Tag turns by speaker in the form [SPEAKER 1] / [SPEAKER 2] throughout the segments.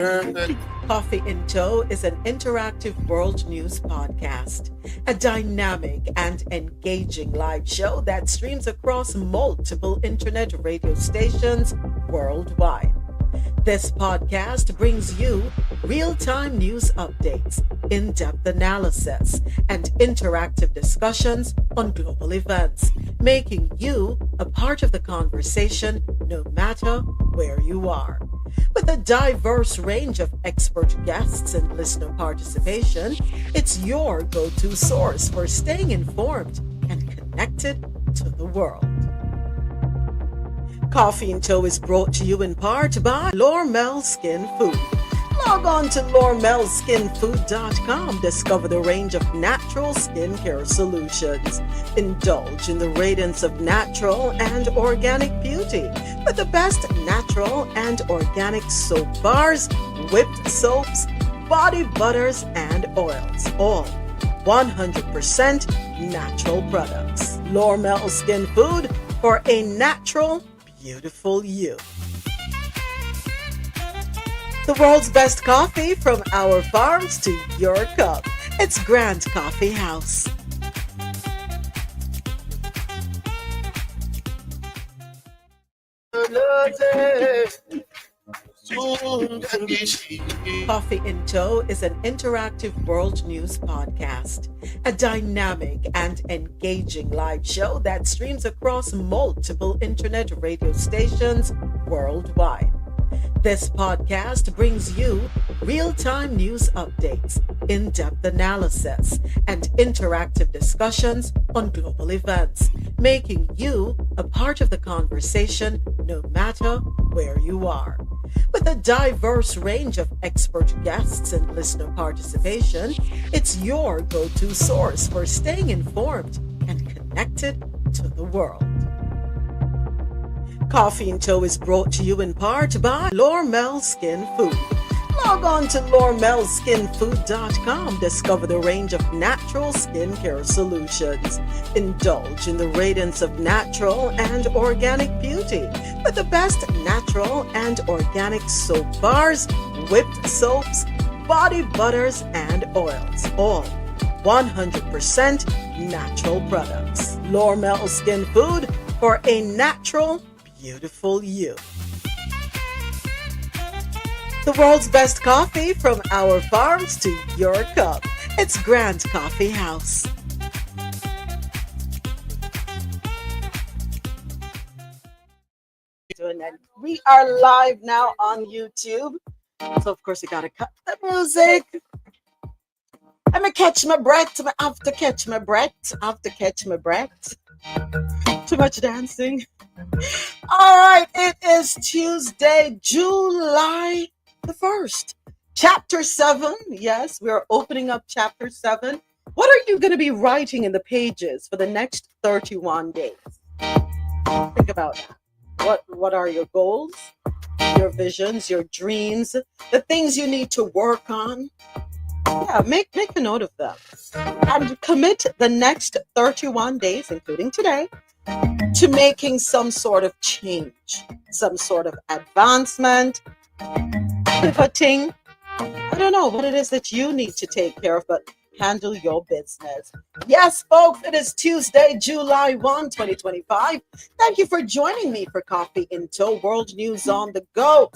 [SPEAKER 1] Coffee in Tow is an interactive world news podcast, a dynamic and engaging live show that streams across multiple internet radio stations worldwide. This podcast brings you real-time news updates, in-depth analysis, and interactive discussions on global events, making you a part of the conversation no matter where you are. With a diverse range of expert guests and listener participation, it's your go-to source for staying informed and connected to the world. Coffee in Tow is brought to you in part by Lormel Skin Food. Log on to lormelskinfood.com. Discover the range of natural skincare solutions. Indulge in the radiance of natural and organic beauty with the best natural and organic soap bars, whipped soaps, body butters, and oils. All 100% natural products. Lormel Skin Food for a natural, beautiful you. The world's best coffee from our farms to your cup. It's Grand Coffee House. Coffee in Tow is an interactive world news podcast, a dynamic and engaging live show that streams across multiple internet radio stations worldwide. This podcast brings you real-time news updates, in-depth analysis, and interactive discussions on global events, making you a part of the conversation no matter where you are. With a diverse range of expert guests and listener participation, it's your go-to source for staying informed and connected to the world. Coffee in Tow is brought to you in part by Lormel Skin Food. Log on to lormelskinfood.com. Discover the range of natural skincare solutions. Indulge in the radiance of natural and organic beauty with the best natural and organic soap bars, whipped soaps, body butters, and oils. All 100% natural products. Lormel Skin Food for a natural, beautiful you. The world's best coffee from our farms to your cup. It's Grand Coffee House. We are live now on YouTube. So of course you gotta cut the music. I'm gonna catch my breath. I have to catch my breath. Too much dancing. All right, it is Tuesday, July the 1st. Chapter 7. Yes, we're opening up Chapter 7. What are you going to be writing in the pages for the next 31 days? Think about that. What are your goals, your visions, your dreams, the things you need to work on? Yeah, make a note of them. And commit the next 31 days, including today, to making some sort of change, some sort of advancement, pivoting. I don't know what it is that you need to take care of, but handle your business. Yes, folks, it is Tuesday, July 1, 2025. Thank you for joining me for Coffee in Tow, world news on the go.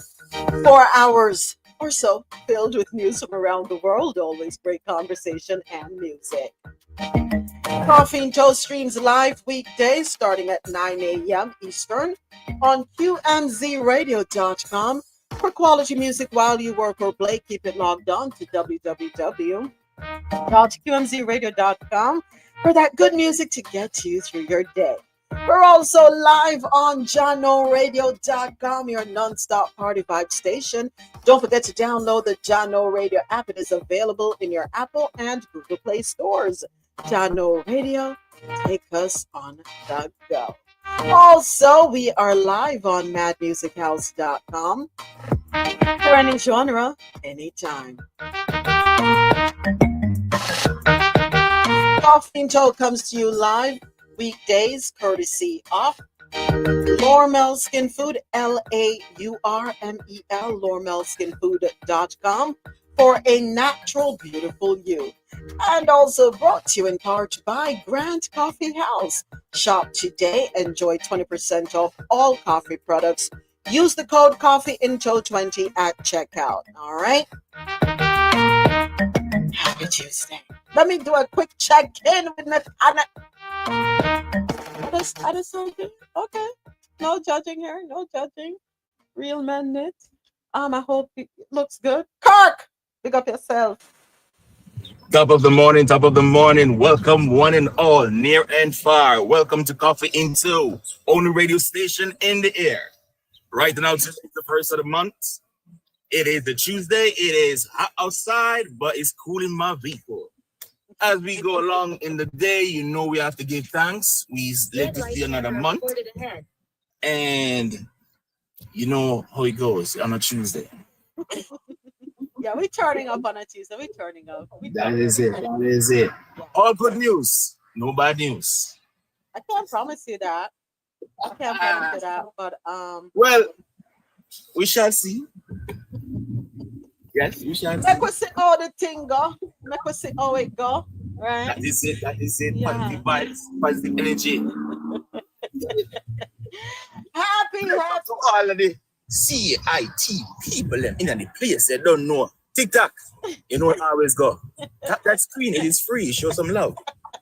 [SPEAKER 1] 4 hours or so filled with news from around the world, always great conversation and music. Coffee in Tow streams live weekdays starting at 9 a.m. Eastern on QMZRadio.com. For quality music while you work or play, keep it logged on to www.qmzradio.com for that good music to get you through your day. We're also live on JanoRadio.com, your non-stop party vibe station. Don't forget to download the Jano Radio app. It is available in your Apple and Google Play stores. Jano Radio, take us on the go. Also, we are live on madmusichouse.com for any genre, anytime. Coffee in Tow comes to you live weekdays, courtesy of Laurmel Skin Food, Laurmel, laurmelskinfood.com for a natural, beautiful you. And also brought to you in part by Grant Coffee House. Shop today, enjoy 20% off all coffee products. Use the code COFFEEINTO20 at checkout. All right. Happy Tuesday. Let me do a quick check-in with Natana. That is so good. Okay. No judging here. No judging. Real man knit. I hope it looks good. Kirk, pick up yourself.
[SPEAKER 2] Top of the morning, top of the morning. Welcome one and all, near and far. Welcome to Coffee Into, only radio station in the air. Right now, today is the first of the month. It is the Tuesday. It is hot outside, but it's cool in my vehicle. As we go along in the day, you know we have to give thanks. We live to see another month. And you know how it goes on a Tuesday.
[SPEAKER 1] Yeah, we're turning up on a Tuesday. We're turning up.
[SPEAKER 2] That is it. That is it. All good news. No bad news.
[SPEAKER 1] I can't promise you that. But
[SPEAKER 2] well, we shall see. Yes, we shall see.
[SPEAKER 1] Make us see how the thing go. Make us see how it go. Right.
[SPEAKER 2] That is it. That is it.
[SPEAKER 1] Yeah.
[SPEAKER 2] Positive vibes, positive energy.
[SPEAKER 1] Happy.
[SPEAKER 2] To all of the CIT people in the place that don't know TikTok. You know it always go. That screen, it is free. Show some love.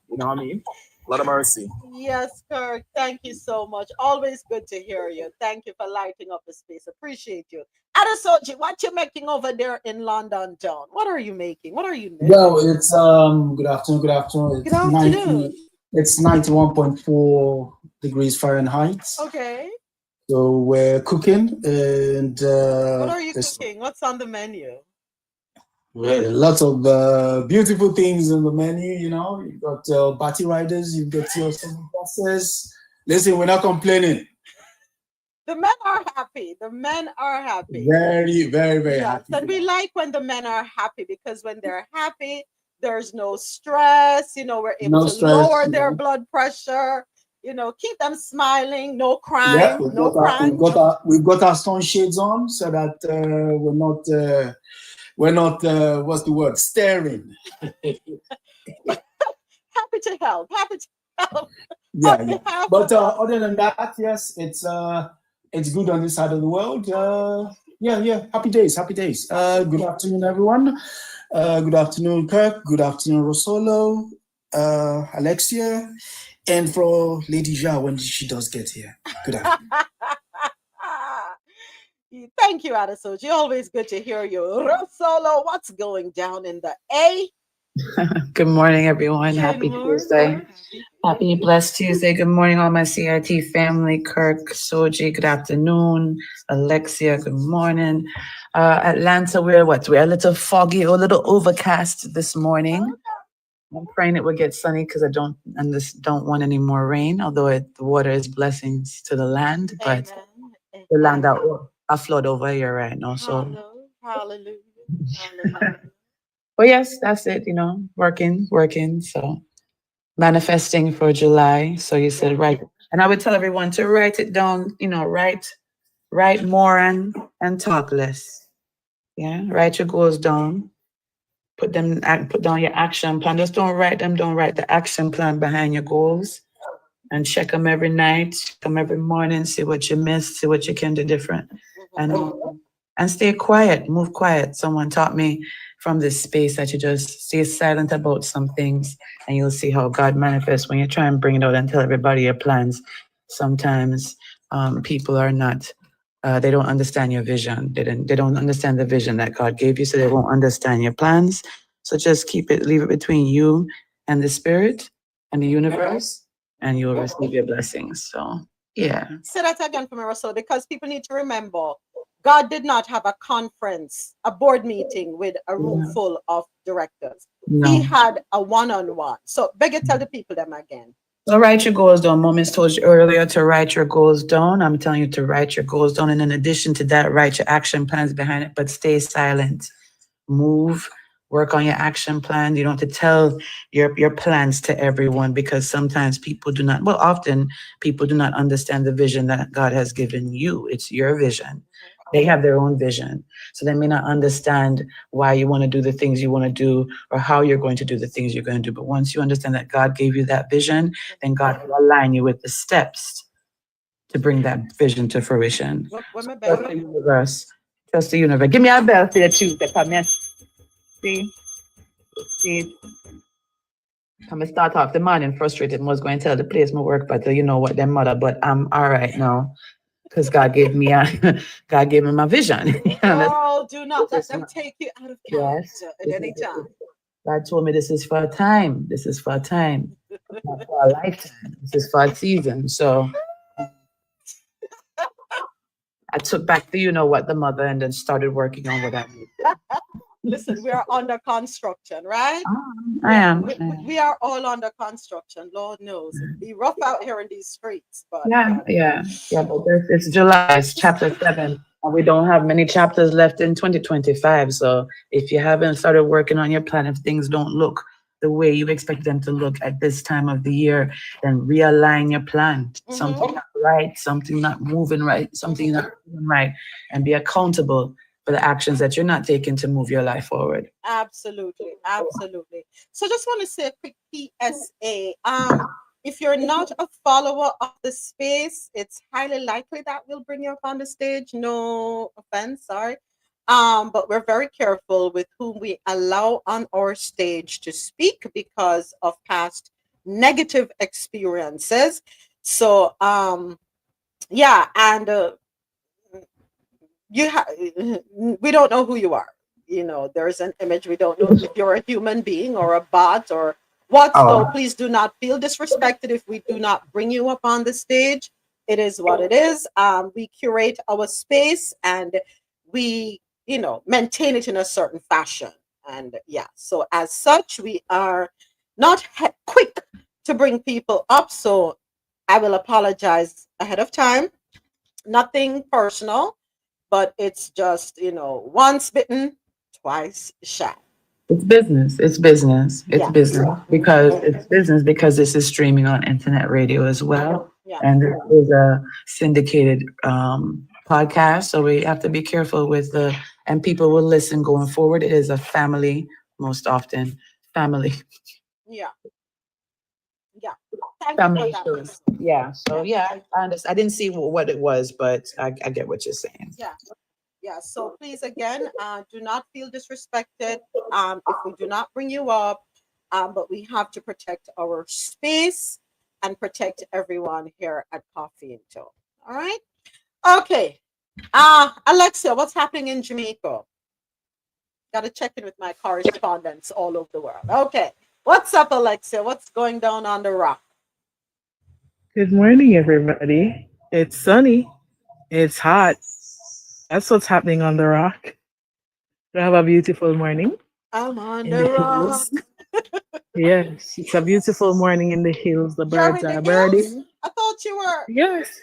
[SPEAKER 2] You know what I mean? A lot of mercy.
[SPEAKER 1] Yes, Kirk. Thank you so much. Always good to hear you. Thank you for lighting up the space. Appreciate you. Adesoji, what you making over there in London town? What are you making? What are you making?
[SPEAKER 3] Well, it's good afternoon. Good afternoon.
[SPEAKER 1] Good afternoon.
[SPEAKER 3] It's 91.4 degrees Fahrenheit.
[SPEAKER 1] Okay.
[SPEAKER 3] So we're cooking, and
[SPEAKER 1] what are you cooking? What's on the menu?
[SPEAKER 3] Well, lots of beautiful things on the menu. You know, you've got party riders, you've got your buses. Listen, we're not complaining.
[SPEAKER 1] The men are happy. The men are happy.
[SPEAKER 3] Very, very, very happy.
[SPEAKER 1] And we like when the men are happy, because when they're happy, there's no stress. You know, we're able to lower their blood pressure. You know, keep them smiling, no crying,
[SPEAKER 3] yeah, we've got our sunshades on so that we're not what's the word, staring.
[SPEAKER 1] Happy to help.
[SPEAKER 3] Yeah. But other than that, yes, it's good on this side of the world. Yeah. Happy days. Good afternoon, everyone. Good afternoon, Kirk. Good afternoon, Rosolo, Alexia. And for Lady Ja, when she does get here. Good afternoon.
[SPEAKER 1] Thank you, Adesoji. Always good to hear you. Rosolo, what's going down in the A?
[SPEAKER 4] Good morning, everyone. Happy Tuesday. Happy blessed Tuesday. Good morning, all my CIT family. Kirk, Soji, good afternoon. Alexia, good morning. Atlanta, we're a little foggy or a little overcast this morning. I'm praying it will get sunny because I don't want any more rain, although the water is blessings to the land, but the land I flood over here right now. So
[SPEAKER 1] hallelujah.
[SPEAKER 4] But yes, that's it, you know, working. So manifesting for July. So you said write, and I would tell everyone to write it down, you know, write more and talk less. Yeah, write your goals down. Put down your action plan. Just don't write the action plan behind your goals, and check them every night, come every morning, see what you missed, see what you can do different, and stay quiet, move quiet. Someone taught me from this space that you just stay silent about some things, and you'll see how God manifests when you try and bring it out and tell everybody your plans. Sometimes people are not. They don't understand your vision. They don't understand the vision that God gave you, so they won't understand your plans. So just leave it between you and the spirit and the universe, and you will receive your blessings. So, yeah.
[SPEAKER 1] Say that again for me, Russell, because people need to remember, God did not have a conference, a board meeting with a room full of directors. No. He had a one-on-one. So beg you tell the people them again.
[SPEAKER 4] So write your goals down. Moments told you earlier to write your goals down. I'm telling you to write your goals down. And in addition to that, write your action plans behind it, but stay silent. Move work on your action plan. You don't have to tell your plans to everyone, because sometimes often people do not understand the vision that God has given you. It's your vision. They have their own vision. So they may not understand why you want to do the things you want to do or how you're going to do the things you're going to do. But once you understand that God gave you that vision, then God will align you with the steps to bring that vision to fruition.
[SPEAKER 1] What my
[SPEAKER 4] Trust
[SPEAKER 1] bell?
[SPEAKER 4] the universe. Trust the universe. Give me a bell for the Tuesday. Come here. See. I'm gonna start off the morning frustrated. I was going to tell the place my work, but you know what, their mother. But I'm all right now because God gave me my vision.
[SPEAKER 1] Oh, do not let them take you out of character at any time.
[SPEAKER 4] God told me this is for a time. This is for a time, not for a lifetime. This is for a season. So I took back the the mother and then started working on what I need.
[SPEAKER 1] Listen, we are under construction, right?
[SPEAKER 4] I am.
[SPEAKER 1] We are all under construction. Lord knows it'd be rough out here in these streets, but
[SPEAKER 4] yeah. But it's July. It's chapter 7, and we don't have many chapters left in 2025. So if you haven't started working on your plan, if things don't look the way you expect them to look at this time of the year, then realign your plan. Something not right, something not moving right, something not moving right, and be accountable for the actions that you're not taking to move your life forward.
[SPEAKER 1] Absolutely. So just want to say a quick PSA. If you're not a follower of the space, it's highly likely that we'll bring you up on the stage. No offense, sorry. But we're very careful with whom we allow on our stage to speak because of past negative experiences. So yeah, and we don't know who you are. There's an image. We don't know if you're a human being or a bot or what. So please do not feel disrespected if we do not bring you up on the stage. It is what it is. We curate our space and we maintain it in a certain fashion. And yeah, so as such, we are not quick to bring people up. So I will apologize ahead of time. Nothing personal, but it's just, once bitten, twice shy.
[SPEAKER 4] It's business. It's business. It's business because this is streaming on internet radio as well.
[SPEAKER 1] Yeah.
[SPEAKER 4] And this is a syndicated podcast. So we have to be careful with and people will listen going forward. It is a family, most often. Family.
[SPEAKER 1] Yeah.
[SPEAKER 4] Family show. Yeah. So I understand. I didn't see what it was, but I get what you're saying.
[SPEAKER 1] Yeah. So please, again, do not feel disrespected if we do not bring you up. But we have to protect our space and protect everyone here at Coffee and Toe. All right. Okay. Alexia, what's happening in Jamaica? Got to check in with my correspondents all over the world. Okay. What's up, Alexia? What's going down on the rock?
[SPEAKER 5] Good morning, everybody. It's sunny. It's hot. That's what's happening on the rock. We have a beautiful morning.
[SPEAKER 1] I'm on the rock.
[SPEAKER 5] Yes, it's a beautiful morning in the hills. The birds are birding.
[SPEAKER 1] I thought you were.
[SPEAKER 5] Yes.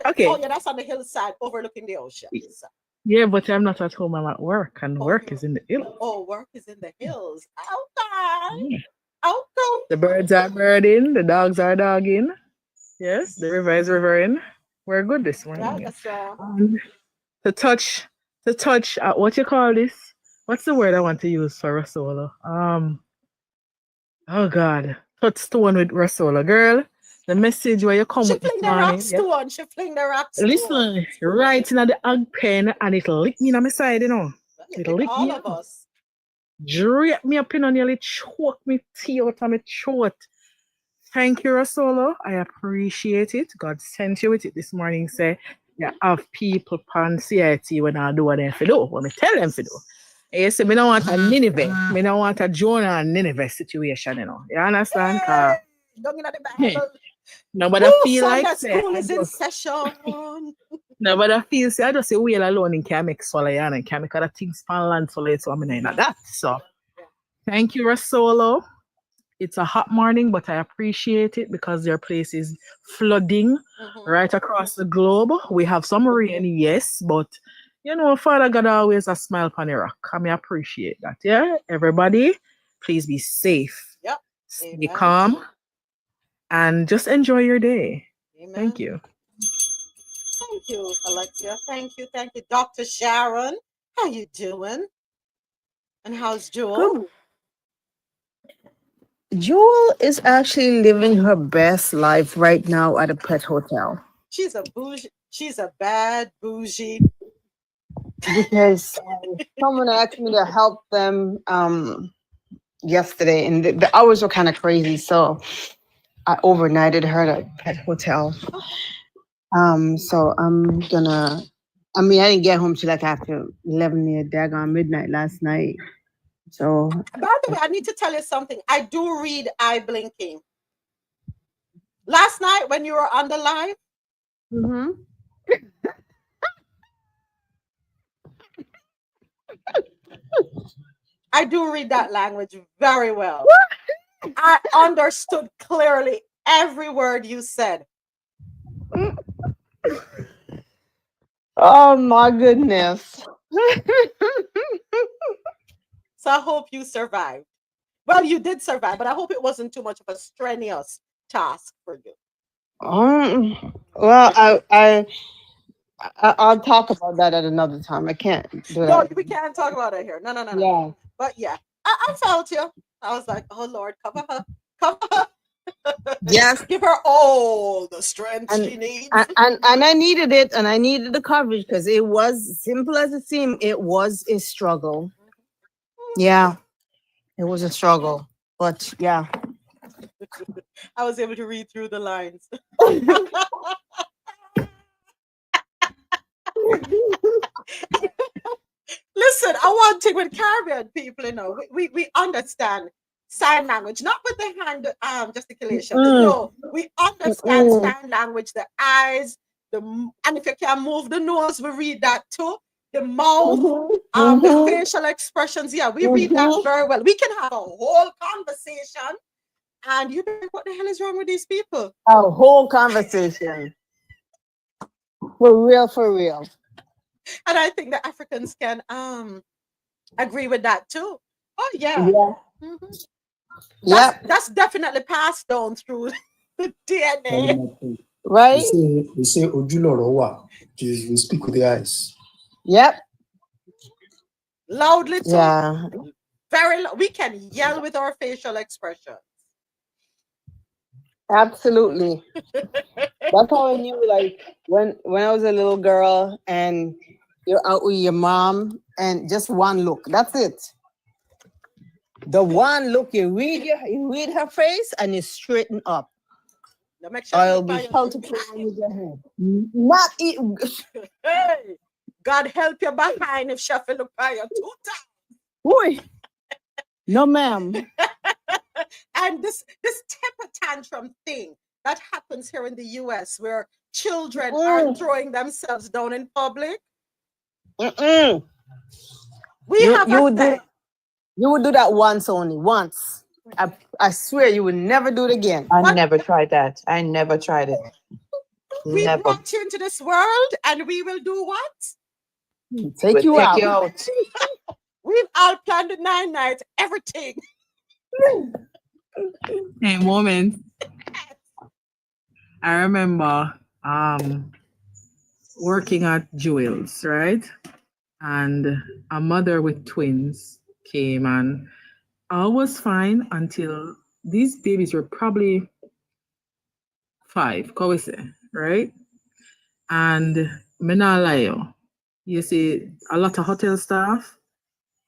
[SPEAKER 1] Okay. Oh, yeah, that's on the hillside overlooking the ocean.
[SPEAKER 5] Yeah, but I'm not at home. I'm at work, and work is in the hills.
[SPEAKER 1] Oh, work is in the hills. Okay. Okay.
[SPEAKER 5] The birds are birding. The dogs are dogging. Yes, the river is rivering. We're good this morning. To touch, what you call this? What's the word I want to use for Rasola? Oh God, touchstone with Rasola, girl. The message where you come with this morning.
[SPEAKER 1] She fling the rock stone.
[SPEAKER 5] Listen, right in the ag pen, and it lick me on my side, It lick
[SPEAKER 1] all
[SPEAKER 5] me
[SPEAKER 1] of us.
[SPEAKER 5] Drape me up in on nearly choke me tea out of my throat. Thank you, Rasola. I appreciate it. God sent you with it this morning. Say, you have people on CIT when I do what they have to do. When I tell them to do. You say, me don't want a Nineveh. Me don't want a Jonah and Nineveh situation, You understand? Nobody feel like
[SPEAKER 1] school is in session.
[SPEAKER 5] Nobody feel say I just say wheel alone in can make swallow and can make other things pan land for it. So I mean that. So thank you, Rasola. It's a hot morning, but I appreciate it because their place is flooding right across the globe. We have some rain, yes, but You know, Father God always a smile upon the rock. I appreciate that. Yeah, everybody, please be safe.
[SPEAKER 1] Yep.
[SPEAKER 5] Stay
[SPEAKER 1] Amen.
[SPEAKER 5] calm and just enjoy your day.
[SPEAKER 1] Amen.
[SPEAKER 5] Thank you.
[SPEAKER 1] Thank you, Alexia. Thank you. Dr. Sharon, how you doing? And how's Jewel?
[SPEAKER 6] Good. Jewel is actually living her best life right now at a pet hotel.
[SPEAKER 1] She's a bougie. She's a bad bougie.
[SPEAKER 6] Because someone asked me to help them yesterday, and the hours were kind of crazy, so I overnighted her at a pet hotel. So I'm gonna. I mean, I didn't get home till like after 11 near daggone midnight last night. So.
[SPEAKER 1] By the way, I need to tell you something. I do read eye blinking. Last night when you were on the live.
[SPEAKER 6] Mm-hmm.
[SPEAKER 1] I do read that language very well. I understood clearly every word you said.
[SPEAKER 6] Oh my goodness.
[SPEAKER 1] So I hope you survived. Well, you did survive, but I hope it wasn't too much of a strenuous task for you.
[SPEAKER 6] Well, I'll talk about that at another time. I can't do that.
[SPEAKER 1] No, we can't talk about it here. No.
[SPEAKER 6] Yeah.
[SPEAKER 1] But yeah, I felt you. I was like, oh Lord, cover her.
[SPEAKER 6] Yes.
[SPEAKER 1] Give her all the strength she needs.
[SPEAKER 6] And I needed it, and I needed the coverage because it was simple as it seemed. It was a struggle. Yeah, it was a struggle, but yeah.
[SPEAKER 1] I was able to read through the lines. Listen, I want to with Caribbean people, you know, we understand sign language, not with the hand gesticulation. No, we understand sign language, the eyes, and if you can move the nose, we read that too. The mouth, the facial expressions, yeah, we read that very well. We can have a whole conversation, and you think, what the hell is wrong with these people?
[SPEAKER 6] A whole conversation. For real.
[SPEAKER 1] And I think the Africans can agree with that too. Oh yeah. That's definitely passed down through the DNA.
[SPEAKER 6] Right?
[SPEAKER 3] They say Ojulorowa. We speak with the eyes.
[SPEAKER 6] Yep.
[SPEAKER 1] Loudly too.
[SPEAKER 6] Yeah.
[SPEAKER 1] Very loud. We can yell with our facial expressions.
[SPEAKER 6] Absolutely. That's how I knew, like, when I was a little girl and you're out with your mom and just one look. That's it. The one look, you read her face and you straighten up.
[SPEAKER 1] Now make sure
[SPEAKER 6] I'll be multiplying with your head. Not it.
[SPEAKER 1] Hey, God help you behind if she look by you 2 times.
[SPEAKER 6] Boy. No, ma'am.
[SPEAKER 1] And this temper tantrum thing that happens here in the US where children are throwing themselves down in public.
[SPEAKER 6] You would do that once only. Once. I swear you would never do it again.
[SPEAKER 4] I never tried that. I never tried it.
[SPEAKER 1] We brought you into this world and we will do what?
[SPEAKER 6] Take you out.
[SPEAKER 1] We've all planned the 9 nights, everything.
[SPEAKER 5] Hey, moment. I remember working at Jewel's, right? And a mother with twins came, and all was fine until these babies were probably 5, right? And Menalayo, you see, a lot of hotel staff,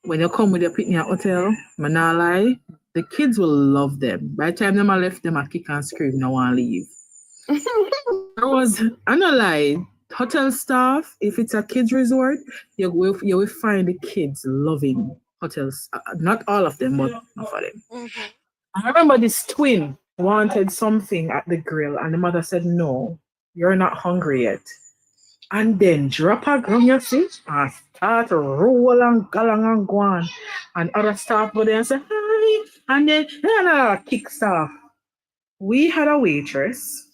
[SPEAKER 5] when you come with your picnic at hotel, Menalai, the kids will love them. By the time them are left, them a kick and scream, no one leave. I'm not lying. Hotel staff, if it's a kids resort, you will find the kids loving hotels. Not all of them, but not for them. I remember this twin wanted something at the grill, and the mother said, "No, you're not hungry yet." And then drop her ground, you see, and start to roll and galang and go on. And other staff go there and say, "Hi," and then kicks off. We had a waitress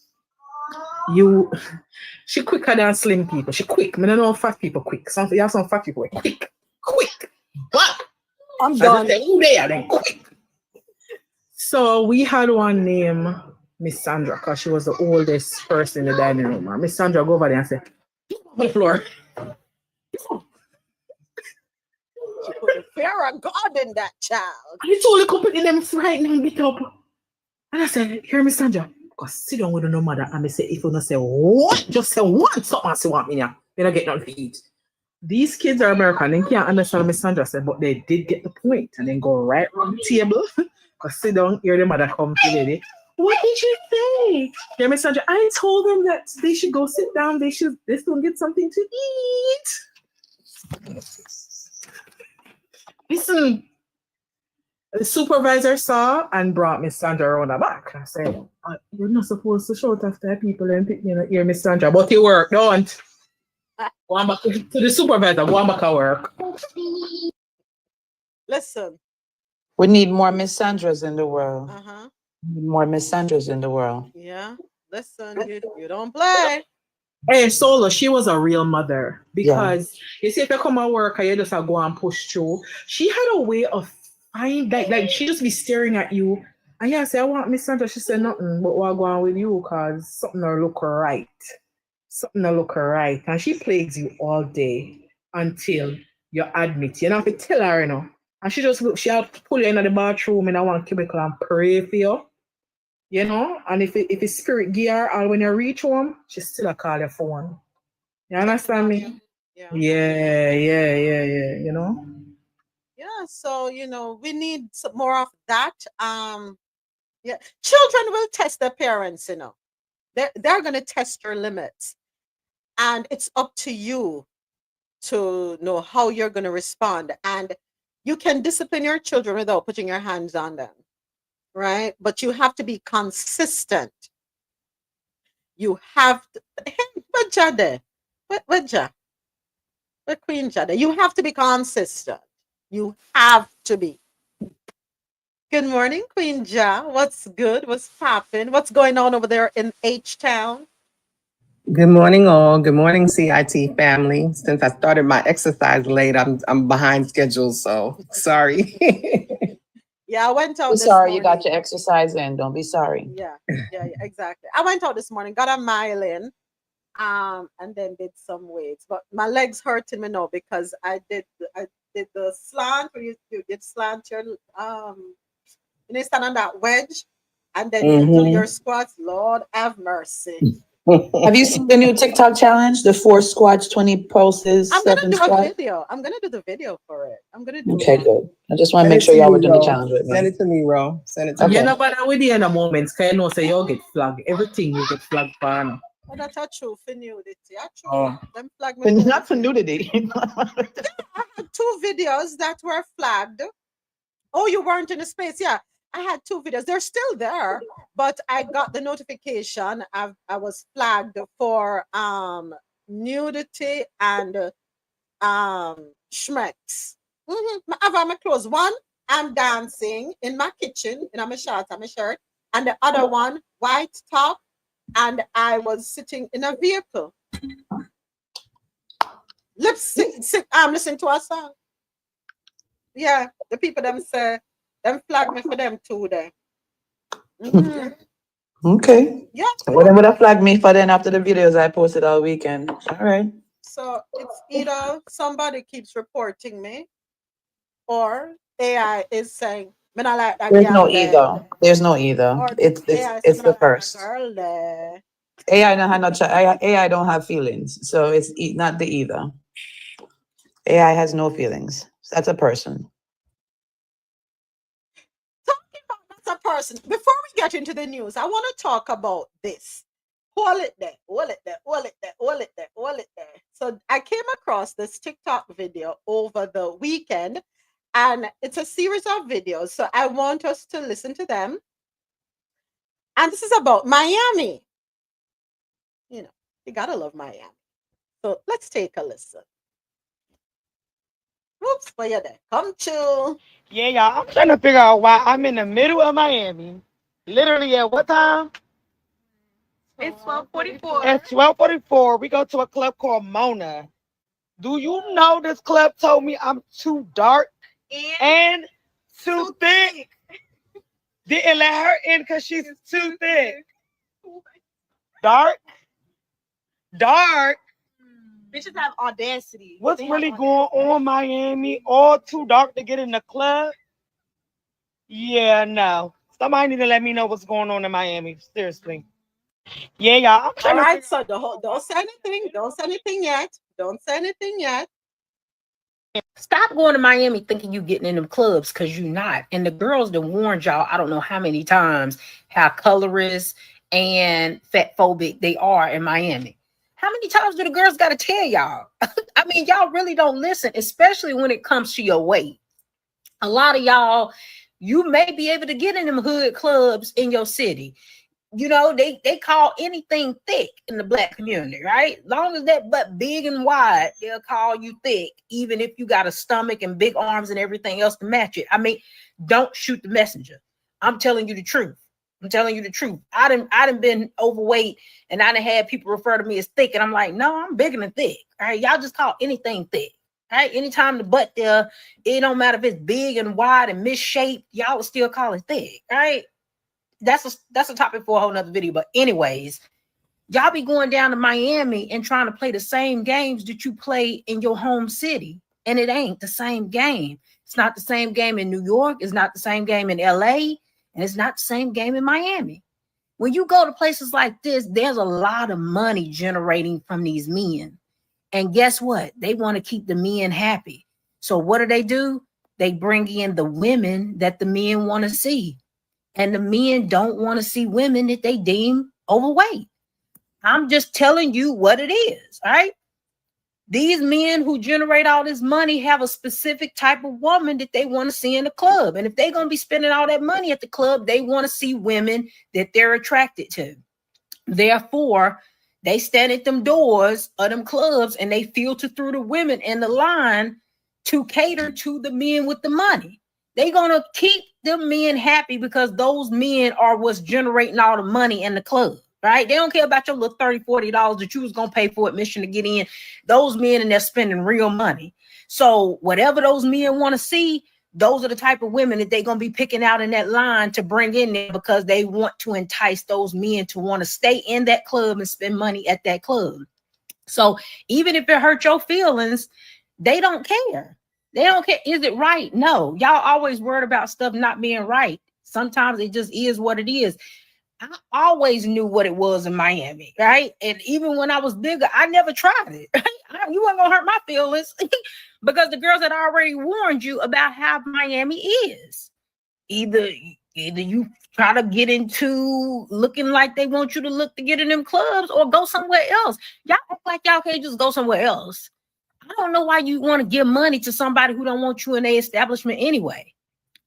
[SPEAKER 5] she quicker than slim people. She quick. I don't know fat people quick. You have some fat people quick. But
[SPEAKER 6] I'm done.
[SPEAKER 5] Then quick. So we had one named Miss Sandra because she was the oldest person in the dining room. And Miss Sandra go over there and say, "Get on the floor."
[SPEAKER 1] She put the fear of God in that child.
[SPEAKER 5] And he told the company them frightened and get up. And I said, "Here, Miss Sandra, go sit down with no mother." And I say, "If you don't say what, just say one something else you want me now. You don't get nothing to eat." These kids are American. They can't understand what Miss Sandra said, but they did get the point. And then go right around the table. Go sit down, hear the mother come to lady. "What did you say?" "Yeah, Miss Sandra, I told them that they should go sit down. They should get something to eat." Listen, the supervisor saw and brought Miss Sandra around the back. I said, "You're not supposed to shout after people and pick me in ear, Miss Sandra, but you work, don't. Go on back to the supervisor, go on back to work."
[SPEAKER 1] Listen.
[SPEAKER 4] We need more Miss Sandras in the world.
[SPEAKER 1] Uh-huh.
[SPEAKER 4] More Miss Sandras in the world.
[SPEAKER 1] Yeah. Listen, you don't play.
[SPEAKER 5] Hey, Solo, she was a real mother because you see, if you come and work and you just go and push through, she had a way of finding like she just be staring at you and you say, "I want Miss Sandra." She said, "Nothing, but what going on with you because something don't look right. Something don't look right." And she plagues you all day until you admit. You don't have to tell her, you know. And she just look, she had to pull you into the bathroom in a one cubicle and pray for you. You know, and if it's spirit gear or when you reach home, she still call your phone. You understand me?
[SPEAKER 1] Yeah.
[SPEAKER 5] You know?
[SPEAKER 1] Yeah, so we need some more of that. Yeah, children will test their parents, They're gonna test your limits. And it's up to you to know how you're gonna respond. And you can discipline your children without putting your hands on them. Right? But you have to be consistent. You have to, hey, what Jade? What Jade? What Queen Jade? You have to be consistent. You have to be. Good morning, Queen Ja. What's good? What's popping? What's going on over there in H-Town?
[SPEAKER 7] Good morning, all. Good morning, CIT family. Since I started my exercise late, I'm behind schedule, so sorry.
[SPEAKER 1] Yeah, I went out
[SPEAKER 4] Be
[SPEAKER 1] this
[SPEAKER 4] sorry,
[SPEAKER 1] morning.
[SPEAKER 4] you got your exercise in. Don't be sorry.
[SPEAKER 1] Yeah, exactly. I went out this morning, got a mile in, and then did some weights. But my legs hurting me now because I did the slant where you did slant your you stand on that wedge, and then you do your squats. Lord have mercy.
[SPEAKER 4] Have you seen the new TikTok challenge? The 4 squats, 20 pulses,
[SPEAKER 1] I'm
[SPEAKER 4] 7
[SPEAKER 1] gonna do
[SPEAKER 4] squats?
[SPEAKER 1] a video. I'm gonna do the video for it. I'm gonna do
[SPEAKER 4] Okay,
[SPEAKER 1] it.
[SPEAKER 4] good. I just want to make sure y'all were doing the challenge with me.
[SPEAKER 7] Send it to me, Ro. Send it to me.
[SPEAKER 5] You know, but with you in a moment, can you know, say you'll get flagged. Everything you get flagged for. No?
[SPEAKER 1] Oh, that's a true for nudity. True.
[SPEAKER 5] Oh.
[SPEAKER 1] Them flag me.
[SPEAKER 4] But not for nudity.
[SPEAKER 1] I had 2 videos that were flagged. Oh, you weren't in the space. Yeah, I had 2 videos. They're still there, but I got the notification. I was flagged for nudity and schmecks. I have my clothes. One, I'm dancing in my kitchen in my shorts and my shirt, and the other one, white top, and I was sitting in a vehicle. I'm listening to a song. Yeah, the people them say them flag me for them too there.
[SPEAKER 4] Okay.
[SPEAKER 1] Yeah.
[SPEAKER 4] Well, then would have flagged me for then after the videos I posted all weekend. All right.
[SPEAKER 1] So it's either somebody keeps reporting me or AI is saying, "Me not like that."
[SPEAKER 4] There's no either. There's no either.
[SPEAKER 1] Or
[SPEAKER 4] It's
[SPEAKER 1] AI
[SPEAKER 4] the first.
[SPEAKER 1] Girl there.
[SPEAKER 4] AI don't have AI don't have feelings, so it's not the either. AI has no feelings. That's a person.
[SPEAKER 1] Talking about that's a person. Before we get into the news, I want to talk about this. Hold it there. So I came across this TikTok video over the weekend, and it's a series of videos. So I want us to listen to them. And this is about Miami. You gotta love Miami. So let's take a listen. Oops, where you there? Come to.
[SPEAKER 8] Yeah, y'all. I'm trying to figure out why I'm in the middle of Miami. Literally at what time? It's 12:44. At 12:44, we go to a club called Mona. Do you know this club told me I'm too dark and too thick? Didn't let her in because she's too thick. Dark.
[SPEAKER 9] Bitches have audacity.
[SPEAKER 8] What's really going on, Miami? All too dark to get in the club? Yeah, no. Somebody need to let me know what's going on in Miami. Seriously. Yeah, y'all.
[SPEAKER 1] All right, so don't say anything. Don't say anything yet. Don't say anything yet.
[SPEAKER 10] Stop going to Miami thinking you getting in them clubs, because you're not. And the girls that warned y'all, I don't know how many times, how colorist and fat phobic they are in Miami. How many times do the girls got to tell y'all? I mean, y'all really don't listen, especially when it comes to your weight. A lot of y'all, you may be able to get in them hood clubs in your city. You know, they call anything thick in the Black community, right? Long as that butt big and wide, they'll call you thick, even if you got a stomach and big arms and everything else to match it. I mean, don't shoot the messenger. I'm telling you the truth. I'm telling you the truth. I done been overweight, and I done had people refer to me as thick, and I'm like, no, I'm bigger than thick. All right, y'all just call anything thick. All right, anytime the butt there, it don't matter if it's big and wide and misshaped, y'all will still call it thick. All right. That's a topic for a whole nother video. But anyways, y'all be going down to Miami and trying to play the same games that you play in your home city. And it ain't the same game. It's not the same game in New York. It's not the same game in LA. And it's not the same game in Miami. When you go to places like this, there's a lot of money generating from these men. And guess what? They want to keep the men happy. So what do? They bring in the women that the men want to see. And the men don't want to see women that they deem overweight. I'm just telling you what it is, all right? These men who generate all this money have a specific type of woman that they want to see in the club. And if they're going to be spending all that money at the club, they want to see women that they're attracted to. Therefore, they stand at them doors of them clubs and they filter through the women in the line to cater to the men with the money. They're going to keep them men happy because those men are what's generating all the money in the club, right? They don't care about your little $30, $40 that you was going to pay for admission to get in. Those men, and they're spending real money. So whatever those men want to see, those are the type of women that they're going to be picking out in that line to bring in there because they want to entice those men to want to stay in that club and spend money at that club. So even if it hurt your feelings, they don't care. They don't care. Is it right? No. Y'all always worried about stuff not being right. Sometimes it just is what it is. I always knew what it was in Miami, right? And even when I was bigger, I never tried it. You weren't gonna hurt my feelings because the girls had already warned you about how Miami is. Either you try to get into looking like they want you to look to get in them clubs, or go somewhere else. Y'all act like y'all can't just go somewhere else. I don't know why you want to give money to somebody who don't want you in their establishment anyway.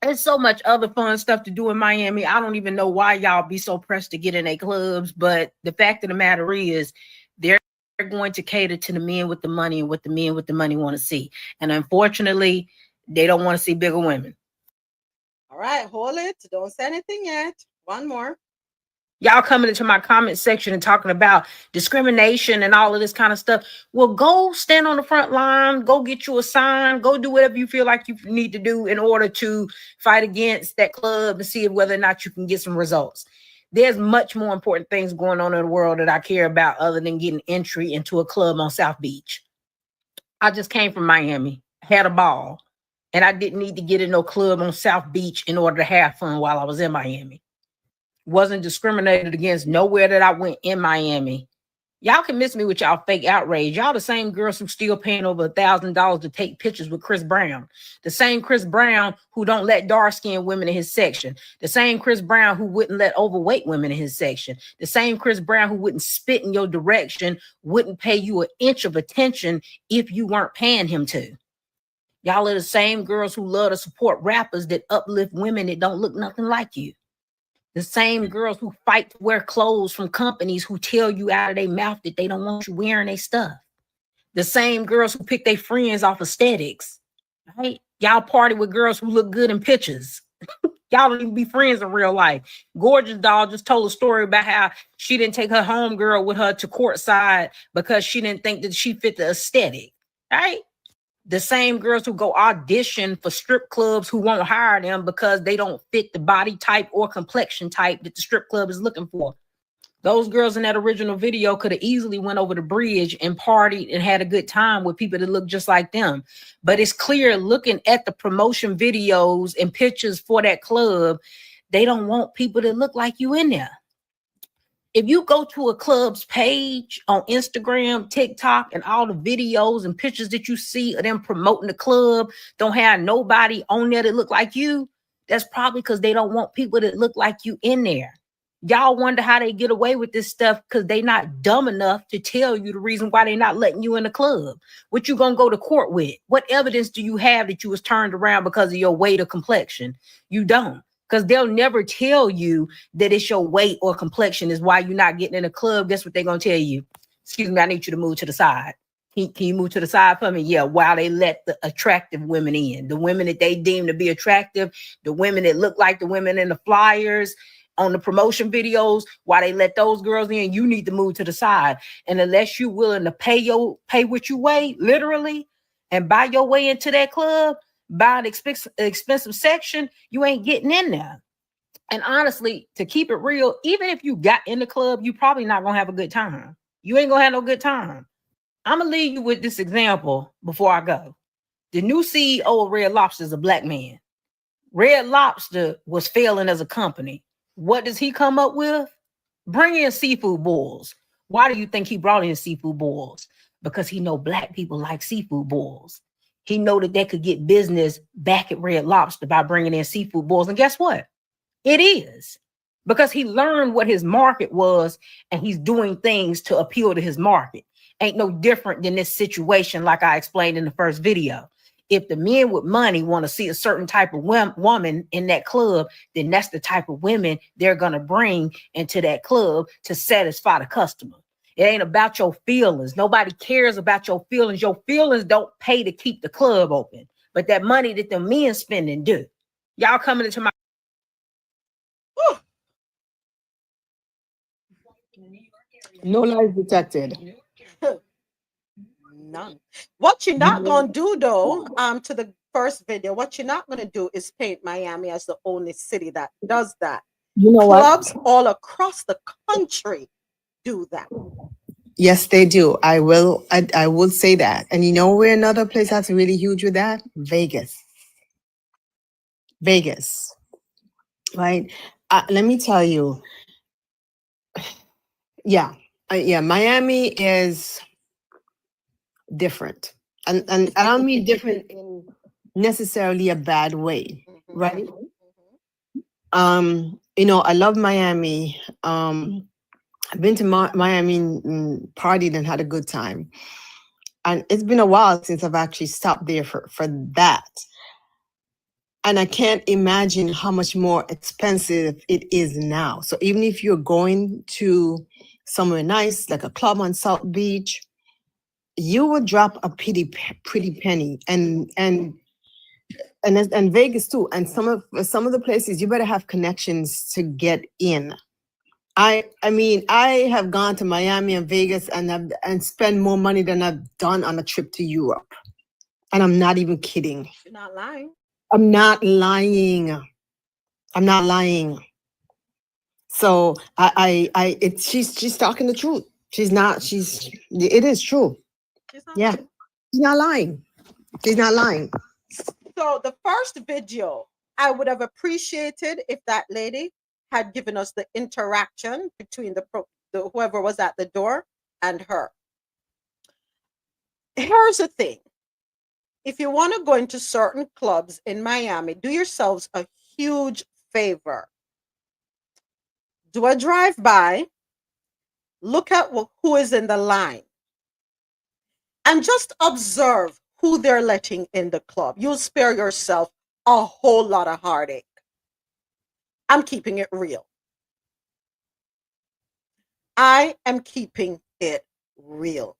[SPEAKER 10] There's so much other fun stuff to do in Miami. I don't even know why y'all be so pressed to get in their clubs. But the fact of the matter is, they're going to cater to the men with the money and what the men with the money want to see. And unfortunately, they don't want to see bigger women.
[SPEAKER 1] All right, hold it. Don't say anything yet. One more.
[SPEAKER 10] Y'all coming into my comment section and talking about discrimination and all of this kind of stuff. Well, go stand on the front line, go get you a sign, go do whatever you feel like you need to do in order to fight against that club and see whether or not you can get some results. There's much more important things going on in the world that I care about other than getting entry into a club on South Beach. I just came from Miami, had a ball, and I didn't need to get in no club on South Beach in order to have fun while I was in Miami. Wasn't discriminated against nowhere that I went in Miami. Y'all can miss me with y'all fake outrage. Y'all the same girls who still paying over $1,000 to take pictures with Chris Brown. The same Chris Brown who don't let dark-skinned women in his section. The same Chris Brown who wouldn't let overweight women in his section. The same Chris Brown who wouldn't spit in your direction, wouldn't pay you an inch of attention if you weren't paying him to. Y'all are the same girls who love to support rappers that uplift women that don't look nothing like you. The same girls who fight to wear clothes from companies who tell you out of their mouth that they don't want you wearing their stuff. The same girls who pick their friends off aesthetics, right? Y'all party with girls who look good in pictures. Y'all don't even be friends in real life. Gorgeous Doll just told a story about how she didn't take her homegirl with her to courtside because she didn't think that she fit the aesthetic, right? The same girls who go audition for strip clubs who won't hire them because they don't fit the body type or complexion type that the strip club is looking for. Those girls in that original video could have easily went over the bridge and partied and had a good time with people that look just like them. But it's clear looking at the promotion videos and pictures for that club, they don't want people that look like you in there. If you go to a club's page on Instagram, TikTok, and all the videos and pictures that you see of them promoting the club don't have nobody on there that look like you, that's probably because they don't want people that look like you in there. Y'all wonder how they get away with this stuff because they not dumb enough to tell you the reason why they not letting you in the club. What you gonna go to court with? What evidence do you have that you was turned around because of your weight or complexion? You don't, because they'll never tell you that it's your weight or complexion is why you're not getting in the club. Guess what they're gonna tell you? Excuse me, I need you to move to the side. Can you move to the side for me? Yeah, while they let the attractive women in, the women that they deem to be attractive, the women that look like the women in the flyers, on the promotion videos, while they let those girls in, you need to move to the side. And unless you're willing to pay what you weigh, literally, and buy your way into that club, buy an expensive section, you ain't getting in there. And honestly, to keep it real, even if you got in the club, you probably not gonna have a good time. You ain't gonna have no good time. I'm gonna leave you with this example before I go. The new CEO of Red Lobster is a black man. Red Lobster was failing as a company. What does he come up with? Bring in seafood boils. Why do you think he brought in seafood boils? Because he know black people like seafood boils. He know that they could get business back at Red Lobster by bringing in seafood boils. And guess what? It is. Because he learned what his market was and he's doing things to appeal to his market. Ain't no different than this situation like I explained in the first video. If the men with money want to see a certain type of woman in that club, then that's the type of women they're going to bring into that club to satisfy the customer. It ain't about your feelings. Nobody cares about your feelings. Your feelings don't pay to keep the club open, but that money that the men spending do. Y'all coming into my...
[SPEAKER 6] No lies detected.
[SPEAKER 1] None. What you're not gonna do though, to the first video, what you're not gonna do is paint Miami as the only city that does that.
[SPEAKER 6] You know
[SPEAKER 1] Clubs
[SPEAKER 6] what?
[SPEAKER 1] all across the country do that.
[SPEAKER 7] Yes, they do. I will say that. And you know where another place that's really huge with that? Vegas. Vegas. Right? Let me tell you. Yeah. Miami is different. And I don't mean different in necessarily a bad way, right? I love Miami. I've been to Miami and partied and had a good time. And it's been a while since I've actually stopped there for that. And I can't imagine how much more expensive it is now. So even if you're going to somewhere nice, like a club on South Beach, you would drop a pretty penny. And Vegas too. And some of the places you better have connections to get in. I mean, I have gone to Miami and Vegas and spend more money than I've done on a trip to Europe. And I'm not even kidding.
[SPEAKER 1] You're not lying.
[SPEAKER 7] I'm not lying. So she's talking the truth. It is true. She's not lying. She's not lying.
[SPEAKER 1] So the first video, I would have appreciated if that lady had given us the interaction between the whoever was at the door and her. Here's the thing. If you want to go into certain clubs in Miami, do yourselves a huge favor. Do a drive-by, look at who is in the line, and just observe who they're letting in the club. You'll spare yourself a whole lot of heartache. I'm keeping it real. I am keeping it real.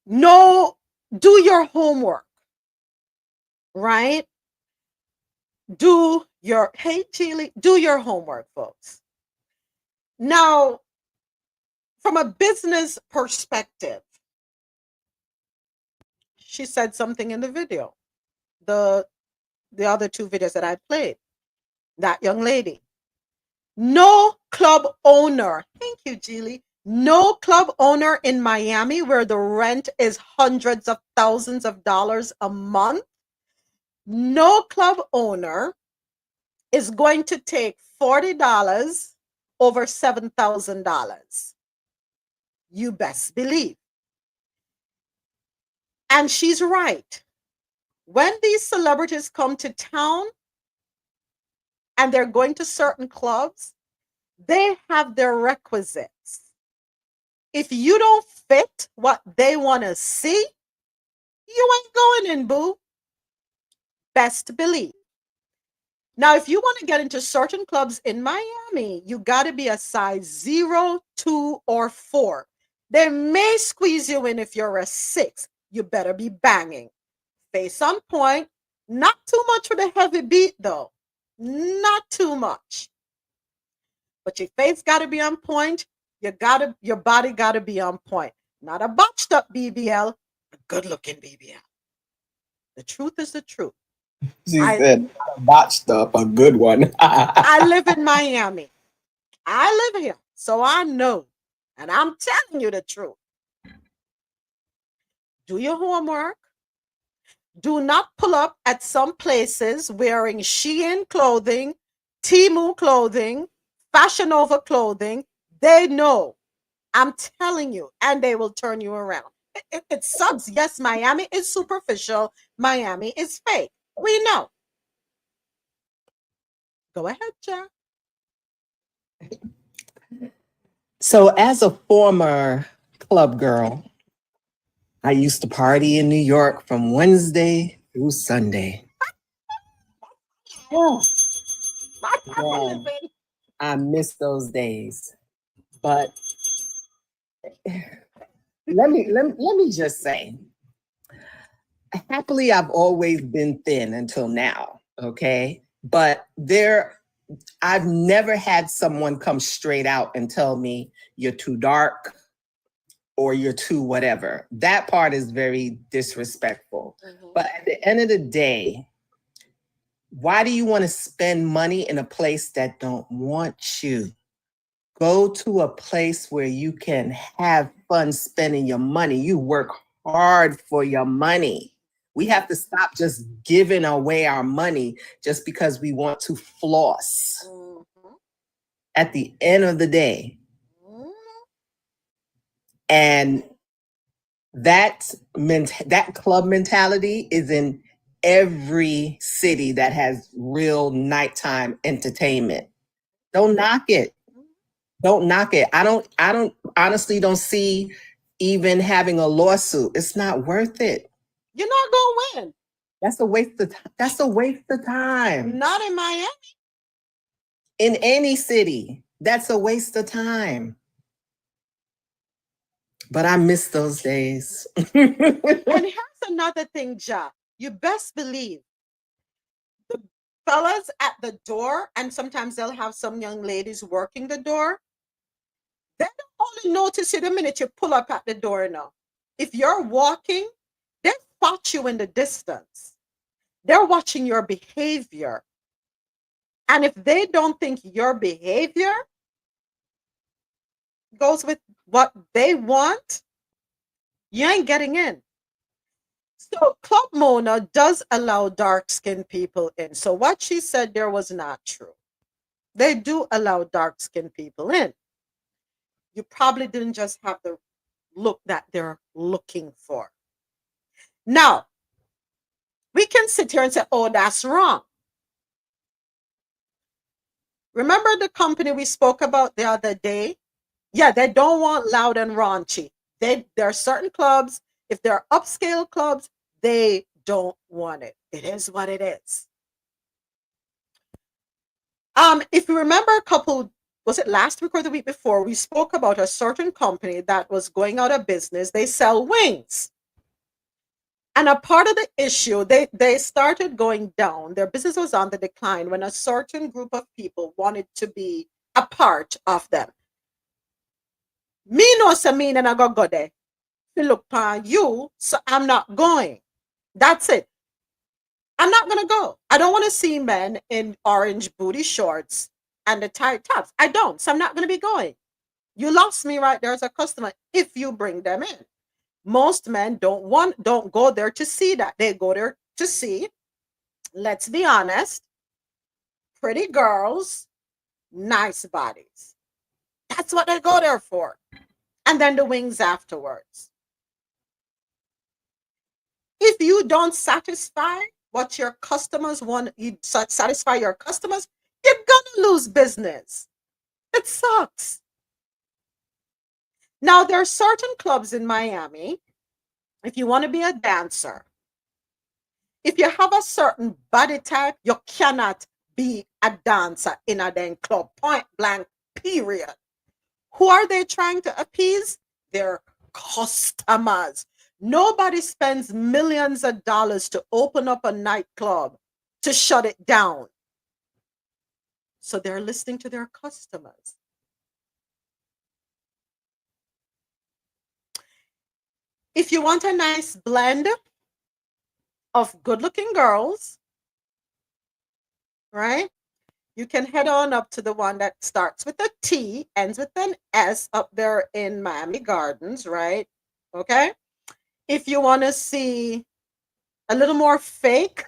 [SPEAKER 1] No, do your homework, right? do your, hey, Chile, do your homework, folks. Now, from a business perspective, she said something in the video, the other two videos that I played, that young lady. No club owner, thank you, Julie, no club owner in Miami where the rent is hundreds of thousands of dollars a month, no club owner is going to take $40 over $7,000. You best believe. And she's right. When these celebrities come to town and they're going to certain clubs, they have their requisites. If you don't fit what they want to see, you ain't going in, boo. Best believe. Now, if you want to get into certain clubs in Miami, you got to be a size 0, 2, or 4. They may squeeze you in if you're a 6. You better be banging. Face on point. Not too much with a heavy beat, though. Not too much. But your face got to be on point. Your body got to be on point. Not a botched up BBL, a good looking BBL. The truth is the truth.
[SPEAKER 3] She said, botched up, a good one.
[SPEAKER 1] I live in Miami. I live here, so I know. And I'm telling you the truth. Do your homework. Do not pull up at some places wearing Shein clothing, Temu clothing, Fashion Nova clothing. They know. I'm telling you. And they will turn you around. It sucks. Yes, Miami is superficial. Miami is fake. We know. Go ahead, Jack.
[SPEAKER 11] So as a former club girl, I used to party in New York from Wednesday through Sunday. Yeah. Yeah. I miss those days. But let me just say, happily, I've always been thin until now, okay? But I've never had someone come straight out and tell me you're too dark or you're too whatever. That part is very disrespectful. Mm-hmm. But at the end of the day, why do you want to spend money in a place that don't want you? Go to a place where you can have fun spending your money. You work hard for your money. We have to stop just giving away our money just because we want to floss. Mm-hmm. At the end of the day. Mm-hmm. And that club mentality is in every city that has real nighttime entertainment. Don't knock it. Don't knock it. I don't honestly don't see even having a lawsuit. It's not worth it.
[SPEAKER 1] You're not gonna win.
[SPEAKER 11] That's a waste of time. That's a waste of time.
[SPEAKER 1] Not in Miami.
[SPEAKER 11] In any city, that's a waste of time. But I miss those days.
[SPEAKER 1] And here's another thing, Ja. You best believe the fellas at the door, and sometimes they'll have some young ladies working the door. They don't only notice you the minute you pull up at the door now. If you're walking, they spot you in the distance. They're watching your behavior. And if they don't think your behavior goes with what they want, you ain't getting in. So Club Mona does allow dark-skinned people in. So what she said there was not true. They do allow dark-skinned people in. You probably didn't just have the look that they're looking for. Now, we can sit here and say, oh, that's wrong. Remember the company we spoke about the other day? Yeah, they don't want loud and raunchy. There are certain clubs, if they're upscale clubs, they don't want it. It is what it is. If you remember was it last week or the week before, we spoke about a certain company that was going out of business. They sell wings. And a part of the issue, they started going down. Their business was on the decline when a certain group of people wanted to be a part of them. Me no say me and I go there. Me look upon you, so I'm not going. That's it. I'm not gonna go. I don't want to see men in orange booty shorts and the tight tops. I don't. So I'm not gonna be going. You lost me right there as a customer if you bring them in. Most men don't go there to see that. They go there to see, let's be honest, pretty girls, nice bodies. That's what they go there for. And then the wings afterwards. If you don't satisfy what your customers want, you satisfy your customers, you're gonna lose business. It sucks. Now, there are certain clubs in Miami. If you want to be a dancer, if you have a certain body type, you cannot be a dancer in a dance club, point blank, period. Who are they trying to appease? Their customers. Nobody spends millions of dollars to open up a nightclub to shut it down. So they're listening to their customers. If you want a nice blend of good-looking girls, right? You can head on up to the one that starts with a T, ends with an S up there in Miami Gardens, right? Okay. If you want to see a little more fake,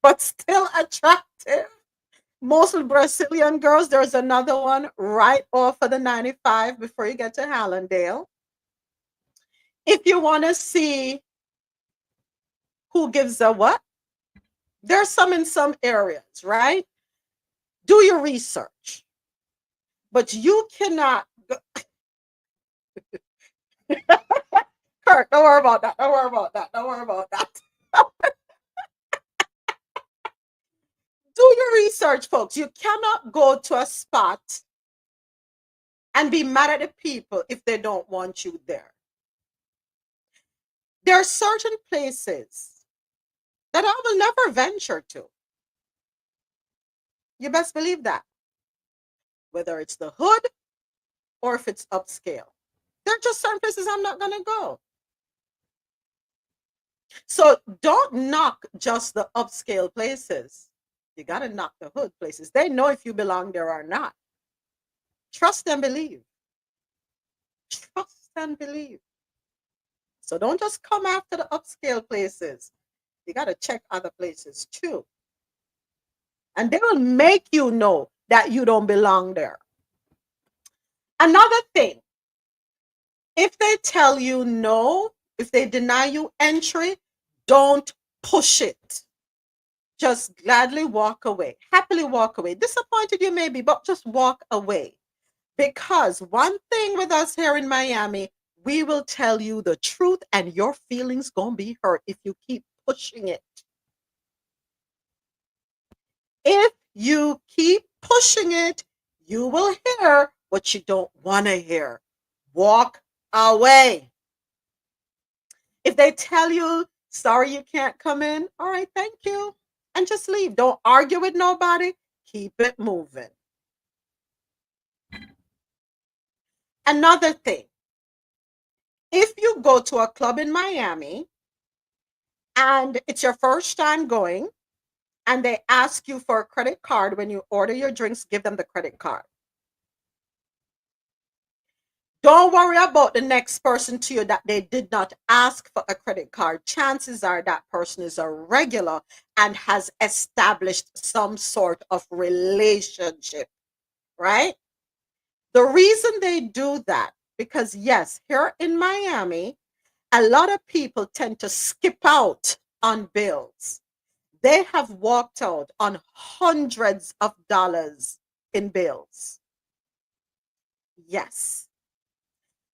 [SPEAKER 1] but still attractive, mostly Brazilian girls, there's another one right off of the 95 before you get to Hallandale. If you want to see who gives a what, there's some in some areas, right? Do your research. But you cannot go. Kurt, don't worry about that. Don't worry about that. Don't worry about that. Do your research, folks. You cannot go to a spot and be mad at the people if they don't want you there. There are certain places that I will never venture to. You best believe that. Whether it's the hood or if it's upscale. There are just certain places I'm not going to go. So don't knock just the upscale places. You got to knock the hood places. They know if you belong there or not. Trust and believe. Trust and believe. So don't just come after the upscale places. You got to check other places too. And they will make you know that you don't belong there. Another thing, if they tell you no, if they deny you entry, don't push it. Just gladly walk away, happily walk away. Disappointed you may be, but just walk away. Because one thing with us here in Miami, we will tell you the truth and your feelings gonna be hurt if you keep pushing it. If you keep pushing it, you will hear what you don't want to hear. Walk away. If they tell you, sorry, you can't come in, all right, thank you. And just leave. Don't argue with nobody. Keep it moving. Another thing, if you go to a club in Miami and it's your first time going and they ask you for a credit card when you order your drinks, give them the credit card. Don't worry about the next person to you that they did not ask for a credit card. Chances are that person is a regular and has established some sort of relationship, right? The reason they do that, because yes, here in Miami, a lot of people tend to skip out on bills. They have walked out on hundreds of dollars in bills. Yes.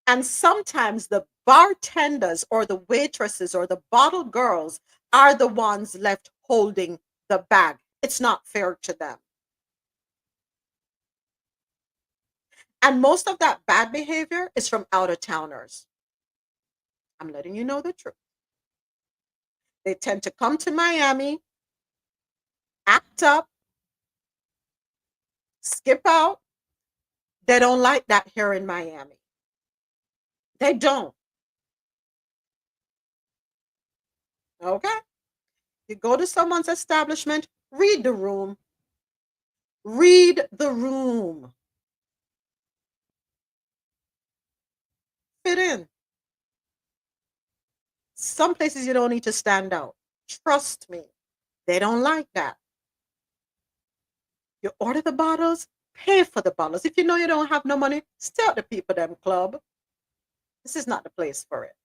[SPEAKER 1] And sometimes the bartenders or the waitresses or the bottle girls are the ones left holding the bag. It's not fair to them. And most of that bad behavior is from out of towners. I'm letting you know the truth. They tend to come to Miami, act up, skip out. They don't like that here in Miami. They don't. Okay? You go to someone's establishment, read the room. Read the room. Fit in. Some places you don't need to stand out. Trust me. They don't like that. You order the bottles, pay for the bottles. If you know you don't have no money, stay at the people them club. This is not the place for it.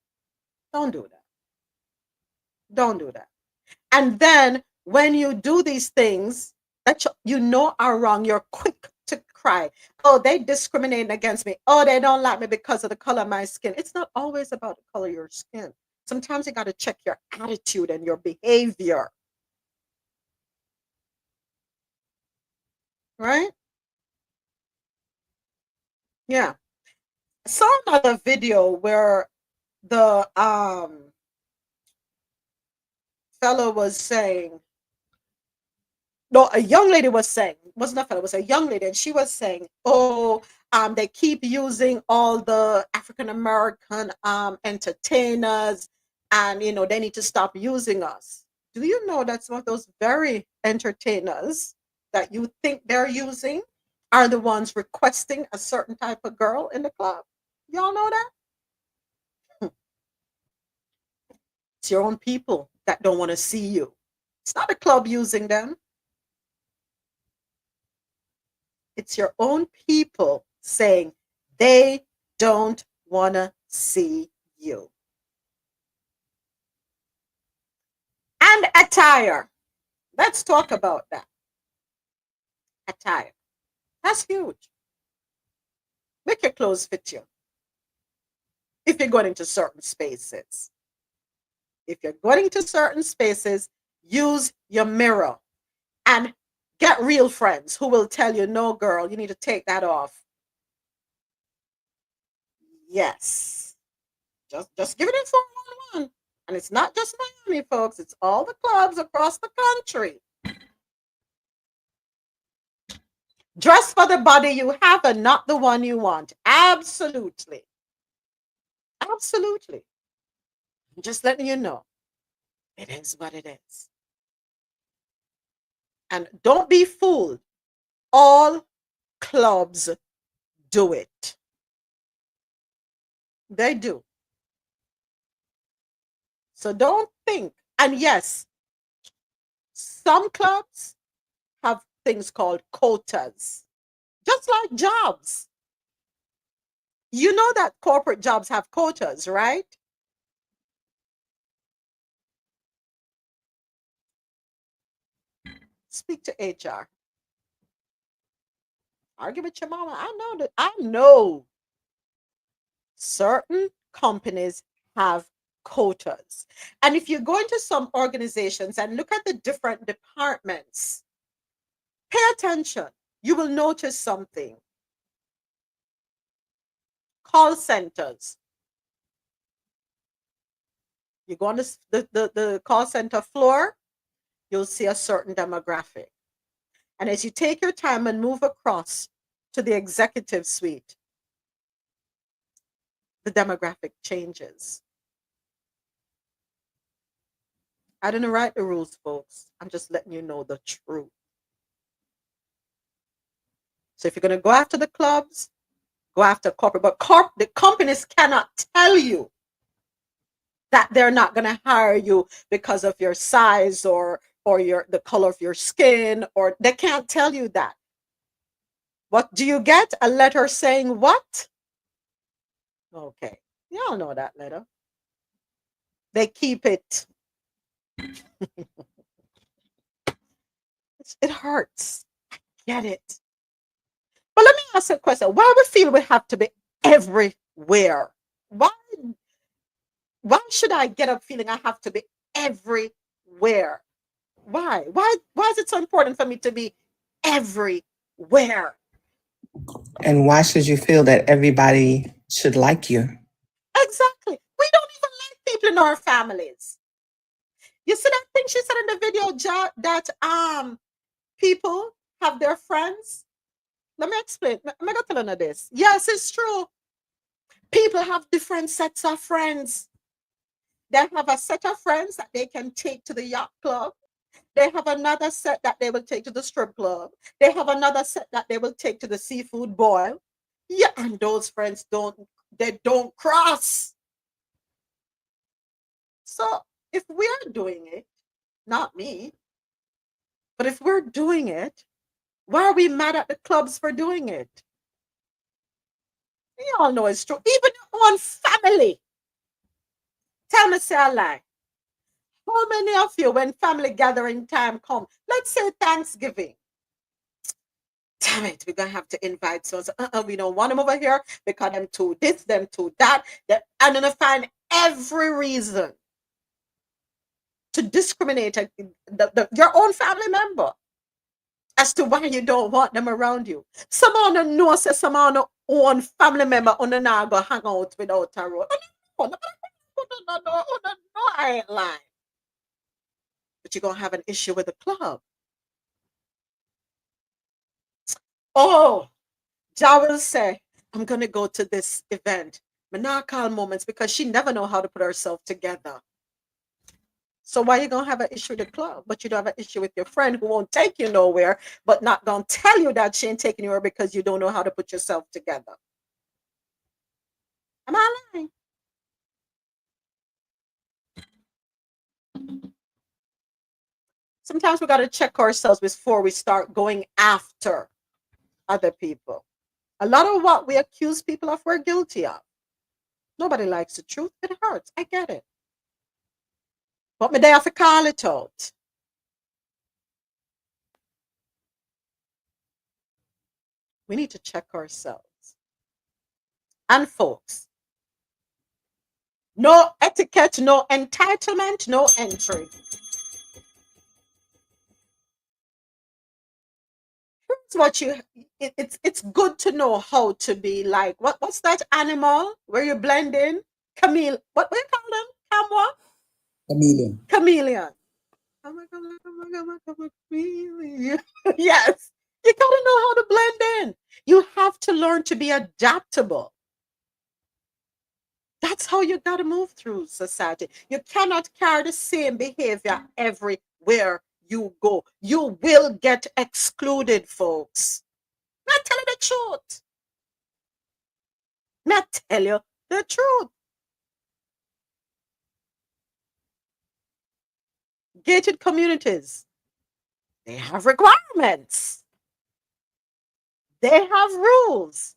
[SPEAKER 1] Don't do that. Don't do that. And then when you do these things that you know are wrong, you're quick to cry. Oh, they discriminate against me. Oh, they don't like me because of the color of my skin. It's not always about the color of your skin. Sometimes you got to check your attitude and your behavior. Right? Yeah. I saw another video where the fellow was saying, no, a young lady was saying, wasn't a fellow, it was a young lady, and she was saying, oh, they keep using all the African American entertainers, and they need to stop using us. Do you know that some of those very entertainers that you think they're using are the ones requesting a certain type of girl in the club? Y'all know that? It's your own people that don't want to see you. It's not a club using them. It's your own people saying they don't want to see you. And attire. Let's talk about that. Attire. That's huge. Make your clothes fit you. If you're going into certain spaces. If you're going into certain spaces, use your mirror and get real friends who will tell you, no, girl, you need to take that off. Yes. Just give it in 411. And it's not just Miami, folks. It's all the clubs across the country. Dress for the body you have and not the one you want. Absolutely. Absolutely. I'm just letting you know. It is what it is. And don't be fooled. All clubs do it. They do. So don't think. And yes, some clubs have things called quotas, just like jobs. You know that corporate jobs have quotas, right? Speak to HR. Argue with your mama. I know certain companies have quotas. And if you go into some organizations and look at the different departments, pay attention. You will notice something. Call centers. You go on the call center floor, you'll see a certain demographic. And as you take your time and move across to the executive suite, the demographic changes. I didn't write the rules, folks. I'm just letting you know the truth. So if you're going to go after the clubs, go after corporate. But the companies cannot tell you that they're not going to hire you because of your size or the color of your skin, or they can't tell you that. What do you get? A letter saying what? Okay. Y'all know that letter. They keep it. It hurts. I get it. But let me ask a question. Why we feel we have to be everywhere? Why should I get up feeling I have to be everywhere? Why is it so important for me to be everywhere?
[SPEAKER 11] And why should you feel that everybody should like you?
[SPEAKER 1] Exactly. We don't even like people in our families. You see that thing she said in the video, that people have their friends. Let me explain. I'm gonna tell you this. Yes, it's true. People have different sets of friends. They have a set of friends that they can take to the yacht club. They have another set that they will take to the strip club. They have another set that they will take to the seafood boil. Yeah, and those friends don't cross. So if we're doing it, not me, but if we're doing it, why are we mad at the clubs for doing it? You all know it's true. Even your own family. Tell me, say a lie. How many of you, when family gathering time come, let's say Thanksgiving, damn it, we're gonna have to invite so we don't want them over here because them too this, them too that. I'm gonna find every reason to discriminate your own family member as to why you don't want them around you. Someone know say someone own family member on not go hang out without a road. No, I ain't lying. But you're gonna have an issue with the club. Oh, Ja will say, I'm gonna go to this event. But not call moments because she never know how to put herself together. So why you gonna have an issue with the club, but you don't have an issue with your friend who won't take you nowhere, but not gonna tell you that she ain't taking you nowhere because you don't know how to put yourself together? Am I lying? Sometimes we gotta check ourselves before we start going after other people. A lot of what we accuse people of, we're guilty of. Nobody likes the truth. It hurts. I get it. But me they have to call it out. We need to check ourselves. And folks, no etiquette, no entitlement, no entry. Here's what it's good to know how to be like, what's that animal where you blend in? What do you call them?
[SPEAKER 3] Chameleon.
[SPEAKER 1] Chameleon. Chameleon. Yes. You gotta know how to blend in. You have to learn to be adaptable. That's how you gotta move through society. You cannot carry the same behavior everywhere you go. You will get excluded, folks. Not telling the truth. Not tell you the truth. Gated communities, they have requirements. They have rules.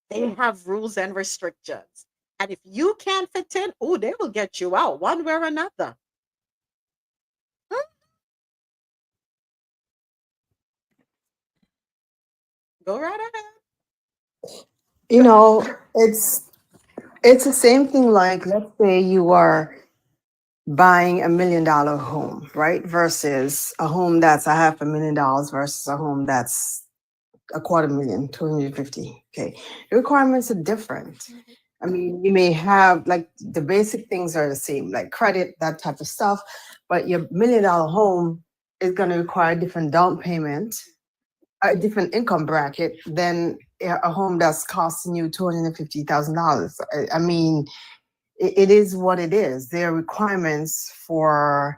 [SPEAKER 1] They have rules and restrictions. And if you can't fit in, oh, they will get you out one way or another. Go right ahead.
[SPEAKER 7] You know, it's the same thing like, let's say you are buying $1 million home, right? Versus a home that's $500,000 versus a home that's $250,000, 250. Okay. The requirements are different. I mean, you may have like the basic things are the same, like credit, that type of stuff, but your $1 million home is going to require a different down payment, a different income bracket than a home that's costing you $250,000. I mean, it is what it is. There are requirements for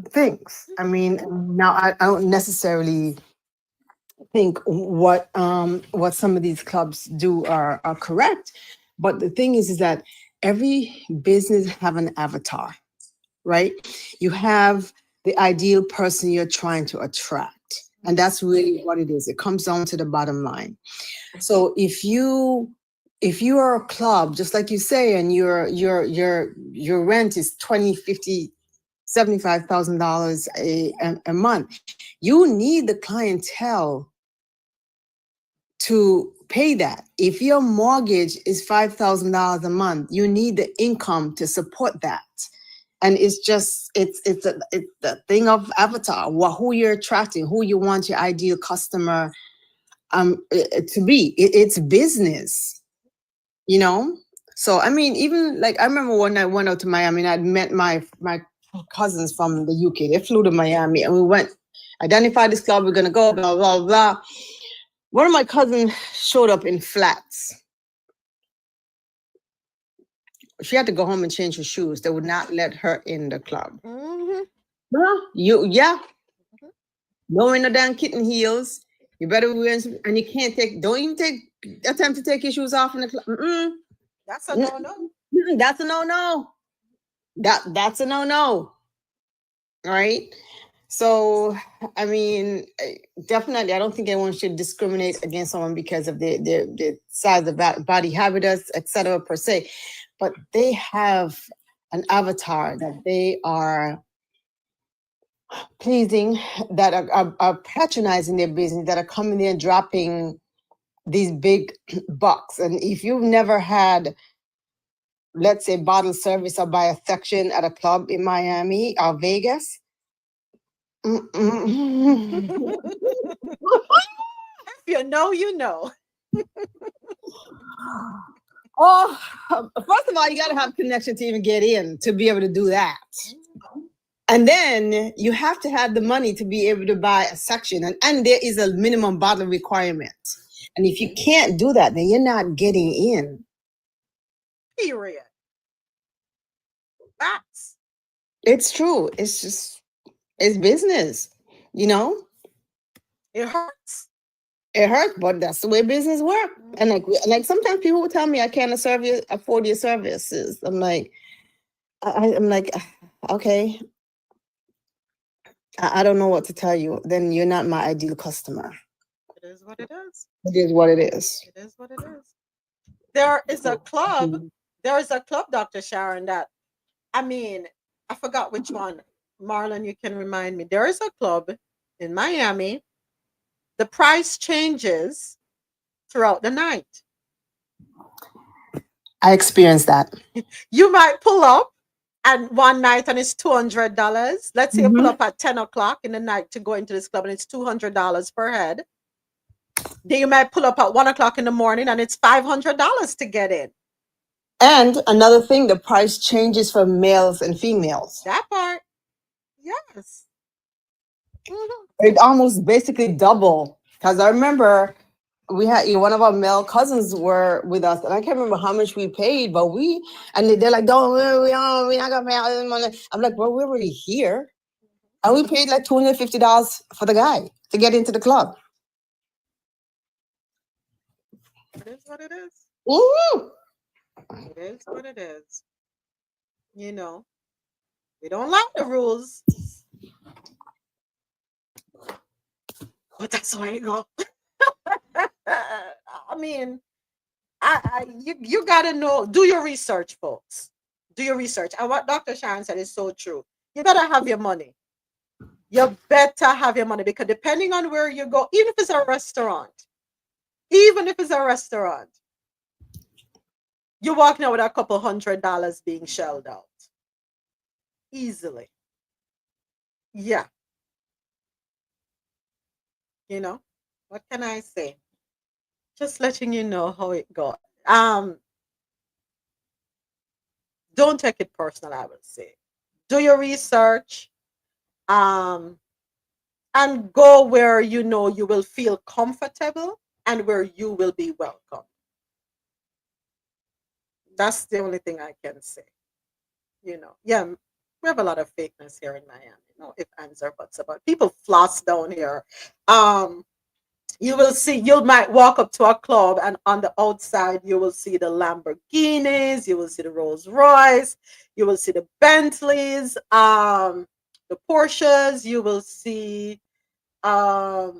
[SPEAKER 7] things. I mean, now I don't necessarily think what some of these clubs do are correct, but the thing is that every business have an avatar, right? You have the ideal person you're trying to attract, and that's really what it is. It comes down to the bottom line. So if you are a club, just like you say, and your rent is $20,000, $50,000, $75,000 a month, you need the clientele to pay that. If your mortgage is $5,000 a month, you need the income to support that. And it's just it's the thing of avatar, who you're attracting, who you want your ideal customer to be. It's business, you know. So I mean, even like I remember when I went out to Miami and I'd met my cousins from the UK. They flew to Miami and we went, identified this club, we're gonna go, blah, blah, blah. One of my cousins showed up in flats. She had to go home and change her shoes. They would not let her in the club. Yeah. No in the damn kitten heels. You better wear, and you can't don't even attempt to take your shoes off in the club.
[SPEAKER 1] That's a no-no.
[SPEAKER 7] That's a no-no. That's a no-no. All right. So, I mean, definitely, I don't think anyone should discriminate against someone because of the size of body, habitus, etc. per se. But they have an avatar that they are pleasing, that are patronizing their business, that are coming there and dropping these big bucks. And if you've never had, let's say, bottle service or buy a section at a club in Miami or Vegas,
[SPEAKER 1] if you know, you know.
[SPEAKER 7] Oh, first of all, you got to have connection to even get in to be able to do that. And then you have to have the money to be able to buy a section. And there is a minimum bottle requirement. And if you can't do that, then you're not getting in.
[SPEAKER 1] Period. That's.
[SPEAKER 7] It's true. It's just, it's business, you know?
[SPEAKER 1] It hurts.
[SPEAKER 7] It hurts, but that's the way business works. And like sometimes people will tell me I can't afford your services. I'm like, okay. I don't know what to tell you. Then you're not my ideal customer.
[SPEAKER 1] It is what it is.
[SPEAKER 7] It is what it is.
[SPEAKER 1] It is what it is. There is a club. There is a club, Dr. Sharon, that, I mean, I forgot which one. Marlon, you can remind me. There is a club in Miami. The price changes throughout the night.
[SPEAKER 7] I experienced that.
[SPEAKER 1] You might pull up and one night and it's $200. Let's say you pull up at 10 o'clock in the night to go into this club and it's $200 per head. Then you might pull up at 1 o'clock in the morning and it's $500 to get in.
[SPEAKER 7] And another thing, the price changes for males and females.
[SPEAKER 1] That part. Yes.
[SPEAKER 7] It almost basically double. Because I remember we had one of our male cousins were with us, and I can't remember how much we paid, but they're like, don't, we're not gonna pay all this money. I'm like, well, we're already here. And we paid like $250 for the guy to get into the club.
[SPEAKER 1] It is what it is.
[SPEAKER 7] Woo!
[SPEAKER 1] It is what it is. You know, we don't like the rules. But that's why you go. I mean, you gotta know, do your research, folks. Do your research. And what Dr. Sharon said is so true. You better have your money. You better have your money, because depending on where you go, even if it's a restaurant, you're walking out with a couple $100 being shelled out. Easily. Yeah. You know, what can I say? Just letting you know how it goes. Don't take it personal, I would say. Do your research. And go where you know you will feel comfortable and where you will be welcome. That's the only thing I can say. You know, yeah, we have a lot of fakeness here in Miami. No ifs, ands, or buts about it. People floss down here. You will see, you might walk up to a club and on the outside, you will see the Lamborghinis, you will see the Rolls Royce, you will see the Bentleys, the Porsches, you will see, oh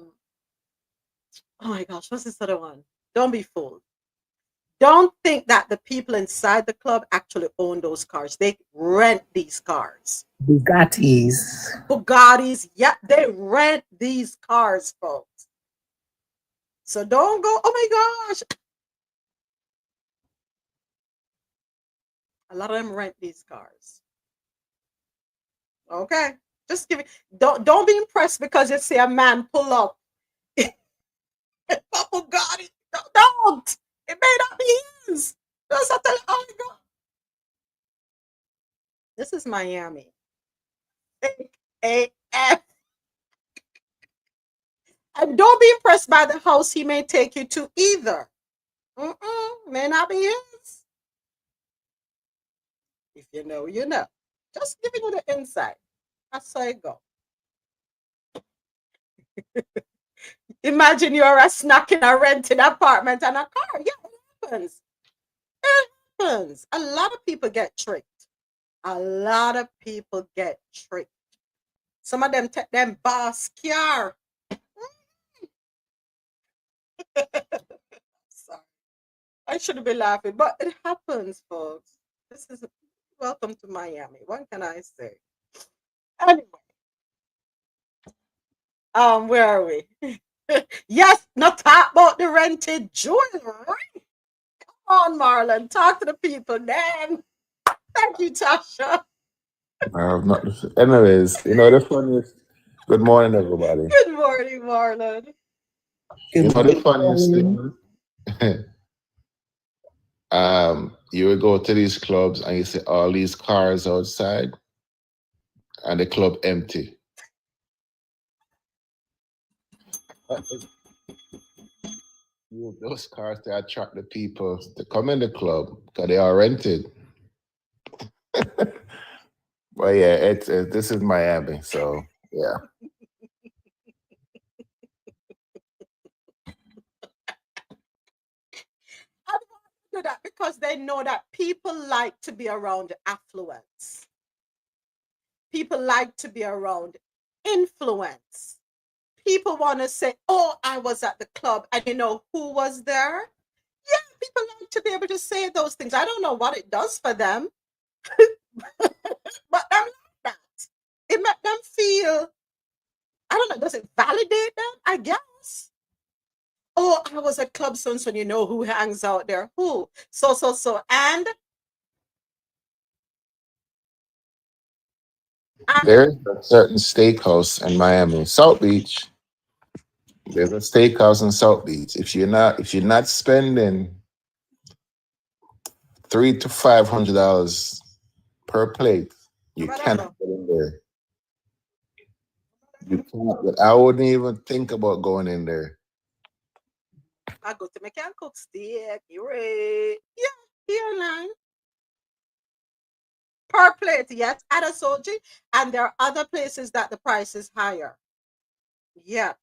[SPEAKER 1] my gosh, what's this other one? Don't be fooled. Don't think that the people inside the club actually own those cars. They rent these cars. Bugattis, yeah, they rent these cars, folks. So don't go, oh my gosh. A lot of them rent these cars. Okay. Just give it, don't be impressed because you see a man pull up. Bugatti. Don't. It may not be his. That's what I tell you. This is Miami. AF. And don't be impressed by the house he may take you to either. May not be his. If you know, you know. Just giving you the insight. That's how it go. Imagine you're a snack in a rented apartment and a car. Yeah, it happens. It happens. A lot of people get tricked. A lot of people get tricked. Some of them take them boss car. Sorry. I shouldn't be laughing, but it happens, folks. This is welcome to Miami. What can I say? Anyway. Where are we? Yes, not talk about the rented jewelry. Come on, Marlon, talk to the people, then. Thank you, Tasha.
[SPEAKER 12] Anyways, the funniest. Good morning, everybody.
[SPEAKER 1] Good morning, Marlon.
[SPEAKER 12] The funniest thing. You would go to these clubs and you see all these cars outside, and the club empty. Those cars, they attract the people to come in the club because they are rented. But yeah, this is Miami, so yeah.
[SPEAKER 1] I want to do that because they know that people like to be around affluence. People like to be around influence. People want to say, oh, I was at the club, and you know who was there? Yeah, people like to be able to say those things. I don't know what it does for them, but I'm like that. It makes them feel, I don't know, does it validate them? I guess. Oh, I was at Club so you know who hangs out there. Who? So. And
[SPEAKER 12] There's a certain steakhouse in Miami, South Beach. There's a steakhouse in South Beach. If you're not spending $300 to $500 per plate, you cannot get in there. You can't. I wouldn't even think about going in there.
[SPEAKER 1] I go to make and cook steak, you ready? Yeah, here line. Per plate, yes, at a soji. And there are other places that the price is higher. Yeah.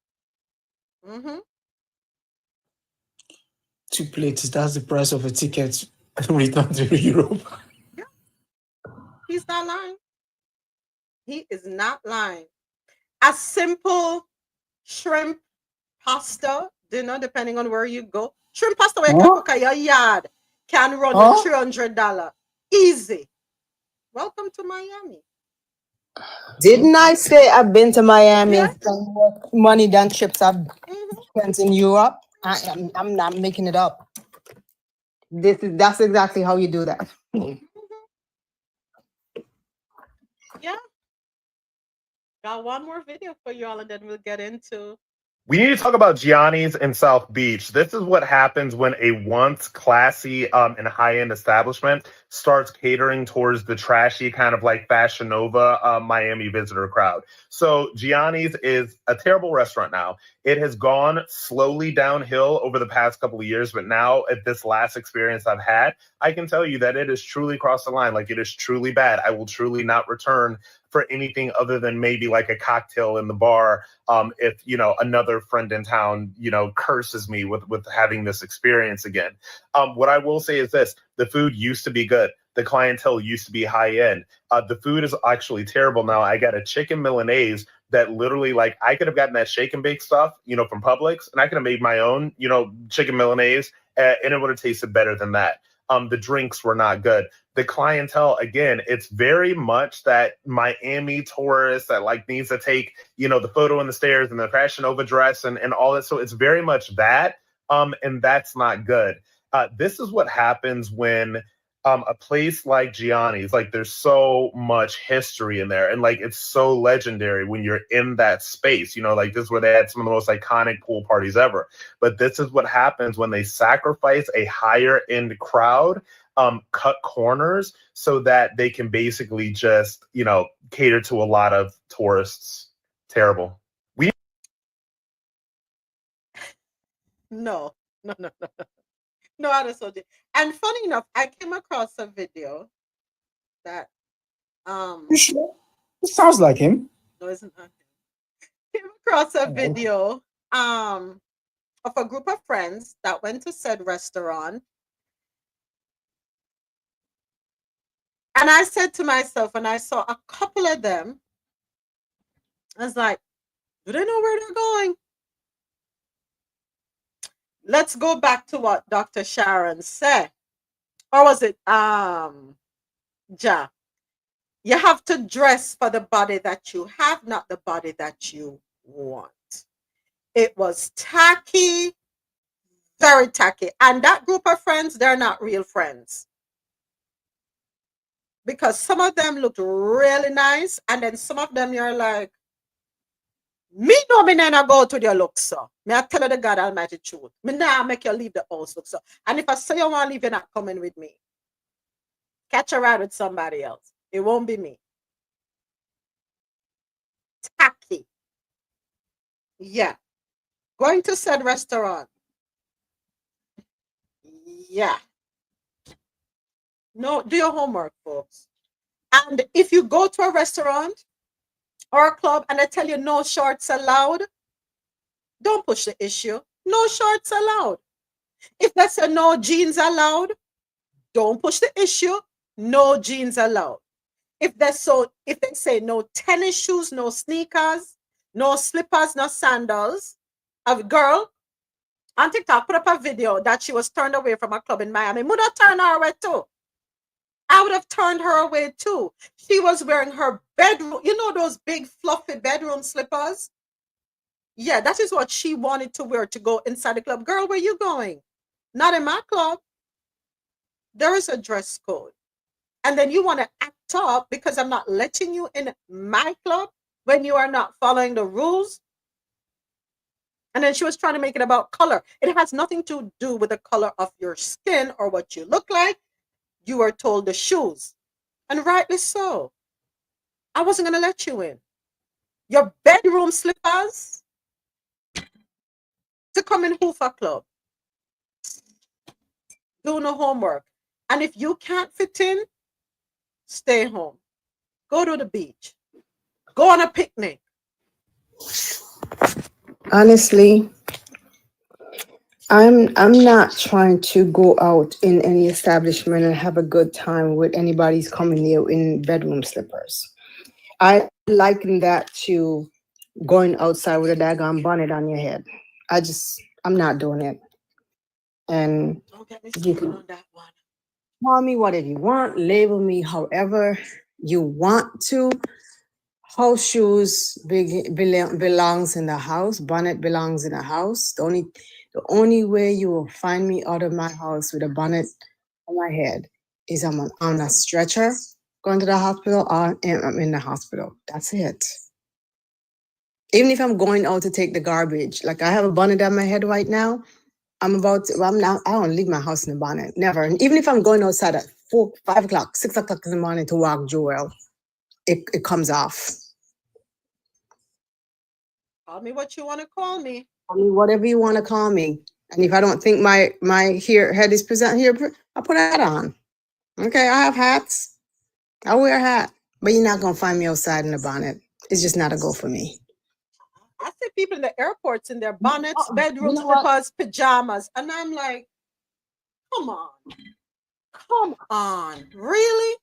[SPEAKER 3] 2 plates, that's the price of a ticket return to Europe.
[SPEAKER 1] Yeah. He's not lying. He is not lying. A simple shrimp pasta dinner, depending on where you go. Shrimp pasta where you can cook at your yard can run you $300. Easy. Welcome to Miami.
[SPEAKER 6] Didn't I say I've been to Miami and spent more money than trips I've spent in Europe? I'm not making it up. That's exactly how you do that.
[SPEAKER 1] Yeah. Got one more video for y'all, and then we'll get into.
[SPEAKER 13] We need to talk about Gianni's in South Beach. This is what happens when a once classy and high-end establishment starts catering towards the trashy kind of like Fashion Nova Miami visitor crowd. So Gianni's is a terrible restaurant now. It has gone slowly downhill over the past couple of years, but now at this last experience I've had, I can tell you that it has truly crossed the line. Like, it is truly bad. I will truly not return for anything other than maybe like a cocktail in the bar. If, another friend in town, curses me with having this experience again. What I will say is this: the food used to be good. The clientele used to be high end. The food is actually terrible now. I got a chicken Milanese that literally, like, I could have gotten that shake and bake stuff, from Publix, and I could have made my own, chicken Milanese, and it would have tasted better than that. The drinks were not good. The clientele, again, it's very much that Miami tourist that like needs to take, the photo in the stairs and the Fashion Nova dress and all that. So it's very much that, and that's not good. This is what happens when a place like Gianni's, like there's so much history in there, and like it's so legendary when you're in that space. You know, like this is where they had some of the most iconic pool parties ever. But this is what happens when they sacrifice a higher end crowd, cut corners so that they can basically just, you know, cater to a lot of tourists. Terrible.
[SPEAKER 1] No. No, I just told you. And funny enough, I came across a video that
[SPEAKER 3] You sure? It sounds like him.
[SPEAKER 1] no, isn't that came across a video of a group of friends that went to said restaurant. And I said to myself, and I saw a couple of them, I was like, do they know where they're going? Let's go back to what Dr. Sharon said. Or was it Ja? You have to dress for the body that you have, not the body that you want. It was tacky, very tacky. And that group of friends, they're not real friends. Because some of them looked really nice, and then some of them you're like, me know me never go to your look so. Me I tell you the God Almighty truth. Me now make you leave the house look so. And if I say you want to leave, you're not coming with me. Catch a ride with somebody else. It won't be me. Tacky. Yeah. Going to said restaurant. Yeah. No, do your homework, folks. And if you go to a restaurant or a club and they tell you no shorts allowed, don't push the issue. No shorts allowed. If they say no jeans allowed, don't push the issue. No jeans allowed. If they say no tennis shoes, no sneakers, no slippers, no sandals, a girl on TikTok put up a video that she was turned away from a club in Miami. Would have turned her away too. I would have turned her away too. She was wearing her bedroom, you know, those big fluffy bedroom slippers. Yeah, that is what she wanted to wear to go inside the club. Girl, where you going? Not in my club. There is a dress code. And then you want to act up because I'm not letting you in my club when you are not following the rules. And then she was trying to make it about color. It has nothing to do with the color of your skin or what you look like. You were told the shoes. And rightly so. I wasn't going to let you in. Your bedroom slippers to come in Hoofa Club. Do no homework. And if you can't fit in, stay home. Go to the beach. Go on a picnic.
[SPEAKER 7] Honestly, I'm not trying to go out in any establishment and have a good time with anybody's coming there in bedroom slippers. I liken that to going outside with a daggone bonnet on your head. I'm not doing it. And you can
[SPEAKER 1] on that one.
[SPEAKER 7] call me whatever you want, label me however you want to. House shoes belongs in the house. Bonnet belongs in the house. The only way you will find me out of my house with a bonnet on my head is I'm on a stretcher going to the hospital or I'm in the hospital. That's it. Even if I'm going out to take the garbage, like I have a bonnet on my head right now, I don't leave my house in a bonnet, never. And even if I'm going outside at 4, 5 o'clock, 6 o'clock in the morning to walk Joel, it comes off.
[SPEAKER 1] Call me what you want to call me.
[SPEAKER 7] Call me whatever you want to call me. And if I don't think my head is present here, I put a hat on. Okay, I have hats. I wear a hat. But you're not going to find me outside in a bonnet. It's just not a go for me.
[SPEAKER 1] I see people in the airports in their bonnets, bedroom slippers, pajamas. And I'm like, come on. Come on. Really?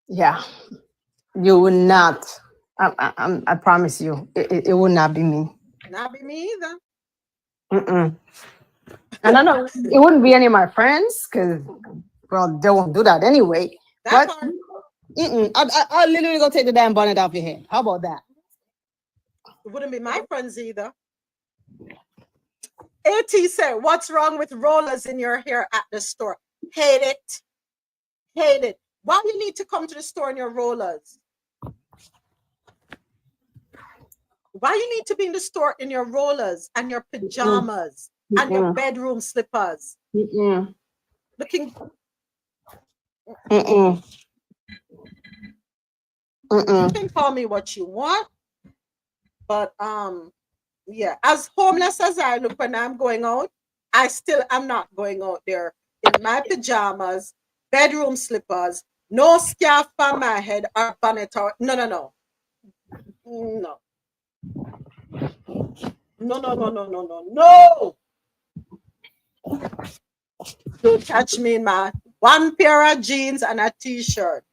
[SPEAKER 7] Yeah. You will not. I promise you, it will not be me.
[SPEAKER 1] Not be me either.
[SPEAKER 7] Mm-mm. And I know it wouldn't be any of my friends because, well, they won't do that anyway. But I'll literally go take the damn bonnet off your head. How about that?
[SPEAKER 1] It wouldn't be my friends either. AT said, what's wrong with rollers in your hair at the store? Hate it. Hate it. Why you need to come to the store in your rollers? Why you need to be in the store in your rollers and your pajamas and your bedroom slippers? Looking. You can call me what you want, but yeah, as homeless as I look when I'm going out, I still am not going out there in my pajamas, bedroom slippers, no scarf on my head or bonnet or no. Don't catch me in my one pair of jeans and a t-shirt.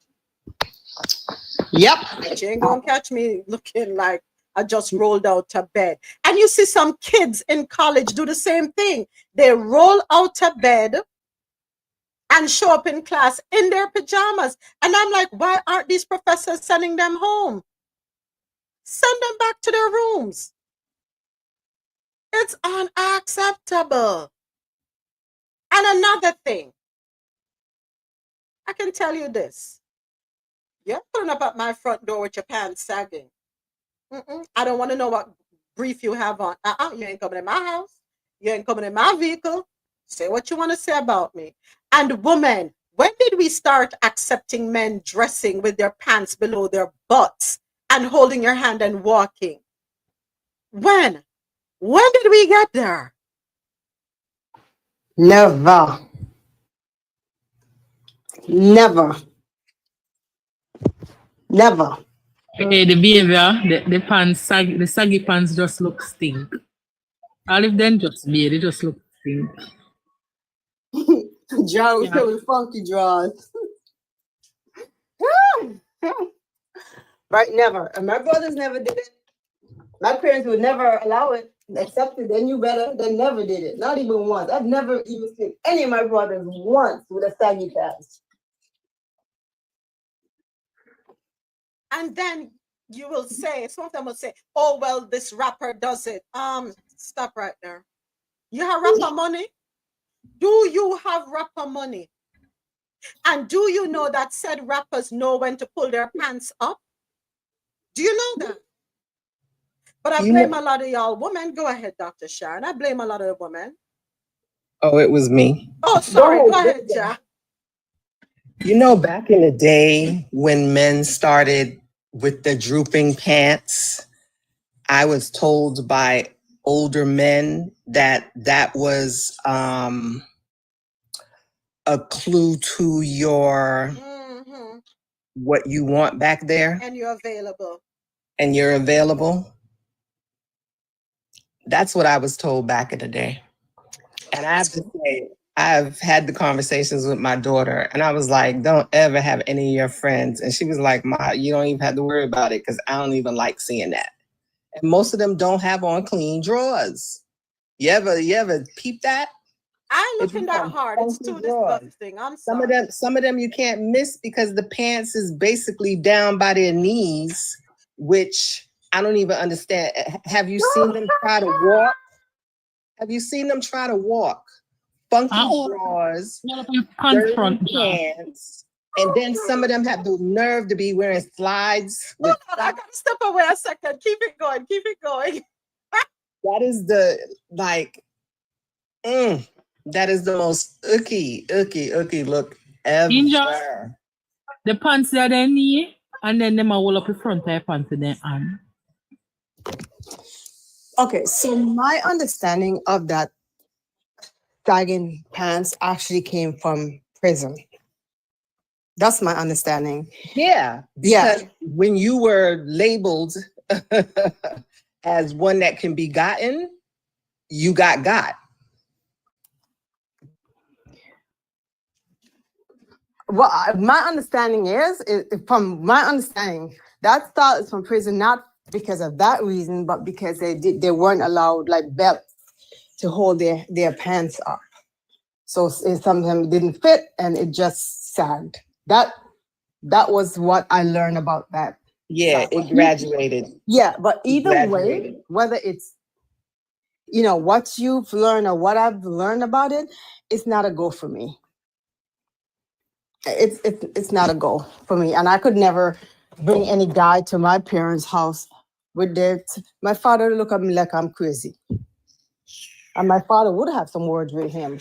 [SPEAKER 11] Yep.
[SPEAKER 1] But you ain't gonna catch me looking like I just rolled out of bed. And you see some kids in college do the same thing. They roll out of bed and show up in class in their pajamas. And I'm like, why aren't these professors sending them home? Send them back to their rooms. It's unacceptable. And another thing, I can tell you this. You're pulling up at my front door with your pants sagging. I don't want to know what brief you have on. You ain't coming in my house. You ain't coming in my vehicle. Say what you want to say about me. And women, when did we start accepting men dressing with their pants below their butts and holding your hand and walking? When? When did we get there?
[SPEAKER 7] Never. Never. Never.
[SPEAKER 5] Hey, the behavior, the pants, the saggy pants just look stink. All of them just weird, they just look stink.
[SPEAKER 7] Draw with funky draws. Right, never. And my brothers never did it. My parents would never allow it. Accept it, they knew better. They never did it. Not even once. I've never even seen any of my brothers once with a saggy pants.
[SPEAKER 1] And then you will say, some of them will say, oh, well, this rapper does it. Stop right there. You have rapper money? Do you have rapper money? And do you know that said rappers know when to pull their pants up? Do you know that? But I blame a lot of y'all women. Go ahead, Dr. Sharon. I blame a lot of the women.
[SPEAKER 11] Oh, it was me.
[SPEAKER 1] Oh, sorry. Go ahead, Ja.
[SPEAKER 11] You know, back in the day when men started with the drooping pants, I was told by older men that that was a clue to your what you want back there.
[SPEAKER 1] And you're available.
[SPEAKER 11] And you're available. That's what I was told back in the day. And I have to say, I've had the conversations with my daughter, and I was like, don't ever have any of your friends. And she was like, Ma, you don't even have to worry about it because I don't even like seeing that. And most of them don't have on clean drawers. You ever peep that?
[SPEAKER 1] I'm looking that hard. It's too disgusting. I'm sorry.
[SPEAKER 11] Some of them you can't miss because the pants is basically down by their knees, which I don't even understand. Have you seen them try to walk? Have you seen them try to walk? Funky drawers, dirty pants, and then some of them have the nerve to be wearing slides.
[SPEAKER 1] Hold on, I gotta step away a second. Keep it going. Keep it going.
[SPEAKER 11] That is the that is the most icky look ever.
[SPEAKER 5] Ninja, the pants that they knee, and then them all up in front of their pants in their hand.
[SPEAKER 7] Okay, so my understanding of that sagging pants actually came from prison. That's my understanding.
[SPEAKER 11] Yeah, because when you were labeled as one that can be gotten, you got.
[SPEAKER 7] Well, my understanding is from my understanding, that starts from prison, not because of that reason, but because they weren't allowed like belts to hold their pants up. So sometimes it didn't fit and it just sagged. That was what I learned about that.
[SPEAKER 11] Yeah, it graduated.
[SPEAKER 7] Yeah, but either way, whether it's you know, what you've learned or what I've learned about it, it's not a go for me. It's not a go for me. And I could never bring any guy to my parents' house with their, my father look at me like I'm crazy. And my father would have some words with him.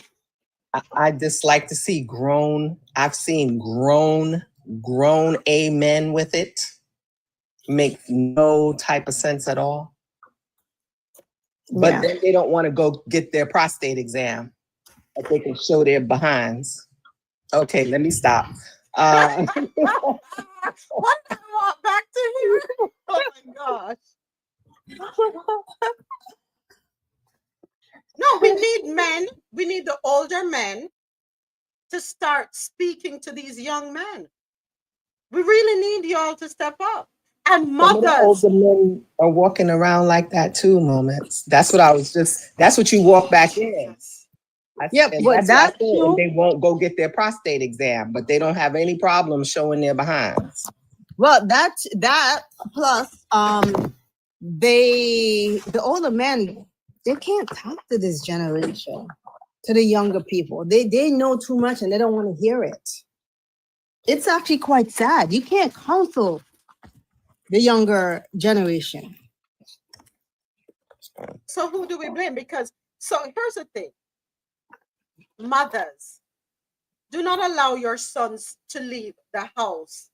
[SPEAKER 11] I just like to see I've seen grown amen with it. Make no type of sense at all. But then they don't want to go get their prostate exam that they can show their behinds. Okay, let me stop.
[SPEAKER 1] Why did I walk back to here? Oh my gosh. No, we need men. We need the older men to start speaking to these young men. We really need y'all to step up. And mothers.
[SPEAKER 11] Some of the older men are walking around like that too, Moments. That's what you walk back in.
[SPEAKER 7] Yeah, but that
[SPEAKER 11] and they won't go get their prostate exam, but they don't have any problem showing their behinds.
[SPEAKER 7] Well, that plus the older men, they can't talk to this generation, to the younger people. They know too much and they don't want to hear it. It's actually quite sad. You can't counsel the younger generation.
[SPEAKER 1] So who do we blame? Because so here's the thing. Mothers, do not allow your sons to leave the house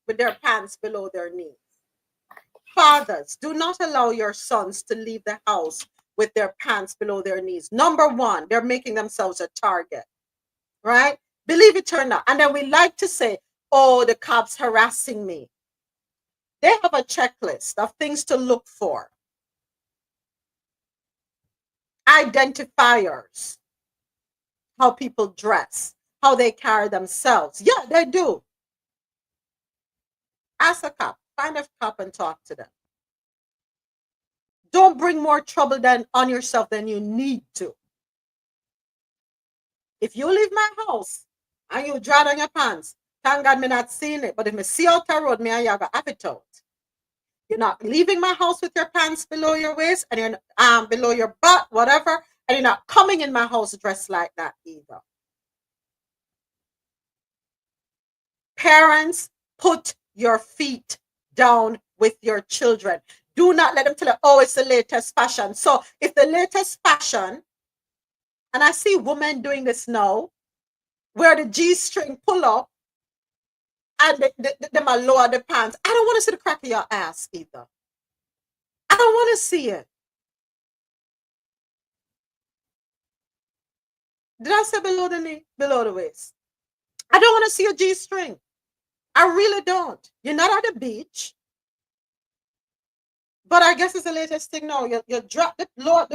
[SPEAKER 1] with their pants below their knees. Fathers, do not allow your sons to leave the house with their pants below their knees. Number one, they're making themselves a target, right? Believe it or not. And then we like to say, oh, the cops harassing me. They have a checklist of things to look for. Identifiers. How people dress, how they carry themselves. Yeah, they do. Ask a cop. Find a cop and talk to them. Don't bring more trouble on yourself than you need to. If you leave my house and you draw down your pants, thank God me not seeing it. But if me see out the road, me and you have it out. You're not leaving my house with your pants below your waist and you're below your butt, whatever, and you're not coming in my house dressed like that either. Parents, put your feet down with your children. Do not let them tell you, oh, it's the latest fashion. So if the latest fashion, and I see women doing this now, where the G-string pull up and them are lower the pants. I don't want to see the crack of your ass either. I don't want to see it. Did I say below the knee? Below the waist. I don't want to see a G-string. I really don't. You're not at the beach. But I guess it's the latest thing now. You drop the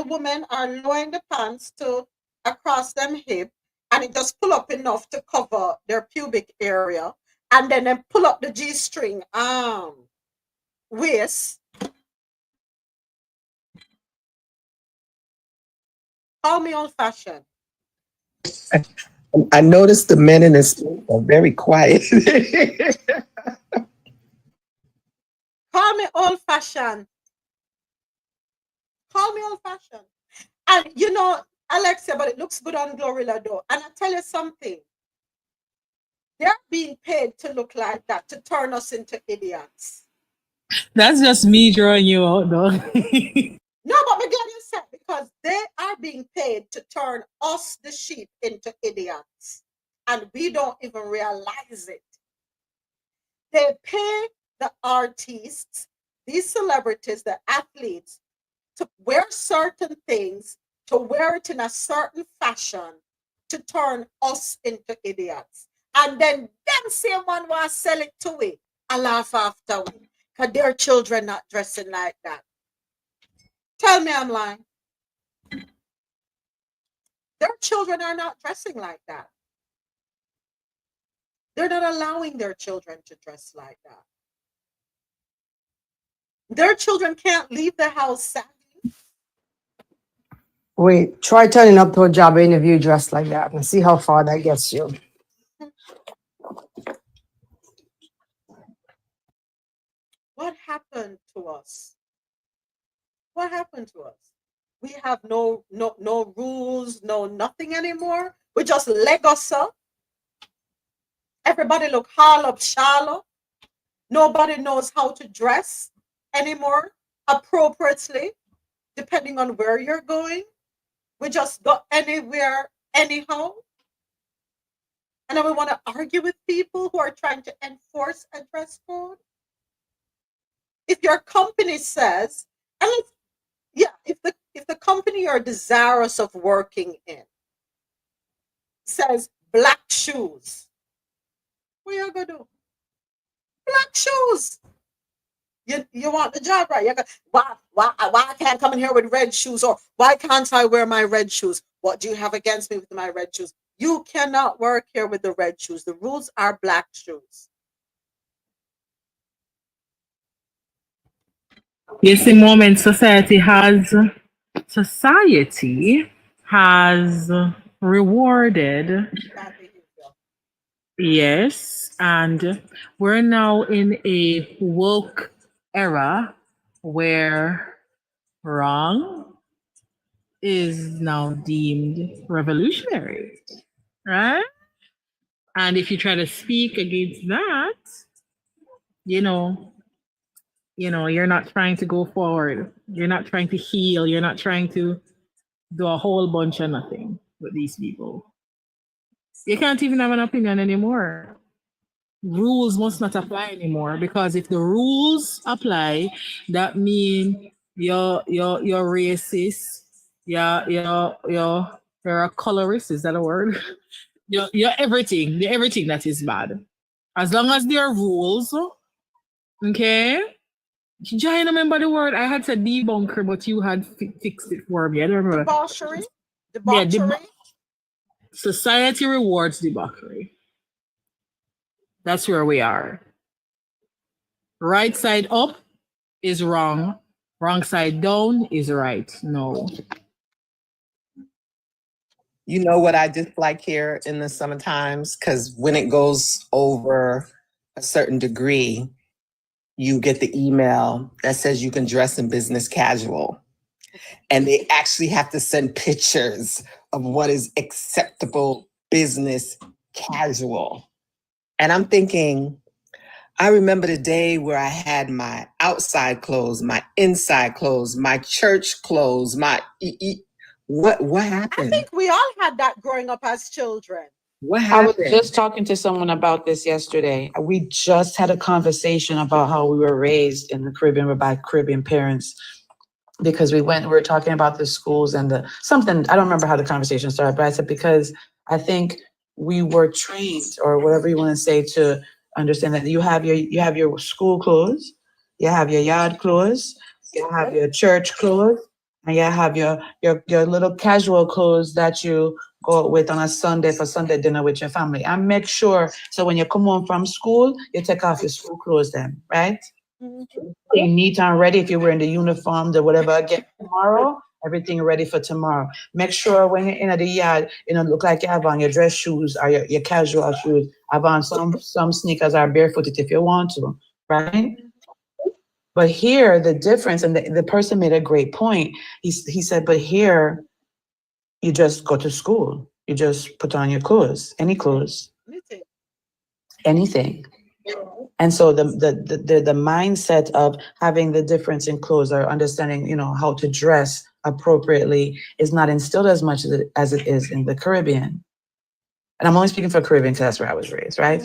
[SPEAKER 1] women are lowering the pants to across them hip, and it just pull up enough to cover their pubic area, and then they pull up the G-string waist. Call me old-fashioned.
[SPEAKER 11] I noticed the men in this are very quiet.
[SPEAKER 1] Call me old-fashioned. Call me old-fashioned. And you know, Alexia, but it looks good on Glorilla though. And I tell you something. They're being paid to look like that, to turn us into idiots.
[SPEAKER 5] That's just me drawing you out though.
[SPEAKER 1] No, but I'm glad you said, because they are being paid to turn us, the sheep, into idiots. And we don't even realize it. They pay the artists, these celebrities, the athletes, to wear certain things, to wear it in a certain fashion, to turn us into idiots. And then them same one want to sell it to we. I laugh after we. Because their children not dressing like that. Tell me I'm lying. Their children are not dressing like that. They're not allowing their children to dress like that. Their children can't leave the house sagging.
[SPEAKER 7] Wait, try turning up to a job interview dressed like that and see how far that gets you.
[SPEAKER 1] What happened to us? What happened to us? We have no rules, no nothing anymore. We just leg us up. Everybody look hollow, shallow. Nobody knows how to dress anymore appropriately, depending on where you're going. We just go anywhere, anyhow. And then we want to argue with people who are trying to enforce a dress code. If your company says, and if the company you're desirous of working in says black shoes, what are you gonna do? Black shoes. You want the job, right? Why I can't come in here with red shoes, or why can't I wear my red shoes? What do you have against me with my red shoes? You cannot work here with the red shoes. The rules are black shoes.
[SPEAKER 5] Yes, in moment society has rewarded. Yes, and we're now in a woke era where wrong is now deemed revolutionary, right? And if you try to speak against that, you're not trying to go forward. You're not trying to heal. You're not trying to do a whole bunch of nothing with these people. You can't even have an opinion anymore. Rules must not apply anymore, because if the rules apply, that means you're racist. You're a colorist. Is that a word? You're everything. You're everything that is bad. As long as there are rules, okay. I don't remember the word. I had said debunker, but you had fixed it for me. I don't remember.
[SPEAKER 1] Debauchery.
[SPEAKER 5] Yeah, society rewards debauchery. That's where we are. Right side up is wrong. Wrong side down is right. No.
[SPEAKER 11] You know what I dislike here in the summer times? Because when it goes over a certain degree, you get the email that says you can dress in business casual. And they actually have to send pictures of what is acceptable business casual. And I'm thinking, I remember the day where I had my outside clothes, my inside clothes, my church clothes, what happened?
[SPEAKER 1] I think we all had that growing up as children.
[SPEAKER 11] What
[SPEAKER 4] I
[SPEAKER 11] happened?
[SPEAKER 4] was just talking to someone about this yesterday. We just had a conversation about how we were raised in the Caribbean by Caribbean parents, because we were talking about the schools and something. I don't remember how the conversation started, but I said, because I think we were trained, or whatever you want to say, to understand that you have your school clothes, you have your yard clothes, you have your church clothes, and you have your little casual clothes that you go out with on a Sunday for Sunday dinner with your family. And make sure, so when you come home from school, you take off your school clothes then, right? Stay neat and ready. If you're wearing the uniform, the whatever again tomorrow, everything ready for tomorrow. Make sure when you're in the yard, look like you have on your dress shoes or your casual shoes. Have on some sneakers or barefooted if you want to, right? But here, the difference, and the person made a great point. He said, but here, you just go to school. You just put on your clothes, any clothes, anything. And so the mindset of having the difference in clothes, or understanding, how to dress appropriately, is not instilled as much as it is in the Caribbean. And I'm only speaking for Caribbean because that's where I was raised, right?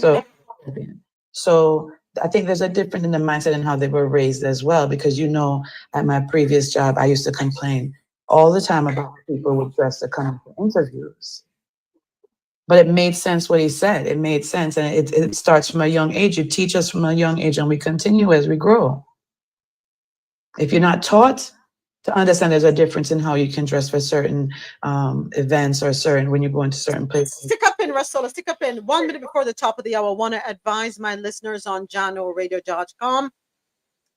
[SPEAKER 4] So I think there's a difference in the mindset and how they were raised as well, because at my previous job, I used to complain all the time about people with dress that come for interviews. But it made sense what he said. It made sense. And it starts from a young age. You teach us from a young age, and we continue as we grow. If you're not taught to understand there's a difference in how you can dress for certain events, or when you go into certain places.
[SPEAKER 1] Stick up in, Rasola. Stick up in. 1 minute before the top of the hour, I want to advise my listeners on JanoRadio.com.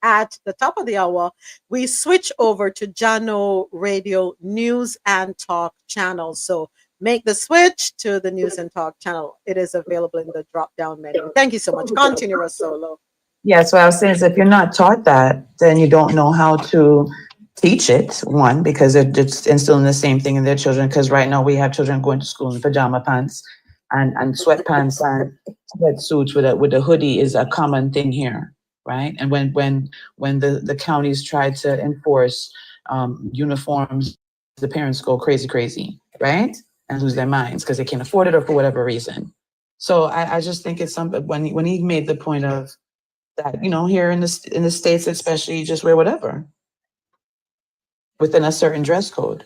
[SPEAKER 1] At the top of the hour, we switch over to Jano Radio News and Talk channel. So make the switch to the News and Talk channel. It is available in the drop-down menu. Thank you so much. Continue, Rasolo.
[SPEAKER 4] Yeah, so I was saying is, if you're not taught that, then you don't know how to teach it, one, because they're just instilling the same thing in their children. Because right now we have children going to school in pajama pants and sweatpants and sweatsuits with a hoodie is a common thing here, right? And when the counties try to enforce uniforms, the parents go crazy, right? And lose their minds because they can't afford it or for whatever reason. So I just think it's something when he made the point of that, you know, here in the States especially, you just wear whatever within a certain dress code.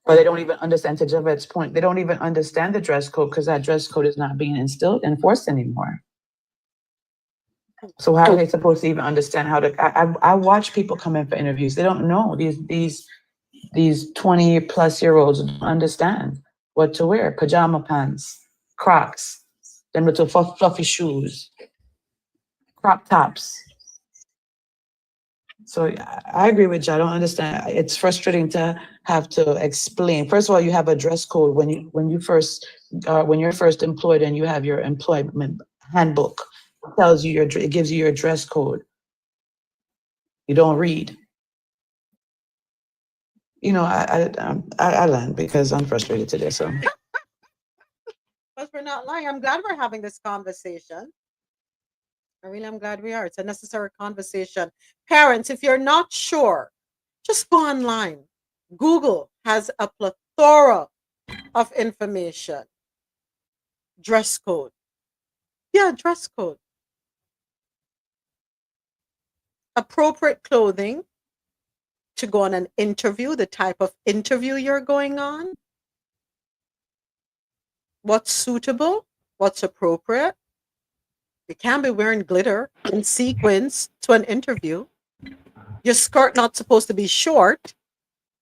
[SPEAKER 4] But they don't even understand, to Javet's point, they don't even understand the dress code because that dress code is not being enforced anymore. So how are they supposed to even understand how to? I watch people come in for interviews. They don't know these 20-plus-year-olds don't understand what to wear. Pajama pants, Crocs, them little fluffy shoes, crop tops. So I agree with you. I don't understand. It's frustrating to have to explain. First of all, you have a dress code when you're first employed and you have your employment handbook. It tells you it gives you your dress code. You don't read. You know, I learn because I'm frustrated today. So.
[SPEAKER 1] But we're not lying. I'm glad we're having this conversation. I'm glad we are. It's a necessary conversation. Parents, if you're not sure, just go online. Google has a plethora of information. Dress code. Yeah, dress code. Appropriate clothing to go on an interview, the type of interview you're going on. What's suitable? What's appropriate? You can't be wearing glitter and sequins to an interview. Your skirt not supposed to be short,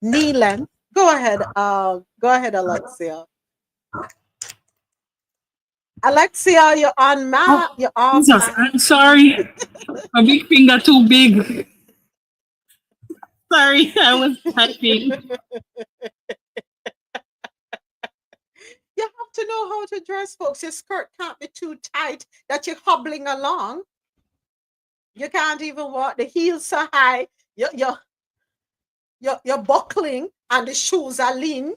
[SPEAKER 1] knee length. Go ahead, Alexia. Alexia, you're on map. You're off.
[SPEAKER 14] Jesus, I'm sorry. My big finger too big. Sorry, I was typing.
[SPEAKER 1] You have to know how to dress, folks. Your skirt can't be too tight that you're hobbling along. You can't even walk. The heels so high. You're buckling and the shoes are lean.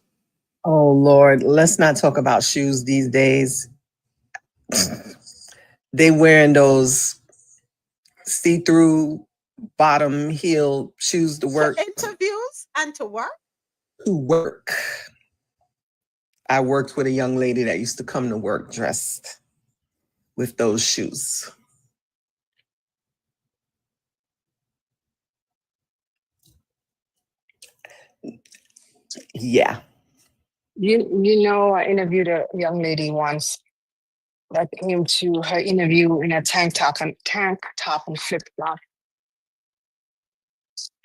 [SPEAKER 11] Oh Lord, let's not talk about shoes these days. They wearing those see-through bottom heel shoes to work.
[SPEAKER 1] For interviews and to work?
[SPEAKER 11] To work. I worked with a young lady that used to come to work dressed with those shoes. Yeah.
[SPEAKER 7] You know, I interviewed a young lady once that came to her interview in a tank top and flip flop.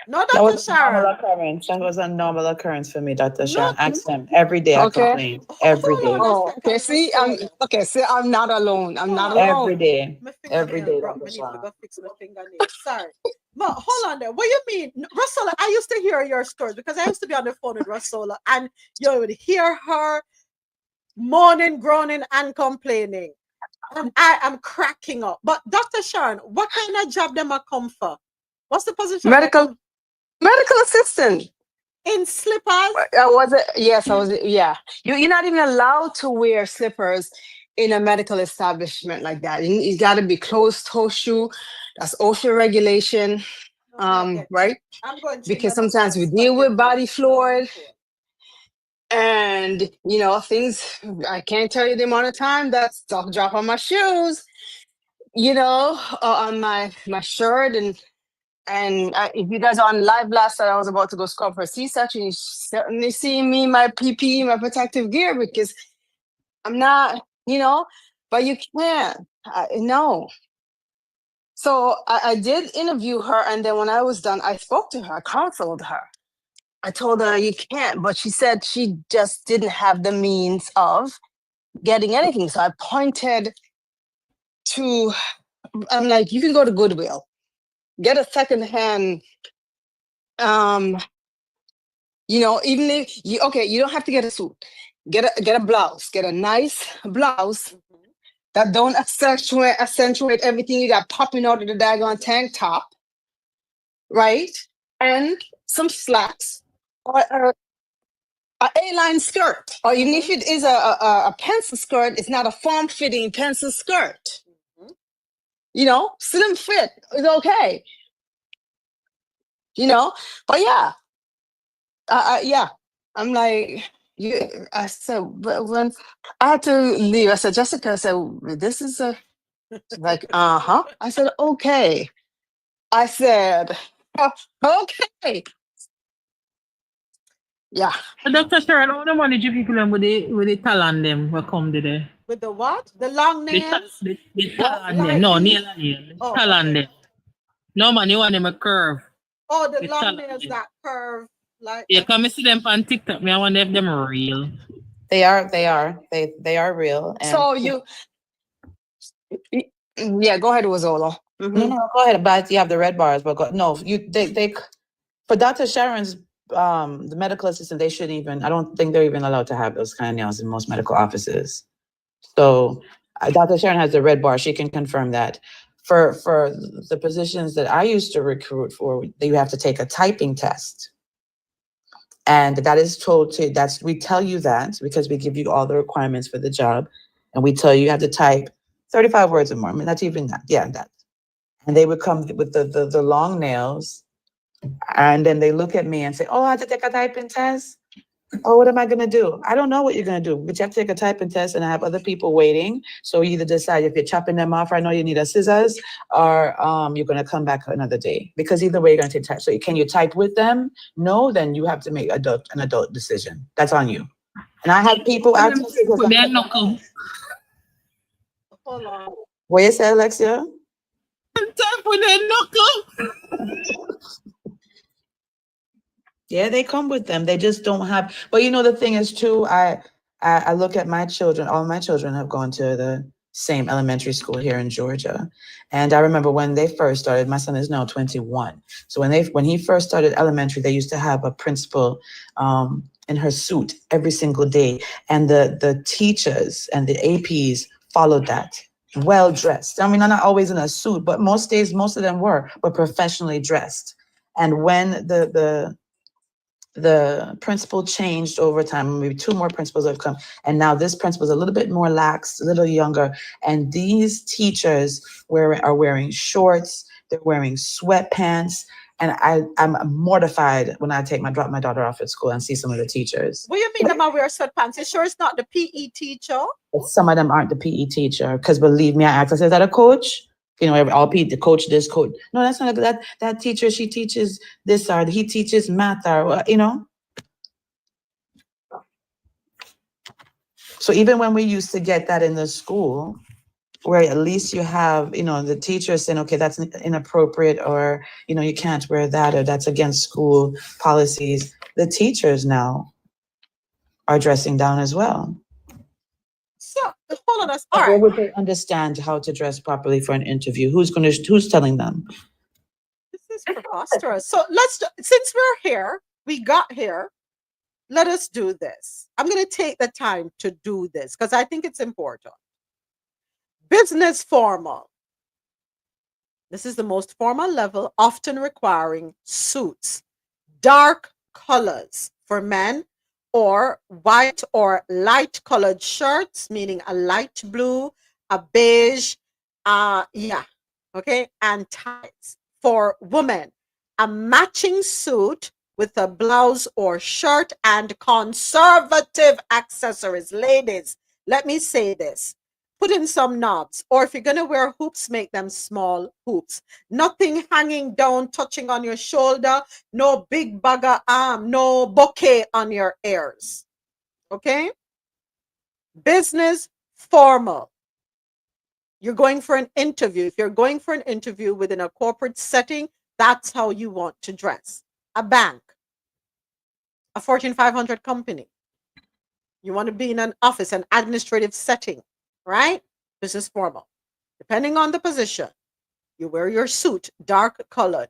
[SPEAKER 1] No,
[SPEAKER 4] That was
[SPEAKER 1] Dr.
[SPEAKER 4] a normal
[SPEAKER 1] Sharon.
[SPEAKER 4] occurrence. That was a normal occurrence for me, Dr. Sharon. Ask them every day. I complain every day.
[SPEAKER 7] Oh, okay. See, I'm not alone. I'm not alone.
[SPEAKER 4] Every day.
[SPEAKER 1] My
[SPEAKER 4] Every day,
[SPEAKER 1] broke.
[SPEAKER 4] Dr.
[SPEAKER 1] I need to
[SPEAKER 4] Sharon.
[SPEAKER 1] go fix my fingernail. Sorry. But hold on there. What you mean? Russell, I used to hear your stories because I used to be on the phone with Russell and you would hear her moaning, groaning, and complaining. And I am cracking up. But Dr. Sharon, what kind of job them a come for? What's the position?
[SPEAKER 7] Medical assistant.
[SPEAKER 1] In slippers?
[SPEAKER 7] Yes, I was. Yeah. You're not even allowed to wear slippers in a medical establishment like that. You got to be closed-toe shoe. That's OSHA regulation, right?
[SPEAKER 1] I'm going to
[SPEAKER 7] because sometimes we deal with body fluid. And, things, I can't tell you the amount of time that stuff drop on my shoes, on my shirt. And if you guys are on live blast that I was about to go scrub for a C-section, you certainly see me, my PPE, my protective gear, because I'm not, but you can't, no. So I did interview her. And then when I was done, I spoke to her, I counseled her. I told her you can't, but she said she just didn't have the means of getting anything. So I pointed to, I'm like, you can go to Goodwill, get a secondhand, even if you don't have to get a suit, get a blouse, get a nice blouse that don't accentuate everything you got popping out of the daggone tank top, right? And some slacks, or a A-line skirt, or even if it is a pencil skirt, it's not a form-fitting pencil skirt. You know, slim fit is okay. You know, but yeah, yeah. I'm like, I said, but when I had to leave, I said, Jessica, I said, this is like, I said, okay. I said, okay. Yeah.
[SPEAKER 14] Dr. Sharon, how the money do people them with the talent them will come today?
[SPEAKER 1] With the what? The long nails?
[SPEAKER 14] The
[SPEAKER 1] What?
[SPEAKER 14] talent them. No, nail and nail.
[SPEAKER 1] Oh,
[SPEAKER 14] Talent
[SPEAKER 1] okay.
[SPEAKER 14] them. No man, you want them a curve.
[SPEAKER 1] Oh, the
[SPEAKER 14] The
[SPEAKER 1] long
[SPEAKER 14] talent
[SPEAKER 1] nails
[SPEAKER 14] them.
[SPEAKER 1] that curve like
[SPEAKER 14] Yeah, come and see them on TikTok. Me, I wonder if them are real.
[SPEAKER 4] They are real. And
[SPEAKER 7] So yeah, go ahead, Wazolo.
[SPEAKER 4] no, go ahead. But you have the red bars, but they for Dr. Sharon's the medical assistant, they shouldn't even, I don't think they're even allowed to have those kind of nails in most medical offices. So Dr. Sharon has the red bar. She can confirm that. For the positions that I used to recruit for, you have to take a typing test. And that is we tell you that because we give you all the requirements for the job. And we tell you have to type 35 words or more. I mean, not even that. Yeah, that. And they would come with the long nails. And then they look at me and say, oh, I have to take a typing test. Oh, what am I going to do? I don't know what you're going to do, but you have to take a typing test and I have other people waiting. So you either decide if you're chopping them off, I know you need a scissors, or you're going to come back another day, because either way you're going to take type. So can you type with them? No, then you have to make an adult decision. That's on you. And I had people
[SPEAKER 14] Hold on.
[SPEAKER 4] What you say, Alexia?
[SPEAKER 14] Type with their knuckle.
[SPEAKER 4] Yeah, they come with them. They just don't have. But you know, the thing is too, I look at my children. All my children have gone to the same elementary school here in Georgia. And I remember when they first started, my son is now 21. So when he first started elementary, they used to have a principal in her suit every single day. And the teachers and the APs followed that. Well dressed. I mean, I'm not always in a suit, but most days, most of them were professionally dressed. And when the principal changed over time, maybe two more principals have come, and now this principal is a little bit more lax, a little younger, and these teachers are wearing shorts, they're wearing sweatpants, and I'm mortified when I drop my daughter off at school and see some of the teachers.
[SPEAKER 1] What do you mean them wear sweatpants? You sure it's not the PE teacher?
[SPEAKER 4] Some of them aren't the PE teacher, because believe me, I asked, I said, is that a coach? You know, all the coach this, coach. No, that's not that teacher. She teaches this, or he teaches math, or you know. So even when we used to get that in the school, where at least you have, you know, the teacher saying, okay, that's inappropriate, or you know, you can't wear that, or that's against school policies. The teachers now are dressing down as well.
[SPEAKER 1] So hold on, all
[SPEAKER 4] Where
[SPEAKER 1] right.
[SPEAKER 4] would they understand how to dress properly for an interview? Who's telling them?
[SPEAKER 1] This is preposterous. So since we're here, we got here, let us do this. I'm going to take the time to do this because I think it's important. Business formal. This is the most formal level, often requiring suits, dark colors for men, or white or light colored shirts, meaning a light blue, a beige, okay, and ties. For women, a matching suit with a blouse or shirt and conservative accessories. Ladies, let me say this. Put in some knobs, or if you're going to wear hoops, make them small hoops. Nothing hanging down, touching on your shoulder, no big bugger arm, no bouquet on your ears. Okay? Business formal. You're going for an interview. If you're going for an interview within a corporate setting, that's how you want to dress. A bank, a Fortune 500 company. You want to be in an office, an administrative setting, right? Business formal. Depending on the position, you wear your suit, dark colored,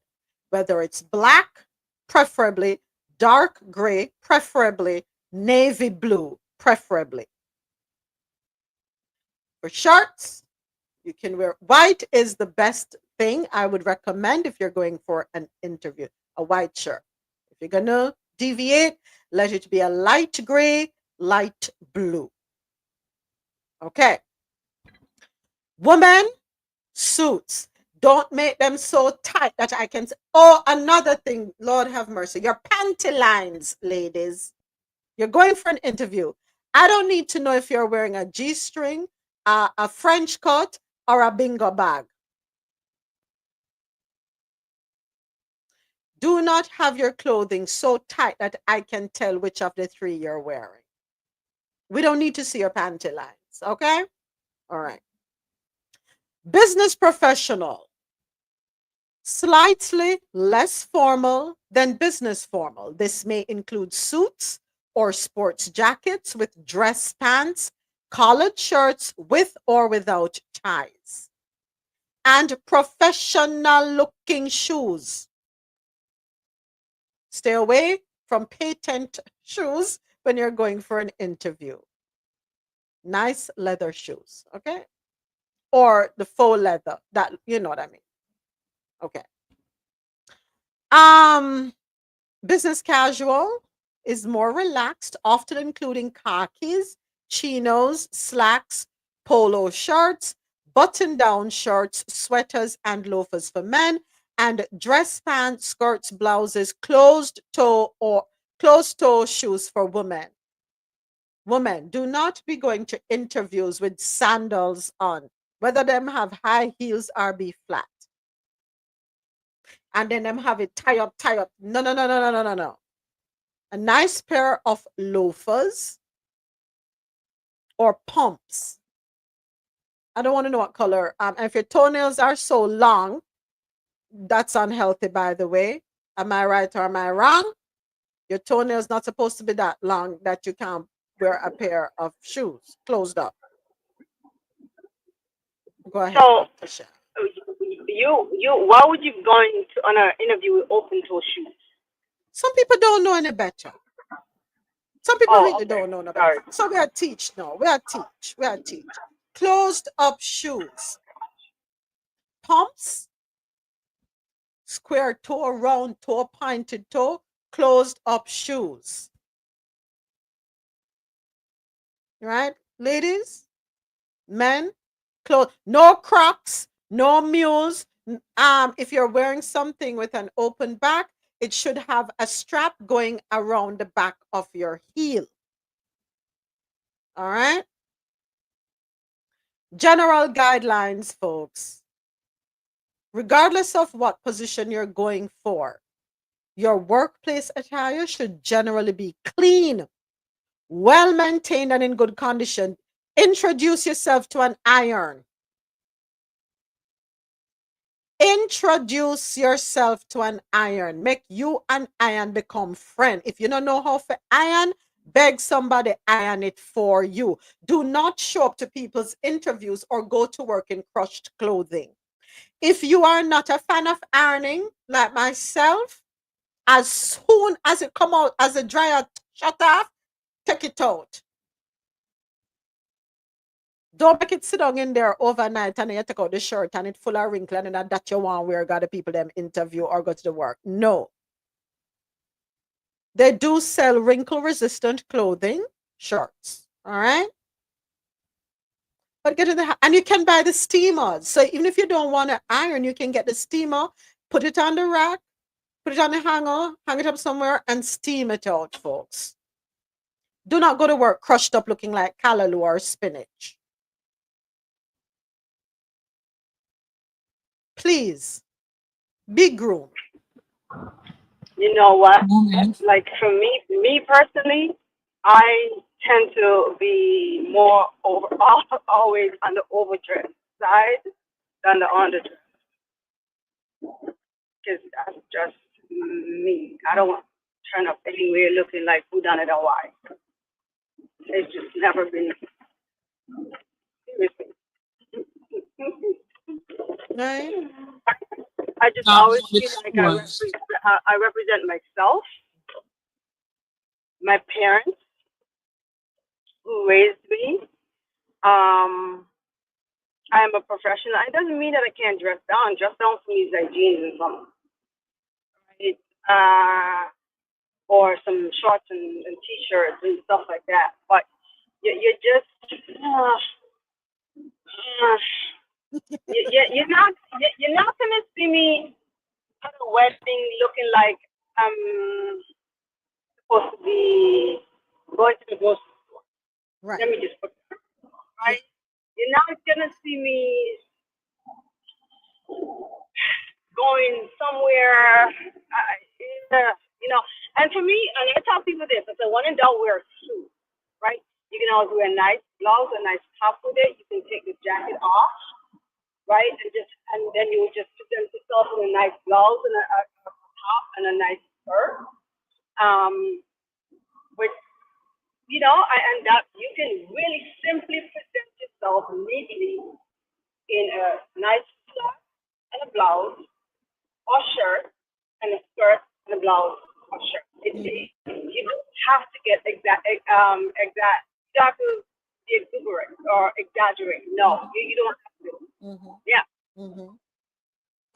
[SPEAKER 1] whether it's black, preferably dark gray, preferably navy blue, preferably. For shirts, you can wear white is the best thing I would recommend if you're going for an interview, a white shirt. If If you're gonna deviate, let it be a light gray, light blue. Okay. Women, suits. Don't make them so tight that I can. Oh, another thing, Lord have mercy. Your panty lines, ladies. You're going for an interview. I don't need to know if you're wearing a G-string, a French cut, or a bingo bag. Do not have your clothing so tight that I can tell which of the three you're wearing. We don't need to see your panty lines, okay? All right. Business professional. Slightly less formal than business formal. This may include suits or sports jackets with dress pants, collared shirts with or without ties, and professional looking shoes. Stay away from patent shoes when you're going for an interview. Nice leather shoes, okay? Or the faux leather, that, you know what I mean. Okay. Business casual is more relaxed, often including khakis, chinos, slacks, polo shirts, button-down shirts, sweaters, and loafers for men, and dress pants, skirts, blouses, closed-toe shoes for women. Women, do not be going to interviews with sandals on, whether them have high heels or be flat. And then them have it tie up. No, no, no, no, no, no, no, no. A nice pair of loafers or pumps. I don't want to know what color. If your toenails are so long, that's unhealthy, by the way. Am I right or am I wrong? Your toenails not supposed to be that long that you can't wear a pair of shoes closed up. Go ahead.
[SPEAKER 15] So why would you go on an interview with open toe shoes?
[SPEAKER 1] Some people don't know any better. Some people really don't know no better. So we are teach now. We are teach. Closed up shoes. Pumps, square toe, round toe, pointed toe, closed up shoes. Right? Ladies, men, no Crocs, no mules. If you're wearing something with an open back, it should have a strap going around the back of your heel. All right? General guidelines, folks. Regardless of what position you're going for, your workplace attire should generally be clean, well maintained, and in good condition. Introduce yourself to an iron. Introduce yourself to an iron. Make you and iron become friend. If you don't know how to iron, beg somebody iron it for you. Do not show up to people's interviews or go to work in crushed clothing. If you are not a fan of ironing, like myself, as soon as it come out, as a dryer shut off, take it out. Don't make it sit down in there overnight and then you take out the shirt and it's full of wrinkles and that you want where got the people them interview or go to the work. No. They do sell wrinkle resistant clothing, shirts. All right. But get in the and you can buy the steamers. So even if you don't want to iron, you can get the steamer, put it on the rack, put it on the hanger, hang it up somewhere, and steam it out, folks. Do not go to work crushed up looking like callaloo or spinach. Please be groomed.
[SPEAKER 15] You know what? Like for me personally, I tend to be more always on the overdress side than the underdress. Because that's just me. I don't want to turn up anywhere looking like who done it or why. It's just never been seriously.
[SPEAKER 1] Right.
[SPEAKER 15] I just always feel like I represent myself, my parents who raised me. I am a professional. It doesn't mean that I can't dress down. Dress down for me is like jeans and something. Right? or some shorts and t-shirts and stuff like that. But you just you're not gonna see me at a wedding looking like I'm supposed to be going to the grocery store.
[SPEAKER 1] Right.
[SPEAKER 15] Let me just put that right. You're not gonna see me going somewhere, And for me, and I tell people this: I say, when in doubt, wear a suit, right? You can always wear a nice blouse, a nice top with it. You can take the jacket off, right, and then you just present yourself in a nice blouse and a top and a nice skirt, with and that you can really simply present yourself neatly in a nice skirt and a blouse or shirt and a skirt and a blouse or shirt. You don't have to get exactly exuberant or exaggerate. No, you don't have to. Yeah.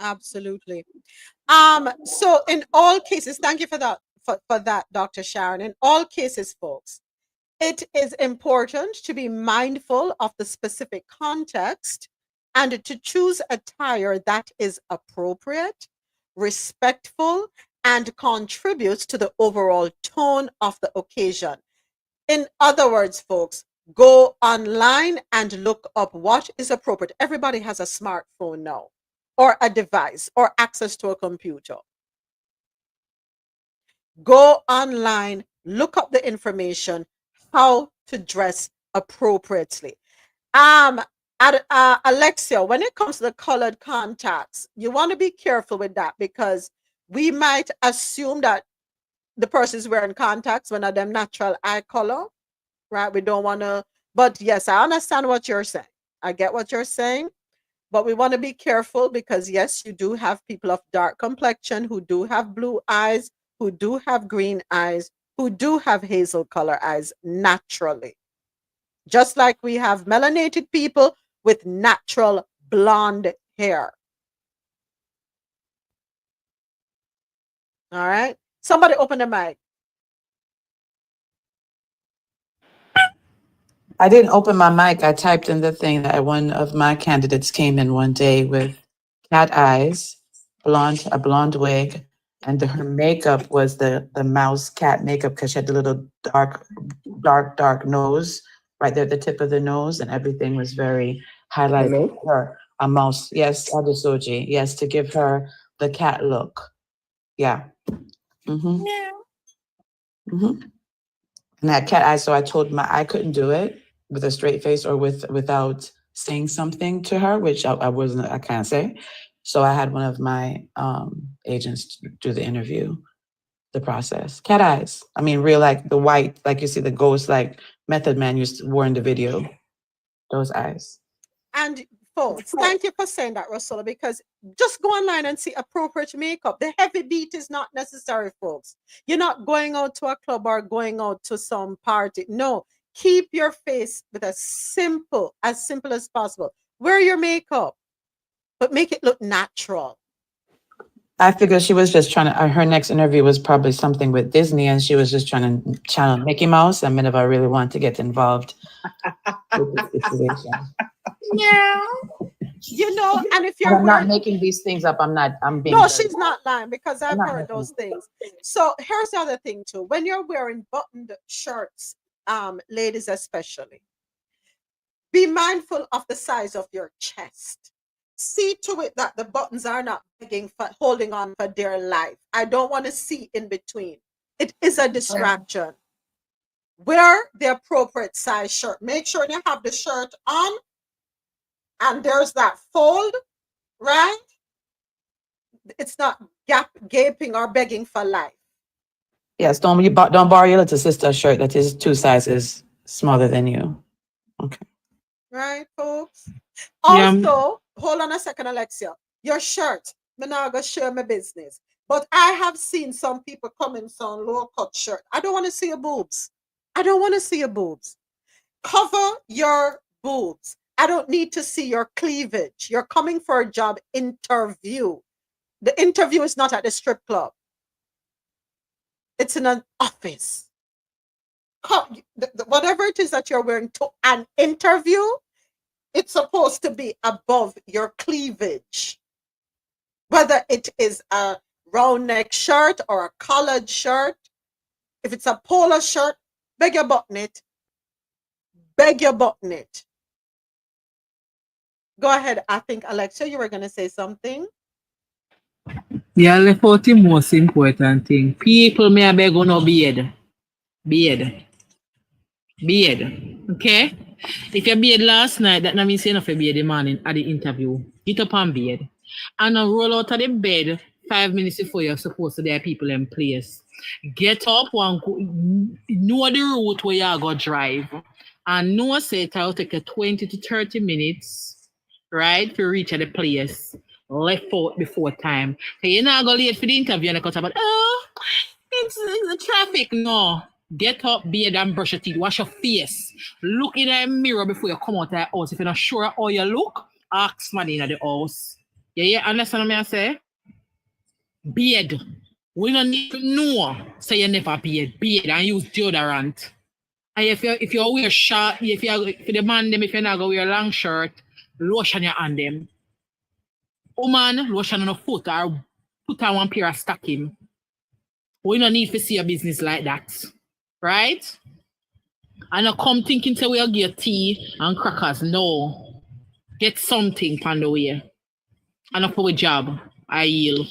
[SPEAKER 1] Absolutely. So in all cases, thank you for that, for that, Dr. Sharon. In all cases, folks, it is important to be mindful of the specific context and to choose attire that is appropriate, respectful, and contributes to the overall tone of the occasion. In other words, folks, go online and look up what is appropriate. Everybody has a smartphone now, or a device, or access to a computer. Go online, look up the information, how to dress appropriately. Alexia, when it comes to the colored contacts, you want to be careful with that, because we might assume that the person is wearing contacts when they're natural eye color, right? We don't want to, but yes, I understand what you're saying. I get what you're saying, but we want to be careful, because yes, you do have people of dark complexion who do have blue eyes, who do have green eyes, who do have hazel color eyes naturally. Just like we have melanated people with natural blonde hair. All right. Somebody open the mic.
[SPEAKER 4] I didn't open my mic. I typed in the thing that one of my candidates came in one day with cat eyes, a blonde wig, and her makeup was the mouse cat makeup, because she had the little dark nose right there at the tip of the nose, and everything was very highlighted. Her a mouse, yes, Adesoji, yes, to give her the cat look. Yeah. Mm-hmm.
[SPEAKER 1] Yeah.
[SPEAKER 4] Mm-hmm. And that cat eye, so I told I couldn't do it with a straight face or without saying something to her, which I can't say. So I had one of my agents do the interview, the process. Cat eyes. I mean, real, like the white, like you see the ghost, like Method Man wore in the video. Those eyes.
[SPEAKER 1] And folks, thank you for saying that, Rosella, because just go online and see appropriate makeup. The heavy beat is not necessary, folks. You're not going out to a club or going out to some party. No, keep your face with as simple as possible. Wear your makeup, but make it look natural.
[SPEAKER 4] I figured she was just trying to, her next interview was probably something with Disney, and she was just trying to channel Mickey Mouse. I mean, if I really want to get involved with the situation.
[SPEAKER 1] Yeah. And if you're
[SPEAKER 4] not making these things up, I'm being.
[SPEAKER 1] No, she's not lying, because I've heard those things. So here's the other thing too. When you're wearing buttoned shirts, ladies especially, be mindful of the size of your chest. See to it that the buttons are not holding on for dear life. I don't want to see in between. It is a distraction. Wear the appropriate size shirt. Make sure you have the shirt on and there's that fold, right? It's not gaping or begging for life.
[SPEAKER 4] Yes, don't borrow your little sister's shirt that is 2 sizes smaller than you. Okay.
[SPEAKER 1] Right, folks? Also, hold on a second, Alexia. Your shirt, I'm not going to share my business. But I have seen some people come in some low-cut shirt. I don't want to see your boobs. I don't want to see your boobs. Cover your boobs. I don't need to see your cleavage. You're coming for a job interview. The interview is not at the strip club. It's in an office. Whatever it is that you're wearing to an interview, it's supposed to be above your cleavage. Whether it is a round neck shirt or a collared shirt, if it's a polo shirt, beg your button it. Beg your button it. Go ahead. I think, Alexa, you were going to say something.
[SPEAKER 14] Yeah, left out the most important thing. People may have beg on no beard. Beard. Okay? If you beard last night, that means you enough for beard the morning at the interview. Get up and beard. And roll out of the bed 5 minutes before you're supposed to there are people in place. Get up and go, know the route where you're going to drive. And know say it will take you 20 to 30 minutes, right, to reach the place. Left out before time. So you're not going to late for the interview and cut about, it's the traffic. No. Get up, beard, and brush your teeth. Wash your face. Look in the mirror before you come out of the house. If you're not sure how you look, ask man in the house. Yeah, understand what I say? Beard. We don't need to know. Say you never beard and use deodorant. And if you wear short, if you demand them, if you're not going to wear a long shirt, lotion your hand them. Woman, lotion on the foot or put on one pair of stocking. We don't need to see a business like that. Right? And I come thinking say we'll get tea and crackers. No. Get something on the way. And for a job. I yield.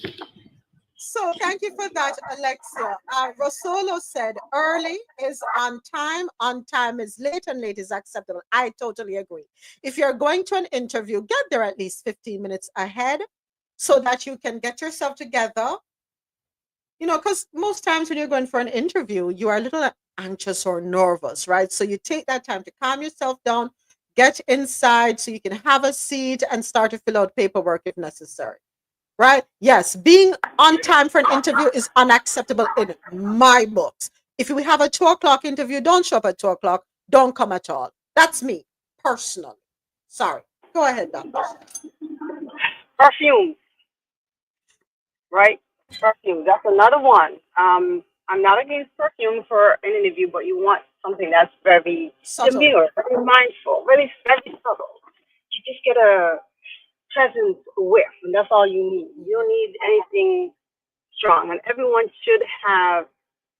[SPEAKER 1] So thank you for that, Alexia. Rosolo said early is on time is late, and late is acceptable. I totally agree. If you're going to an interview, get there at least 15 minutes ahead so that you can get yourself together. You know, because most times when you're going for an interview, you are a little anxious or nervous, right? So you take that time to calm yourself down, get inside so you can have a seat and start to fill out paperwork if necessary. Right? Yes, being on time for an interview is unacceptable in my books. If we have a 2 o'clock interview, don't show up at 2 o'clock. Don't come at all. That's me, personally. Sorry. Go ahead, Doctor.
[SPEAKER 15] Perfume. Right? Perfume. That's another one. I'm not against perfume for an interview, but you want something that's very demure, very mindful, very subtle. You just get a pleasant whiff, and that's all you need. You don't need anything strong, and everyone should have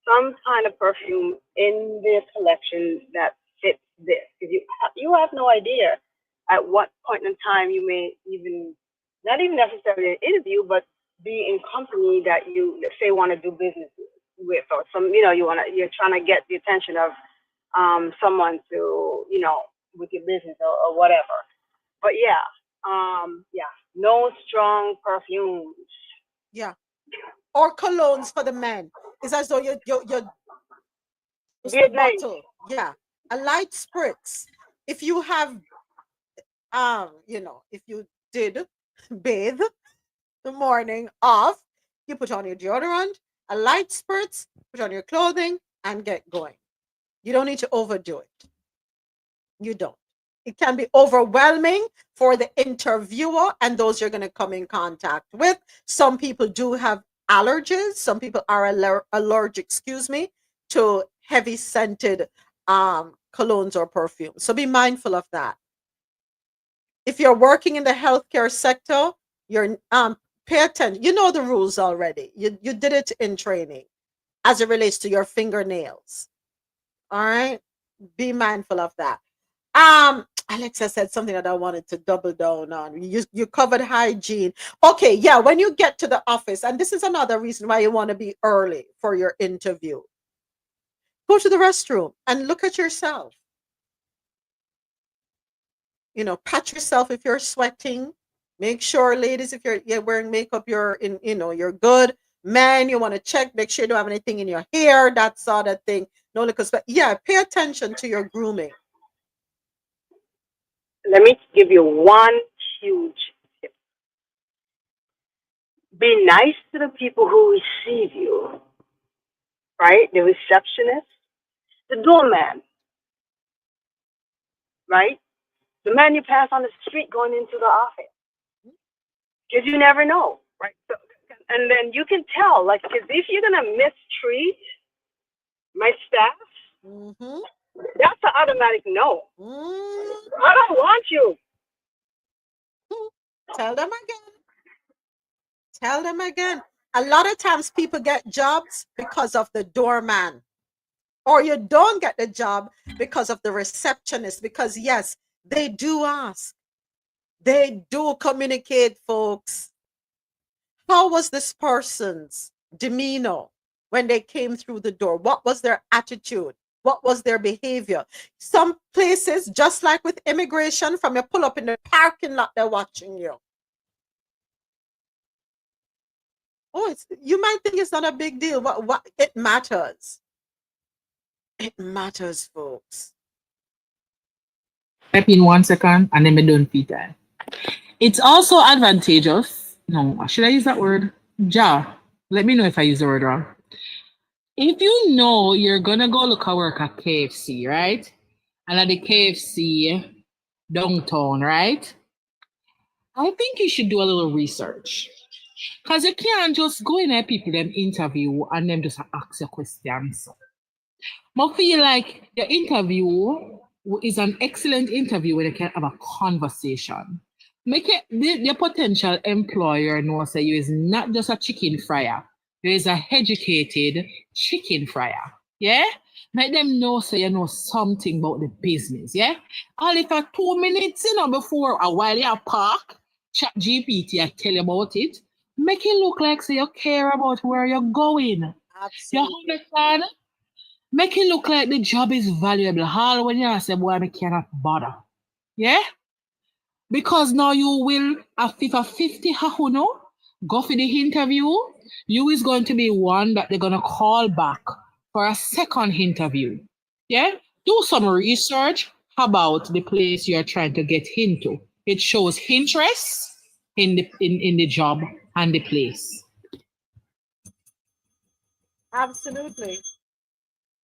[SPEAKER 15] some kind of perfume in their collection that fits this. Because you have no idea at what point in time you may even, not even necessarily an interview, but be in company that you, let's say, want to do business with, or some, you're trying to get the attention of someone to, with your business or whatever. But yeah. No strong perfumes.
[SPEAKER 1] Yeah. Or colognes for the men. It's as though you're bottle. Yeah. A light spritz. If you have if you did bathe the morning off, you put on your deodorant, a light spritz, put on your clothing, and get going. You don't need to overdo it. You don't. It can be overwhelming for the interviewer and those you're going to come in contact with. Some people do have allergies. Some people are allergic, to heavy scented colognes or perfumes. So be mindful of that. If you're working in the healthcare sector, you're pay attention. You know the rules already. You did it in training as it relates to your fingernails. All right? Be mindful of that. Alexa said something that I wanted to double down on. You covered hygiene. Okay, yeah, when you get to the office, and this is another reason why you want to be early for your interview. Go to the restroom and look at yourself. Pat yourself if you're sweating. Make sure, ladies, if you're wearing makeup, you're good. Men, you want to check, make sure you don't have anything in your hair, that sort of thing. No liquor sweat. Yeah, pay attention to your grooming.
[SPEAKER 15] Let me give you one huge tip. Be nice to the people who receive you, right? The receptionist, the doorman, right? The man you pass on the street going into the office. Because you never know, right? So, and then you can tell, because if you're going to mistreat my staff,
[SPEAKER 1] Mm-hmm.
[SPEAKER 15] that's an automatic no. I don't want you.
[SPEAKER 1] Tell them again. Tell them again. A lot of times people get jobs because of the doorman, or you don't get the job because of the receptionist, because yes, they do ask. They do communicate, folks. How was this person's demeanor when they came through the door? What was their attitude? What was their behavior? Some places, just like with immigration, from you pull up in the parking lot, they're watching you. Oh, you might think it's not a big deal. What it matters. It matters, folks.
[SPEAKER 14] Step in 1 second and then me done Peter. It's also advantageous. No, should I use that word? Let me know if I use the word wrong. If you know you're gonna go look at work at KFC, right? And at the KFC downtown, right? I think you should do a little research. Because you can't just go in there, people, them interview and them just ask your questions. I feel like the interview is an excellent interview where you can have a conversation. Make it the potential employer know say you is not just a chicken fryer. You is a educated chicken fryer. Yeah? Make them know so you know something about the business. Yeah? All if for 2 minutes, before a while you park, chat GPT I tell you about it. Make it look like so you care about where you're going.
[SPEAKER 1] Absolutely.
[SPEAKER 14] You understand? Make it look like the job is valuable. All when you say, boy, I cannot bother. Yeah? Because now you will, after 50 hahuno, go for the interview, you is going to be one that they're going to call back for a second interview. Yeah? Do some research about the place you're trying to get into. It shows interest in the job and the place.
[SPEAKER 1] Absolutely.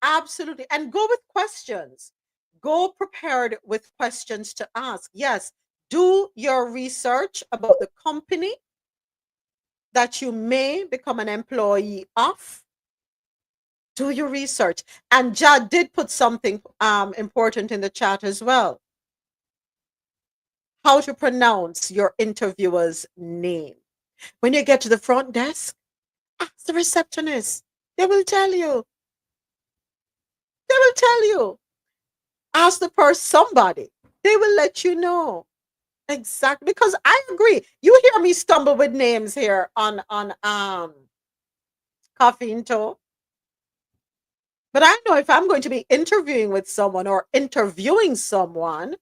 [SPEAKER 1] Absolutely. And go with questions. Go prepared with questions to ask. Yes, do your research about the company that you may become an employee of. Do your research. And Jad did put something important in the chat as well. How to pronounce your interviewer's name. When you get to the front desk, ask the receptionist. They will tell you. They will tell you. Ask the person, somebody. They will let you know. Exactly. Because I agree. You hear me stumble with names here on Coffee in Toe. But I know if I'm going to be interviewing with someone or interviewing someone,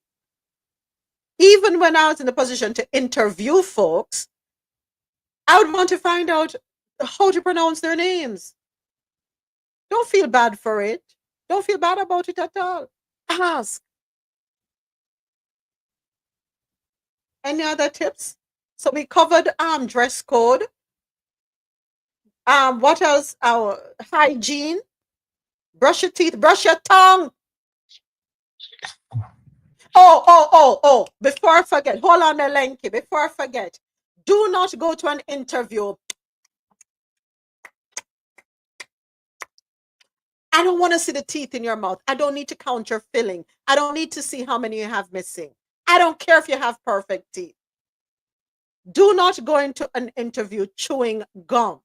[SPEAKER 1] even when I was in the position to interview folks, I would want to find out how to pronounce their names. Don't feel bad for it. Don't feel bad about it at all. Ask. Any other tips? So we covered dress code. What else? Hygiene. Brush your teeth, brush your tongue. Oh. Before I forget, hold on there, Lenky. Before I forget, do not go to an interview. I don't want to see the teeth in your mouth. I don't need to count your filling. I don't need to see how many you have missing. I don't care if you have perfect teeth. Do not go into an interview chewing gum.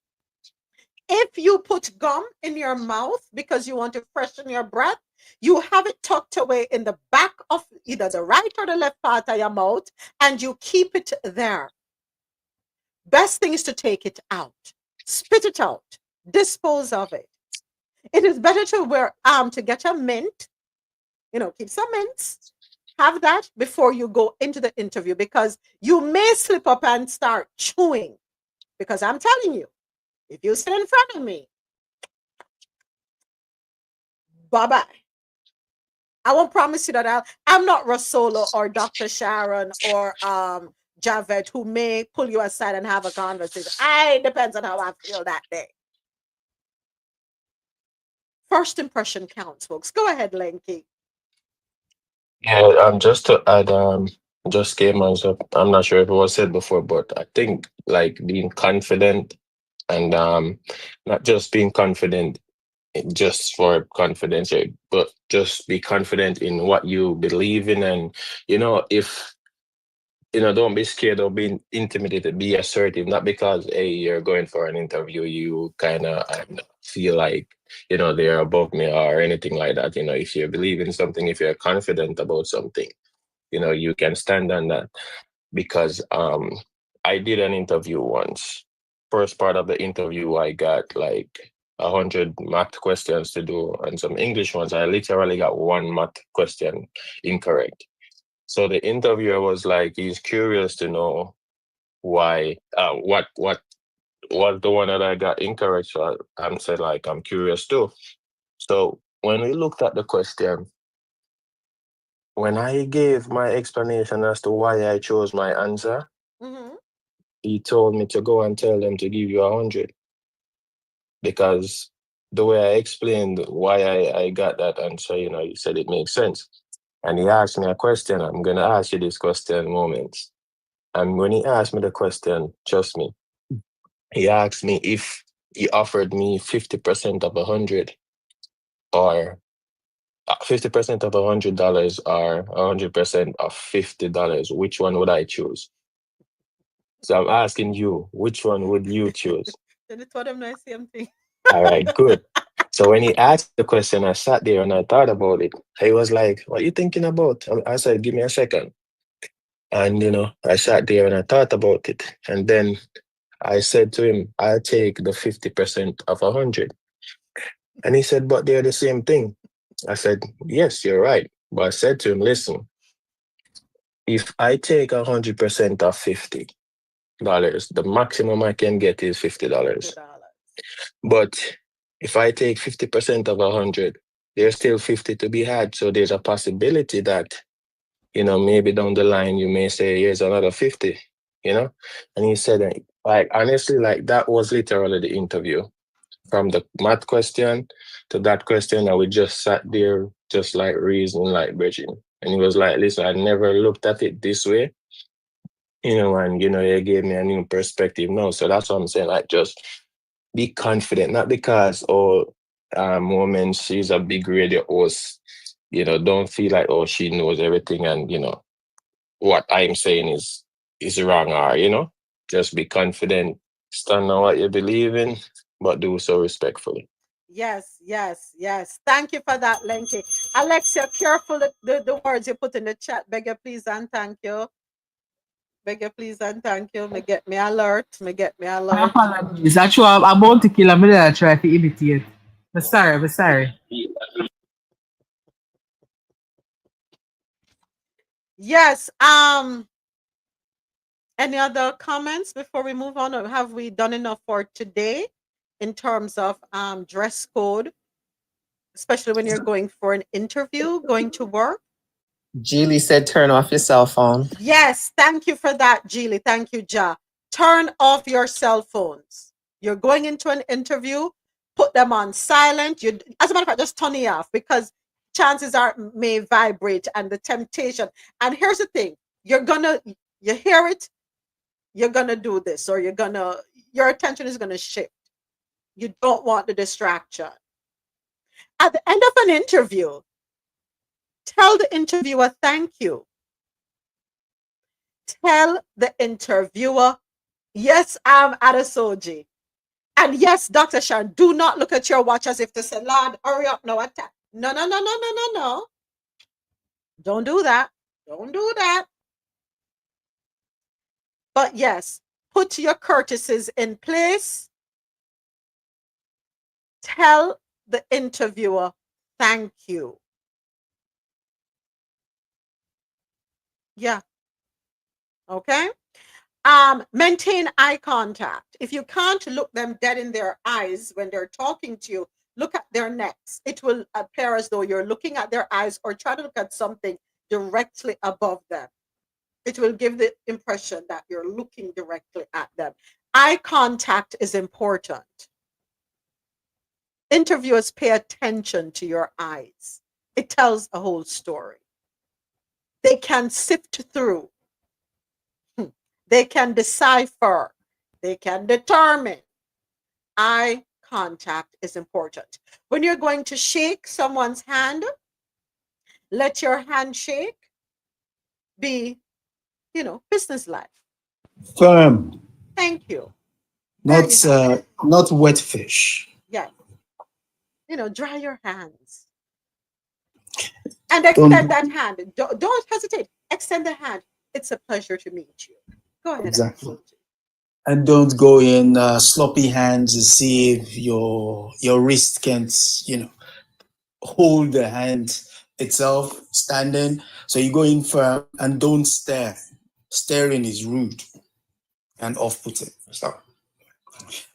[SPEAKER 1] If you put gum in your mouth because you want to freshen your breath, you have it tucked away in the back of either the right or the left part of your mouth, and you keep it there. Best thing is to take it out, spit it out, dispose of it. It is better to get a mint, keep some mints, have that before you go into the interview, because you may slip up and start chewing. Because I'm telling you, if you sit in front of me, bye-bye. I won't promise you that I'm not Rosolo or Dr. Sharon or Javed, who may pull you aside and have a conversation. It depends on how I feel that day. First impression counts, folks. Go ahead, Lenky.
[SPEAKER 16] Yeah, just to add, just came on, so I'm not sure if it was said before, but I think like being confident and not just being confident just for confidence, but just be confident in what you believe in. And, if, don't be scared or be intimidated, be assertive, not because, hey, you're going for an interview, you kind of feel like, they're above me or anything like that. If you believe in something, if you're confident about something, you can stand on that. Because I did an interview once. First part of the interview, I got like 100 math questions to do and some English ones. I literally got one math question incorrect. So the interviewer was like, he's curious to know why, what was the one that I got incorrect. So I said, like, I'm curious too. So when we looked at the question, when I gave my explanation as to why I chose my answer, he told me to go and tell them to give you 100. Because the way I explained why I got that answer, he said it makes sense. And he asked me a question. I'm going to ask you this question in a moment. And when he asked me the question, trust me, he asked me if he offered me 50% of 100 or 50% of $100 or 100% of $50. Which one would I choose? So I'm asking you, which one would you choose?
[SPEAKER 1] Then it told them the same thing.
[SPEAKER 16] All right, good. So when he asked the question, I sat there and I thought about it. He was like, what are you thinking about? I said, give me a second. And, I sat there and I thought about it. And then I said to him, I'll take the 50% of 100. And he said, but they're the same thing. I said, yes, you're right. But I said to him, listen, if I take 100% of $50, the maximum I can get is $50. But if I take 50% of 100, there's still 50 to be had. So there's a possibility that, maybe down the line, you may say, here's another 50, And he said, like, honestly, like that was literally the interview. From the math question to that question, and we just sat there, just like reasoning, like bridging. And he was like, listen, I never looked at it this way, and, he gave me a new perspective. No, so that's what I'm saying. Like, just be confident, not because, woman, she's a big radio host, don't feel like, she knows everything and, what I'm saying is wrong or, just be confident, stand on what you believe in, but do so respectfully.
[SPEAKER 1] Yes, yes, yes. Thank you for that, Lenky. Alexia, careful the words you put in the chat. Beg you, please, and thank you. Beg you, please, and thank you. Me get me alert.
[SPEAKER 14] My apologies. Actually, I'm about to kill a minute. I try to imitate. But sorry.
[SPEAKER 1] Yes. Any other comments before we move on? Or have we done enough for today in terms of dress code, especially when you're going for an interview, going to work?
[SPEAKER 11] Julie said, turn off your cell phone.
[SPEAKER 1] Yes, thank you for that, Julie. Thank you, Ja. Turn off your cell phones. You're going into an interview, put them on silent. As a matter of fact, just turn it off because chances are it may vibrate and the temptation. And here's the thing, you hear it, you're gonna do this, or your attention is gonna shift. You don't want the distraction. At the end of an interview, tell the interviewer thank you. Tell the interviewer, yes, I'm Adesoji. And yes, Dr. Shan, do not look at your watch as if to say, Lord, hurry up, no attack. No. Don't do that. Don't do that. But yes, put your courtesies in place. Tell the interviewer thank you. Yeah. Okay. Maintain eye contact. If you can't look them dead in their eyes when they're talking to you, look at their necks. It will appear as though you're looking at their eyes, or try to look at something directly above them. It will give the impression that you're looking directly at them. Eye contact is important. Interviewers pay attention to your eyes. It tells a whole story. They can sift through. They can decipher. They can determine. Eye contact is important. When you're going to shake someone's hand, let your handshake be, businesslike.
[SPEAKER 3] Firm,
[SPEAKER 1] Thank you. There you have it.
[SPEAKER 3] not wet fish.
[SPEAKER 1] Yes. Dry your hands. And extend that hand. Don't hesitate. Extend the hand. It's a pleasure to meet you. Go ahead.
[SPEAKER 3] Exactly. And don't go in sloppy hands to see if your wrist can't, hold the hand itself standing. So you go in firm and don't stare. Staring is rude and off-putting. So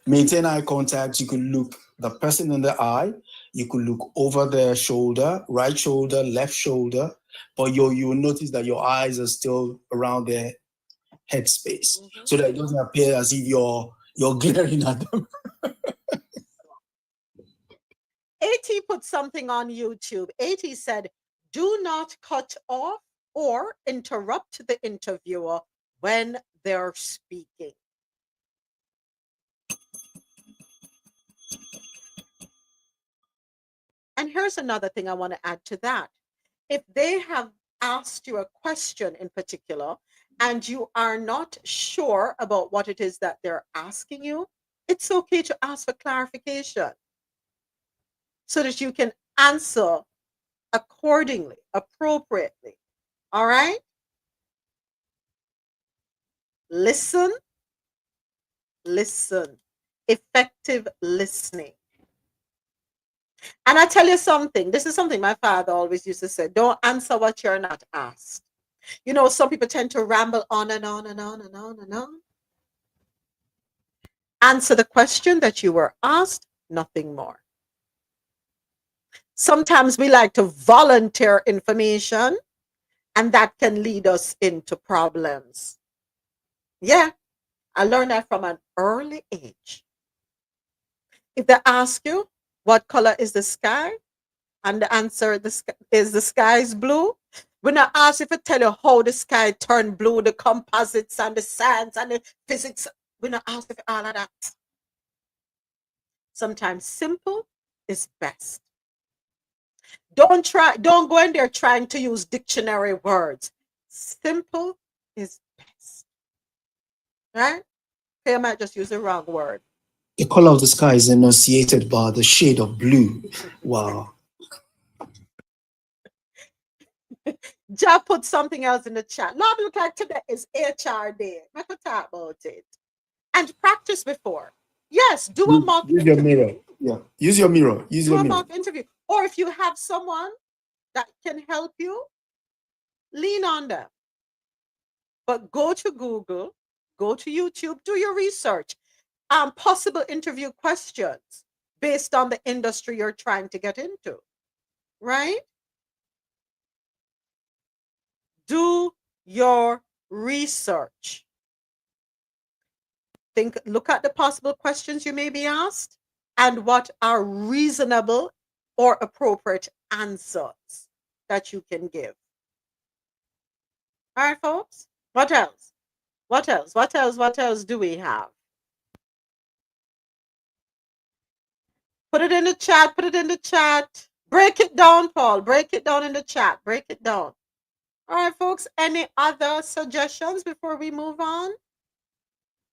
[SPEAKER 3] maintain eye contact. You could look the person in the eye. You could look over their shoulder, right shoulder, left shoulder, but you will notice that your eyes are still around their headspace, so that it doesn't appear as if you're glaring at them.
[SPEAKER 1] AT put something on YouTube. AT said, do not cut off or interrupt the interviewer when they're speaking. And here's another thing I want to add to that. If they have asked you a question in particular and you are not sure about what it is that they're asking you, it's okay to ask for clarification so that you can answer accordingly, appropriately. All right? Listen. Effective listening. And I tell you something, this is something my father always used to say, don't answer what you're not asked. Some people tend to ramble on and on and on and on and on. Answer the question that you were asked, nothing more. Sometimes we like to volunteer information, and that can lead us into problems. Yeah, I learned that from an early age. If they ask you, what color is the sky? And the answer is the sky is blue. When I ask if I tell you how the sky turned blue, the composites and the science and the physics, when I ask if all of that. Sometimes simple is best. Don't go in there trying to use dictionary words. Simple is best. Right? Okay, I might just use the wrong word.
[SPEAKER 3] The color of the sky is enunciated by the shade of blue. Wow.
[SPEAKER 1] Ja put something else in the chat. Lord, look like today is HR day. I could talk about it. And practice before. Yes, do a mock
[SPEAKER 3] interview. Use your mirror. Yeah. Use your mirror.
[SPEAKER 1] Do a mock interview. Or if you have someone that can help you, lean on them. But go to Google, go to YouTube, do your research. Possible interview questions based on the industry you're trying to get into. Right? Do your research. Look at the possible questions you may be asked and what are reasonable or appropriate answers that you can give. All right, folks. What else? What else? What else? What else do we have? Put it in the chat. Put it in the chat. Break it down, Paul. Break it down in the chat. Break it down. All right, folks. Any other suggestions before we move on?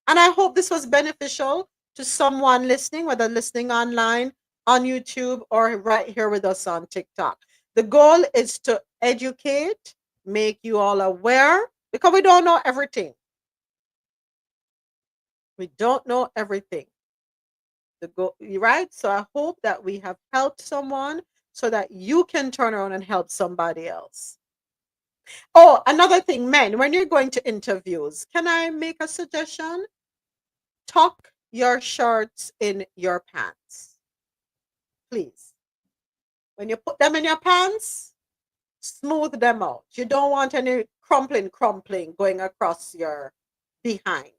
[SPEAKER 1] And I hope this was beneficial to someone listening, whether listening online, on YouTube, or right here with us on TikTok. The goal is to educate, make you all aware, because we don't know everything. We don't know everything. Right? So I hope that we have helped someone so that you can turn around and help somebody else. Oh, another thing, men, when you're going to interviews, can I make a suggestion? Tuck your shirts in your pants. Please. When you put them in your pants, smooth them out. You don't want any crumpling going across your behind.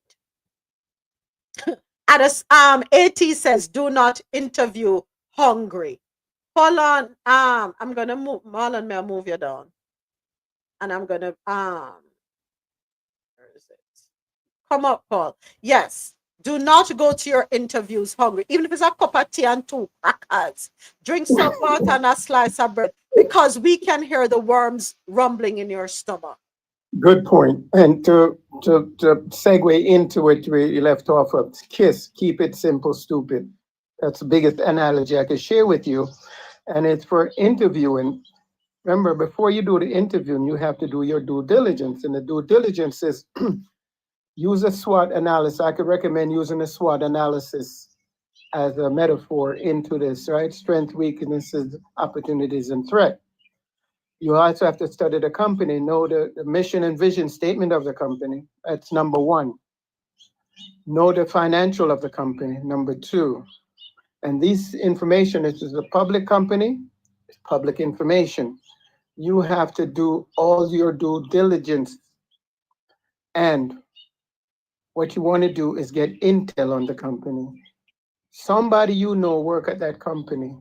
[SPEAKER 1] AT says, do not interview hungry. Hold on. I'm gonna move. Marlon, may I move you down? And I'm gonna where is it? Come up, Paul. Yes. Do not go to your interviews hungry, even if it's a cup of tea and 2 crackers. Drink some water and a slice of bread, because we can hear the worms rumbling in your stomach.
[SPEAKER 17] Good point. And to segue into it where you left off of KISS, keep it simple, stupid. That's the biggest analogy I could share with you. And it's for interviewing. Remember, before you do the interviewing, you have to do your due diligence. And the due diligence is use a SWOT analysis. I could recommend using a SWOT analysis as a metaphor into this, right? Strength, weaknesses, opportunities, and threat. You also have to study the company, know the mission and vision statement of the company. That's number 1. Know the financial of the company, number 2. And this information, this is a public company, it's public information. You have to do all your due diligence. And what you want to do is get intel on the company. Somebody you know work at that company.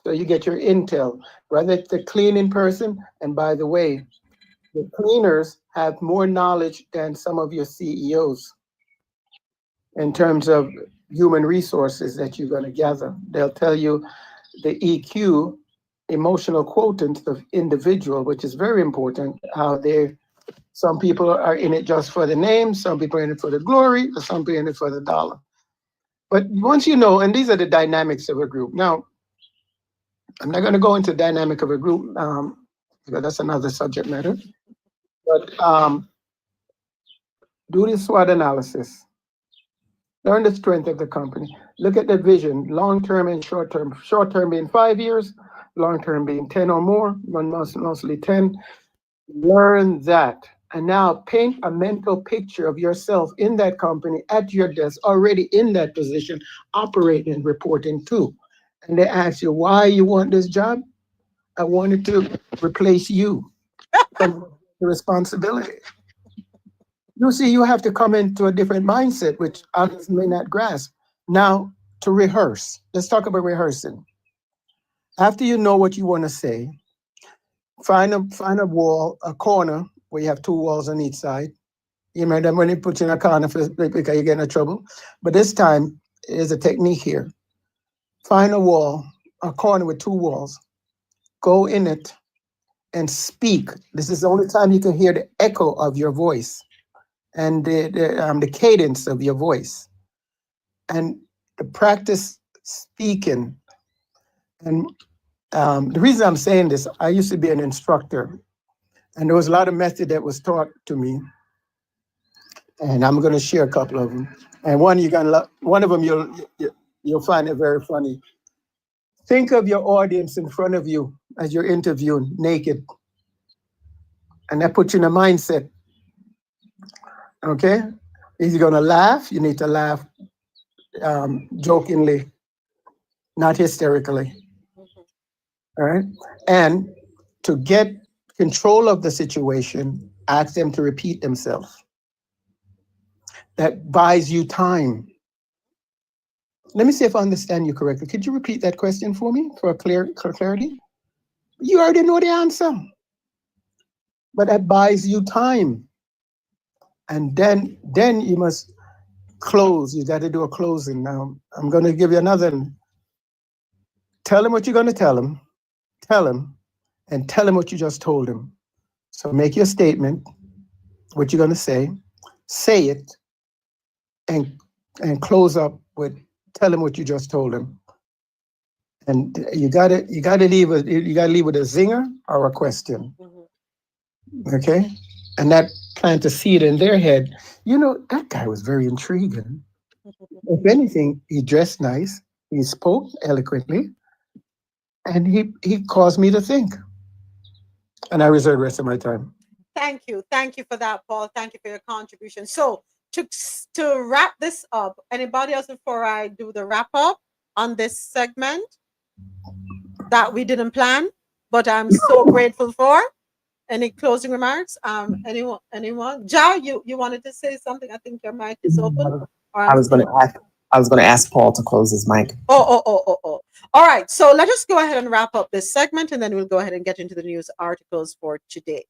[SPEAKER 17] So you get your intel, whether it's the cleaning person. And by the way, the cleaners have more knowledge than some of your CEOs in terms of human resources that you're going to gather. They'll tell you the EQ, emotional quotient of individual, which is very important, how some people are in it just for the name, some people are in it for the glory, or some people are in it for the dollar. But once you know, and these are the dynamics of a group. Now, I'm not going to go into dynamic of a group, because that's another subject matter. But do the SWOT analysis. Learn the strength of the company. Look at the vision, long-term and short-term. Short-term being 5 years, long-term being 10 or more, mostly 10. Learn that. And now paint a mental picture of yourself in that company at your desk, already in that position, operating, reporting to. And they ask you why you want this job. I wanted to replace you from the responsibility. You see, you have to come into a different mindset, which others may not grasp. Now, to rehearse. Let's talk about rehearsing. After you know what you want to say, find a wall, a corner where you have 2 walls on each side. You remember when they put you in a corner because you get in trouble. But this time, there's a technique here. Find a wall, a corner with 2 walls. Go in it and speak. This is the only time you can hear the echo of your voice and the cadence of your voice. And to practice speaking. And the reason I'm saying this, I used to be an instructor, and there was a lot of method that was taught to me. And I'm going to share a couple of them. And one of them you'll find it very funny. Think of your audience in front of you as you're interviewing naked. And that puts you in a mindset. Okay? If you're going to laugh, you need to laugh jokingly, not hysterically. All right? And to get control of the situation, ask them to repeat themselves. That buys you time. Let me see if I understand you correctly. Could you repeat that question for me for clarity? You already know the answer. But that buys you time. And then you must close. You got to do a closing. Now, I'm going to give you another. Tell them what you're going to tell them. Tell them. And tell them what you just told them. So make your statement, what you're going to say it, and close up with tell them what you just told them. And you gotta leave with a zinger or a question. Okay? And that plant a seed in their head. You know, that guy was very intriguing. If anything, he dressed nice, he spoke eloquently, and he caused me to think. And I reserve the rest of my time.
[SPEAKER 1] Thank you for that, Paul. Thank you for your contribution. So to wrap this up, anybody else before I do the wrap up on this segment that we didn't plan, but I'm so grateful for? Any closing remarks? Anyone? Ja, you wanted to say something? I think your mic is open.
[SPEAKER 11] I was going to ask Paul to close his mic.
[SPEAKER 1] Oh. All right. So let us go ahead and wrap up this segment, and then we'll go ahead and get into the news articles for today.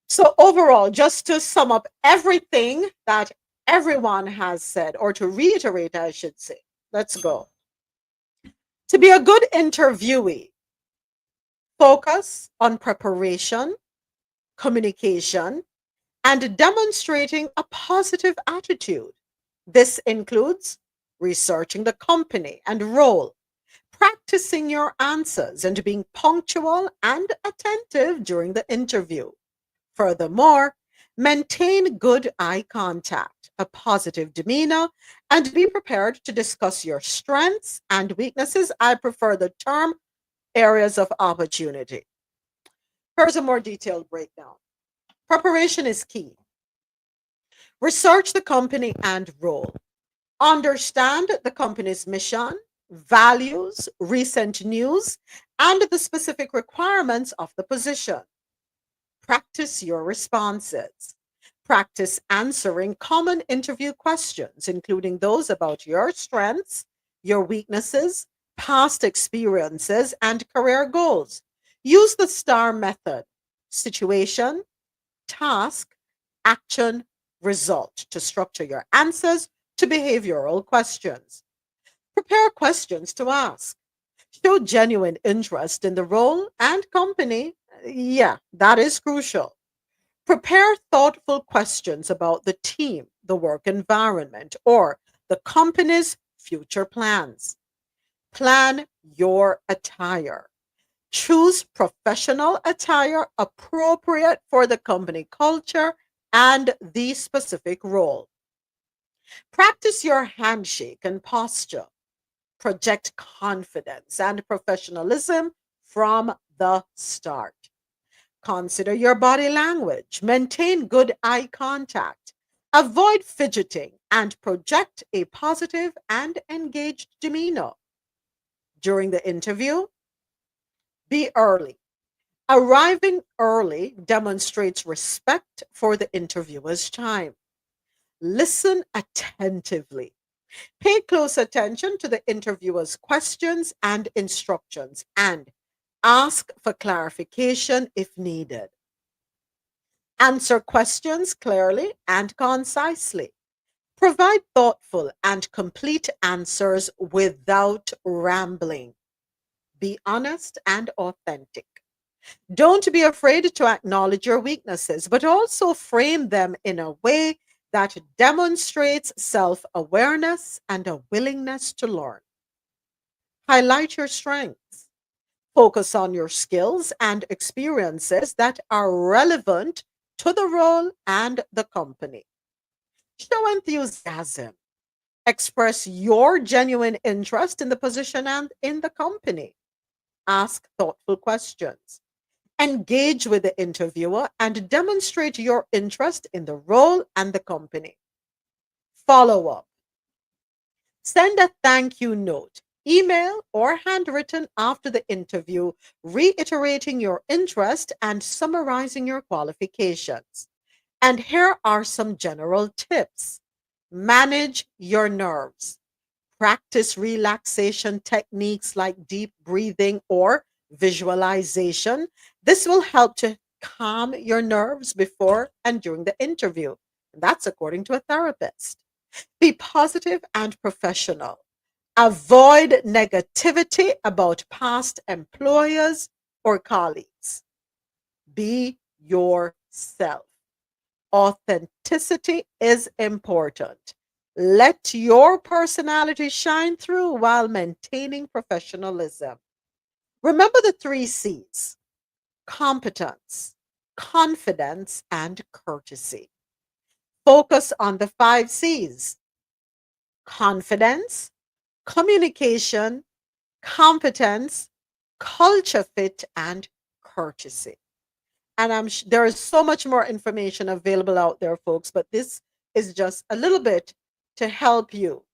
[SPEAKER 1] So overall, just to sum up everything that everyone has said, or to reiterate, I should say. Let's go. To be a good interviewee, focus on preparation, communication, and demonstrating a positive attitude. This includes researching the company and role, practicing your answers, and being punctual and attentive during the interview. Furthermore, maintain good eye contact, a positive demeanor, and be prepared to discuss your strengths and weaknesses. I prefer the term areas of opportunity. Here's a more detailed breakdown. Preparation is key. Research the company and role. Understand the company's mission, values, recent news, and the specific requirements of the position. Practice your responses. Practice answering common interview questions, including those about your strengths, your weaknesses, past experiences, and career goals. Use the STAR method: situation, task, action, result to structure your answers to behavioral questions. Prepare questions to ask. Show genuine interest in the role and company. Yeah, that is crucial. Prepare thoughtful questions about the team, the work environment, or the company's future plans. Plan your attire. Choose professional attire appropriate for the company culture and the specific role. Practice your handshake and posture. Project confidence and professionalism from the start. Consider your body language. Maintain good eye contact. Avoid fidgeting and project a positive and engaged demeanor. During the interview, be early. Arriving early demonstrates respect for the interviewer's time. Listen attentively. Pay close attention to the interviewer's questions and instructions and ask for clarification if needed. Answer questions clearly and concisely. Provide thoughtful and complete answers without rambling. Be honest and authentic. Don't be afraid to acknowledge your weaknesses, but also frame them in a way that demonstrates self-awareness and a willingness to learn. Highlight your strengths. Focus on your skills and experiences that are relevant to the role and the company. Show enthusiasm. Express your genuine interest in the position and in the company. Ask thoughtful questions. Engage with the interviewer and demonstrate your interest in the role and the company. Follow up. Send a thank you note, email, or handwritten after the interview, reiterating your interest and summarizing your qualifications. And here are some general tips. Manage your nerves. Practice relaxation techniques like deep breathing or visualization. This will help to calm your nerves before and during the interview. That's according to a therapist. Be positive and professional. Avoid negativity about past employers or colleagues. Be yourself. Authenticity is important. Let your personality shine through while maintaining professionalism. Remember the 3 C's: competence, confidence, and courtesy. Focus on the 5 C's: confidence, communication, competence, culture fit, and courtesy. And there is so much more information available out there, folks, but this is just a little bit to help you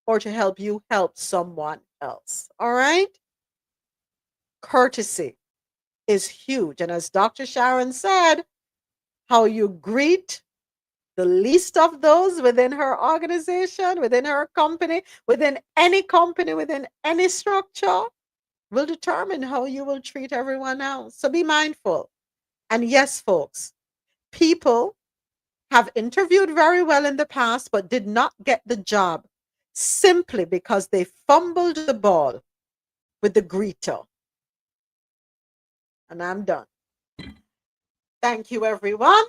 [SPEAKER 1] or to help you help someone else. All right? Courtesy is huge. And as Dr. Sharon said, how you greet the least of those within her organization, within her company, within any structure, will determine how you will treat everyone else. So be mindful. And yes, folks, people have interviewed very well in the past but did not get the job simply because they fumbled the ball with the greeter. And I'm done. Thank you, everyone.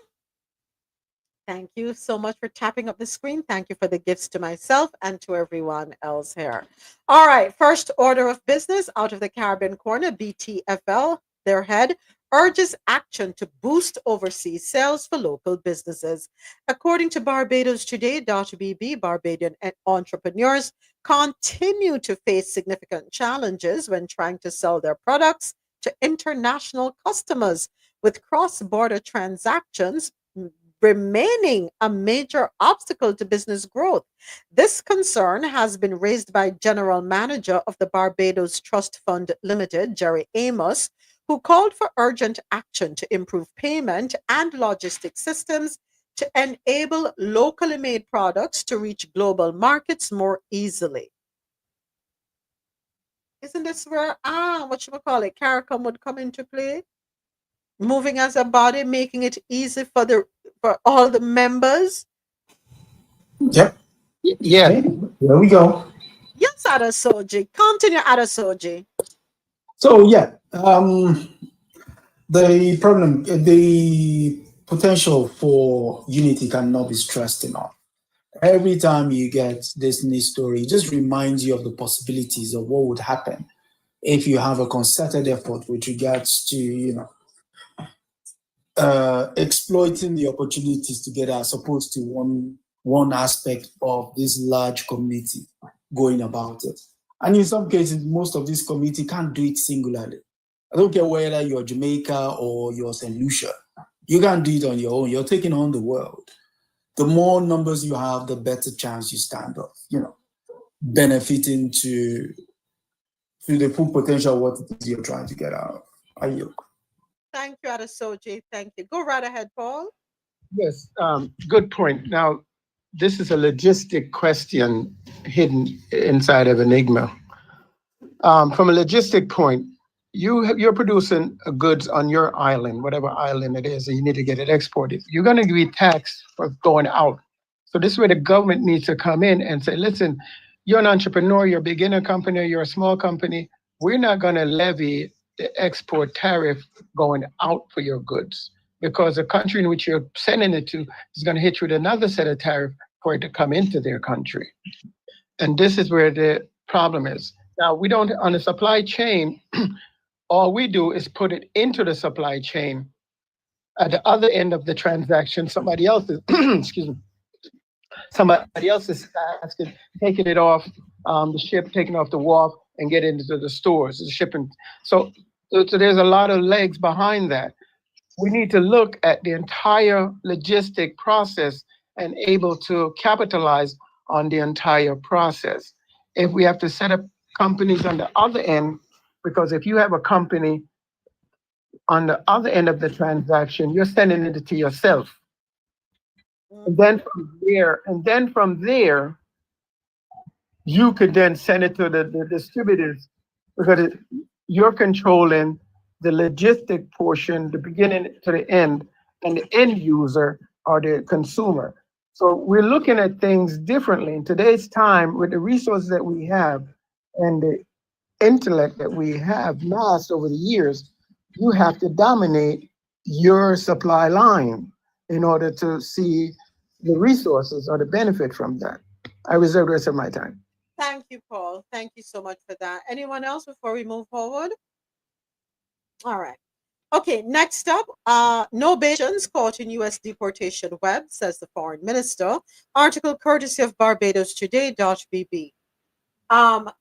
[SPEAKER 1] Thank you so much for tapping up the screen. Thank you for the gifts to myself and to everyone else here. All right, first order of business out of the Caribbean corner, BTFL, their head, urges action to boost overseas sales for local businesses. According to Barbados Today.bb, Barbadian entrepreneurs continue to face significant challenges when trying to sell their products to international customers, with cross-border transactions remaining a major obstacle to business growth. This concern has been raised by General Manager of the Barbados Trust Fund Limited, Jerry Amos, who called for urgent action to improve payment and logistics systems to enable locally made products to reach global markets more easily. Isn't this where, CARICOM would come into play? Moving as a body, making it easy for all the members.
[SPEAKER 17] Yep. Yeah. There we go.
[SPEAKER 1] Yes, Adasoji. Continue, Adasoji.
[SPEAKER 3] So yeah, the potential for unity cannot be stressed enough. Every time you get this news story, it just reminds you of the possibilities of what would happen if you have a concerted effort with regards to, exploiting the opportunities together as opposed to one aspect of this large community going about it. And in some cases, most of this community can't do it singularly. I don't care whether you're Jamaica or you're St. Lucia. You can't do it on your own. You're taking on the world. The more numbers you have, the better chance you stand of, benefiting to the full potential of what it is you're trying to get out of.
[SPEAKER 1] Thank you, Adasoji. Thank you. Go right ahead, Paul.
[SPEAKER 17] Yes, good point. Now, this is a logistic question hidden inside of Enigma. From a logistic point, you're producing goods on your island, whatever island it is, and you need to get it exported. You're going to be taxed for going out. So this is where the government needs to come in and say, listen, you're an entrepreneur, you're a beginner company, or you're a small company. We're not going to levy the export tariff going out for your goods, because the country in which you're sending it to is going to hit you with another set of tariff for it to come into their country. And this is where the problem is. Now, we don't, on the supply chain, all we do is put it into the supply chain. At the other end of the transaction, somebody else is, somebody else is taking it off the ship, taking off the wharf, and get into the stores, the shipping. So there's a lot of legs behind that. We need to look at the entire logistic process and able to capitalize on the entire process. If we have to set up companies on the other end, because if you have a company on the other end of the transaction, you're sending it to yourself. And then from there, you could then send it to the distributors, because you're controlling the logistic portion, the beginning to the end, and the end user or the consumer. So we're looking at things differently. In today's time, with the resources that we have and the intellect that we have massed over the years, you have to dominate your supply line in order to see the resources or the benefit from that. I reserve the rest of my time.
[SPEAKER 1] Thank you, Paul. Thank you so much for that. Anyone else before we move forward? All right. Okay, next up, no Bajans caught in U.S. deportation web, says the foreign minister. Article courtesy of Barbados Today.bb.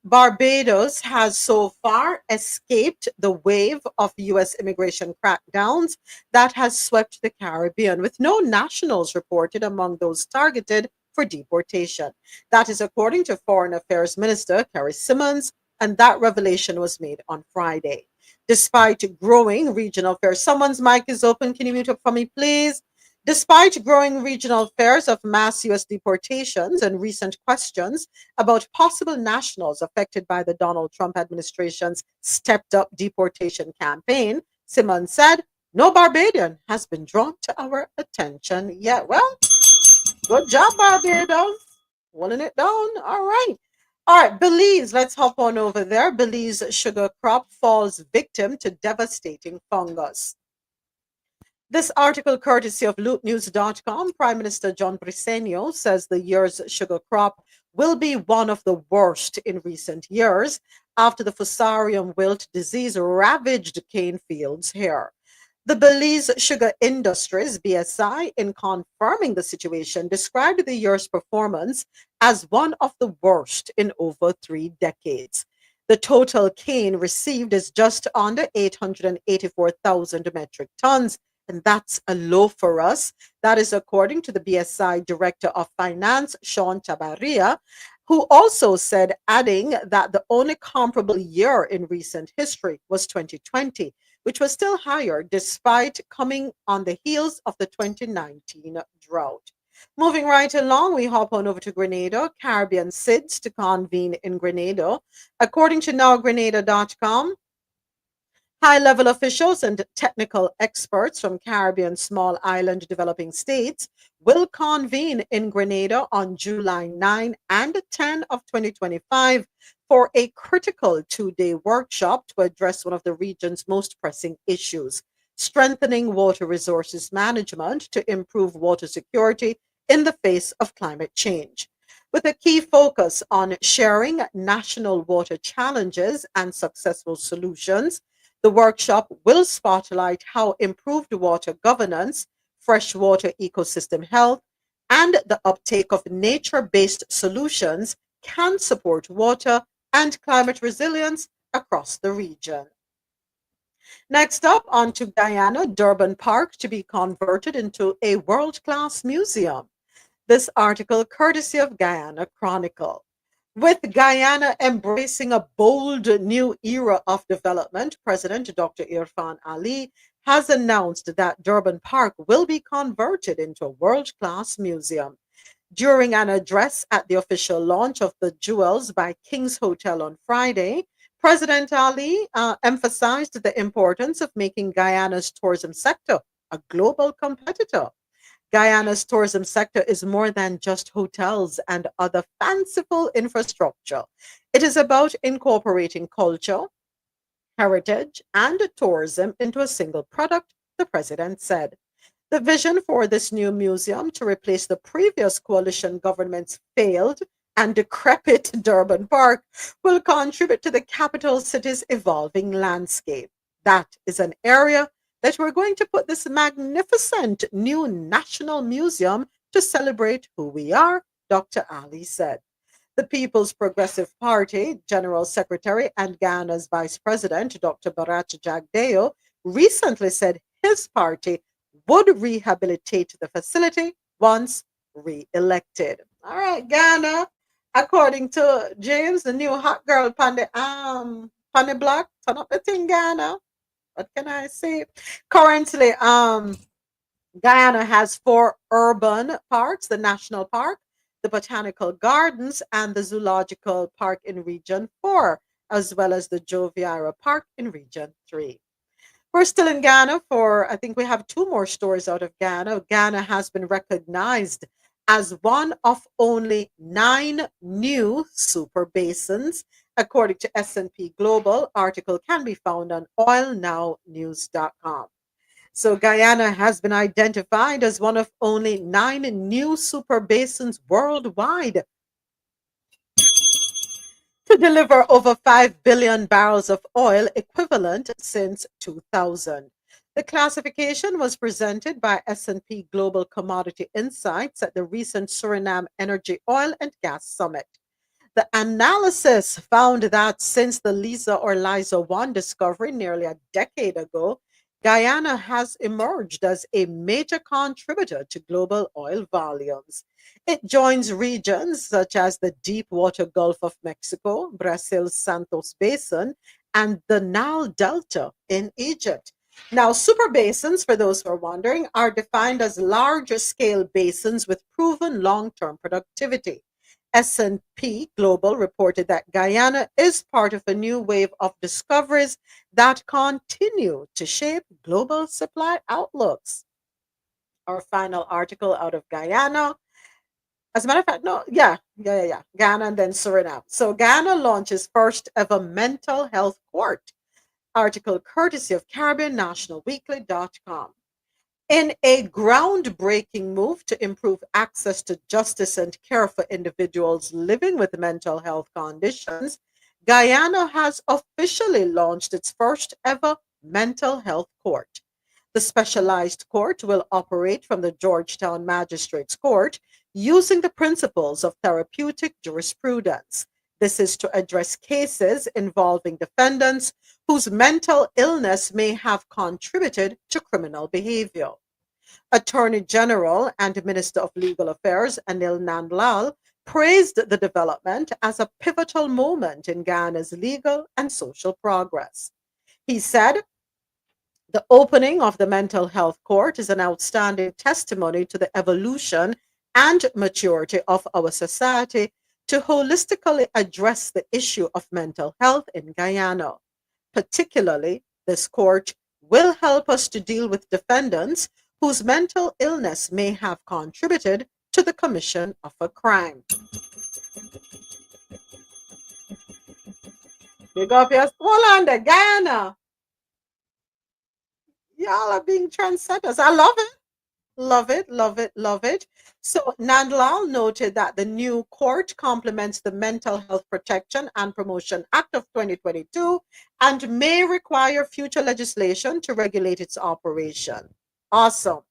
[SPEAKER 1] Barbados has so far escaped the wave of U.S. immigration crackdowns that has swept the Caribbean, with no nationals reported among those targeted for deportation. That is according to Foreign Affairs Minister Carrie Simmons, and that revelation was made on Friday. Despite growing regional fears, someone's mic is open. Can you mute up for me, please? Despite growing regional fears of mass U.S. deportations and recent questions about possible nationals affected by the Donald Trump administration's stepped-up deportation campaign, Simmons said, no Barbadian has been drawn to our attention yet. Well, Good job, Barbados. Holding it down. All right. All right, Belize. Let's hop on over there. Belize sugar crop falls victim to devastating fungus. This article, courtesy of lootnews.com, Prime Minister John Briceño says the year's sugar crop will be one of the worst in recent years after the Fusarium wilt disease ravaged cane fields here. The Belize Sugar Industries, BSI, in confirming the situation, described the year's performance as one of the worst in over 3 decades. The total cane received is just under 884,000 metric tons, and that's a low for us. That is according to the BSI Director of Finance, Sean Chavarria, who also said, adding that the only comparable year in recent history was 2020, which was still higher despite coming on the heels of the 2019 drought. Moving right along, we hop on over to Grenada. Caribbean sits to convene in Grenada. According to nowgrenada.com, high-level officials and technical experts from Caribbean small island developing states will convene in Grenada on July 9 and 10 of 2025 for a critical 2-day workshop to address one of the region's most pressing issues, strengthening water resources management to improve water security in the face of climate change. With a key focus on sharing national water challenges and successful solutions, the workshop will spotlight how improved water governance, freshwater ecosystem health, and the uptake of nature-based solutions can support water and climate resilience across the region. Next up, on to Guyana, Durban Park to be converted into a world-class museum. This article, courtesy of Guyana Chronicle. With Guyana embracing a bold new era of development, President Dr. Irfan Ali has announced that Durban Park will be converted into a world-class museum. During an address at the official launch of the Jewels by King's Hotel on Friday, President Ali emphasized the importance of making Guyana's tourism sector a global competitor. Guyana's tourism sector is more than just hotels and other fanciful infrastructure. It is about incorporating culture, heritage, and tourism into a single product, the president said. The vision for this new museum to replace the previous coalition government's failed and decrepit Durban Park will contribute to the capital city's evolving landscape. That is an area that we're going to put this magnificent new national museum to celebrate who we are, Dr. Ali said. The People's Progressive Party General Secretary and Guyana's Vice President, Dr. Barack Jagdeo, recently said his party would rehabilitate the facility once re-elected. All right, Ghana, according to James, the new hot girl on the block, turn up the thing, Ghana. What can I say? Currently, Guyana has 4 urban parks: the National Park, the Botanical Gardens, and the Zoological Park in Region 4, as well as the Joviara Park in Region 3. We're still in Ghana I think we have 2 more stories out of Ghana. Ghana has been recognized as one of only 9 new super basins, according to S&P Global. Article can be found on oilnownews.com. So Guyana has been identified as one of only 9 new super basins worldwide to deliver over 5 billion barrels of oil equivalent since 2000. The classification was presented by S&P Global Commodity Insights at the recent Suriname Energy, Oil and Gas Summit. The analysis found that since the Liza or Liza 1 discovery nearly a decade ago, Guyana has emerged as a major contributor to global oil volumes. It joins regions such as the deep water Gulf of Mexico, Brazil's Santos Basin, and the Nile Delta in Egypt. Now, super basins, for those who are wondering, are defined as larger scale basins with proven long-term productivity. S&P Global reported that Guyana is part of a new wave of discoveries that continue to shape global supply outlooks. Our final article out of Guyana. As a matter of fact, no, yeah. Ghana and then Suriname. So Ghana launches first ever mental health court. Article courtesy of CaribbeanNationalWeekly.com. In a groundbreaking move to improve access to justice and care for individuals living with mental health conditions, Guyana has officially launched its first ever mental health court. The specialized court will operate from the Georgetown Magistrates Court using the principles of therapeutic jurisprudence. This is to address cases involving defendants whose mental illness may have contributed to criminal behavior. Attorney General and Minister of Legal Affairs Anil Nandlal praised the development as a pivotal moment in Ghana's legal and social progress. He said, "The opening of the mental health court is an outstanding testimony to the evolution and maturity of our society to holistically address the issue of mental health in Guyana. Particularly, this court will help us to deal with defendants whose mental illness may have contributed to the commission of a crime." Big up your hold on the Guyana. Y'all are being trendsetters. I love it. Love it, love it, love it. So Nandlal noted that the new court complements the Mental Health Protection and Promotion Act of 2022 and may require future legislation to regulate its operation. Awesome.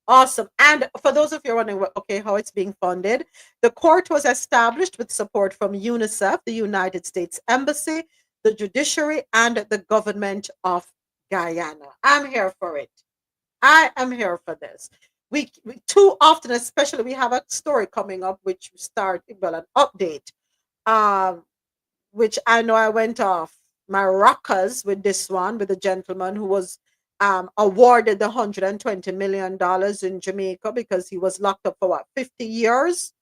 [SPEAKER 1] Awesome. And for those of you wondering, okay, how it's being funded, the court was established with support from UNICEF, the United States Embassy, the judiciary, and the government of Guyana. I'm here for it. I am here for this. We too often, especially, we have a story coming up which an update, which I know I went off my rockers with this one, with the gentleman who was awarded the $120 million in Jamaica because he was locked up for 50 years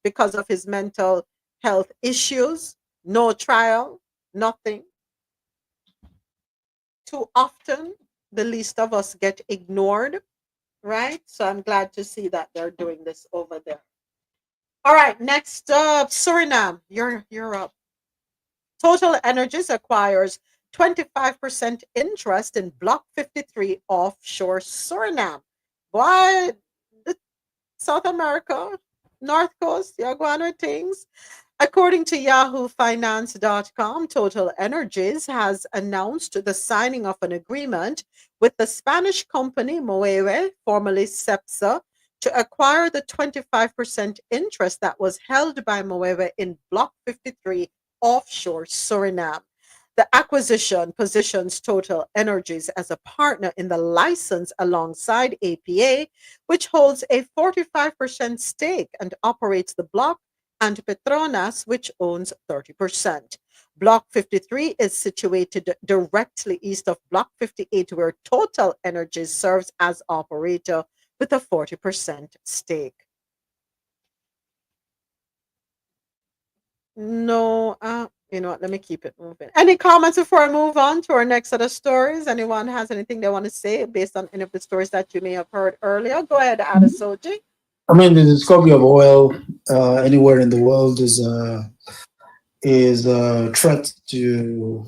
[SPEAKER 1] because of his mental health issues. No trial, nothing. Too often, the least of us get ignored, right? So I'm glad to see that they're doing this over there. All right, next up, Suriname. You're up. Total Energies acquires 25% interest in Block 53 offshore Suriname. Why? South America, North Coast, you're going with things. According to YahooFinance.com, Total Energies has announced the signing of an agreement with the Spanish company Moeve, formerly Cepsa, to acquire the 25% interest that was held by Moeve in Block 53 offshore Suriname. The acquisition positions Total Energies as a partner in the license alongside APA, which holds a 45% stake and operates the block, and Petronas, which owns 30%. Block 53 is situated directly east of Block 58, where Total Energies serves as operator with a 40% stake. No, you know what, let me keep it moving. Any comments before I move on to our next set of stories? Anyone has anything they want to say based on any of the stories that you may have heard earlier? Go ahead, Adesoji.
[SPEAKER 3] I mean, the discovery of oil anywhere in the world is a threat to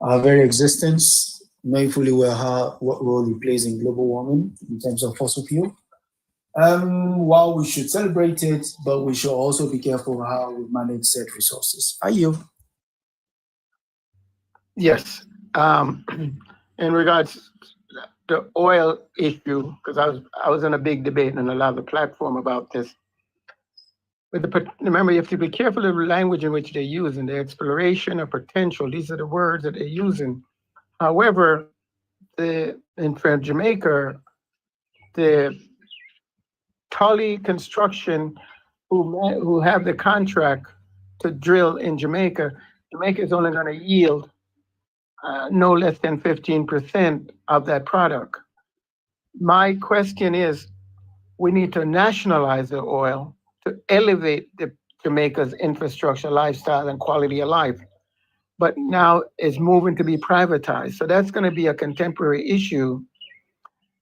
[SPEAKER 3] our very existence, knowing fully well what role it plays in global warming in terms of fossil fuel. While we should celebrate it, but we should also be careful how we manage said resources. Are you?
[SPEAKER 17] Yes. In regards the oil issue, because I was in a big debate and a lot of the platform about this. Remember, you have to be careful of the language in which they're using, the exploration or potential. These are the words that they're using. However, for Jamaica, the Tully Construction, who have the contract to drill in Jamaica, Jamaica is only going to yield no less than 15% of that product. My question is, we need to nationalize the oil to elevate Jamaica's infrastructure, lifestyle, and quality of life. But now it's moving to be privatized. So that's going to be a contemporary issue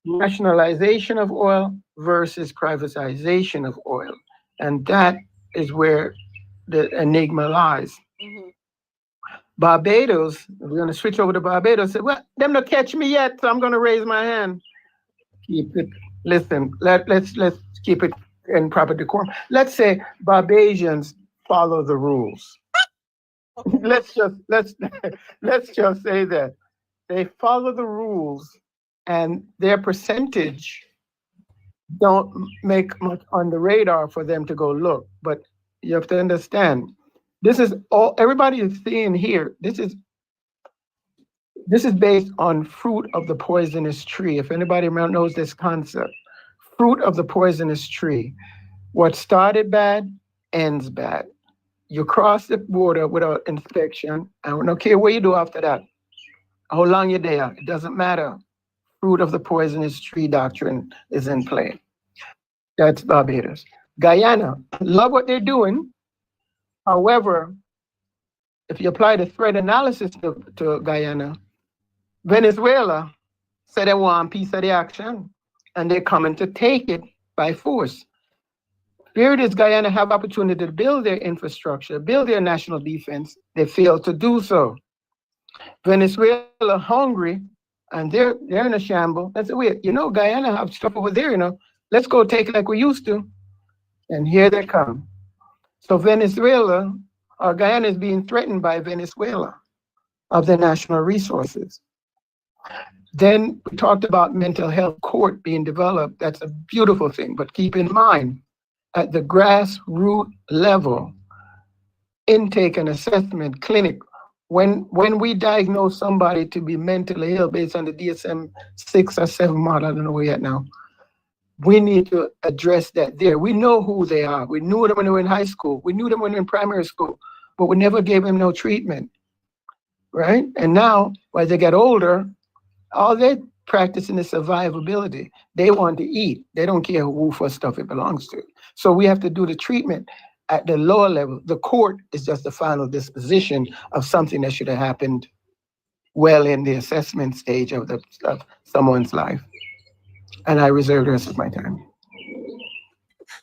[SPEAKER 17] nationalization of oil versus privatization of oil. And that is where the enigma lies. Barbados, we're going to switch over to Barbados. Said, well, them not catch me yet, so I'm going to raise my hand. Keep it. Listen, let's keep it in proper decorum. Let's say Barbadians follow the rules. let's just say that they follow the rules, and their percentage don't make much on the radar for them to go look. But you have to understand, this is all everybody is seeing here. This is based on fruit of the poisonous tree. If anybody knows this concept, fruit of the poisonous tree. What started bad ends bad. You cross the border without inspection, and I don't care what you do after that. How long you're there, it doesn't matter. Fruit of the poisonous tree doctrine is in play. That's Barbados. Guyana, love what they're doing. However, if you apply the threat analysis to Guyana, Venezuela said they want a piece of the action, and they're coming to take it by force. Here it is, Guyana have opportunity to build their infrastructure, build their national defense. They failed to do so. Venezuela hungry, and they're in a shamble. That's weird. Guyana have stuff over there, Let's go take it like we used to. And here they come. So Guyana is being threatened by Venezuela of their national resources. Then we talked about mental health court being developed. That's a beautiful thing, but keep in mind, at the grassroots level, intake and assessment clinic, when we diagnose somebody to be mentally ill based on the DSM-6 or 7 model, I don't know where yet now, we need to address that there. We know who they are. We knew them when they were in high school. We knew them when they were in primary school, but we never gave them no treatment, right? And now, as they get older, all they're practicing is survivability. They want to eat. They don't care who for stuff it belongs to. So we have to do the treatment at the lower level. The court is just the final disposition of something that should have happened well in the assessment stage of someone's life. And I reserve the rest of my time.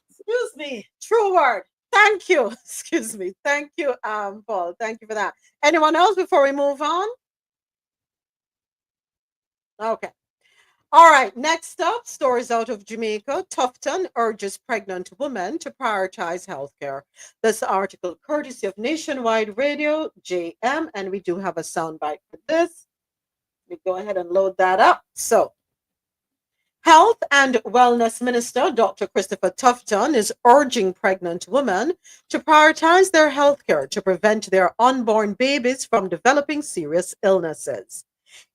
[SPEAKER 1] Excuse me, true word. Thank you. Excuse me. Thank you, Paul. Thank you for that. Anyone else before we move on? Okay. All right. Next up, stories out of Jamaica. Tufton urges pregnant women to prioritize healthcare. This article courtesy of Nationwide Radio, JM, and we do have a soundbite for this. Let me go ahead and load that up. So, Health and Wellness Minister Dr. Christopher Tufton is urging pregnant women to prioritize their health care to prevent their unborn babies from developing serious illnesses.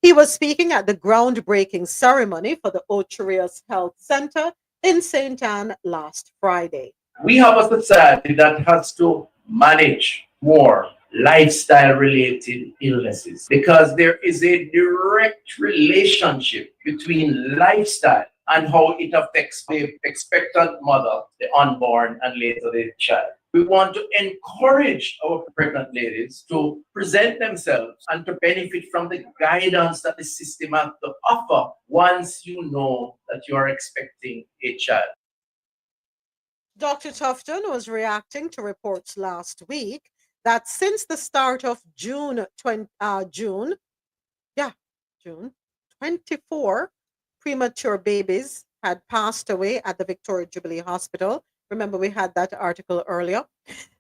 [SPEAKER 1] He was speaking at the groundbreaking ceremony for the Ocherius Health Center in St. Anne last Friday.
[SPEAKER 18] We have a society that has to manage more lifestyle-related illnesses because there is a direct relationship between lifestyle and how it affects the expectant mother, the unborn, and later the child. We want to encourage our pregnant ladies to present themselves and to benefit from the guidance that the system has to offer once you know that you are expecting a child.
[SPEAKER 1] Dr. Tufton was reacting to reports last week that since the start of June 24 premature babies had passed away at the Victoria Jubilee Hospital. Remember, we had that article earlier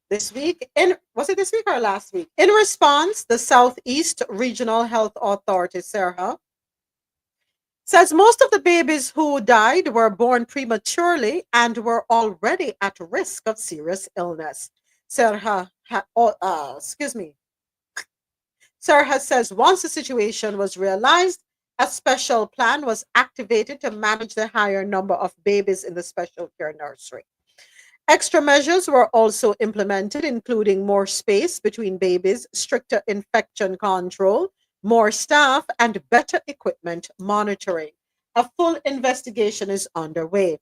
[SPEAKER 1] this week. Was it this week or last week? In response, the Southeast Regional Health Authority, SERHA, says most of the babies who died were born prematurely and were already at risk of serious illness. SERHA says once the situation was realized, a special plan was activated to manage the higher number of babies in the special care nursery. Extra measures were also implemented, including more space between babies, stricter infection control, more staff, and better equipment monitoring. A full investigation is underway.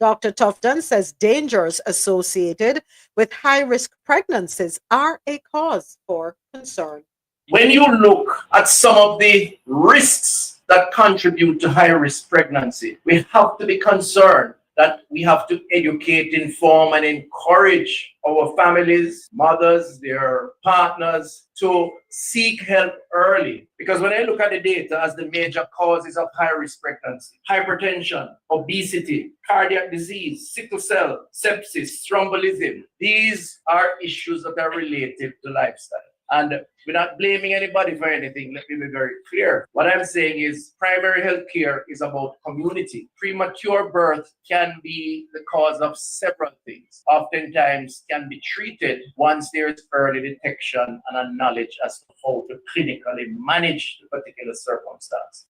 [SPEAKER 1] Dr. Tufton says dangers associated with high-risk pregnancies are a cause for concern.
[SPEAKER 18] When you look at some of the risks that contribute to high risk pregnancy. We have to be concerned that we have to educate, inform, and encourage our families, mothers, their partners to seek help early. Because when I look at the data as the major causes of high-risk pregnancy, hypertension, obesity, cardiac disease, sickle cell, sepsis, thrombolism, these are issues that are related to lifestyle. And we're not blaming anybody for anything. Let me be very clear. What I'm saying is primary health care is about community. Premature birth can be the cause of several things. Oftentimes can be treated once there's early detection and a knowledge as to how to clinically manage the particular circumstance.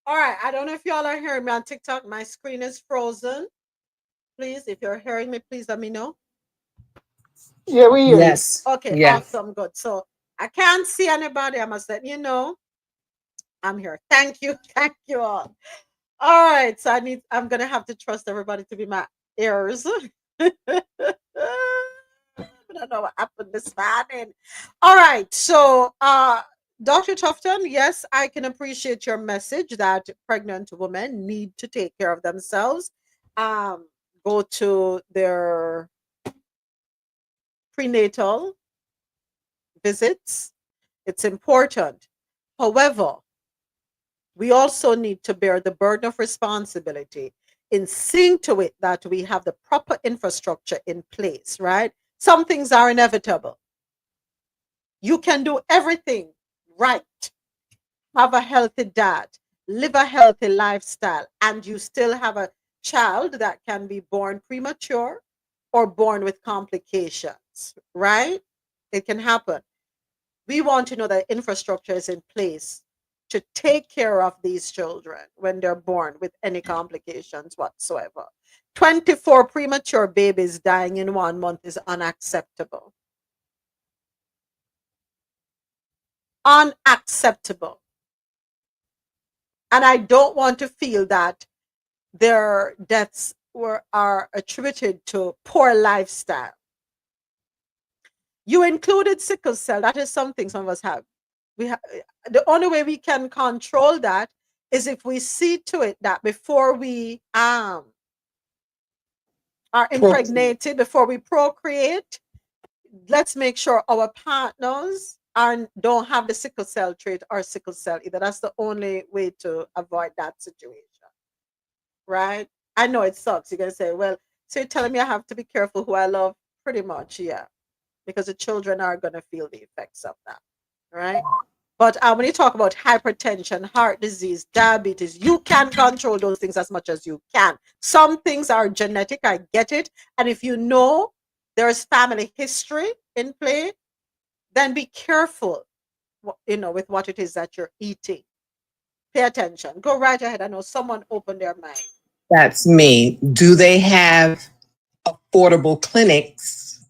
[SPEAKER 1] All right. I don't know if y'all are hearing me on TikTok. My screen is frozen. Please, if you're hearing me, please let me know.
[SPEAKER 17] Yeah, we hear you.
[SPEAKER 6] Yes.
[SPEAKER 1] Okay,
[SPEAKER 6] Yeah.
[SPEAKER 1] awesome, good. So I can't see anybody. I must let you know. I'm here. Thank you. Thank you all. All right. So I'm gonna have to trust everybody to be my ears. I don't know what happened this morning. All right. So Dr. Tufton, yes, I can appreciate your message that pregnant women need to take care of themselves. Go to their prenatal visits. It's important. However, we also need to bear the burden of responsibility in seeing to it that we have the proper infrastructure in place, right? Some things are inevitable. You can do everything right, have a healthy diet, live a healthy lifestyle, and you still have a child that can be born premature or born with complications, right? It can happen. We want to know that infrastructure is in place to take care of these children when they're born with any complications whatsoever. 24 premature babies dying in 1 month is unacceptable. Unacceptable. And I don't want to feel that their deaths are attributed to poor lifestyle. You included sickle cell. That is something some of us have. The only way we can control that is if we see to it that before we are impregnated, before we procreate, let's make sure our partners don't have the sickle cell trait or sickle cell either. That's the only way to avoid that situation, right? I know it sucks. You're gonna say, well, so you're telling me I have to be careful who I love? Pretty much, yeah, because the children are gonna feel the effects of that, right? But when you talk about hypertension, heart disease, diabetes, you can control those things as much as you can. Some things are genetic, I get it. And if you know there's family history in play, then be careful, with what it is that you're eating. Pay attention. Go right ahead. I know someone opened their mind.
[SPEAKER 11] That's me. Do they have affordable clinics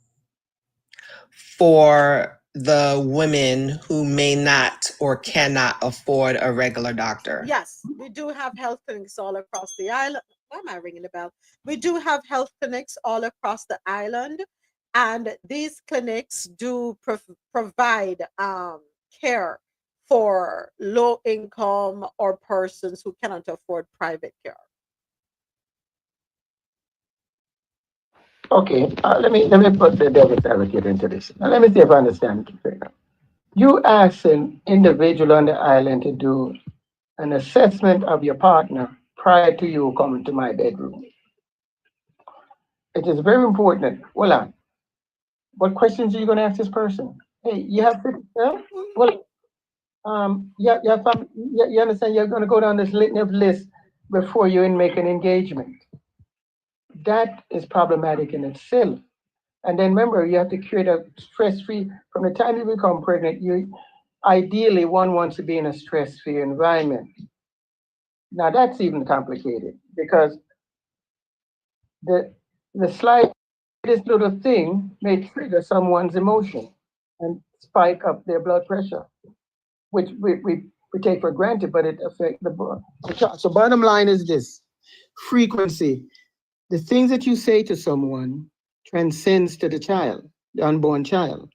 [SPEAKER 11] for the women who may not or cannot afford a regular doctor?
[SPEAKER 1] Yes, we do have health clinics all across the island. Why am I ringing the bell? We do have health clinics all across the island, and these clinics do provide care for low income or persons who cannot afford private care.
[SPEAKER 17] Okay, let me put the devil's advocate into this. Now, let me see if I understand. You ask an individual on the island to do an assessment of your partner prior to you coming to my bedroom. It is very important. Hold on. What questions are you going to ask this person? Hey, you have to, well, you understand you're going to go down this litany of lists before you make an engagement. That is problematic in itself. And then remember, you have to create a stress-free, from the time you become pregnant, ideally one wants to be in a stress-free environment. Now that's even complicated because the slightest little thing may trigger someone's emotion and spike up their blood pressure, which we take for granted, but it affects the child. So bottom line is this: frequency. The things that you say to someone transcends to the child, the unborn child.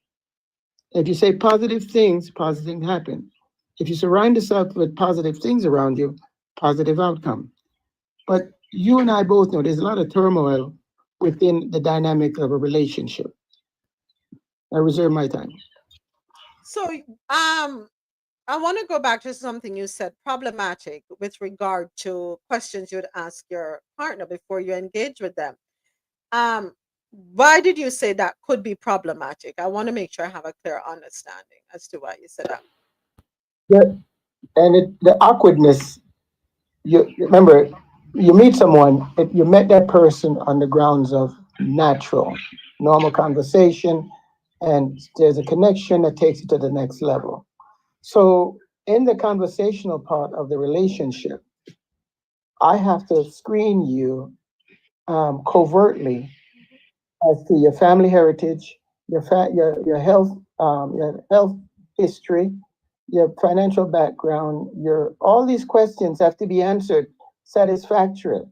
[SPEAKER 17] If you say positive things happen. If you surround yourself with positive things around you, positive outcome. But you and I both know there's a lot of turmoil within the dynamic of a relationship. I reserve my time.
[SPEAKER 1] So, I want to go back to something you said, problematic, with regard to questions you would ask your partner before you engage with them. Why did you say that could be problematic? I want to make sure I have a clear understanding as to why you said that.
[SPEAKER 17] Yeah, and the awkwardness. You remember, you meet someone. You met that person on the grounds of natural, normal conversation, and there's a connection that takes it to the next level. So, in the conversational part of the relationship, I have to screen you covertly as to your family heritage, your health history, your financial background, your all these questions have to be answered satisfactorily.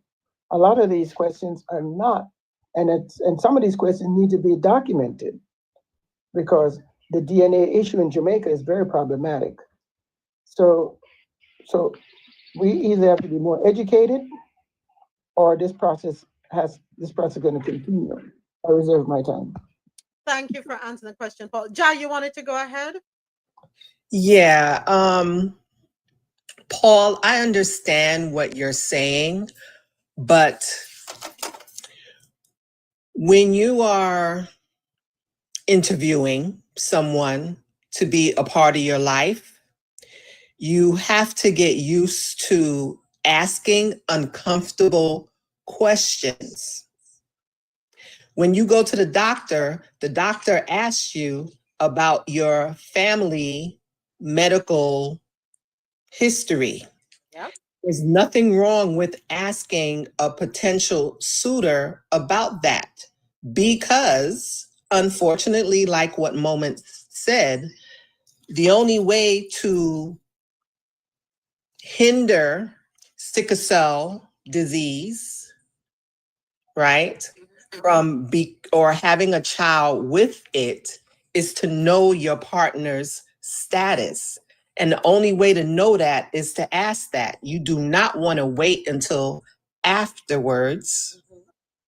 [SPEAKER 17] A lot of these questions are not, and some of these questions need to be documented because the DNA issue in Jamaica is very problematic. So we either have to be more educated or this process going to continue. I reserve my time.
[SPEAKER 1] Thank you for answering the question, Paul. Ja, you wanted to go ahead?
[SPEAKER 11] Yeah, Paul, I understand what you're saying, but when you are interviewing someone to be a part of your life, you have to get used to asking uncomfortable questions. When you go to the doctor asks you about your family medical history.
[SPEAKER 1] Yeah.
[SPEAKER 11] There's nothing wrong with asking a potential suitor about that because, unfortunately, like what Moment said, the only way to hinder sickle cell disease, right, from having a child with it is to know your partner's status. And the only way to know that is to ask that. You do not want to wait until afterwards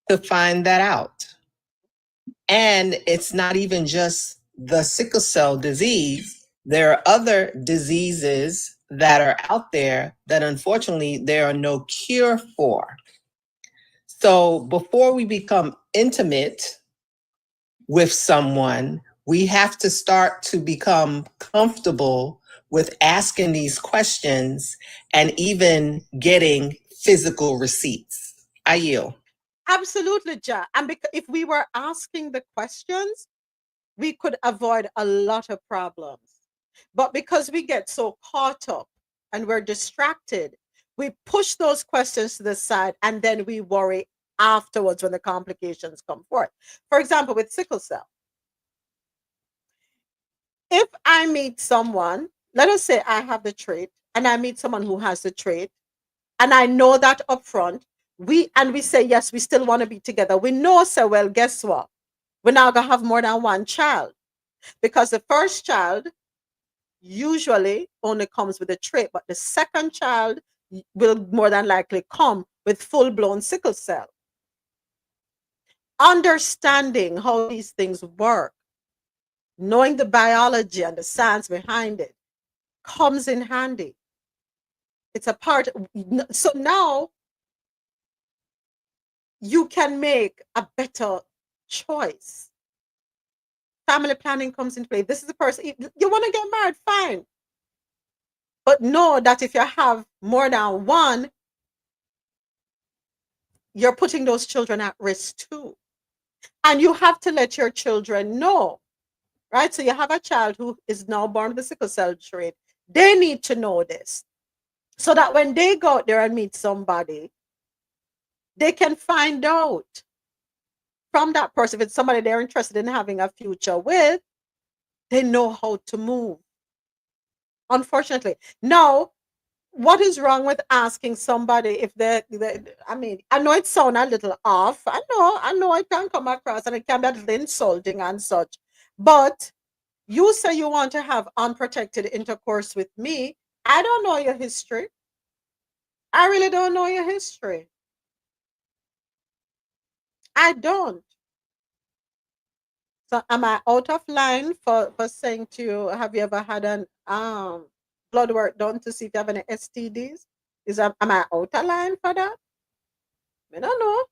[SPEAKER 11] to find that out. And it's not even just the sickle cell disease. There are other diseases that are out there that unfortunately there are no cure for. So before we become intimate with someone, we have to start to become comfortable with asking these questions and even getting physical receipts. I yield.
[SPEAKER 1] Absolutely, Ja. And if we were asking the questions, we could avoid a lot of problems. But because we get so caught up and we're distracted, we push those questions to the side and then we worry afterwards when the complications come forth. For example, with sickle cell, if I meet someone, let us say I have the trait and I meet someone who has the trait, and I know that up front, we say, yes, we still want to be together. We know, so well, guess what? We're now going to have more than one child because the first child usually only comes with a trait, but the second child will more than likely come with full-blown sickle cell. Understanding how these things work, knowing the biology and the science behind it comes in handy. It's a part. So now you can make a better choice. Family planning comes into play. This is the person, you want to get married, fine. But know that if you have more than one, you're putting those children at risk too. And you have to let your children know, right? So you have a child who is now born with the sickle cell trait. They need to know this so that when they go out there and meet somebody, they can find out from that person, if it's somebody they're interested in having a future with, they know how to move. Unfortunately. Now, what is wrong with asking somebody if I mean, I know it sounds a little off. I know it can come across and it can be a little insulting and such. But You say you want to have unprotected intercourse with me. I don't know your history. I really don't know your history. I don't. So am I out of line for saying to you, have you ever had an blood work done to see if you have any STDs? Am I out of line for that? I don't know.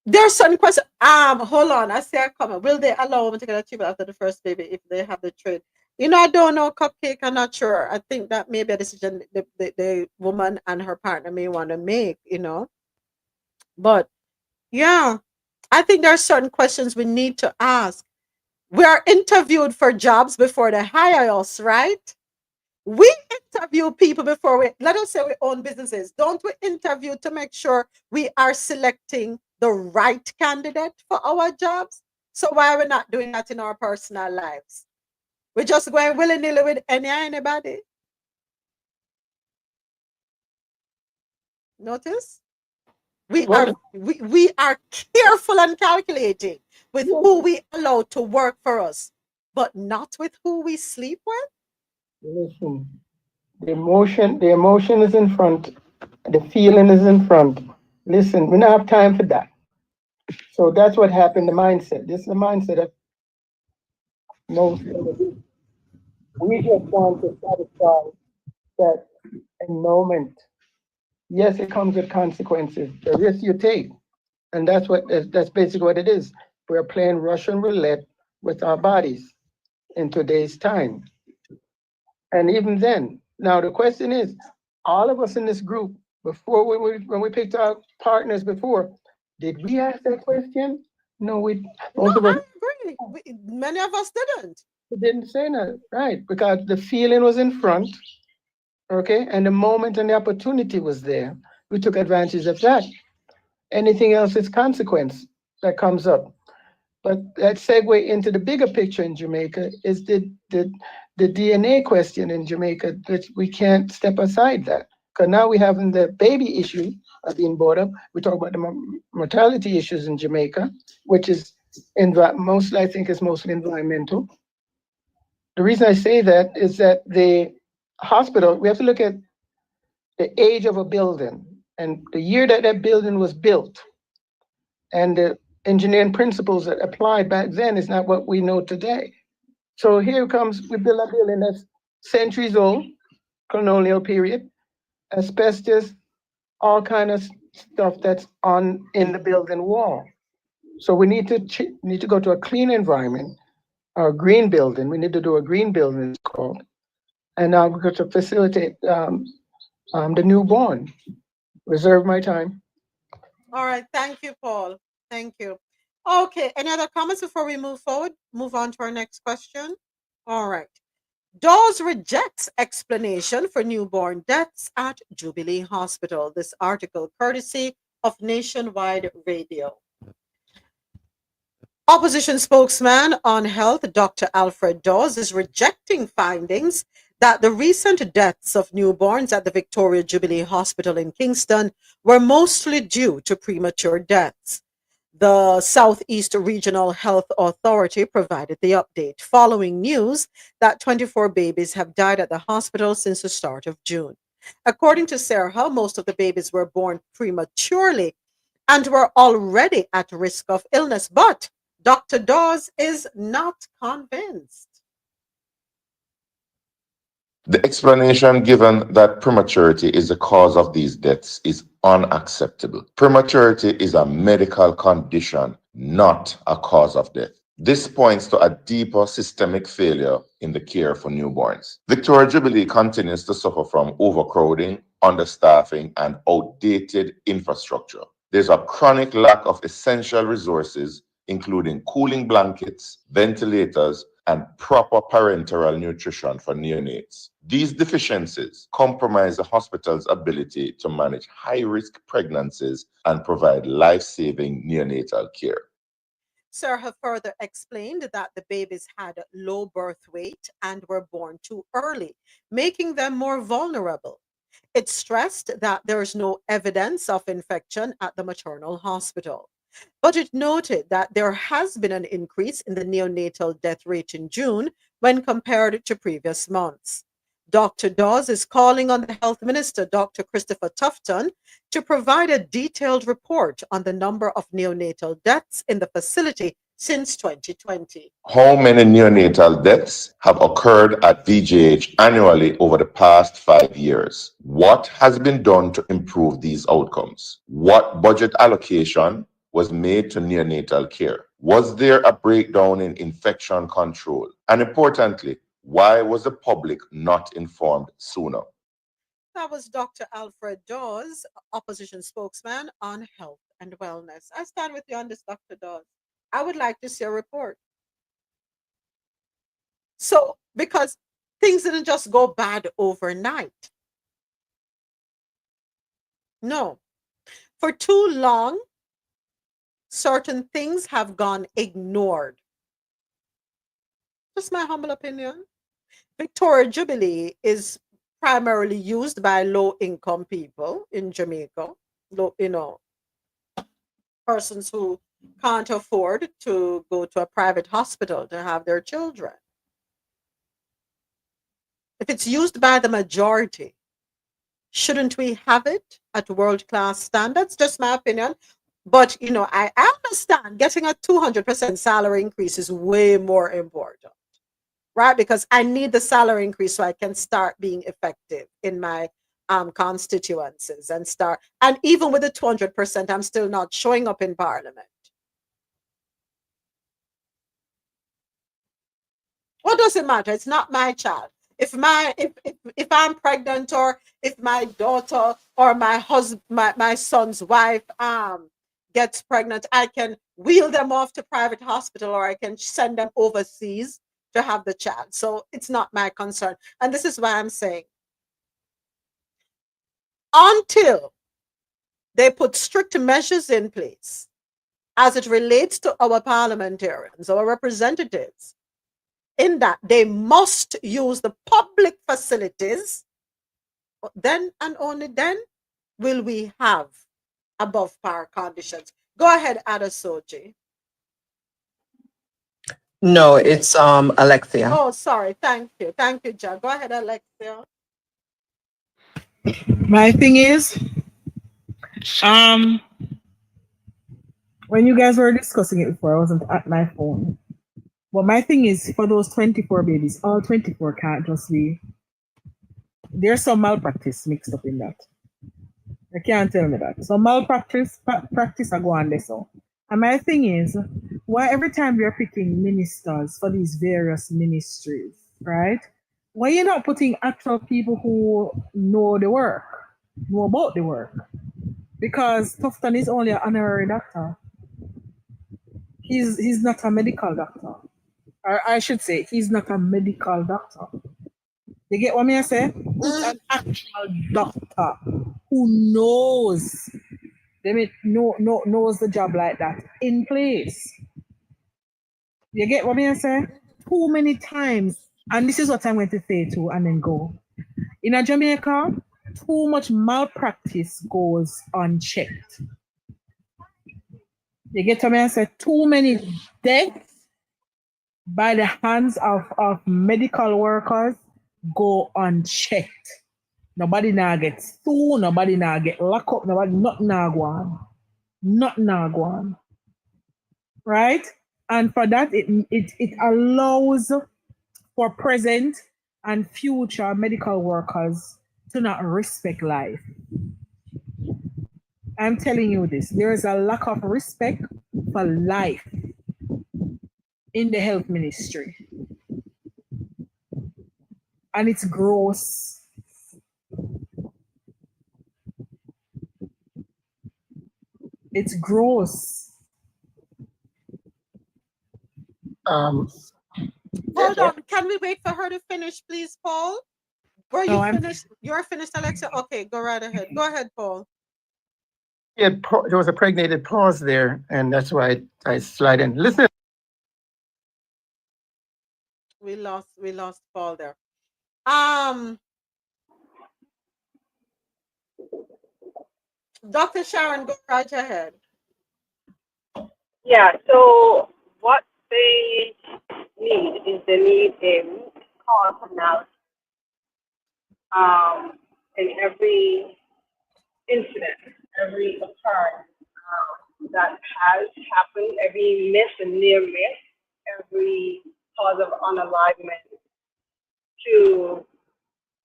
[SPEAKER 1] There's certain questions. Hold on. I say I comment. Will they allow women to get a treatment after the first baby if they have the trade? You know, I don't know, Cupcake. I'm not sure. I think that may be a decision the woman and her partner may want to make, you know. But yeah, I think there are certain questions we need to ask. We are interviewed for jobs before they hire us, right? We interview people before let us say we own businesses. Don't we interview to make sure we are selecting the right candidate for our jobs? So why are we not doing that in our personal lives? We're just going willy-nilly with anybody. Notice? We are careful and calculating with who we allow to work for us, but not with who we sleep with.
[SPEAKER 17] Listen, the emotion is in front, the feeling is in front. Listen, we don't have time for that. So that's what happened, the mindset. This is the mindset of most women. We just want to satisfy that a moment. Yes, it comes with consequences. The risk you take. And that's basically what it is. We're playing Russian roulette with our bodies in today's time. And even then, now the question is, all of us in this group, before when we picked our partners before, did we ask that question? No,
[SPEAKER 1] I agree. Many of us didn't.
[SPEAKER 17] We didn't say that, right? Because the feeling was in front, okay, and the moment and the opportunity was there. We took advantage of that. Anything else is consequence that comes up. But that segue into the bigger picture in Jamaica is the DNA question in Jamaica, that we can't step aside that. Because now we having the baby issue being brought up. We talk about the mortality issues in Jamaica, which is mostly, I think, is mostly environmental. The reason I say that is that the hospital, we have to look at the age of a building and the year that that building was built, and the engineering principles that applied back then is not what we know today. So here comes, we build a building that's centuries old, colonial period, asbestos, all kind of stuff that's in the building wall. So we need to go to a clean environment, or a green building. We need to do a green building, it's called, and now we're going to facilitate the newborn. Reserve my time.
[SPEAKER 1] All right, thank you, Paul. Thank you. Okay, any other comments before we move forward? Move on to our next question. All right. Dawes rejects explanation for newborn deaths at Jubilee Hospital. This article courtesy of Nationwide Radio. Opposition spokesman on health, Dr. Alfred Dawes, is rejecting findings that the recent deaths of newborns at the Victoria Jubilee Hospital in Kingston were mostly due to premature deaths. The Southeast Regional Health Authority provided the update following news that 24 babies have died at the hospital since the start of June. According to Sarah, most of the babies were born prematurely and were already at risk of illness, but Dr. Dawes is not convinced.
[SPEAKER 12] The explanation given that prematurity is the cause of these deaths is unacceptable. Prematurity is a medical condition, not a cause of death. This points to a deeper systemic failure in the care for newborns. Victoria Jubilee continues to suffer from overcrowding, understaffing, and outdated infrastructure. There's a chronic lack of essential resources, including cooling blankets, ventilators, and proper parenteral nutrition for neonates. These deficiencies compromise the hospital's ability to manage high-risk pregnancies and provide life-saving neonatal care.
[SPEAKER 1] Sarah further explained that the babies had low birth weight and were born too early, making them more vulnerable. It stressed that there is no evidence of infection at the maternal hospital. But it noted that there has been an increase in the neonatal death rate in June when compared to previous months. Dr. Dawes is calling on the Health Minister, Dr. Christopher Tufton, to provide a detailed report on the number of neonatal deaths in the facility since 2020.
[SPEAKER 12] How many neonatal deaths have occurred at VJH annually over the past 5 years? What has been done to improve these outcomes? What budget allocation was made to neonatal care? Was there a breakdown in infection control? And importantly, why was the public not informed sooner?
[SPEAKER 1] That was Dr. Alfred Dawes, opposition spokesman on health and wellness. I stand with you on this, Dr. Dawes. I would like to see a report. So, because things didn't just go bad overnight. No. For too long, certain things have gone ignored. Just my humble opinion. Victoria Jubilee is primarily used by low-income people in Jamaica. Persons who can't afford to go to a private hospital to have their children. If it's used by the majority, shouldn't we have it at world-class standards? Just my opinion. But, I understand getting a 200% salary increase is way more important, right? Because I need the salary increase so I can start being effective in my constituencies and even with the 200%, I'm still not showing up in parliament. What does it matter? It's not my child. If I'm pregnant, or if my daughter or my husband, my son's wife gets pregnant, I can wheel them off to private hospital, or I can send them overseas to have the child. So it's not my concern. And this is why I'm saying, until they put strict measures in place as it relates to our parliamentarians, our representatives, in that they must use the public facilities, then and only then will we have above par conditions. Go ahead, Adasoji.
[SPEAKER 11] No, it's Alexia.
[SPEAKER 1] Oh, sorry. Thank you, Jack. Go ahead, Alexia.
[SPEAKER 5] My thing is, when you guys were discussing it before, I wasn't at my phone. But my thing is, for those 24 babies, all 24 can't just be. There's some malpractice mixed up in that. I can't tell me that. So malpractice are going there. So, and my thing is, why every time we are picking ministers for these various ministries, right? Why you're not putting actual people who know the work, know about the work? Because Tufton is only an honorary doctor. He's not a medical doctor. Or I should say, he's not a medical doctor. You get what I say? Who's an actual doctor who knows knows the job like that in place. You get what I say? Too many times, and this is what I'm going to say too, and then go. In a Jamaica, too much malpractice goes unchecked. You get what I say? Too many deaths by the hands of medical workers go unchecked. Nobody now get sued, nobody now get locked up, nothing now go on. Right? And for that, it allows for present and future medical workers to not respect life. I'm telling you this, there is a lack of respect for life in the health ministry. And it's gross. It's gross.
[SPEAKER 1] Hold on. Can we wait for her to finish, please, Paul? Were you finished? You're finished, Alexa? Okay, go right ahead. Go ahead, Paul.
[SPEAKER 17] Yeah, there was a pregnated pause there, and that's why I slide in. Listen.
[SPEAKER 1] We lost Paul there. Dr. Sharon, go right ahead.
[SPEAKER 15] Yeah, so what they need is they need a root cause analysis in every incident, every occurrence that has happened, every miss and near miss, every cause of unalignment to,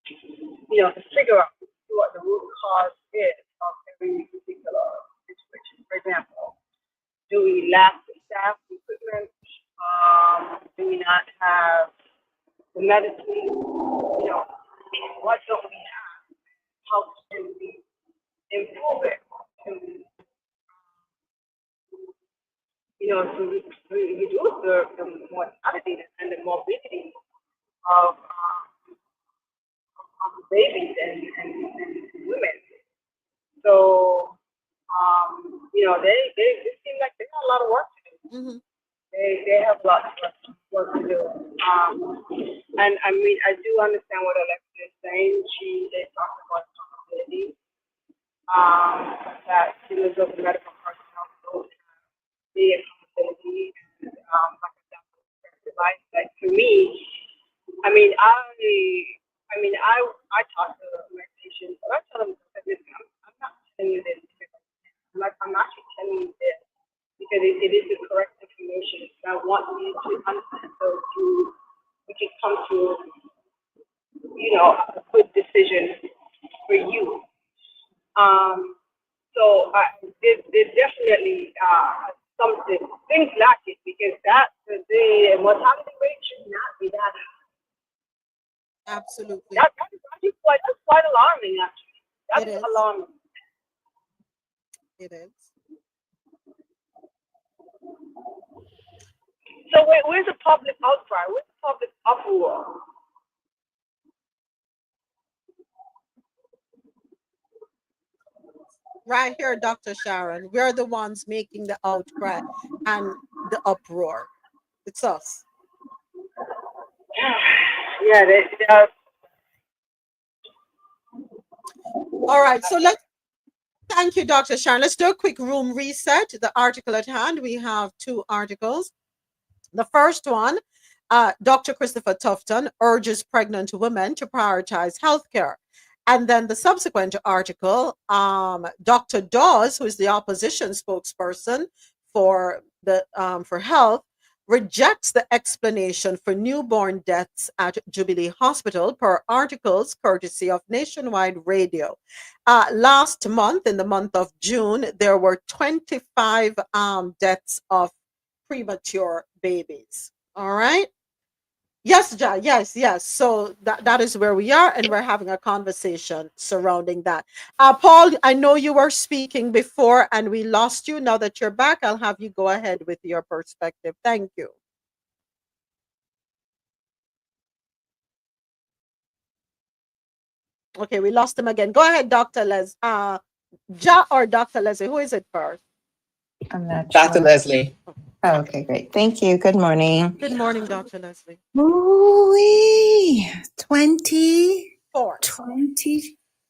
[SPEAKER 15] to figure out what the root cause is of every particular situation. For example, do we lack the staff equipment? Do we not have the medicine? What don't we have? How can we improve it to, to reduce the mortality and the morbidity of babies and women? So, they seem like they got a lot of work to do. They have lots of work to do. And I mean, I do understand what Alexa is saying. They talked about accountability. That of the medical personnel don't have the accountability and like a device. Like for me, I talk to my patients, but I tell them, listen, I'm not telling you this because I'm actually telling you this because it is the correct information. I want you to understand so we can come to, a good decision for you. So there's definitely things lacking because the mortality rate should not be that high.
[SPEAKER 1] Absolutely.
[SPEAKER 15] That's quite alarming, actually. That's alarming.
[SPEAKER 1] It is.
[SPEAKER 15] So where's the public outcry? Where's the public uproar?
[SPEAKER 1] Right here, Dr. Sharon. We're the ones making the outcry and the uproar. It's us.
[SPEAKER 15] Yeah,
[SPEAKER 1] All right, so thank you, Dr. Sharon. Let's do a quick room reset. The article at hand, we have 2 articles. The first one, Dr. Christopher Tufton urges pregnant women to prioritize healthcare. And then the subsequent article, Dr. Dawes, who is the opposition spokesperson for health, rejects the explanation for newborn deaths at Jubilee Hospital per articles courtesy of Nationwide Radio. Last month, in the month of June, there were 25 deaths of premature babies. All right. Yes, Ja, yes. So that is where we are, and we're having a conversation surrounding that. Paul, I know you were speaking before and we lost you. Now that you're back, I'll have you go ahead with your perspective. Thank you. Okay, we lost him again. Go ahead, Dr. Ja or Dr. Leslie. Who is it first?
[SPEAKER 11] I'm not sure. Dr. Leslie.
[SPEAKER 19] Oh, okay, great. Thank you. Good morning.
[SPEAKER 1] Good morning, Dr. Leslie.
[SPEAKER 19] Ooh-wee.
[SPEAKER 1] 4.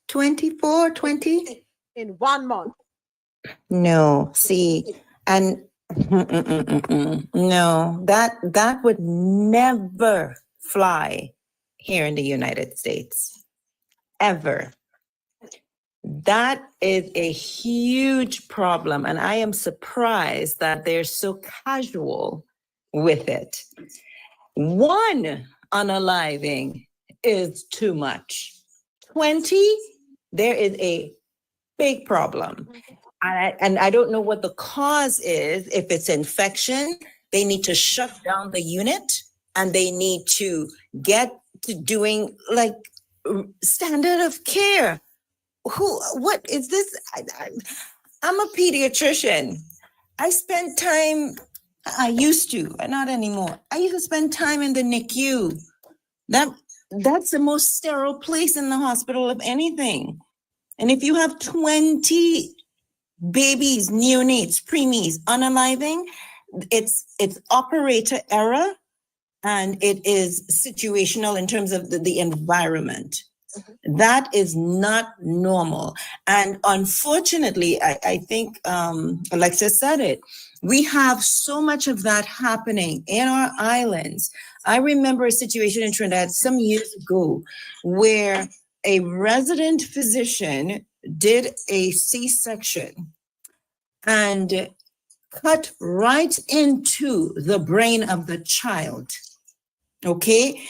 [SPEAKER 19] 24, 20?
[SPEAKER 1] In 1 month.
[SPEAKER 19] No, see, and no, that would never fly here in the United States, ever. That is a huge problem, and I am surprised that they're so casual with it. 1 unaliving is too much. 20, there is a big problem. And I don't know what the cause is. If it's infection, they need to shut down the unit and they need to get to doing like standard of care. What is this? I'm a pediatrician. I used to, not anymore. I used to spend time in the NICU. That's the most sterile place in the hospital of anything. And if you have 20 babies, neonates, preemies, unaliving, it's operator error and it is situational in terms of the environment. That is not normal. And unfortunately, I think Alexis said it, we have so much of that happening in our islands. I remember a situation in Trinidad some years ago where a resident physician did a C-section and cut right into the brain of the child. Okay?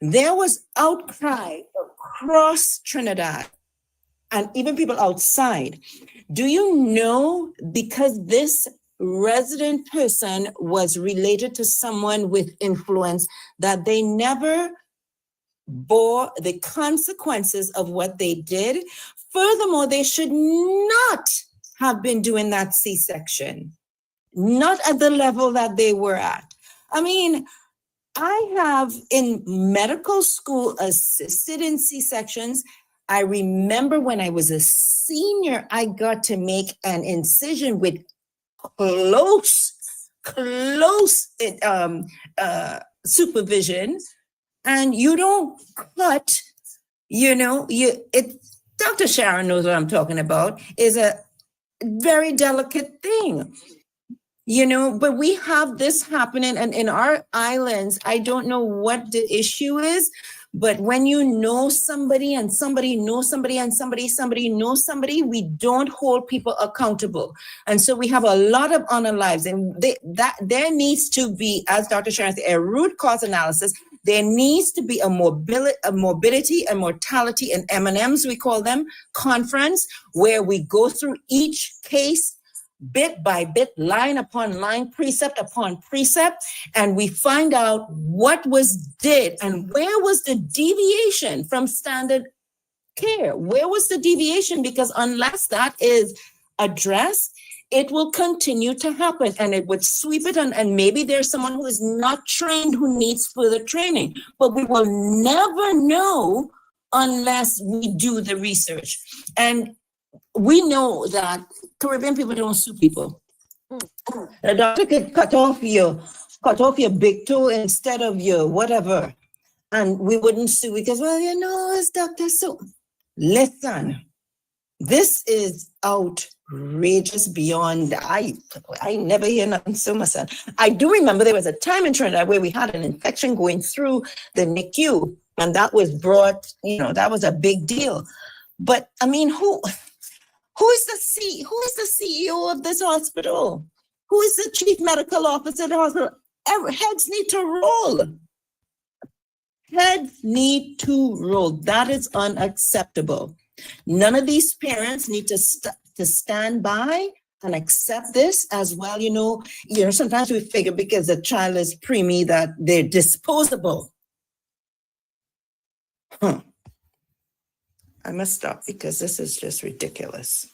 [SPEAKER 19] There was outcry across Trinidad and even people outside. Do you know, because this resident person was related to someone with influence, that they never bore the consequences of what they did? Furthermore, they should not have been doing that C-section, not at the level that they were at. I mean, I have in medical school assisted in C-sections. I remember when I was a senior, I got to make an incision with close supervision, and you don't cut, Dr. Sharon knows what I'm talking about, is a very delicate thing. But we have this happening, and in our islands, I don't know what the issue is, but when you know somebody and somebody knows somebody and somebody knows somebody, we don't hold people accountable. And so we have a lot of unalives, and there needs to be, as Dr. Sharon said, a root cause analysis. There needs to be a morbidity and mortality and M&Ms, we call them, conference, where we go through each case bit by bit, line upon line, precept upon precept, and we find out what was did and where was the deviation from standard care. Where was the deviation? Because unless that is addressed, it will continue to happen, and it would sweep it on, and maybe there's someone who is not trained who needs further training, but we will never know unless we do the research. And we know that Caribbean people don't sue people. The doctor could cut off your big toe instead of your whatever, and we wouldn't sue because, well, it's Dr. So. Listen, this is outrageous beyond. I never hear nothing so much. I do remember there was a time in Trinidad where we had an infection going through the NICU, and that was brought. That was a big deal. But I mean, who is the CEO of this hospital? Who is the chief medical officer of the hospital? Heads need to roll. Heads need to roll. That is unacceptable. None of these parents need to stand by and accept this as well. Sometimes we figure because the child is preemie that they're disposable. I must stop because this is just ridiculous.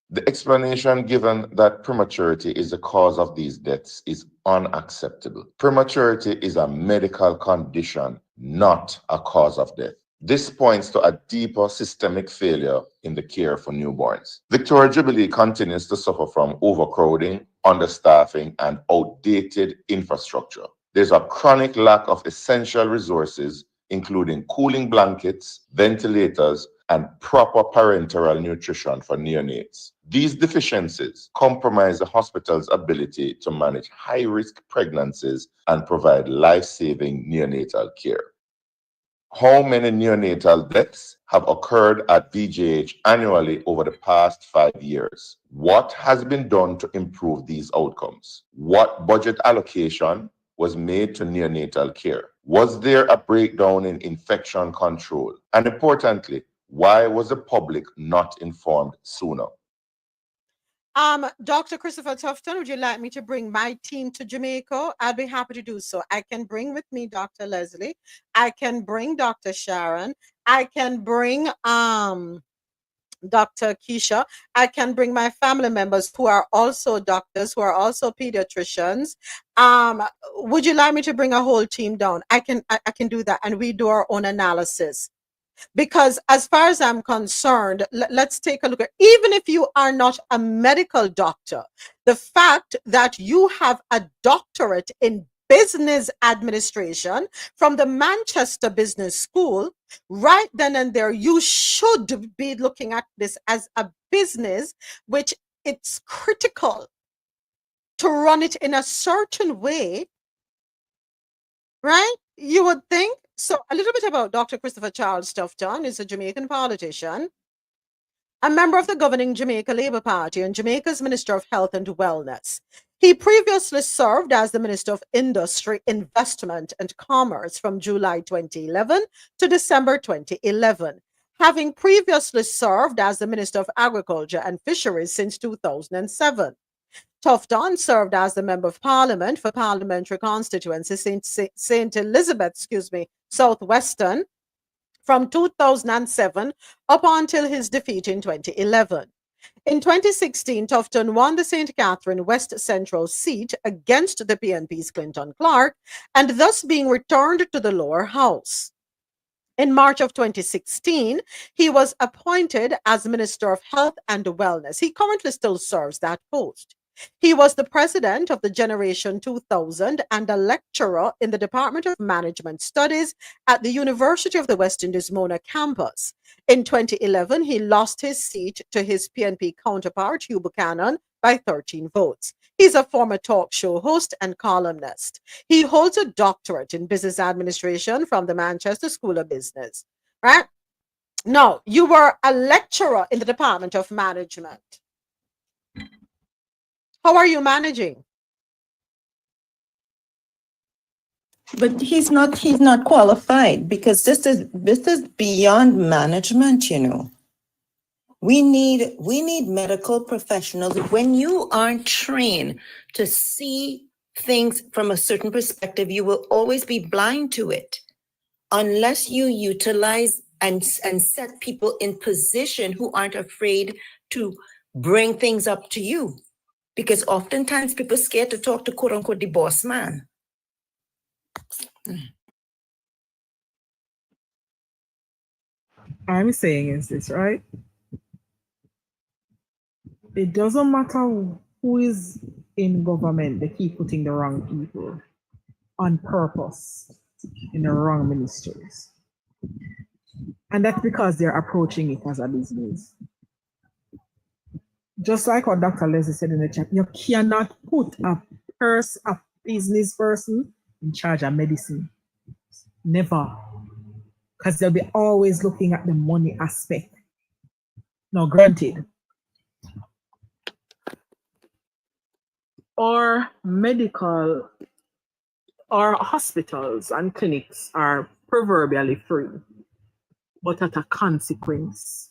[SPEAKER 12] The explanation given that prematurity is the cause of these deaths is unacceptable. Prematurity is a medical condition, not a cause of death. This points to a deeper systemic failure in the care for newborns. Victoria Jubilee continues to suffer from overcrowding, understaffing, and outdated infrastructure. There's a chronic lack of essential resources, including cooling blankets, ventilators, and proper parenteral nutrition for neonates. These deficiencies compromise the hospital's ability to manage high-risk pregnancies and provide life-saving neonatal care. How many neonatal deaths have occurred at VJH annually over the past 5 years? What has been done to improve these outcomes? What budget allocation was made to neonatal care? Was there a breakdown in infection control? And importantly, why was the public not informed sooner?
[SPEAKER 1] Dr. Christopher Tufton, would you like me to bring my team to Jamaica? I'd be happy to do so. I can bring with me Dr. Leslie. I can bring Dr. Sharon. I can bring Dr. Keisha. I can bring my family members who are also doctors, who are also pediatricians. Would you like me to bring a whole team down? I can do that, and we do our own analysis. Because as far as I'm concerned, let's take a look at, even if you are not a medical doctor, the fact that you have a doctorate in business administration from the Manchester Business School. Right then and there, you should be looking at this as a business, which it's critical to run it in a certain way, right? You would think. So a little bit about Dr. Christopher Charles Tufton is a Jamaican politician, a member of the governing Jamaica Labour Party and Jamaica's Minister of Health and Wellness. He previously served as the Minister of Industry, Investment and Commerce from July 2011 to December 2011, having previously served as the Minister of Agriculture and Fisheries since 2007. Tufton served as the Member of Parliament for Parliamentary Constituency St. Elizabeth, Southwestern from 2007 up until his defeat in 2011. In 2016, Tufton won the St. Catherine West Central seat against the PNP's Clinton Clark, and thus being returned to the lower house. In March of 2016, he was appointed as Minister of Health and Wellness. He currently still serves that post. He was the president of the Generation 2000 and a lecturer in the Department of Management Studies at the University of the West Indies Mona campus. In 2011, he lost his seat to his PNP counterpart, Hugh Buchanan, by 13 votes. He's a former talk show host and columnist. He holds a doctorate in business administration from the Manchester School of Business. Right? Now, you were a lecturer in the Department of Management. How are you managing?
[SPEAKER 19] But he's not qualified, because this is beyond management, you know. We need medical professionals. When you aren't trained to see things from a certain perspective, you will always be blind to it unless you utilize and set people in position who aren't afraid to bring things up to you. Because oftentimes people are scared to talk to quote unquote the boss man.
[SPEAKER 5] I'm saying is this, right? It doesn't matter who is in government, they keep putting the wrong people on purpose in the wrong ministries. And that's because they're approaching it as a business. Just like what Dr. Leslie said in the chat, you cannot put a business person in charge of medicine. Never. Because they'll be always looking at the money aspect. Now, granted, our medical, our hospitals and clinics are proverbially free, but at a consequence.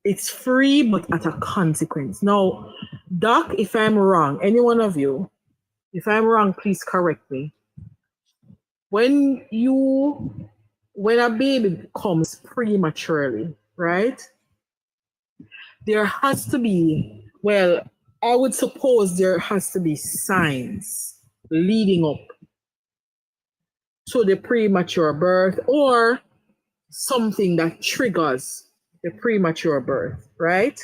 [SPEAKER 5] It's free, but at a consequence. Now, Doc, if I'm wrong, any one of you, if I'm wrong, please correct me. When a baby comes prematurely, right? There has to be, well, I would suppose there has to be signs leading up to the premature birth or something that triggers the premature birth, right?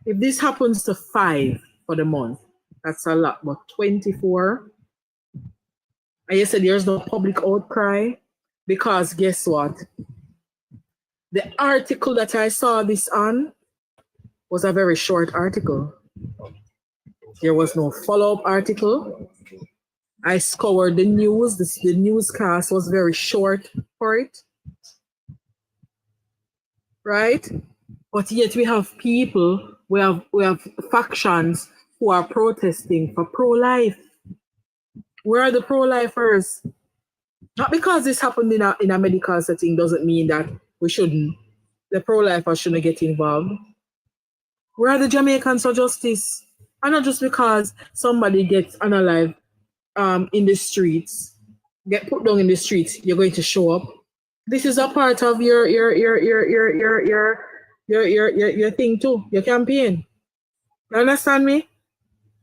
[SPEAKER 5] If this happens to 5 for the month, that's a lot, but 24, and you said there's no public outcry, because guess what? The article that I saw this on was a very short article. There was no follow-up article. I scoured the news. The newscast was very short for it. Right? But yet we have people, we have factions who are protesting for pro-life. Where are the pro-lifers? Not because this happened in a medical setting doesn't mean that the pro-lifers shouldn't get involved. Where are the Jamaicans for justice? And not just because somebody gets unalive in the streets, get put down in the streets, you're going to show up. This is a part of your thing too, your campaign. You understand me?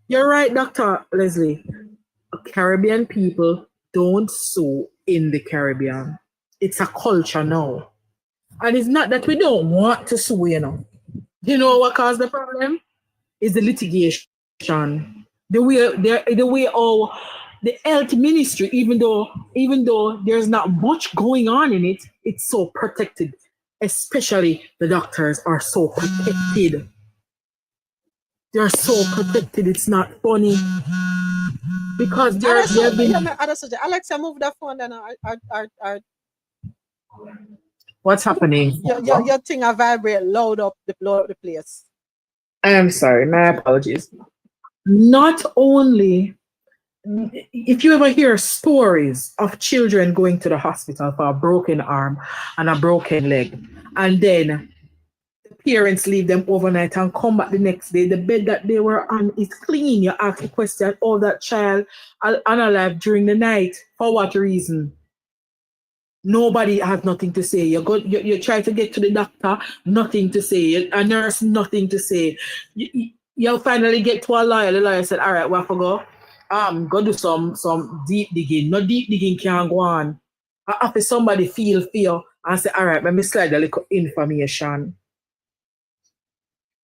[SPEAKER 5] You're right, Dr. Leslie. Caribbean people don't sew in the Caribbean. It's a culture now. And it's not that we don't want to sew, you know. You know what caused the problem? Is the litigation
[SPEAKER 14] The way how the health ministry, even though there's not much going on in it, it's so protected. Especially the doctors are so protected. They're so protected. It's not funny because they've been.
[SPEAKER 1] Alexa, move that phone. Then
[SPEAKER 14] What's happening?
[SPEAKER 1] Your thing a vibrate loud up the place.
[SPEAKER 14] I'm sorry. My apologies. Not only, if you ever hear stories of children going to the hospital for a broken arm and a broken leg, and then the parents leave them overnight and come back the next day, the bed that they were on is clean. You ask the question, oh, that child unalive during the night. For what reason? Nobody has nothing to say. You try to get to the doctor, nothing to say. A nurse, nothing to say. You finally get to a lawyer. The lawyer said, all right, where for go? Go do some deep digging. No deep digging can go on. After somebody feel fear and say, all right, let me slide a little information.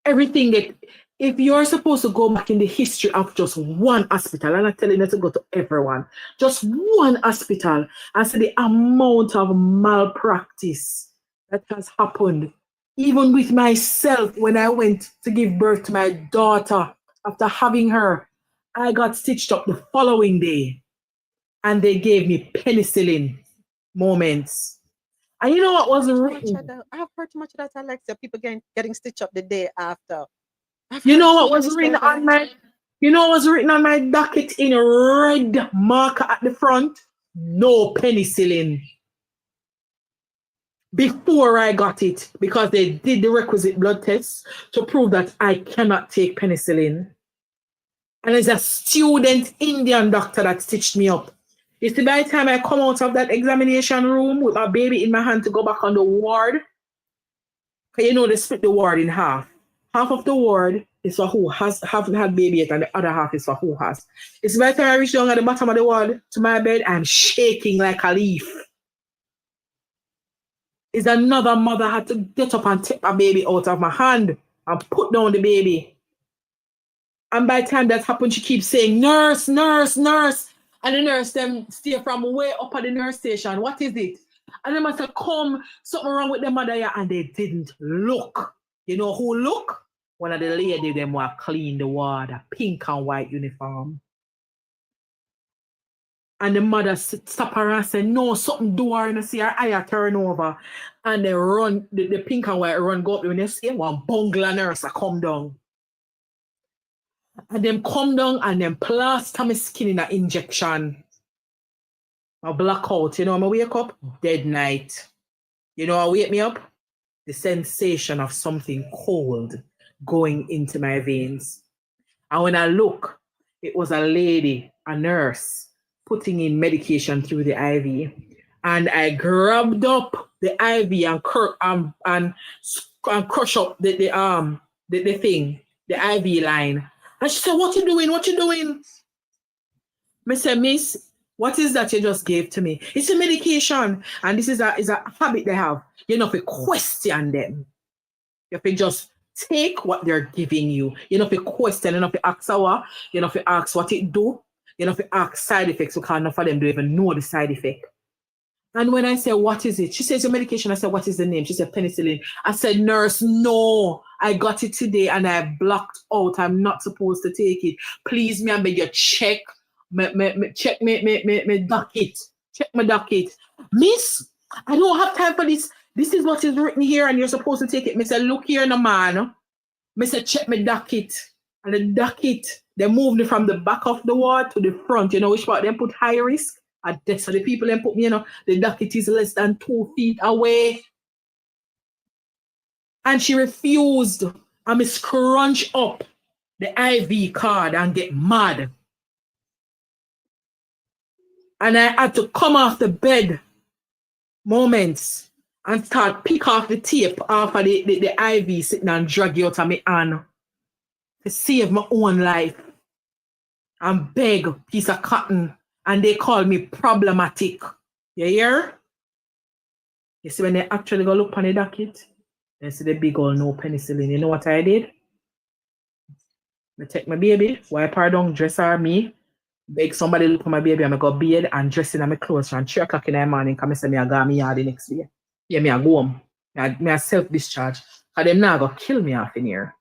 [SPEAKER 14] Everything that, if you're supposed to go back in the history of just one hospital, and I'm telling you to go to everyone, just one hospital, and see the amount of malpractice that has happened. Even with myself, when I went to give birth to my daughter, after having her, I got stitched up the following day, and they gave me penicillin moments. And you know what was written?
[SPEAKER 1] I've heard too much of that, Alexa. People getting stitched up the day after.
[SPEAKER 14] You know what was written on my? You know what was written on my docket in a red marker at the front? No penicillin. Before I got it, because they did the requisite blood tests to prove that I cannot take penicillin. And there's a student Indian doctor that stitched me up. You see, by the time I come out of that examination room with my baby in my hand to go back on the ward, because you know they split the ward in half. Half of the ward is for who haven't had baby yet, and the other half is for who has. It's by the time I reach down at the bottom of the ward to my bed, I'm shaking like a leaf. Is another mother had to get up and take my baby out of my hand and put down the baby. And by the time that happened, she keeps saying, nurse, nurse, nurse. And the nurse them stay from way up at the nurse station. What is it? And they must have come, something wrong with the mother here, and they didn't look. You know who look? One of the lady them were clean the ward, a pink and white uniform. And the mother stop her and say, no, something do her, and see her eye turn over. And they run, the pink and white run, go up when you see one bungler nurse come down. And them come down and them plaster my skin in an injection. I blackout, you know, I wake up, dead night. You know, I wake me up, the sensation of something cold going into my veins. And when I look, it was a lady, a nurse, putting in medication through the IV. And I grabbed up the IV and crush up the thing, the IV line. And she said, what you doing? What you doing? I said, miss, what is that you just gave to me? It's a medication. And this is a habit they have. You know, if you question them, if you just take what they're giving you, you know, if you question, you know, if you ask how, you know, if you ask what it do, you know, if you ask side effects, because enough of them don't even know the side effect. And when I said, what is it? She says, your medication. I said, what is the name? She said, penicillin. I said, nurse, no, I got it today and I blocked out. I'm not supposed to take it. Please, me, I beg you, check me docket. Check my docket. Miss, I don't have time for this. This is what is written here and you're supposed to take it. Me say, look here, no man. Me say, check my docket. And the docket, they moved me from the back of the ward to the front. You know which part they put high risk? So the people then put me, you know, the docket is less than 2 feet away. And she refused. I me scrunch up the IV card and get mad. And I had to come off the bed moments and start pick off the tape off of the IV sitting and drag it out of my hand to save my own life. And beg a piece of cotton. And they call me problematic. You hear? You see, when they actually go look on the docket, they see the big old no penicillin. You know what I did?
[SPEAKER 5] I take my baby, wipe her down, dress her, me, beg somebody look for my baby, and I go bed and dress in my clothes and 3 o'clock in the morning, come say me I go me yard the next day. Yeah, me I go home. Me I self-discharge. And them now go kill me off in here.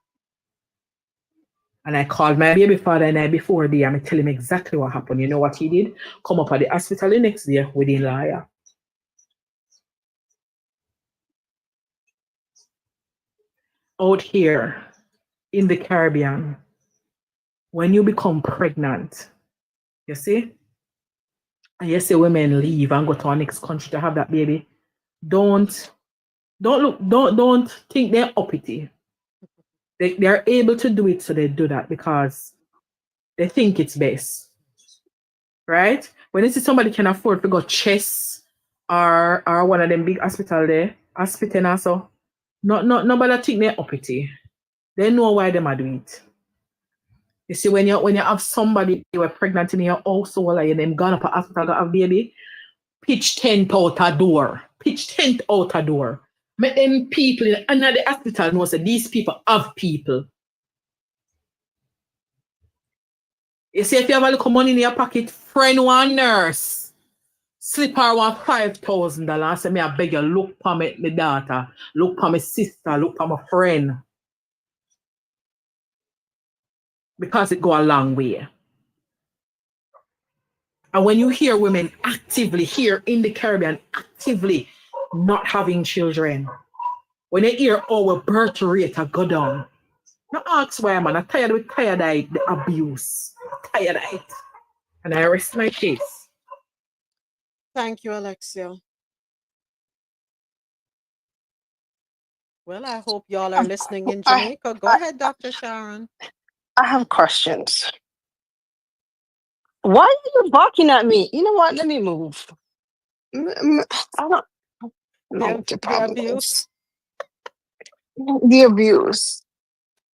[SPEAKER 5] And I called my baby father the night before day and I tell him exactly what happened. You know what he did? Come up at the hospital the next day with a lawyer. Out here in the Caribbean, when you become pregnant, you see, and you see women leave and go to our next country to have that baby, don't think they're uppity. They're able to do it, so they do that because they think it's best. Right? When you see somebody can afford to go Chess or one of them big hospital there, hospital also, nobody think they're uppity. They know why they are doing it. You see, when you have somebody you were pregnant in your household and them gone up a hospital to have baby, pitch tent out a door. Pitch tent out a door. Make them people in another hospital know that these people have people. You see, if you have a little money in your pocket, friend one nurse, slip her $5,000 and say, me I beg you, look for my daughter, look for my sister, look for my friend. Because it go a long way. And when you hear women actively here in the Caribbean, actively not having children, when you hear our birth rate go down, no ask why, man. I'm tired of the abuse. I'm tired of it. And I rest my case.
[SPEAKER 1] Thank you, Alexia. Well, I hope y'all are listening in Jamaica. Go ahead, Dr. Sharon.
[SPEAKER 7] I have questions. Why are you barking at me? You know what? Let me move. I don't know what your problem is. The abuse.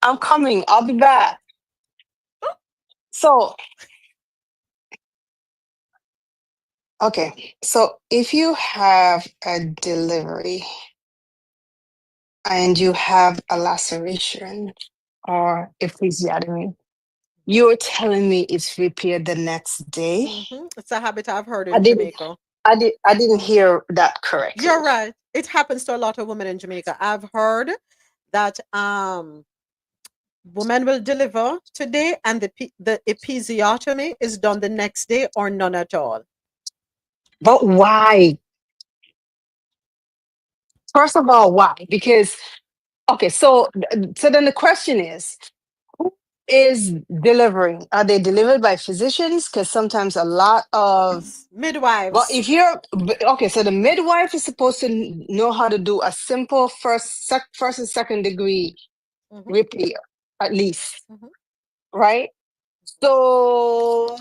[SPEAKER 7] I'm coming. I'll be back. So, okay. So if you have a delivery and you have a laceration or episiotomy, you're telling me it's repaired the next day?
[SPEAKER 1] Mm-hmm. It's a habit I've heard in Jamaica.
[SPEAKER 7] I didn't hear that correctly.
[SPEAKER 1] You're right. It happens to a lot of women in Jamaica. I've heard that women will deliver today and the episiotomy is done the next day or none at all.
[SPEAKER 7] But why? First of all, why? Because, okay, so then the question is, who is delivering? Are they delivered by physicians? Because sometimes a lot of
[SPEAKER 1] midwives.
[SPEAKER 7] Well, if you're okay, so the midwife is supposed to know how to do a simple first and second degree repair, at least, right? So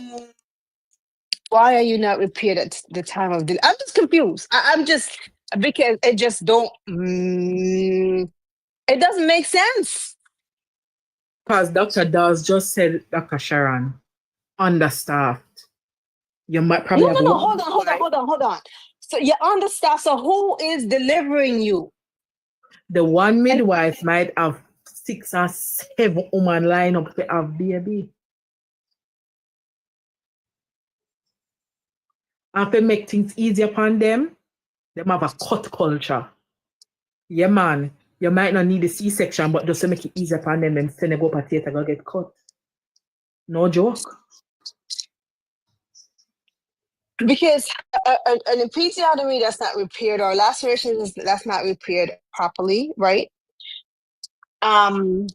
[SPEAKER 7] why are you not repaired at the time of delivery? I'm just confused. I'm just because it just don't. It doesn't make sense.
[SPEAKER 5] Because Dr. Dawes just said, Dr. Sharon, understaffed. You might probably have
[SPEAKER 7] Hold on. So you're understaffed. So who is delivering you?
[SPEAKER 5] The one midwife might have 6 or 7 women line up to have baby. And to make things easier upon them have a cut culture. Yeah, man. You might not need a C-section, but just to make it easier upon them, then send them go to theater go get cut. No joke.
[SPEAKER 7] Because an episiotomy that's not repaired or laceration that's not repaired properly, right? Then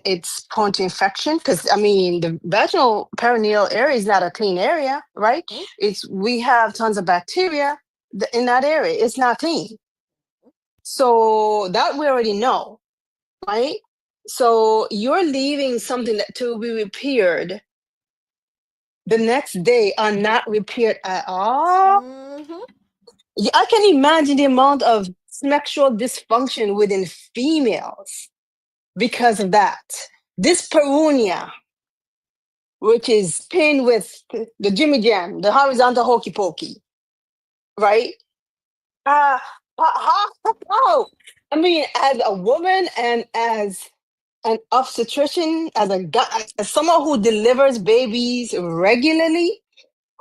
[SPEAKER 7] it's prone to infection. Because I mean, the vaginal perineal area is not a clean area, right? We have tons of bacteria in that area. It's not clean. So that we already know, right? So you're leaving something to be repaired the next day are not repaired at all. I can imagine the amount of sexual dysfunction within females because of that. Dyspareunia, which is pain with the Jimmy Jam, the horizontal hokey pokey, right? How? I mean, as a woman and as an obstetrician, as someone who delivers babies regularly,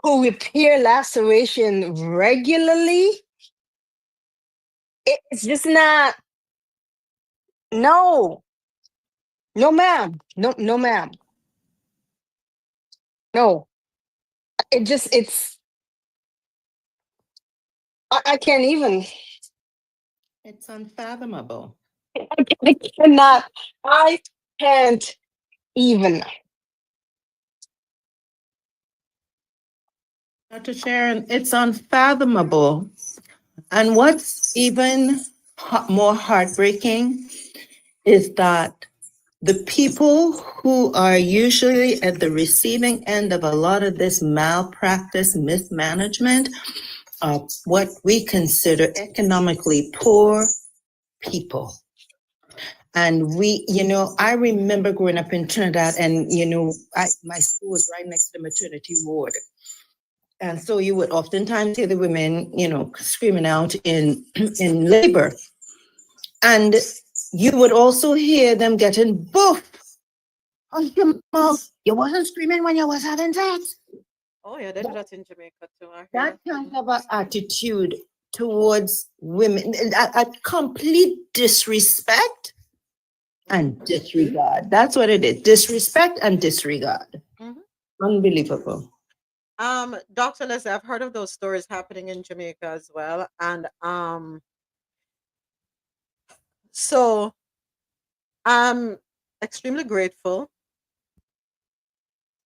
[SPEAKER 7] who repair laceration regularly, it's just not. No, no, ma'am. No, no, ma'am. No, it's. I can't even.
[SPEAKER 19] It's unfathomable.
[SPEAKER 7] I cannot. I can't even.
[SPEAKER 19] Dr. Sharon, it's unfathomable. And what's even more heartbreaking is that the people who are usually at the receiving end of a lot of this malpractice, mismanagement, are what we consider economically poor people. And we, I remember growing up in Trinidad, and my school was right next to the maternity ward. And so you would oftentimes hear the women, screaming out in in labor. And you would also hear them getting boof on your mouth. You wasn't screaming when you was having sex.
[SPEAKER 1] Oh yeah, they do that in Jamaica too. I hear
[SPEAKER 19] That kind of an attitude towards women, a complete disrespect and disregard. That's what it is. Disrespect and disregard. Unbelievable.
[SPEAKER 1] Dr. Leslie, I've heard of those stories happening in Jamaica as well. And so I'm extremely grateful.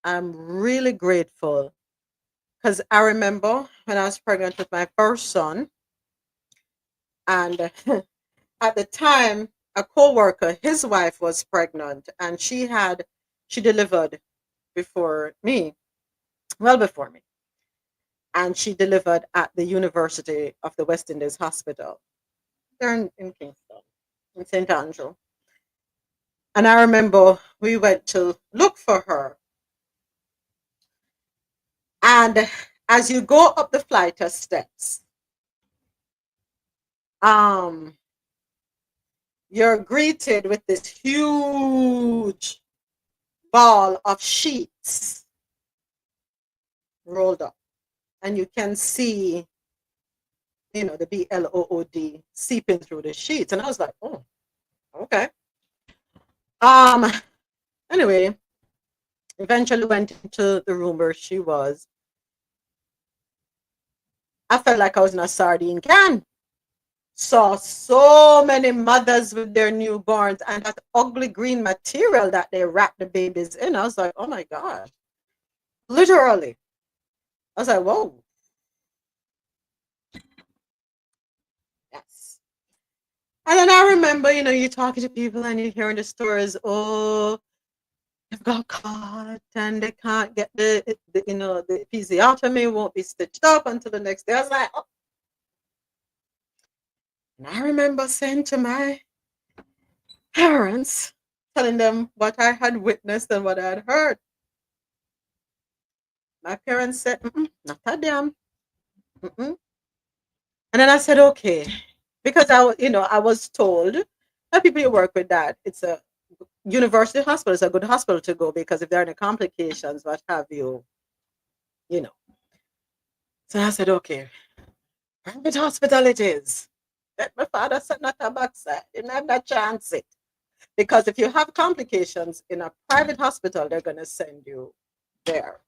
[SPEAKER 1] I'm really grateful because I remember when I was pregnant with my first son, and at the time, a co-worker, his wife was pregnant, and she delivered before me, well before me. And she delivered at the University of the West Indies Hospital. They're in Kingston, in St. Andrew. And I remember we went to look for her. And as you go up the flight of steps, you're greeted with this huge ball of sheets rolled up. And you can see, the BLOOD seeping through the sheets. And I was like, oh, okay. Anyway, eventually went into the room where she was. I felt like I was in a sardine can. Saw so many mothers with their newborns and that ugly green material that they wrap the babies in. I was like, oh my God. Literally. I was like, whoa. Yes. And then I remember, you're talking to people and you're hearing the stories, oh, they've got caught and they can't get the episiotomy won't be stitched up until the next day. I was like, oh. And I remember saying to my parents, telling them what I had witnessed and what I had heard. My parents said, not a damn. And then I said, okay, because I was told that people you work with that it's a university hospital, it's a good hospital to go because if there are any complications, what have you, So I said, okay, private hospital it is. Let my father said not a backside. You didn't have that chance it. Because if you have complications in a private hospital, they're going to send you there.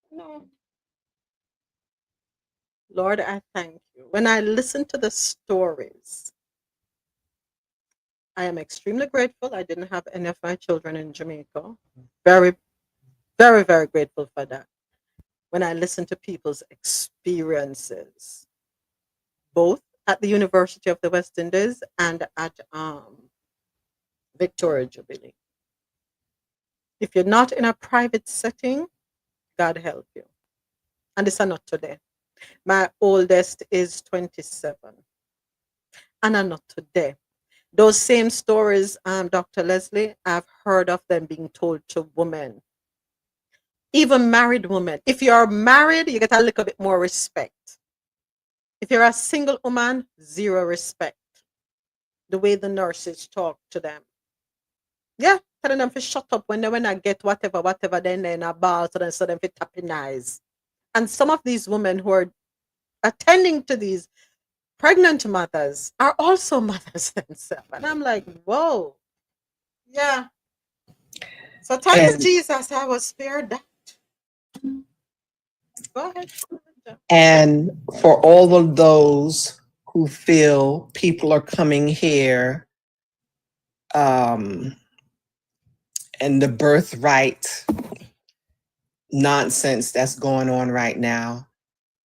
[SPEAKER 1] No. Lord, I thank you. When I listen to the stories, I am extremely grateful. I didn't have any of my children in Jamaica. Very, very, very grateful for that. When I listen to people's experiences, both at the University of the West Indies and at Victoria Jubilee. If you're not in a private setting, God help you. And this is not today. My oldest is 27. And I'm not today. Those same stories, Dr. Leslie, I've heard of them being told to women. Even married women. If you're married, you get a little bit more respect. If you're a single woman, zero respect. The way the nurses talk to them. Yeah, telling them to shut up when I get whatever, then they're in a ball, so them to tapping eyes. And some of these women who are attending to these pregnant mothers are also mothers themselves. And I'm like, whoa. Yeah. So thanks, Jesus, I was spared that. Go ahead.
[SPEAKER 11] And for all of those who feel people are coming here and the birthright nonsense that's going on right now,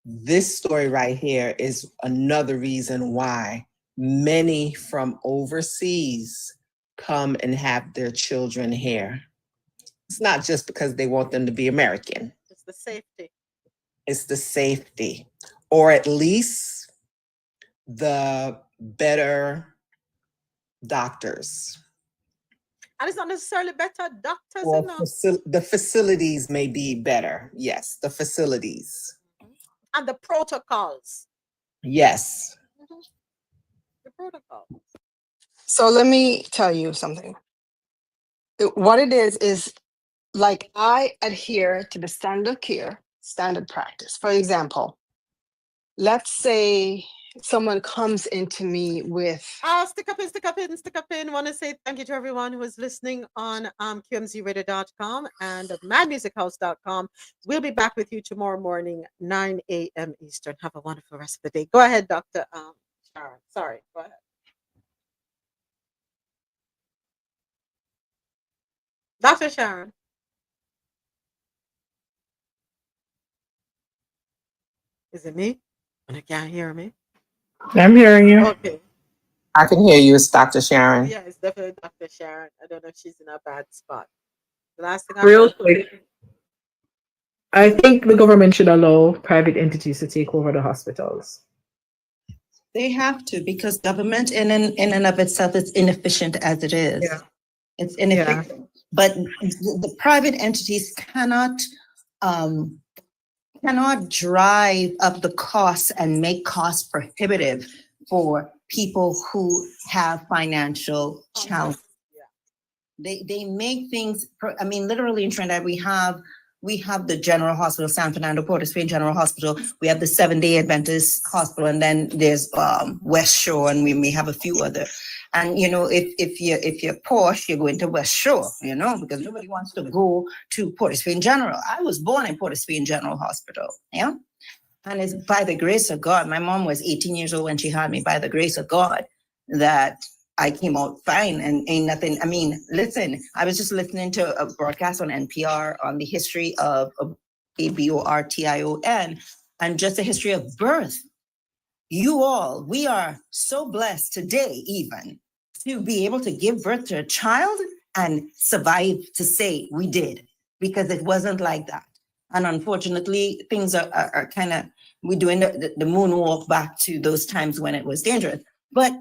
[SPEAKER 11] this story right here is another reason why many from overseas come and have their children here. It's not just because they want them to be American.
[SPEAKER 1] It's the safety.
[SPEAKER 11] It's the safety, or at least the better doctors.
[SPEAKER 1] And it's not necessarily better doctors,
[SPEAKER 11] Or
[SPEAKER 1] you know.
[SPEAKER 11] the facilities may be better. Yes, the facilities.
[SPEAKER 1] And the protocols.
[SPEAKER 11] Yes.
[SPEAKER 1] The protocol.
[SPEAKER 7] So let me tell you something. What it is like I adhere to the standard of care, standard practice. For example, let's say someone comes into me with
[SPEAKER 1] Stick up in. Want to say thank you to everyone who is listening on QMZRadio.com and madmusichouse.com. We'll be back with you tomorrow morning, 9 a.m. Eastern. Have a wonderful rest of the day. Go ahead, Dr. Sharon. Sorry, go ahead. Dr. Sharon. Is it me? And you can't hear me?
[SPEAKER 5] I'm hearing you.
[SPEAKER 1] Okay.
[SPEAKER 11] I can hear you. It's Dr. Sharon.
[SPEAKER 1] Yeah, it's definitely Dr. Sharon. I don't know if she's in a bad spot. The last thing I
[SPEAKER 5] Real
[SPEAKER 1] heard.
[SPEAKER 5] quick. I think the government should allow private entities to take over the hospitals.
[SPEAKER 19] They have to, because government in and of itself is inefficient as it is.
[SPEAKER 5] Yeah.
[SPEAKER 19] It's inefficient. Yeah. But the private entities cannot drive up the costs and make costs prohibitive for people who have financial challenges. They make things, I mean, literally in Trinidad, we have the General Hospital, San Fernando, Port of Spain General Hospital. We have the 7-Day Adventist Hospital, and then there's West Shore, and we may have a few other. And you know, if you're posh, you're going to West Shore, you know, because nobody wants to go to Port of Spain General. I was born in Port of Spain General Hospital, yeah. And it's by the grace of God. My mom was 18 years old when she had me. By the grace of God, that I came out fine and ain't nothing. I mean, listen, I was just listening to a broadcast on NPR on the history of abortion and just the history of birth. We are so blessed today even to be able to give birth to a child and survive to say we did, because it wasn't like that. And unfortunately, things are kind of, we're doing the moonwalk back to those times when it was dangerous. But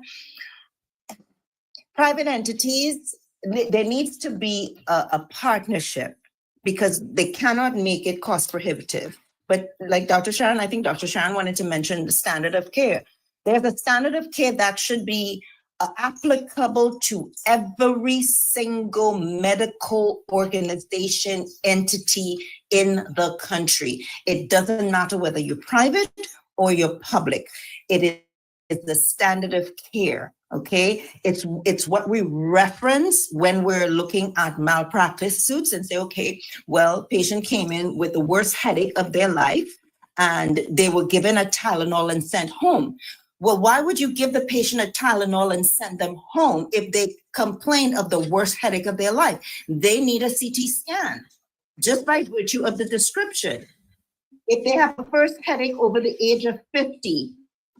[SPEAKER 19] private entities, there needs to be a partnership, because they cannot make it cost prohibitive. But like Dr. Sharon, I think Dr. Sharon wanted to mention the standard of care. There's a standard of care that should be applicable to every single medical organization, entity in the country. It doesn't matter whether you're private or you're public. It is the standard of care. Okay, it's what we reference when we're looking at malpractice suits and say, okay, well, patient came in with the worst headache of their life and they were given a Tylenol and sent home. Well, why would you give the patient a Tylenol and send them home if they complain of the worst headache of their life? They need a CT scan, just by virtue of the description. If they have a first headache over the age of 50,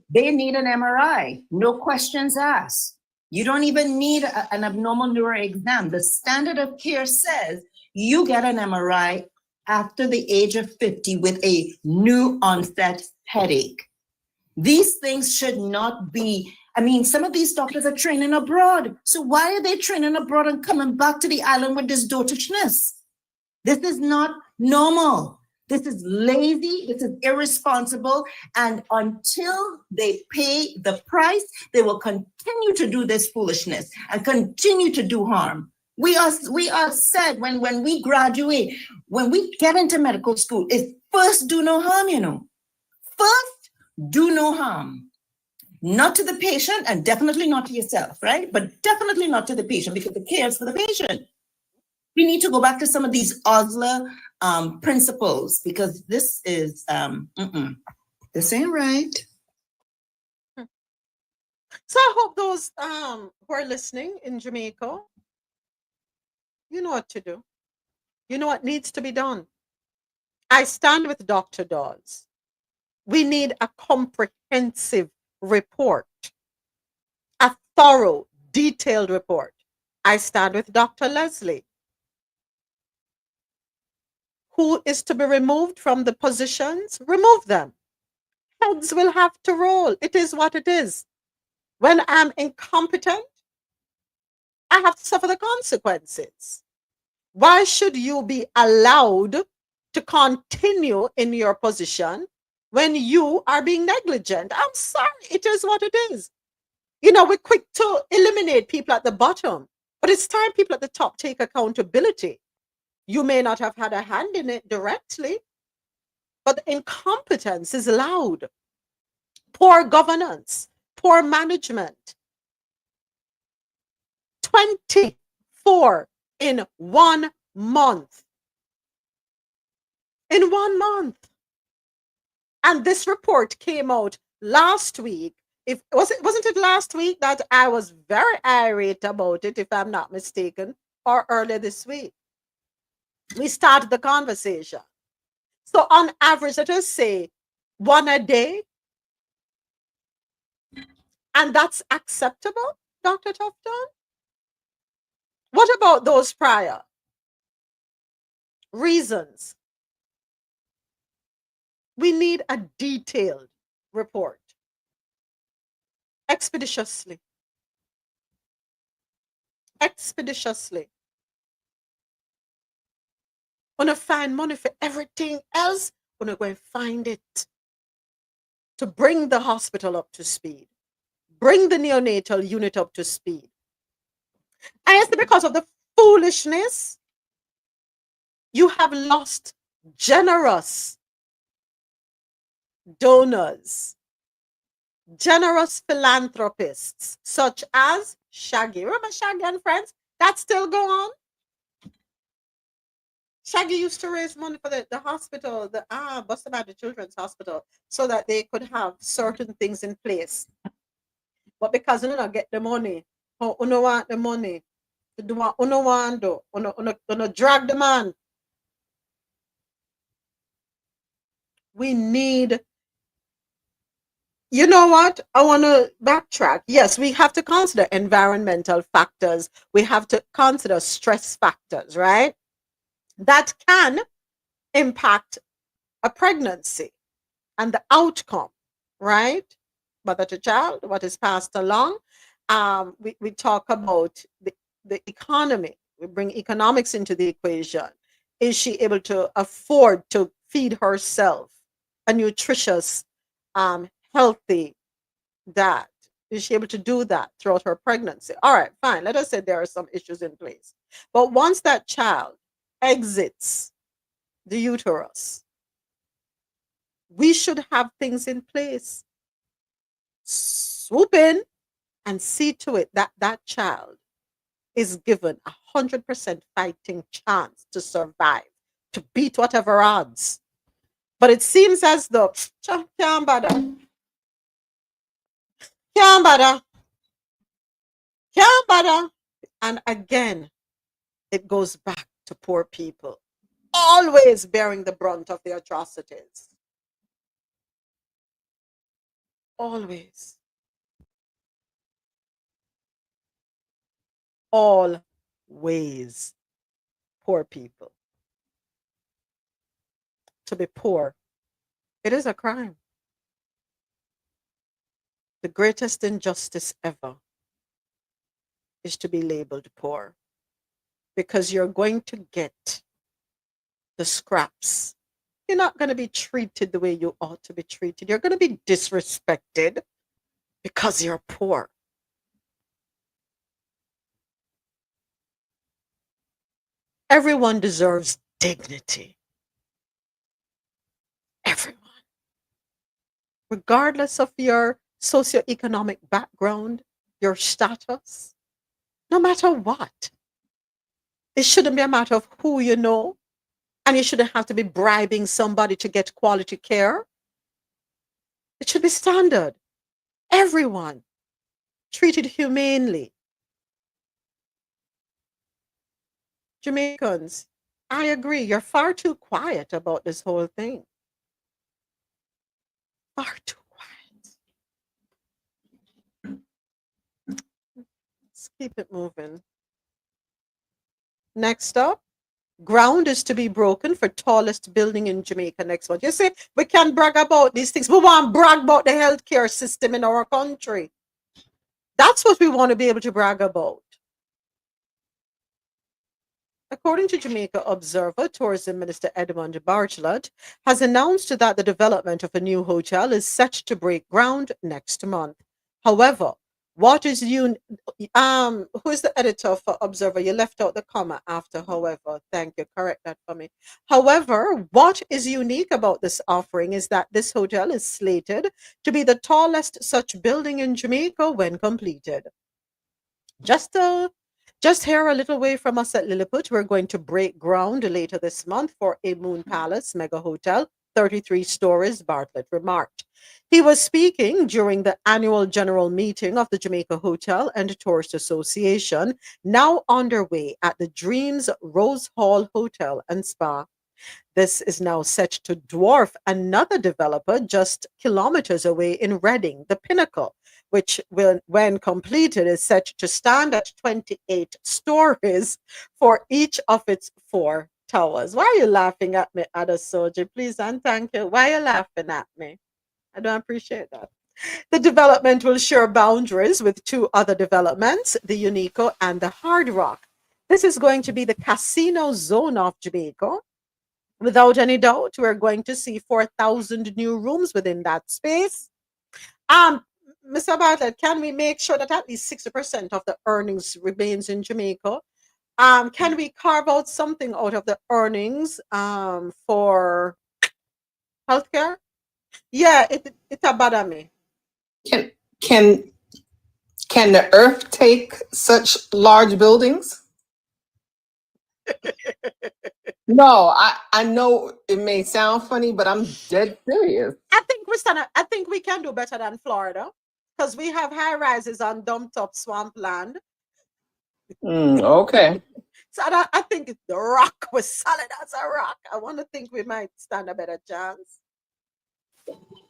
[SPEAKER 19] they need an MRI, no questions asked. You don't even need an abnormal neuro exam. The standard of care says you get an MRI after the age of 50 with a new onset headache. These things should not be, I mean, some of these doctors are training abroad. So why are they training abroad and coming back to the island with this dotishness? This is not normal. This is lazy, this is irresponsible, and until they pay the price, they will continue to do this foolishness and continue to do harm.
[SPEAKER 20] We are said when we graduate, when we get into medical school, is first do no harm, you know. First, do no harm. Not to the patient and definitely not to yourself, right? But definitely not to the patient because the care is for the patient. We need to go back to some of these Osler principles because this is, this ain't right.
[SPEAKER 1] So I hope those who are listening in Jamaica, you know what to do. You know what needs to be done. I stand with Dr. Dawes. We need a comprehensive report, a thorough, detailed report. I stand with Dr. Leslie, who is to be removed from the positions. Remove them. Heads will have to roll. It is what it is. When I'm incompetent, I have to suffer the consequences. Why should you be allowed to continue in your position when you are being negligent? I'm sorry, it is what it is. You know, we're quick to eliminate people at the bottom, but it's time people at the top take accountability. You may not have had a hand in it directly, but the incompetence is loud. Poor governance, poor management. 24 in 1 month. In 1 month. And this report came out last week. Wasn't it last week that I was very irate about it, if I'm not mistaken, or earlier this week? We started the conversation. So on average, let us say 1 a day. And that's acceptable, Dr. Tufton? What about those prior reasons? We need a detailed report. Expeditiously. Expeditiously. Wanna find money for everything else, wanna go and find it. To bring the hospital up to speed. Bring the neonatal unit up to speed. And it's because of the foolishness, you have lost generous donors, generous philanthropists, such as Shaggy. Remember Shaggy and friends? That still go on? Shaggy used to raise money for the hospital, Buster Badger Children's Hospital, so that they could have certain things in place. But because you don't get the money, you don't want the money, you don't want to, you drag the man. We need, you know what? I want to backtrack. Yes, we have to consider environmental factors. We have to consider stress factors, right? That can impact a pregnancy and the outcome, right? Mother to child, what is passed along. We talk about the economy. We bring economics into the equation. Is she able to afford to feed herself a nutritious, healthy diet? Is she able to do that throughout her pregnancy? All right, fine. Let us say there are some issues in place. But once that child exits the uterus, we should have things in place. Swoop in and see to it that that child is given 100% fighting chance to survive, to beat whatever odds. But it seems as though can't bother, can't bother, can't bother. And again, it goes back to poor people, always bearing the brunt of the atrocities. Always. Always poor people. To be poor, it is a crime. The greatest injustice ever is to be labeled poor, because you're going to get the scraps. You're not going to be treated the way you ought to be treated. You're going to be disrespected because you're poor. Everyone deserves dignity. Everyone. Regardless of your socioeconomic background, your status, no matter what. It shouldn't be a matter of who you know, and you shouldn't have to be bribing somebody to get quality care. It should be standard. Everyone treated humanely. Jamaicans, I agree, you're far too quiet about this whole thing. Far too quiet. Let's keep it moving. Next up, ground is to be broken for tallest building in Jamaica next month. You see, we can brag about these things. We want to brag about the healthcare system in our country. That's what we want to be able to brag about. According to Jamaica Observer, Tourism Minister Edmund Bartlett has announced that the development of a new hotel is set to break ground next month. However, what is who is the editor for Observer? You left out the comma after however. Thank you. Correct that for me. However, what is unique about this offering is that this hotel is slated to be the tallest such building in Jamaica when completed. Just here a little way from us at Lilliput, we're going to break ground later this month for a Moon Palace mega hotel, 33 stories, Bartlett remarked. He was speaking during the annual general meeting of the Jamaica Hotel and Tourist Association, now underway at the Dreams Rose Hall Hotel and Spa. This is now set to dwarf another developer just kilometers away in Reading, the Pinnacle, which will, when completed, is set to stand at 28 stories for each of its 4 towers. Why are you laughing at me, Adasoji? Please and thank you. Why are you laughing at me? I don't appreciate that. The development will share boundaries with 2 other developments, the Unico and the Hard Rock. This is going to be the casino zone of Jamaica. Without any doubt, we're going to see 4,000 new rooms within that space. Mr. Bartlett, can we make sure that at least 60% of the earnings remains in Jamaica? Can we carve out something out of the earnings for healthcare? Yeah, it's a bother me.
[SPEAKER 11] Can the earth take such large buildings? No, I know it may sound funny, but I'm dead serious.
[SPEAKER 1] I think we can do better than Florida because we have high rises on dumped up swampland.
[SPEAKER 11] Okay.
[SPEAKER 1] So I think the rock was solid as a rock. I want to think we might stand a better chance.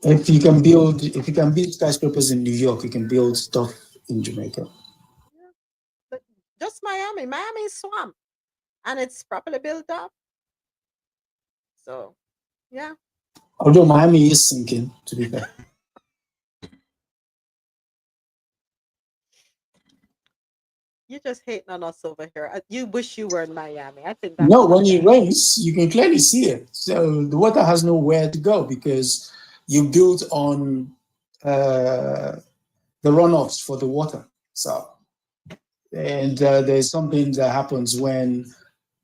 [SPEAKER 3] If you can build skyscrapers in New York, you can build stuff in Jamaica.
[SPEAKER 1] Yeah. But just Miami. Miami is swamp. And it's properly built up. So, yeah.
[SPEAKER 3] Although Miami is sinking, to be fair.
[SPEAKER 1] You just hating on us over here. You wish you were in Miami. I think
[SPEAKER 3] No, when it rains, you can clearly see it. So the water has nowhere to go because you built on the runoffs for the water. So, and there's something that happens when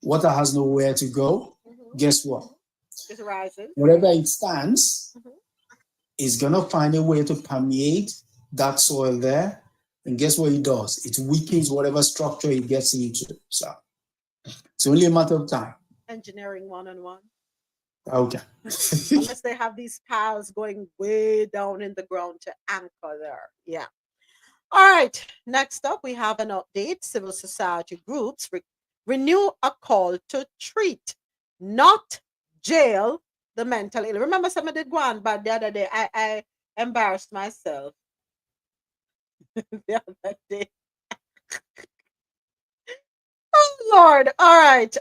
[SPEAKER 3] water has nowhere to go. Guess what?
[SPEAKER 1] It rises.
[SPEAKER 3] Wherever it stands, it's gonna find a way to permeate that soil there. And guess what it does? It weakens whatever structure it gets into. So it's only a matter of time.
[SPEAKER 1] Engineering 101.
[SPEAKER 3] Okay.
[SPEAKER 1] Unless they have these piles going way down in the ground to anchor there. Yeah. All right. Next up, we have an update. Civil society groups renew a call to treat, not jail, the mentally ill. Remember, somebody did go on, but the other day I embarrassed myself. The other day. Oh Lord. All right.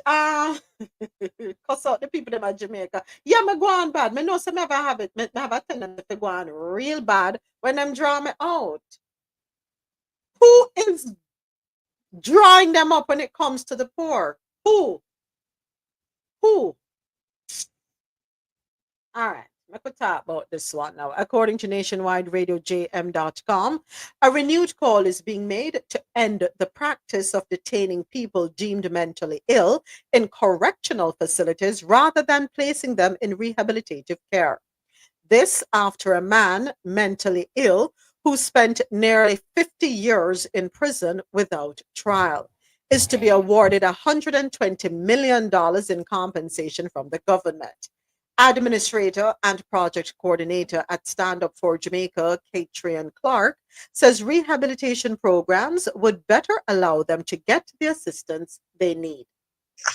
[SPEAKER 1] Cuss out the people in Jamaica. Yeah, me go on bad. Me know some ever have it. Me have a tendency to go on real bad when them draw me out. Who is drawing them up when it comes to the poor? Who? All right. I could talk about this one now. According to Nationwide Radio JM.com, a renewed call is being made to end the practice of detaining people deemed mentally ill in correctional facilities rather than placing them in rehabilitative care. This after a man mentally ill who spent nearly 50 years in prison without trial is to be awarded $120 million in compensation from the government. Administrator and project coordinator at Stand Up for Jamaica, Catrian Clark, says rehabilitation programs would better allow them to get the assistance they need.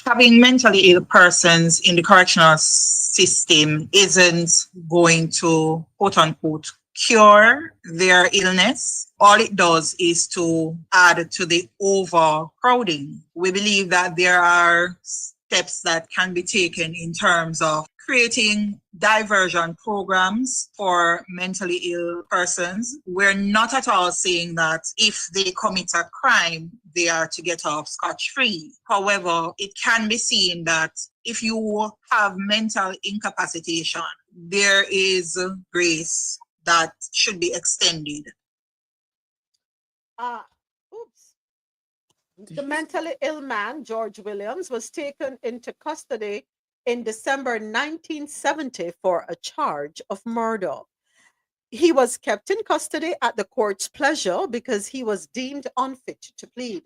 [SPEAKER 21] Having mentally ill persons in the correctional system isn't going to, quote unquote, cure their illness. All it does is to add to the overcrowding. We believe that there are steps that can be taken in terms of creating diversion programs for mentally ill persons. We're not at all saying that if they commit a crime, they are to get off scot-free. However, it can be seen that if you have mental incapacitation, there is grace that should be extended.
[SPEAKER 1] The mentally ill man, George Williams, was taken into custody in December 1970 for a charge of murder. He was kept in custody at the court's pleasure because he was deemed unfit to plead.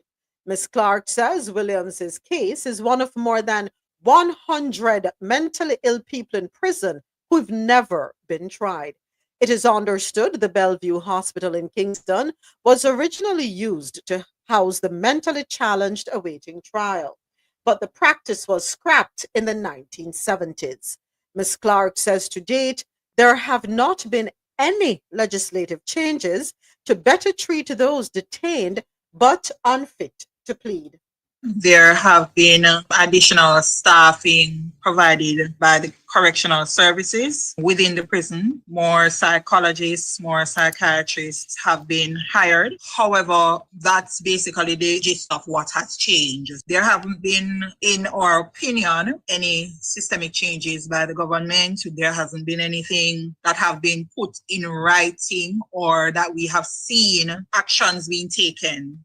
[SPEAKER 1] Ms. Clark says Williams's case is one of more than 100 mentally ill people in prison who've never been tried. It is understood the Bellevue Hospital in Kingston was originally used to house the mentally challenged awaiting trial, but the practice was scrapped in the 1970s. Ms. Clark says to date, there have not been any legislative changes to better treat those detained but unfit to plead.
[SPEAKER 21] There have been additional staffing provided by the correctional services within the prison. More psychologists, more psychiatrists have been hired. However, that's basically the gist of what has changed. There haven't been, in our opinion, any systemic changes by the government. There hasn't been anything that have been put in writing or that we have seen actions being taken.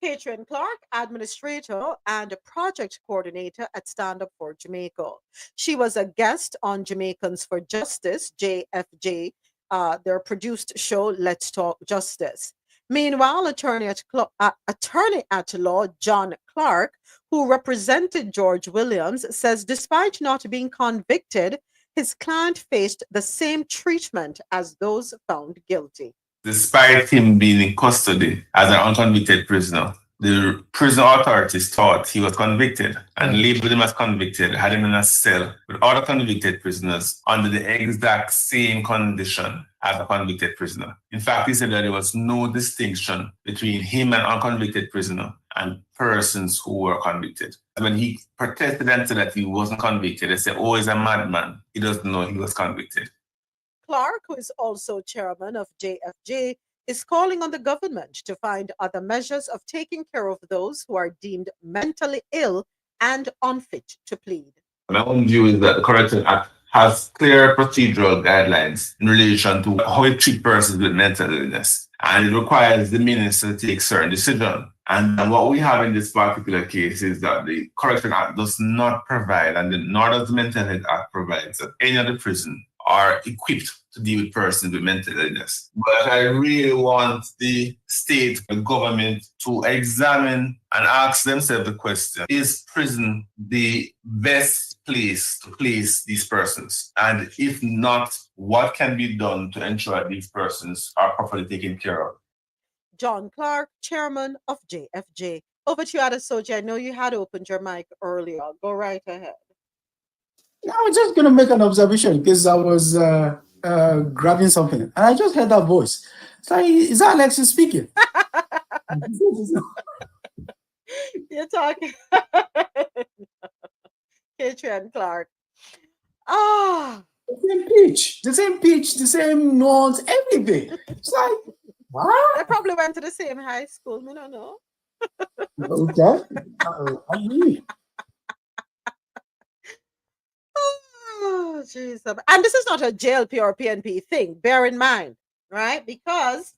[SPEAKER 1] Catrian Clark, administrator and project coordinator at Stand Up for Jamaica. She was a guest on Jamaicans for Justice, JFJ, their produced show, Let's Talk Justice. Meanwhile, attorney at law John Clark, who represented George Williams, says despite not being convicted, his client faced the same treatment as those found guilty.
[SPEAKER 22] Despite him being in custody as an unconvicted prisoner, the prison authorities thought he was convicted and labeled him as convicted, had him in a cell with other convicted prisoners under the exact same condition as a convicted prisoner. In fact, he said that there was no distinction between him and unconvicted prisoner and persons who were convicted. When he protested and said that he wasn't convicted, they said, oh, he's a madman. He doesn't know he was convicted.
[SPEAKER 1] Clark, who is also chairman of JFJ, is calling on the government to find other measures of taking care of those who are deemed mentally ill and unfit to plead.
[SPEAKER 22] My own view is that the Corrections Act has clear procedural guidelines in relation to how it treats persons with mental illness, and it requires the minister to take certain decisions. And what we have in this particular case is that the Corrections Act does not provide, and nor does the Mental Health Act provide, that any other prison are equipped to deal with persons with mental illness. But I really want the state, the government to examine and ask themselves the question, is prison the best place to place these persons? And if not, what can be done to ensure these persons are properly taken care of?
[SPEAKER 1] John Clark, chairman of JFJ. Over to you, Adesoji. I know you had opened your mic earlier. Go right ahead.
[SPEAKER 3] I was just going to make an observation because I was grabbing something and I just heard that voice. It's like, is that Alexis speaking?
[SPEAKER 1] You're talking. Catrian Clark. Ah.
[SPEAKER 3] The same pitch, the same notes, everything. It's like, what?
[SPEAKER 1] They probably went to the same high school. I don't know.
[SPEAKER 3] Okay. I agree.
[SPEAKER 1] Oh, jeez. And this is not a JLP or PNP thing. Bear in mind, right? Because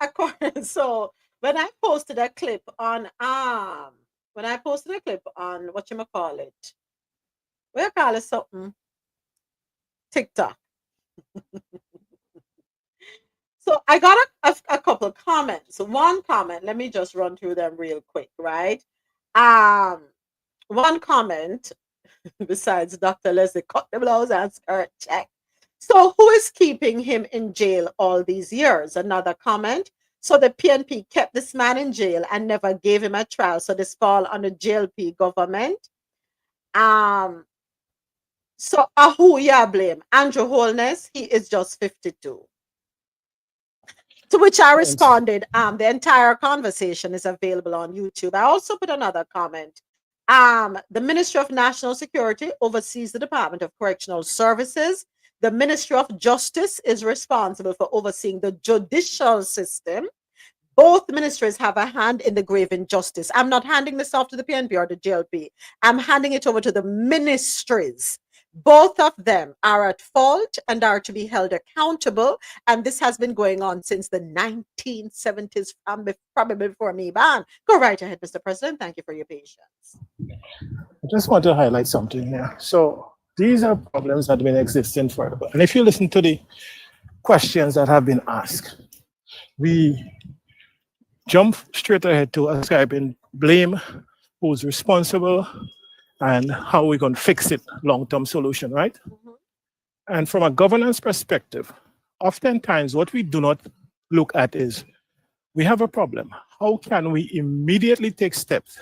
[SPEAKER 1] according, so when I posted a clip on whatchamacallit, what you call it something? TikTok. So I got a couple of comments. One comment, let me just run through them real quick, right? One comment, besides Dr. Leslie, cut the blouse and skirt check. So who is keeping him in jail all these years? Another comment. So the PNP kept this man in jail and never gave him a trial. So this fall on the JLP government. So who you blame? Andrew Holness, he is just 52. To which I responded, the entire conversation is available on YouTube. I also put another comment. The Ministry of National Security oversees the Department of Correctional Services. The Ministry of Justice is responsible for overseeing the judicial system. Both ministries have a hand in the grave injustice. I'm not handing this off to the PNP or the JLP. I'm handing it over to the ministries. Both of them are at fault and are to be held accountable. And this has been going on since the 1970s, probably before me ban. Go right ahead, Mr. President. Thank you for your patience.
[SPEAKER 2] I just want to highlight something here. So these are problems that have been existing forever. And if you listen to the questions that have been asked, we jump straight ahead to ascribing blame, who's responsible, and how we're going to fix it, long-term solution, right? And from a governance perspective, oftentimes what we do not look at is, we have a problem. How can we immediately take steps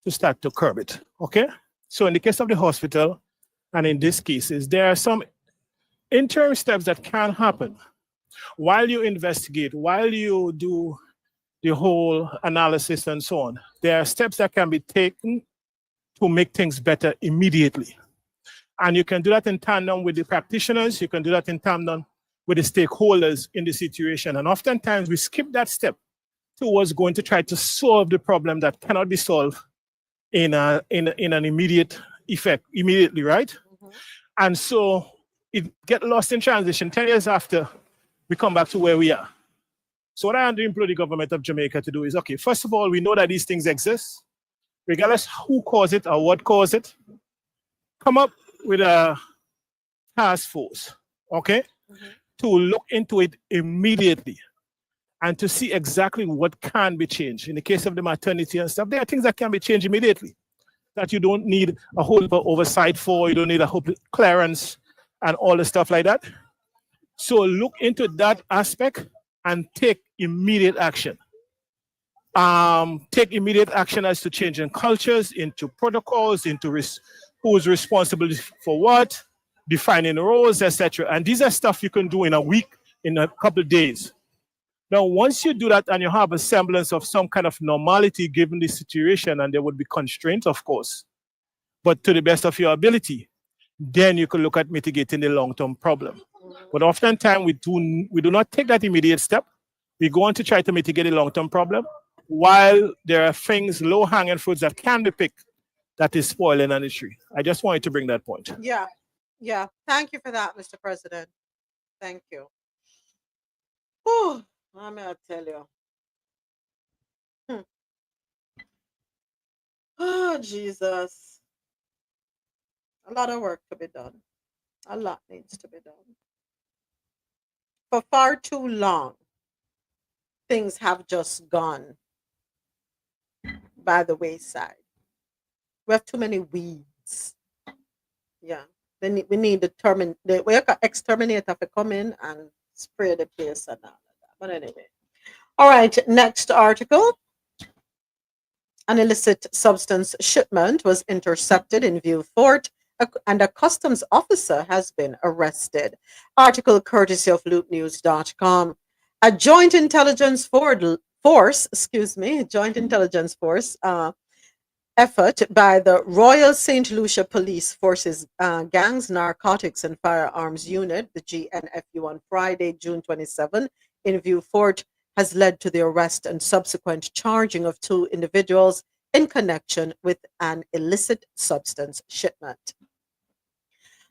[SPEAKER 2] to start to curb it, okay? So in the case of the hospital, and in these cases, there are some interim steps that can happen while you investigate, while you do the whole analysis and so on. There are steps that can be taken to make things better immediately. And you can do that in tandem with the practitioners, you can do that in tandem with the stakeholders in the situation. And oftentimes we skip that step towards going to try to solve the problem that cannot be solved in an immediate effect, immediately, right? And so it get lost in transition. 10 years after, we come back to where we are. So what I want to implore the government of Jamaica to do is, okay, first of all, we know that these things exist, regardless who caused it or what caused it. Come up with a task force, okay, to look into it immediately and to see exactly what can be changed. In the case of the maternity and stuff, there are things that can be changed immediately that you don't need a whole lot of oversight for, you don't need a whole clearance and all the stuff like that. So look into that aspect and take immediate action. Take immediate action as to changing cultures, into protocols, into who's responsible for what, defining roles, etc. And these are stuff you can do in a week, in a couple of days. Now, once you do that and you have a semblance of some kind of normality given the situation, and there would be constraints, of course, but to the best of your ability, then you can look at mitigating the long-term problem. But oftentimes we do not take that immediate step. We go on to try to mitigate the long-term problem, while there are things, low-hanging fruits that can be picked that is spoiling an issue. I just wanted to bring that point.
[SPEAKER 1] Yeah. Thank you for that, Mr. President. Thank you. Whew, I'm gonna tell you. Oh, Jesus. A lot of work to be done. A lot needs to be done. For far too long, things have just gone by the wayside. We have too many weeds. Yeah. We need the exterminator to come in and spray the place and all of that. But anyway. All right, next article. An illicit substance shipment was intercepted in Vieux Fort, and a customs officer has been arrested. Article courtesy of loopnews.com. A joint intelligence force effort by the Royal St. Lucia Police Forces Gangs, Narcotics and Firearms Unit, the GNFU, on Friday, June 27, in Vieux Fort, has led to the arrest and subsequent charging of 2 individuals in connection with an illicit substance shipment.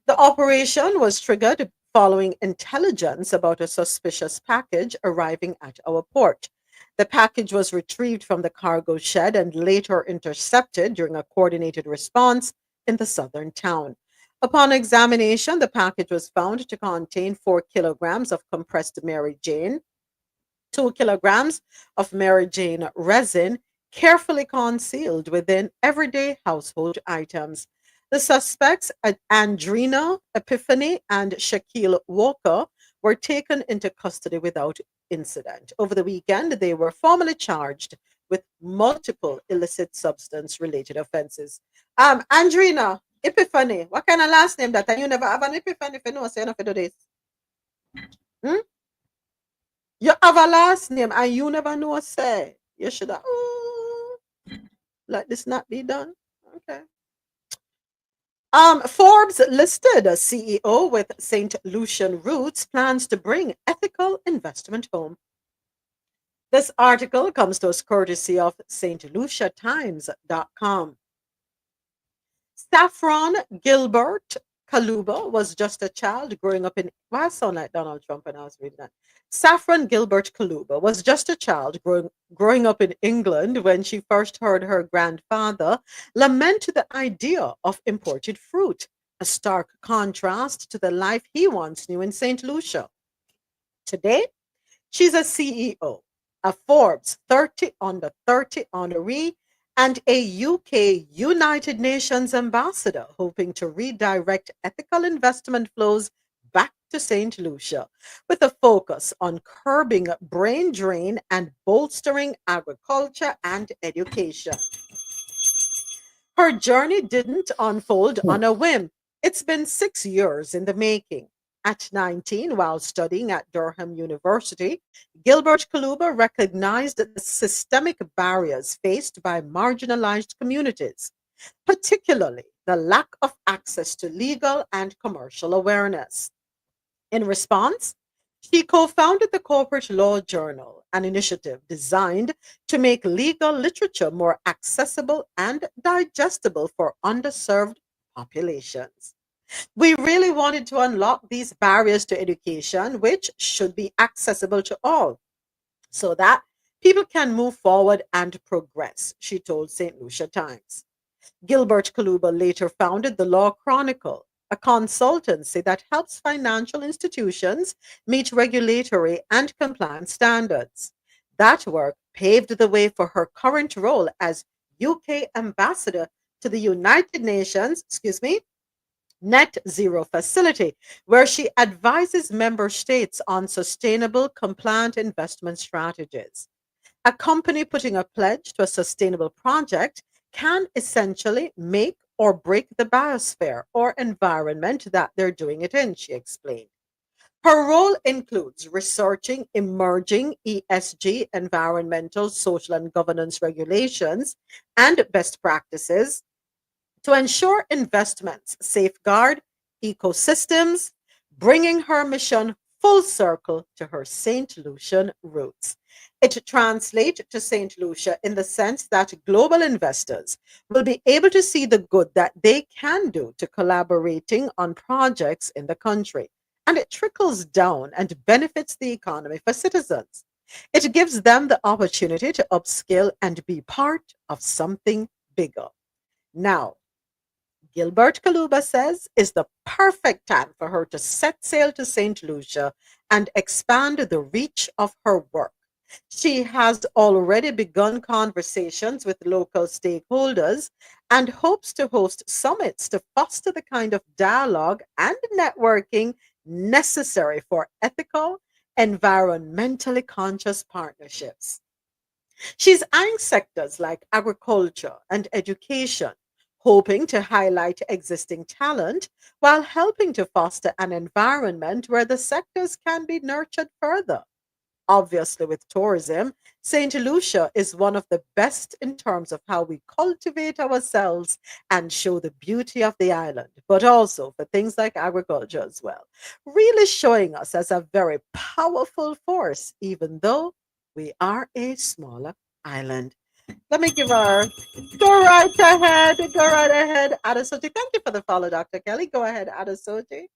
[SPEAKER 1] The operation was triggered following intelligence about a suspicious package arriving at our port. The package was retrieved from the cargo shed and later intercepted during a coordinated response in the southern town. Upon examination, the package was found to contain 4 kilograms of compressed Mary Jane, 2 kilograms of Mary Jane resin, carefully concealed within everyday household items. The suspects, Andrina Epiphany and Shaquille Walker, were taken into custody without incident. Over the weekend, they were formally charged with multiple illicit substance related offenses. Andrina Epiphany, what kind of last name that? And you never have an epiphany if you know, say enough to do this. Hmm? You have a last name and you never know, say. You should have, let this not be done. Okay. Forbes listed a CEO with St. Lucian roots plans to bring ethical investment home. This article comes to us courtesy of stluciatimes.com. Saffron Gilbert Kaluba was just a child growing up in. Why I sound like Donald Trump when I was reading that? Saffron Gilbert Kaluba was just a child growing up in England when she first heard her grandfather lament the idea of imported fruit, a stark contrast to the life he once knew in St. Lucia. Today, she's a CEO, a Forbes 30 under 30 honoree, and a UK United Nations ambassador, hoping to redirect ethical investment flows back to St. Lucia, with a focus on curbing brain drain and bolstering agriculture and education. Her journey didn't unfold on a whim. It's been 6 years in the making. At 19, while studying at Durham University, Gilbert Kaluba recognized the systemic barriers faced by marginalized communities, particularly the lack of access to legal and commercial awareness. In response, she co-founded the Corporate Law Journal, an initiative designed to make legal literature more accessible and digestible for underserved populations. We really wanted to unlock these barriers to education, which should be accessible to all, so that people can move forward and progress, she told St. Lucia Times. Gilbert Kaluba later founded the Law Chronicle, a consultancy that helps financial institutions meet regulatory and compliance standards. That work paved the way for her current role as UK ambassador to the United Nations, Net Zero Facility, where she advises member states on sustainable, compliant investment strategies. A company putting a pledge to a sustainable project can essentially make or break the biosphere or environment that they're doing it in, she explained. Her role includes researching emerging ESG, environmental, social, and governance regulations and best practices to ensure investments safeguard ecosystems, bringing her mission full circle to her St. Lucian roots. It translates to St. Lucia in the sense that global investors will be able to see the good that they can do to collaborating on projects in the country. And it trickles down and benefits the economy for citizens. It gives them the opportunity to upskill and be part of something bigger. Now, Gilbert Kaluba says is the perfect time for her to set sail to St. Lucia and expand the reach of her work. She has already begun conversations with local stakeholders and hopes to host summits to foster the kind of dialogue and networking necessary for ethical, environmentally conscious partnerships. She's eyeing sectors like agriculture and education, hoping to highlight existing talent while helping to foster an environment where the sectors can be nurtured further. Obviously, with tourism, St. Lucia is one of the best in terms of how we cultivate ourselves and show the beauty of the island, but also for things like agriculture as well, really showing us as a very powerful force, even though we are a smaller island. Let me give her. Go right ahead. Go right ahead. Adesoji. Thank you for the follow, Dr. Kelly. Go ahead, Adesoji.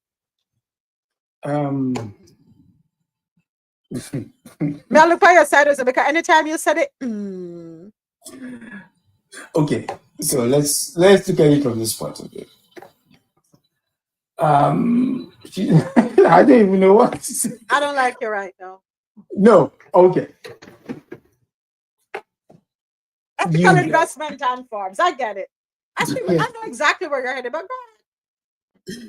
[SPEAKER 1] Now look by your side, because anytime you said it,
[SPEAKER 3] Okay, so let's look at it from this point of view. I don't even know what to say.
[SPEAKER 1] I don't like you right now.
[SPEAKER 3] No, okay.
[SPEAKER 1] Ethical investment and forms. I get it. Actually, I know exactly where you're headed, but go ahead.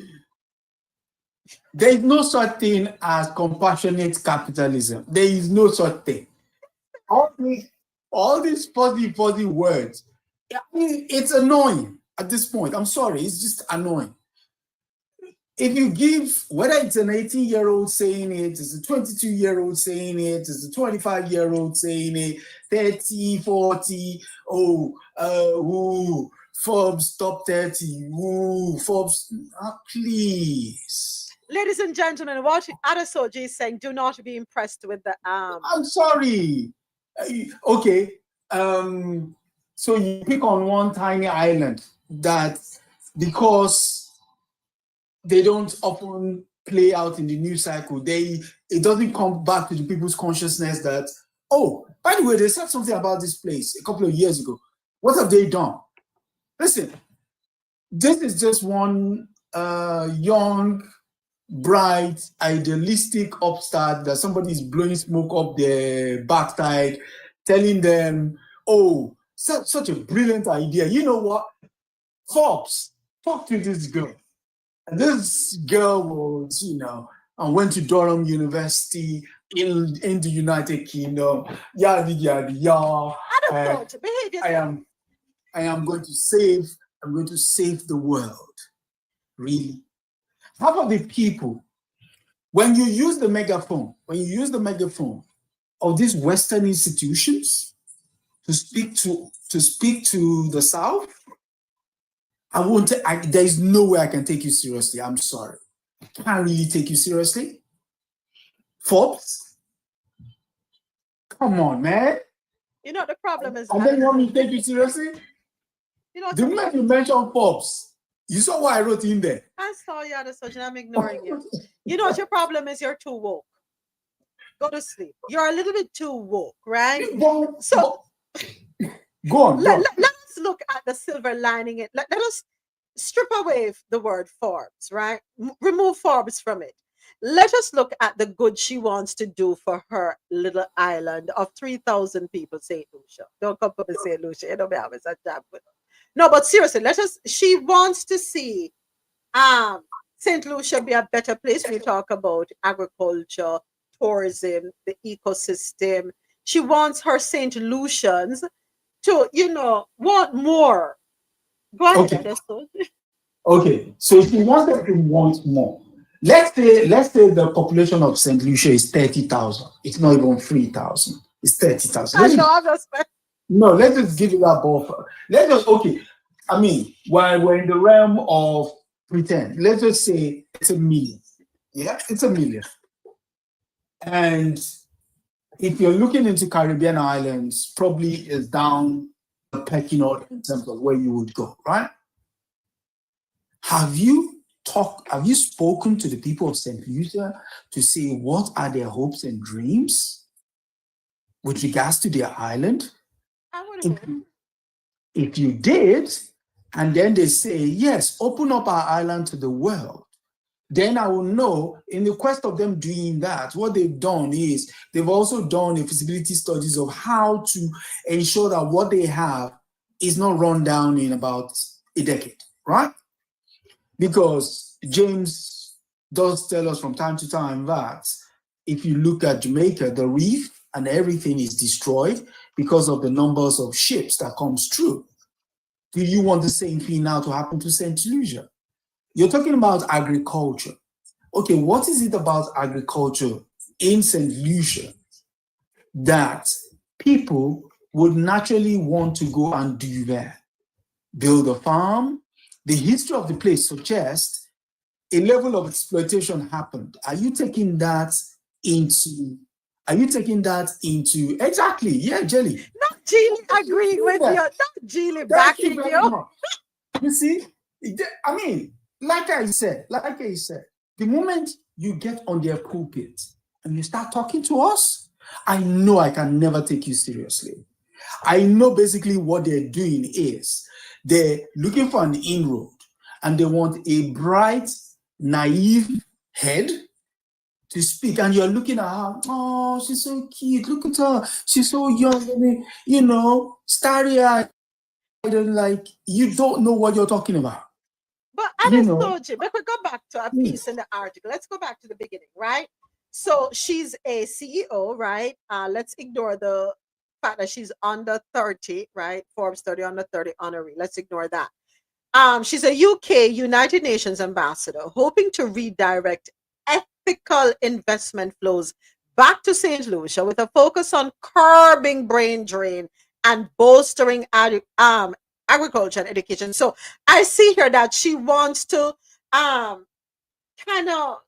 [SPEAKER 3] There is no such thing as compassionate capitalism. There is no such thing. All these fuzzy words. I mean, it's annoying at this point. I'm sorry, it's just annoying. If you give, whether it's an 18-year-old saying it, it's a 22-year-old saying it, it's a 25-year-old saying it, 30, 40, Forbes top 30, Forbes, please.
[SPEAKER 1] Ladies and gentlemen, what Adesoji is saying, do not be impressed with the
[SPEAKER 3] I'm sorry. Okay. So you pick on one tiny island that because they don't often play out in the news cycle, it doesn't come back to the people's consciousness that, oh, by the way, they said something about this place a couple of years ago. What have they done? Listen, this is just one young, bright, idealistic upstart that somebody is blowing smoke up their backside, telling them, oh, such a brilliant idea. You know what? Forbes, talk to this girl. And this girl was, and went to Durham University in the United Kingdom. Yada yada yada. I am going to save the world. Really? How about the people? When you use the megaphone of these Western institutions to speak to the South, there is no way I can take you seriously. I'm sorry. I can't really take you seriously. Forbes? Come on, man.
[SPEAKER 1] You know, the problem is...
[SPEAKER 3] And then you want me to take you seriously? The minute you mention Forbes, you saw what I wrote in there.
[SPEAKER 1] I saw you, Adesoji, I'm ignoring you. You know what your problem is? You're too woke. Go to sleep. You're a little bit too woke, right? Go on. Let us look at the silver lining. Let us strip away the word Forbes, right? Remove Forbes from it. Let us look at the good she wants to do for her little island of 3,000 people, St. Lucia. Don't come up and St. Lucia. You know me having a job with her. No, but seriously, she wants to see St. Lucia be a better place when you talk about agriculture, tourism, the ecosystem. She wants her St. Lucians to, want more. Go ahead.
[SPEAKER 3] Okay. So if you want them to want more, let's say the population of St. Lucia is 30,000. It's not even 3,000. It's 30,000. No, let's just give it that buffer. I mean, while we're in the realm of pretend, let's just say it's 1 million. Yeah, it's 1 million. And if you're looking into Caribbean islands, probably is down the pecking order in terms of where you would go, right? Have you spoken to the people of St. Lucia to see what are their hopes and dreams with regards to their island? If you did, and then they say, yes, open up our island to the world, then I will know in the quest of them doing that, what they've done is they've also done a feasibility studies of how to ensure that what they have is not run down in about a decade, right? Because James does tell us from time to time that if you look at Jamaica, the reef and everything is destroyed because of the numbers of ships that comes through. Do you want the same thing now to happen to St. Lucia? You're talking about agriculture. Okay, what is it about agriculture in St. Lucia that people would naturally want to go and do there? Build a farm? The history of the place suggests a level of exploitation happened. Are you taking that into Are you taking that into exactly? Yeah, Jelly.
[SPEAKER 1] Not Geely agreeing with you. Not Geely
[SPEAKER 3] Thank
[SPEAKER 1] backing
[SPEAKER 3] you very
[SPEAKER 1] you.
[SPEAKER 3] much. You see, I mean, like I said, the moment you get on their pulpit and you start talking to us, I know I can never take you seriously. I know basically what they're doing is they're looking for an inroad and they want a bright, naive head to speak, and you're looking at her. Oh, she's so cute. Look at her. She's so young, and starry-eyed, and like you don't know what you're talking about.
[SPEAKER 1] But I just told you, but we go back to a piece in the article. Let's go back to the beginning, right? So she's a CEO, right? Let's ignore the fact that she's under 30, right? Forbes 30 under 30 honoree. Let's ignore that. She's a UK United Nations ambassador, hoping to redirect ethical investment flows back to St. Lucia with a focus on curbing brain drain and bolstering agriculture and education. So I see here that she wants to kind of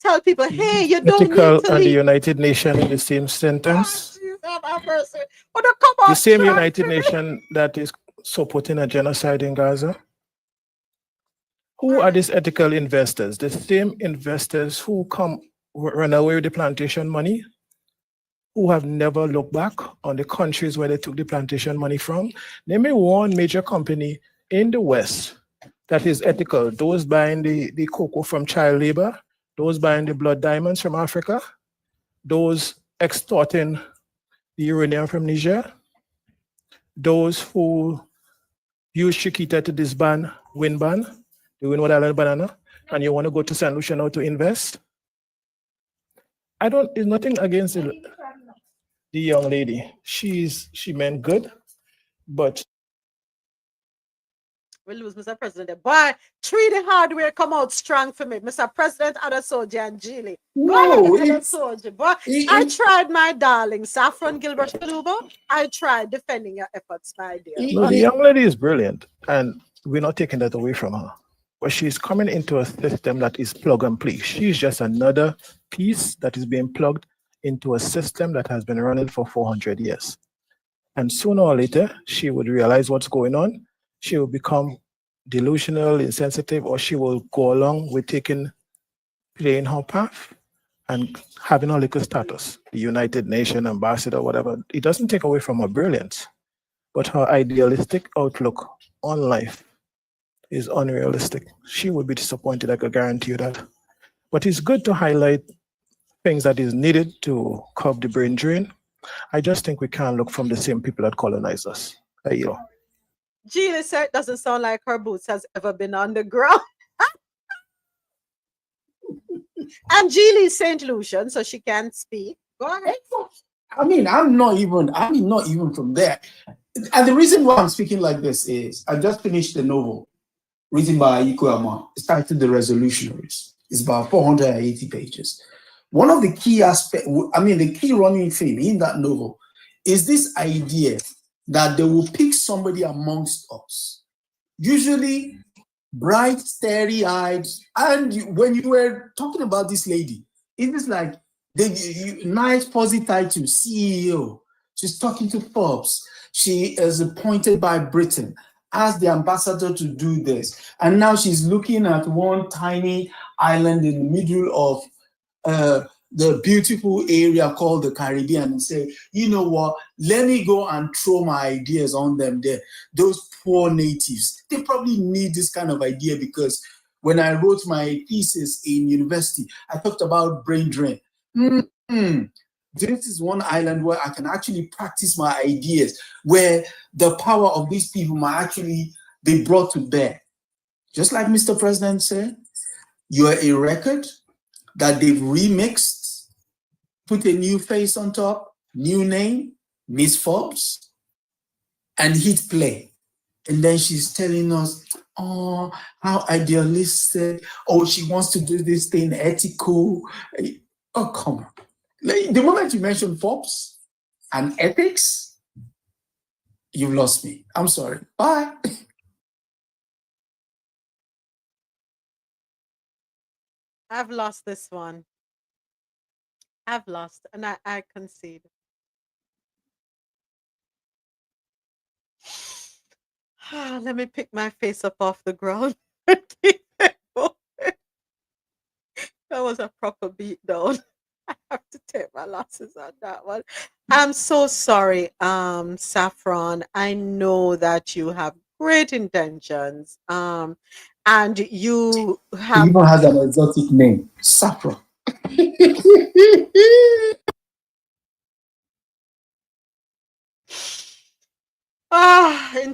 [SPEAKER 1] tell people, hey, you don't
[SPEAKER 2] Ethical
[SPEAKER 1] need to
[SPEAKER 2] and the
[SPEAKER 1] leave.
[SPEAKER 2] United Nations in the same sentence.
[SPEAKER 1] The
[SPEAKER 2] same United Nations that is supporting a genocide in Gaza. Who are these ethical investors? The same investors who run away with the plantation money, who have never looked back on the countries where they took the plantation money from. Name me one major company in the West that is ethical. Those buying the cocoa from child labor, those buying the blood diamonds from Africa, those extorting the uranium from Niger, those who use Chiquita to disband Winban, the Windward Island Banana, and you want to go to St. Lucia now to invest? There's nothing against the young lady. She meant good, but
[SPEAKER 1] we lose Mr. President. But treating hardware come out strong for me. Mr. President, other soldier and Geely. Soldier. But I tried, my darling. Saffron Gilbert Kaluba, I tried defending your efforts, my dear.
[SPEAKER 2] no, the young lady is brilliant, and we're not taking that away from her. But she's coming into a system that is plug and play. She's just another piece that is being plugged into a system that has been running for 400 years. And sooner or later, she would realize what's going on. She will become delusional, insensitive, or she will go along with playing her path and having a little status, the United Nations ambassador, whatever. It doesn't take away from her brilliance, but her idealistic outlook on life is unrealistic. She would be disappointed, I could guarantee you that. But it's good to highlight things that is needed to curb the brain drain. I just think we can't look from the same people that colonize us.
[SPEAKER 1] Geely said it doesn't sound like her boots has ever been on the ground. And Geely is St. Lucian, so she can't speak. Go ahead.
[SPEAKER 3] I'm not even from there. And the reason why I'm speaking like this is I just finished the novel written by Iko Ama. It's titled The Resolutionaries. It's about 480 pages. One of the key aspects, the key running theme in that novel is this idea that they will pick somebody amongst us, usually bright, starry-eyed. And when you were talking about this lady, it is like the nice fuzzy title, CEO. She's talking to Forbes. She is appointed by Britain as the ambassador to do this. And now she's looking at one tiny island in the middle of the beautiful area called the Caribbean and say, you know what, let me go and throw my ideas on them there. Those poor natives, they probably need this kind of idea, because when I wrote my thesis in university, I talked about brain drain. This is one island where I can actually practice my ideas, where the power of these people might actually be brought to bear. Just like Mr. President said, you're a record that they've remixed, put a new face on top, new name, Miss Forbes, and hit play. And then she's telling us, oh, how idealistic. Oh, she wants to do this thing ethical. Oh, come on. Like, the moment you mention Forbes and ethics, you've lost me. I'm sorry. Bye.
[SPEAKER 1] I've lost this one. I've lost, and I concede. Let me pick my face up off the ground. That was a proper beatdown. I have to take my losses on that one. I'm so sorry, Saffron. I know that you have great intentions. And you
[SPEAKER 3] He
[SPEAKER 1] have
[SPEAKER 3] even has an exotic name, Saffron.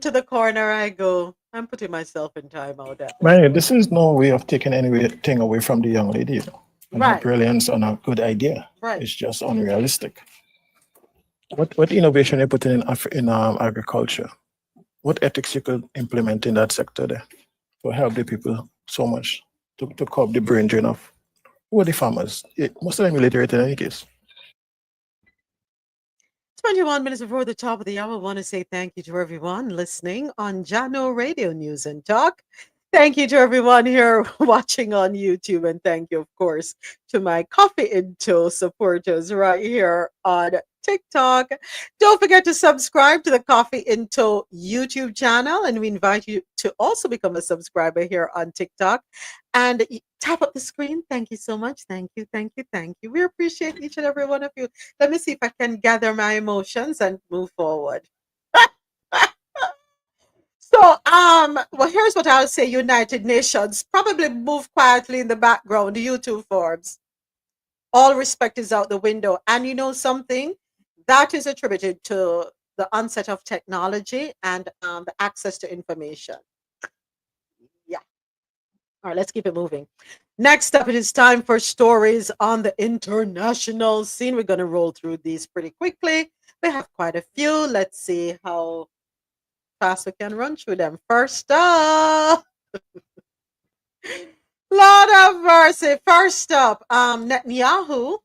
[SPEAKER 1] into the corner I go. I'm putting myself in timeout at this
[SPEAKER 2] Man,
[SPEAKER 1] point.
[SPEAKER 2] this is no way of taking anything away from the young lady, you know. And her
[SPEAKER 1] Right.
[SPEAKER 2] brilliance and a good idea.
[SPEAKER 1] Right.
[SPEAKER 2] It's just unrealistic. What innovation you put in agriculture? What ethics you could implement in that sector there to help the people so much to curb the brain drain of who are the farmers? Most of them illiterate in any case.
[SPEAKER 1] 21 minutes before the top of the hour, I want to say thank you to everyone listening on Jano Radio News and Talk. Thank you to everyone here watching on YouTube. And thank you, of course, to my Coffee Into supporters right here on TikTok. Don't forget to subscribe to the Coffee Into YouTube channel. And we invite you to also become a subscriber here on TikTok. And tap up the screen. Thank you so much. Thank you, thank you, thank you. We appreciate each and every one of you. Let me see if I can gather my emotions and move forward. So, well, here's what I'll say, United Nations. Probably move quietly in the background, you two Forbes. All respect is out the window. And you know something? That is attributed to the onset of technology and the access to information. Yeah. All right, let's keep it moving. Next up, it is time for stories on the international scene. We're going to roll through these pretty quickly. We have quite a few. Let's see how fast we can run through them. First up, Lord of mercy. First up, Netanyahu,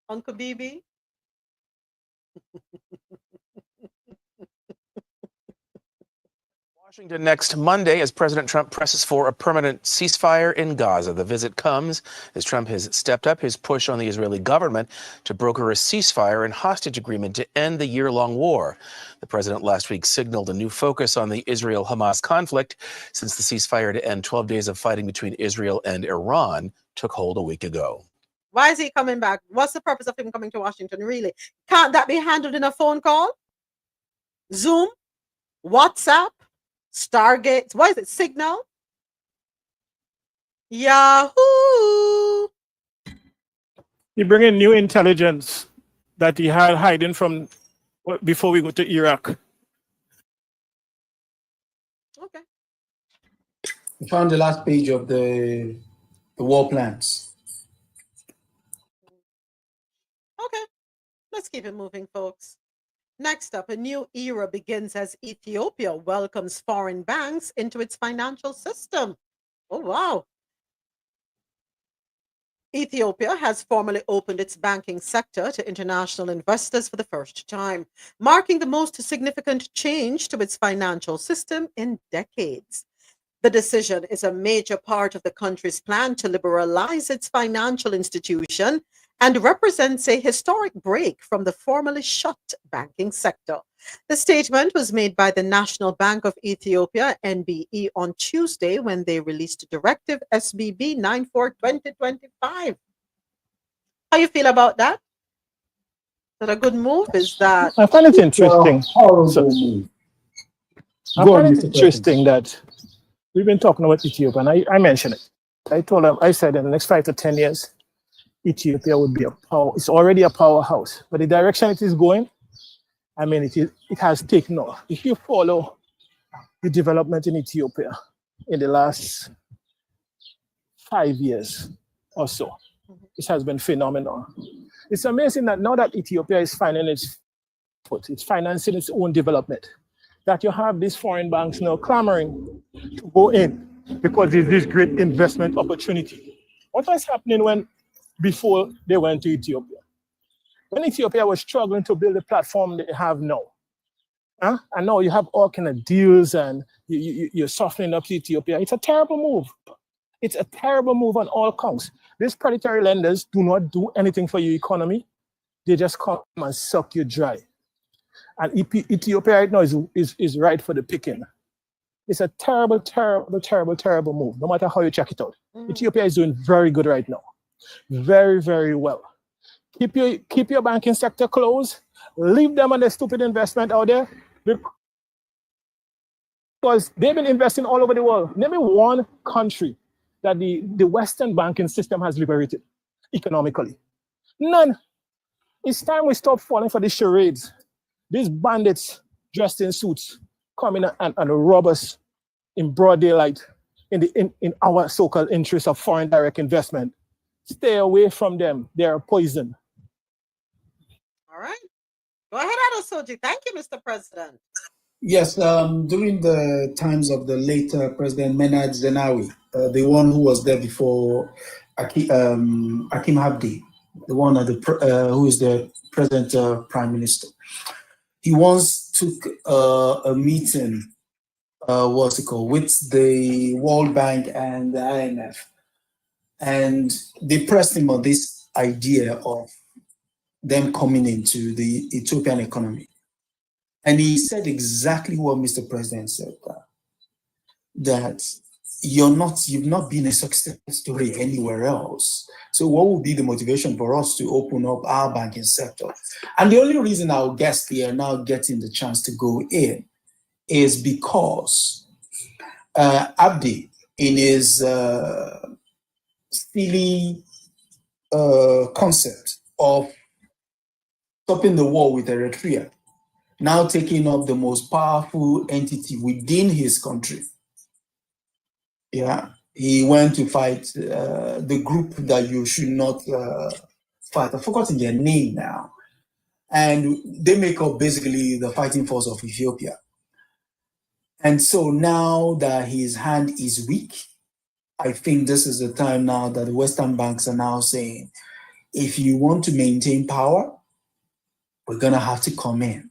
[SPEAKER 1] Uncle BB.
[SPEAKER 8] Washington next Monday as President Trump presses for a permanent ceasefire in Gaza. The visit comes as Trump has stepped up his push on the Israeli government to broker a ceasefire and hostage agreement to end the year-long war. The president last week signaled a new focus on the Israel-Hamas conflict since the ceasefire to end 12 days of fighting between Israel and Iran took hold a week ago.
[SPEAKER 1] Why is he coming back? What's the purpose of him coming to Washington, really? Can't that be handled in a phone call? Zoom? WhatsApp? Stargate? What is it? Signal? Yahoo!
[SPEAKER 2] He bring in new intelligence that he had hiding from before we go to Iraq.
[SPEAKER 1] Okay.
[SPEAKER 3] We found the last page of the war plans.
[SPEAKER 1] Okay. Let's keep it moving, folks. Next up, a new era begins as Ethiopia welcomes foreign banks into its financial system. Oh, wow. Ethiopia has formally opened its banking sector to international investors for the first time, marking the most significant change to its financial system in decades. The decision is a major part of the country's plan to liberalize its financial institution and represents a historic break from the formerly shut banking sector. The statement was made by the National Bank of Ethiopia, NBE, on Tuesday when they released Directive SBB 94/2025. How you feel about that? Is that a good move? Is that...
[SPEAKER 2] I find it interesting.
[SPEAKER 3] Horrible move.
[SPEAKER 2] I find it interesting that we've been talking about Ethiopia, and I mentioned it. I told them, I said in the next 5 to 10 years, Ethiopia would be a power. It's already a powerhouse, but the direction it is going, I mean, it has taken off. If you follow the development in Ethiopia in the last 5 years or so, it has been phenomenal. It's amazing that now that Ethiopia is finding its foot, it's financing its own development, that you have these foreign banks now clamoring to go in because there's this great investment opportunity. What was happening before they went to Ethiopia? When Ethiopia was struggling to build the platform they have now, and now you have all kind of deals and you're softening up Ethiopia. It's a terrible move. It's a terrible move on all counts. These predatory lenders do not do anything for your economy. They just come and suck you dry. And Ethiopia right now is right for the picking. It's a terrible, terrible, terrible, terrible move, no matter how you check it out. Ethiopia is doing very good right now. Very, very well. Keep your banking sector closed. Leave them on their stupid investment out there. Because they've been investing all over the world. Name me one country that the Western banking system has liberated economically. None. It's time we stop falling for these charades. These bandits dressed in suits come in and rob us in broad daylight in our so-called interest of foreign direct investment. Stay away from them. They are poison.
[SPEAKER 1] All right. Go ahead, Adesoji. Thank you, Mr. President.
[SPEAKER 3] Yes, during the times of the late President Menad Zenawi, the one who was there before Akim Abdi, the one who is the present Prime Minister, he once took a meeting, with the World Bank and the IMF, and they pressed him on this idea of them coming into the Ethiopian economy. And he said exactly what Mr. President said, that you've not been a success story anywhere else. So what would be the motivation for us to open up our banking sector? And the only reason our guests here are now getting the chance to go in is because Abdi, in his silly concept of stopping the war with Eritrea, now taking up the most powerful entity within his country. Yeah, he went to fight the group that you should not fight. I've forgotten their name now. And they make up basically the fighting force of Ethiopia. And so now that his hand is weak, I think this is the time now that the Western banks are now saying, if you want to maintain power, we're going to have to come in.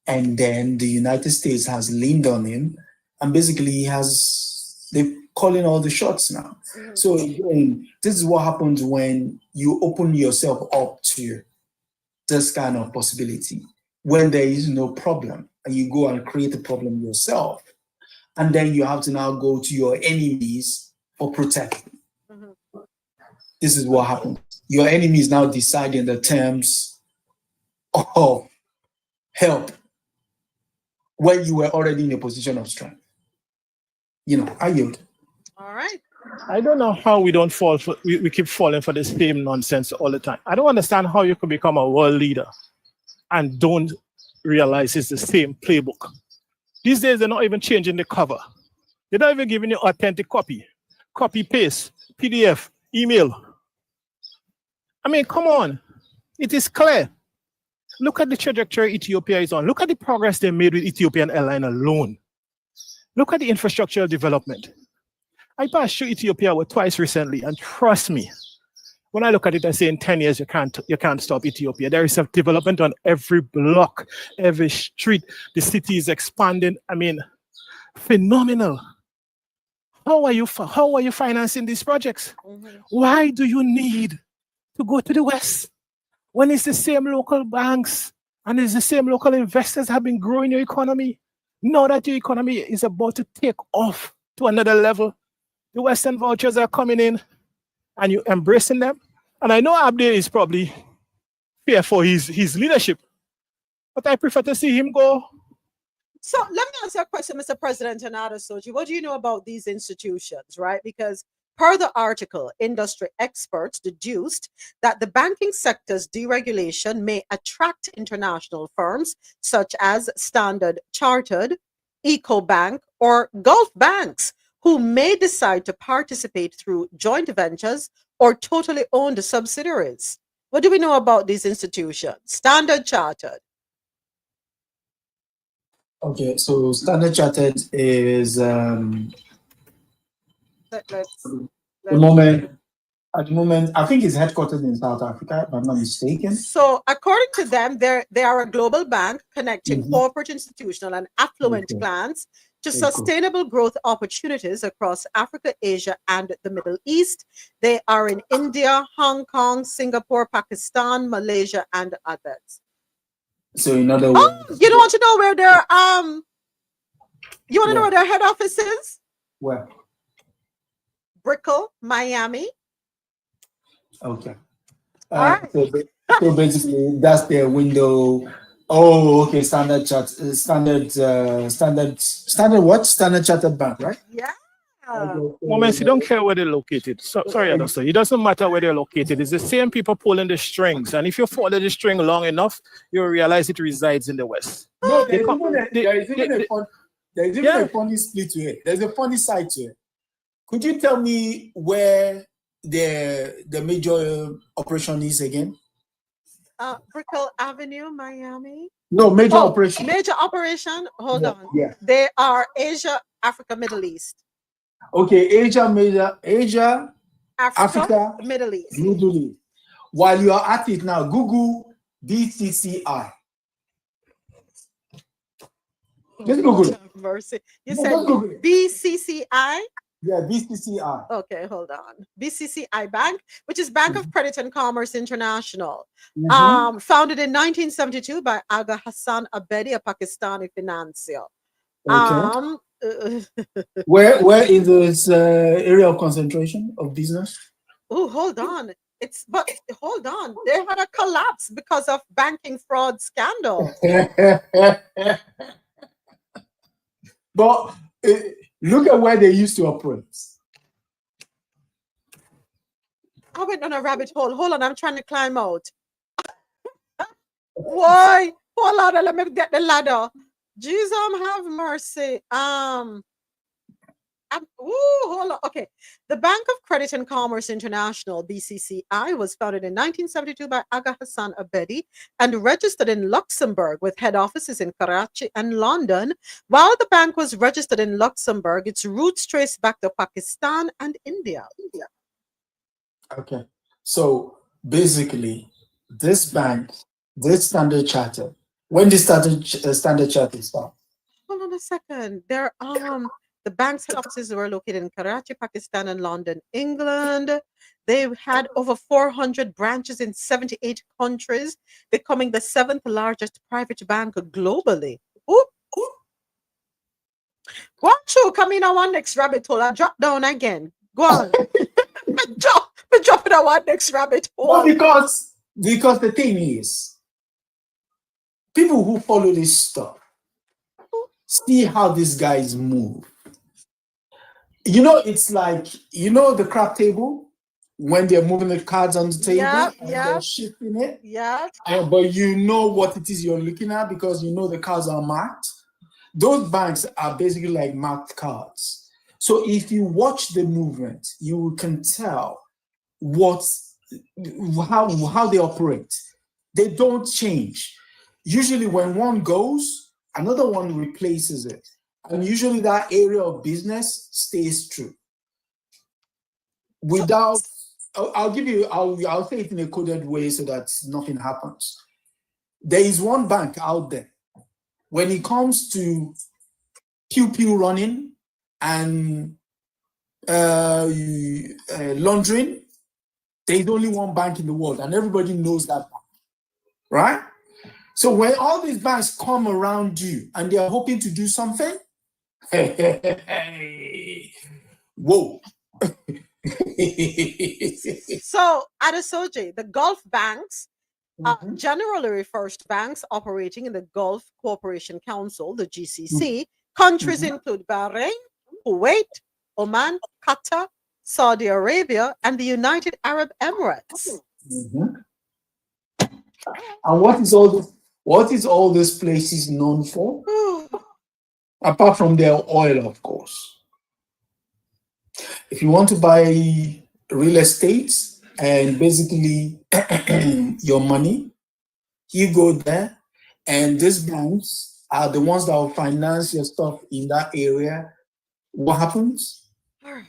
[SPEAKER 3] And then the United States has leaned on him, and basically they're calling all the shots now. So again, this is what happens when you open yourself up to this kind of possibility, when there is no problem, and you go and create a problem yourself. And then you have to now go to your enemies for protection. This is what happens. Your enemy is now deciding the terms of help when you were already in a position of strength. I yield.
[SPEAKER 1] All right.
[SPEAKER 2] I don't know how we don't fall for, we keep falling for the same nonsense all the time. I don't understand how you could become a world leader and don't realize it's the same playbook. These days, they're not even changing the cover. They're not even giving you authentic copy, paste, PDF, email. I mean, come on. It is clear. Look at the trajectory Ethiopia is on. Look at the progress they made with Ethiopian Airlines alone. Look at the infrastructural development. I passed through Ethiopia twice recently, and trust me, when I look at it, I say in 10 years, you can't stop Ethiopia. There is a development on every block, every street. The city is expanding. I mean, phenomenal. How are you financing these projects? Why do you need to go to the West when it's the same local banks and it's the same local investors have been growing your economy? Now that your economy is about to take off to another level, the Western vouchers are coming in and you're embracing them. And I know Abdi is probably fear for his leadership, but I prefer to see him go.
[SPEAKER 1] So let me ask you a question, Mr. President and Adesoji. What do you know about these institutions, right? Because per the article, industry experts deduced that the banking sector's deregulation may attract international firms such as Standard Chartered, EcoBank, or Gulf banks, who may decide to participate through joint ventures or totally owned subsidiaries. What do we know about these institutions? Standard Chartered.
[SPEAKER 3] Okay, so Standard Chartered is
[SPEAKER 1] At
[SPEAKER 3] the moment, I think it's headquartered in South Africa, if I'm not mistaken.
[SPEAKER 1] So according to them, they are a global bank connecting corporate, institutional, and affluent clients to sustainable growth opportunities across Africa, Asia, and the Middle East. They are in India, Hong Kong, Singapore, Pakistan, Malaysia, and others.
[SPEAKER 3] So in other words,
[SPEAKER 1] you don't want to know where their you want to know where their head office is?
[SPEAKER 3] Where?
[SPEAKER 1] Brickell, Miami.
[SPEAKER 3] Okay.
[SPEAKER 1] Right.
[SPEAKER 3] So basically, that's their window. Oh, okay. Standard chart, standard what? Standard Chartered Bank, right?
[SPEAKER 1] Yeah.
[SPEAKER 2] Moments, you don't care where they're located. Sorry, Adolfo. It doesn't matter where they're located. It's the same people pulling the strings. And if you follow the string long enough, you'll realize it resides in the West.
[SPEAKER 3] No, there is even a funny split to it. There's a funny side to it. Could you tell me where the major operation is again?
[SPEAKER 1] Brickell Avenue, Miami.
[SPEAKER 3] No, major operation.
[SPEAKER 1] Major operation. Hold on.
[SPEAKER 3] Yeah.
[SPEAKER 1] They are Asia, Africa, Middle East.
[SPEAKER 3] Okay, Asia, Africa,
[SPEAKER 1] Middle East.
[SPEAKER 3] Middle East. While you are at it now, Google BCCI. Just Google it.
[SPEAKER 1] Mercy. You
[SPEAKER 3] No,
[SPEAKER 1] said
[SPEAKER 3] just Google it.
[SPEAKER 1] BCCI?
[SPEAKER 3] Yeah, BCCI.
[SPEAKER 1] Okay, hold on. BCCI Bank, which is Bank of Credit and Commerce International.
[SPEAKER 3] Mhm.
[SPEAKER 1] Founded in 1972 by Aga Hassan Abedi, a Pakistani financier.
[SPEAKER 3] Okay. Where is this area of concentration of business?
[SPEAKER 1] Oh, hold on. Hold on. They had a collapse because of banking fraud scandal.
[SPEAKER 3] But look at where they used to operate.
[SPEAKER 1] I went on a rabbit hole. Hold on, I'm trying to climb out. Why? Hold on, let me get the ladder. Jesus, have mercy. Hold on. Okay. The Bank of Credit and Commerce International, BCCI, was founded in 1972 by Aga Hassan Abedi and registered in Luxembourg with head offices in Karachi and London. While the bank was registered in Luxembourg, its roots trace back to Pakistan and India.
[SPEAKER 3] Okay. So basically, this bank, this Standard Chartered, when did Standard Chartered start?
[SPEAKER 1] Hold on a second. The bank's head offices were located in Karachi, Pakistan, and London, England. They had over 400 branches in 78 countries, becoming the 7th largest private bank globally. Ooh. Go on, through, come in on one next rabbit hole. I drop down again. Go on. We drop in on one next rabbit hole.
[SPEAKER 3] Well, because the thing is, people who follow this stuff see how these guys move. You know, it's like, you know, the crap table when they're moving the cards on the table and they're shifting it.
[SPEAKER 1] Yeah.
[SPEAKER 3] But you know what it is you're looking at because you know the cards are marked. Those banks are basically like marked cards. So if you watch the movement, you can tell how they operate. They don't change. Usually when one goes, another one replaces it. And usually that area of business stays true. Without, I'll say it in a coded way so that nothing happens. There is one bank out there. When it comes to pew running and laundering, there's only one bank in the world and everybody knows that bank, right? So when all these banks come around you and they're hoping to do something, whoa.
[SPEAKER 1] So, Adesoji, the Gulf banks generally refers to banks operating in the Gulf Cooperation Council, the GCC. Countries include Bahrain, Kuwait, Oman, Qatar, Saudi Arabia, and the United Arab Emirates.
[SPEAKER 3] And what is all these places known for? Apart from their oil, of course. If you want to buy real estate and basically your money, you go there, and these banks are the ones that will finance your stuff in that area. What happens?
[SPEAKER 1] All right.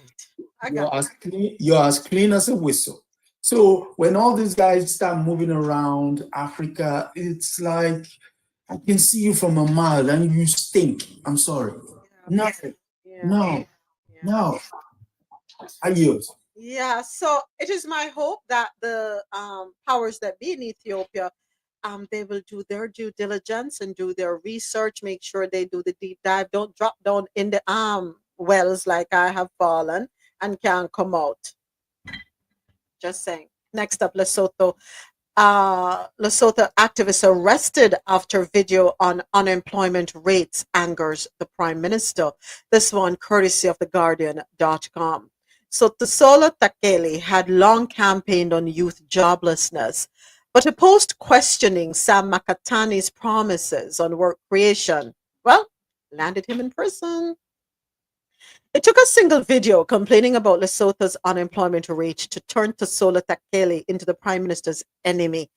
[SPEAKER 3] You're as clean as a whistle. So when all these guys start moving around Africa, it's like I can see you from a mile and you stink. I'm sorry. No, no, no. I yield.
[SPEAKER 1] Yeah, so it is my hope that the powers that be in Ethiopia, they will do their due diligence and do their research, make sure they do the deep dive. Don't drop down in the wells like I have fallen and can't come out. Just saying. Next up, Lesotho. Lesotho activists arrested after video on unemployment rates angers the prime minister. This one courtesy of theguardian.com. So Tusola Takeli had long campaigned on youth joblessness, but a post questioning Sam Makatani's promises on work creation, well, landed him in prison. It took a single video complaining about Lesotho's unemployment rate to turn Tusola Takeli into the prime minister's enemy.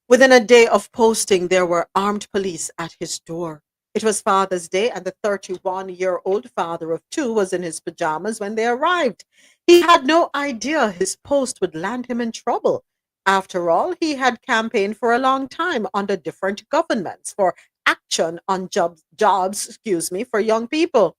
[SPEAKER 1] Within a day of posting, there were armed police at his door. It was Father's Day, and the 31-year-old father of two was in his pajamas when they arrived. He had no idea his post would land him in trouble. After all, he had campaigned for a long time under different governments for action on jobs, for young people.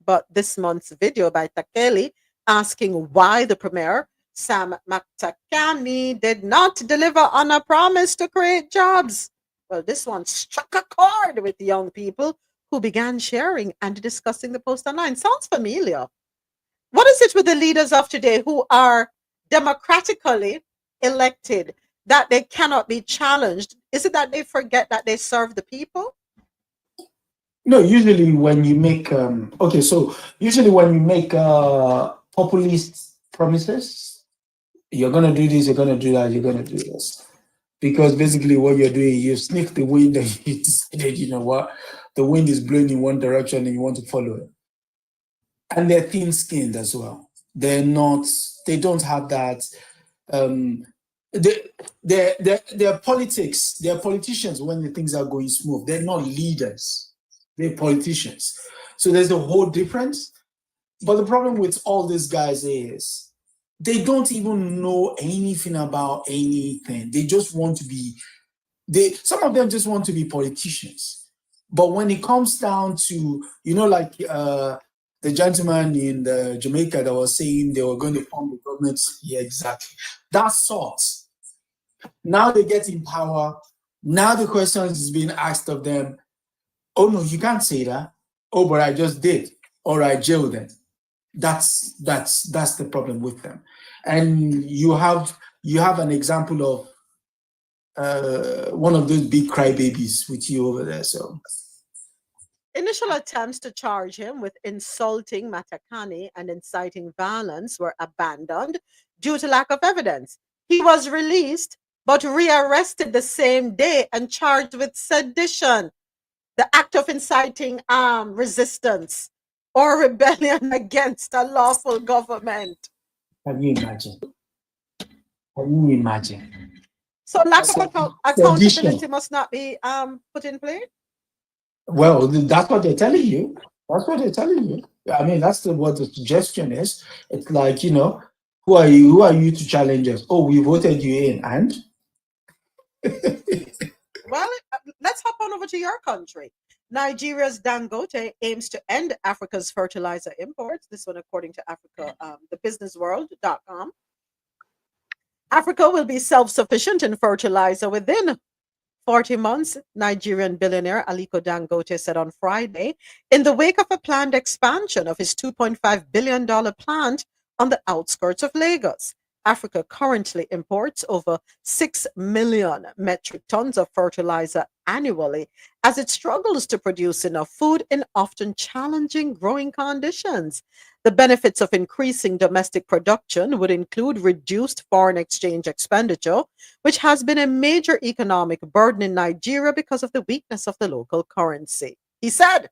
[SPEAKER 1] But this month's video by Takeli asking why the premier, Sam Maktakani, did not deliver on a promise to create jobs. Well, this one struck a chord with young people who began sharing and discussing the post online. Sounds familiar. What is it with the leaders of today who are democratically elected that they cannot be challenged? Is it that they forget that they serve the people?
[SPEAKER 3] No, usually when you make usually when you make populist promises, you're gonna do this, you're gonna do that, you're gonna do this. Because basically what you're doing, you sniff the wind and you decided, you know what, the wind is blowing in one direction and you want to follow it. And they're thin-skinned as well. They don't have that they're politics, they're politicians when the things are going smooth. They're not leaders. They're politicians. So there's a whole difference. But the problem with all these guys is they don't even know anything about anything. They just want to be, some of them just want to be politicians. But when it comes down to, like the gentleman in Jamaica that was saying they were going to form the government. Yeah, exactly. That sort. Now they get in power. Now the question is being asked of them. Oh no, you can't say that. Oh, but I just did, or I jailed them. That's the problem with them. And you have an example of one of those big crybabies with you over there. So
[SPEAKER 1] initial attempts to charge him with insulting Matakani and inciting violence were abandoned due to lack of evidence. He was released, but rearrested the same day and charged with sedition, the act of inciting resistance or rebellion against a lawful government.
[SPEAKER 3] Can you imagine? Can you imagine?
[SPEAKER 1] So lack of accountability must not be put in play?
[SPEAKER 3] Well, that's what they're telling you. That's what they're telling you. I mean, that's what the suggestion is. It's like, who are you? Who are you to challenge us? Oh, we voted you in, and?
[SPEAKER 1] Well, let's hop on over to your country. Nigeria's Dangote aims to end Africa's fertilizer imports. This one, according to Africa, thebusinessworld.com. Africa will be self-sufficient in fertilizer within 40 months, Nigerian billionaire Aliko Dangote said on Friday, in the wake of a planned expansion of his $2.5 billion plant on the outskirts of Lagos. Africa currently imports over 6 million metric tons of fertilizer annually as it struggles to produce enough food in often challenging growing conditions. The benefits of increasing domestic production would include reduced foreign exchange expenditure, which has been a major economic burden in Nigeria because of the weakness of the local currency. He said,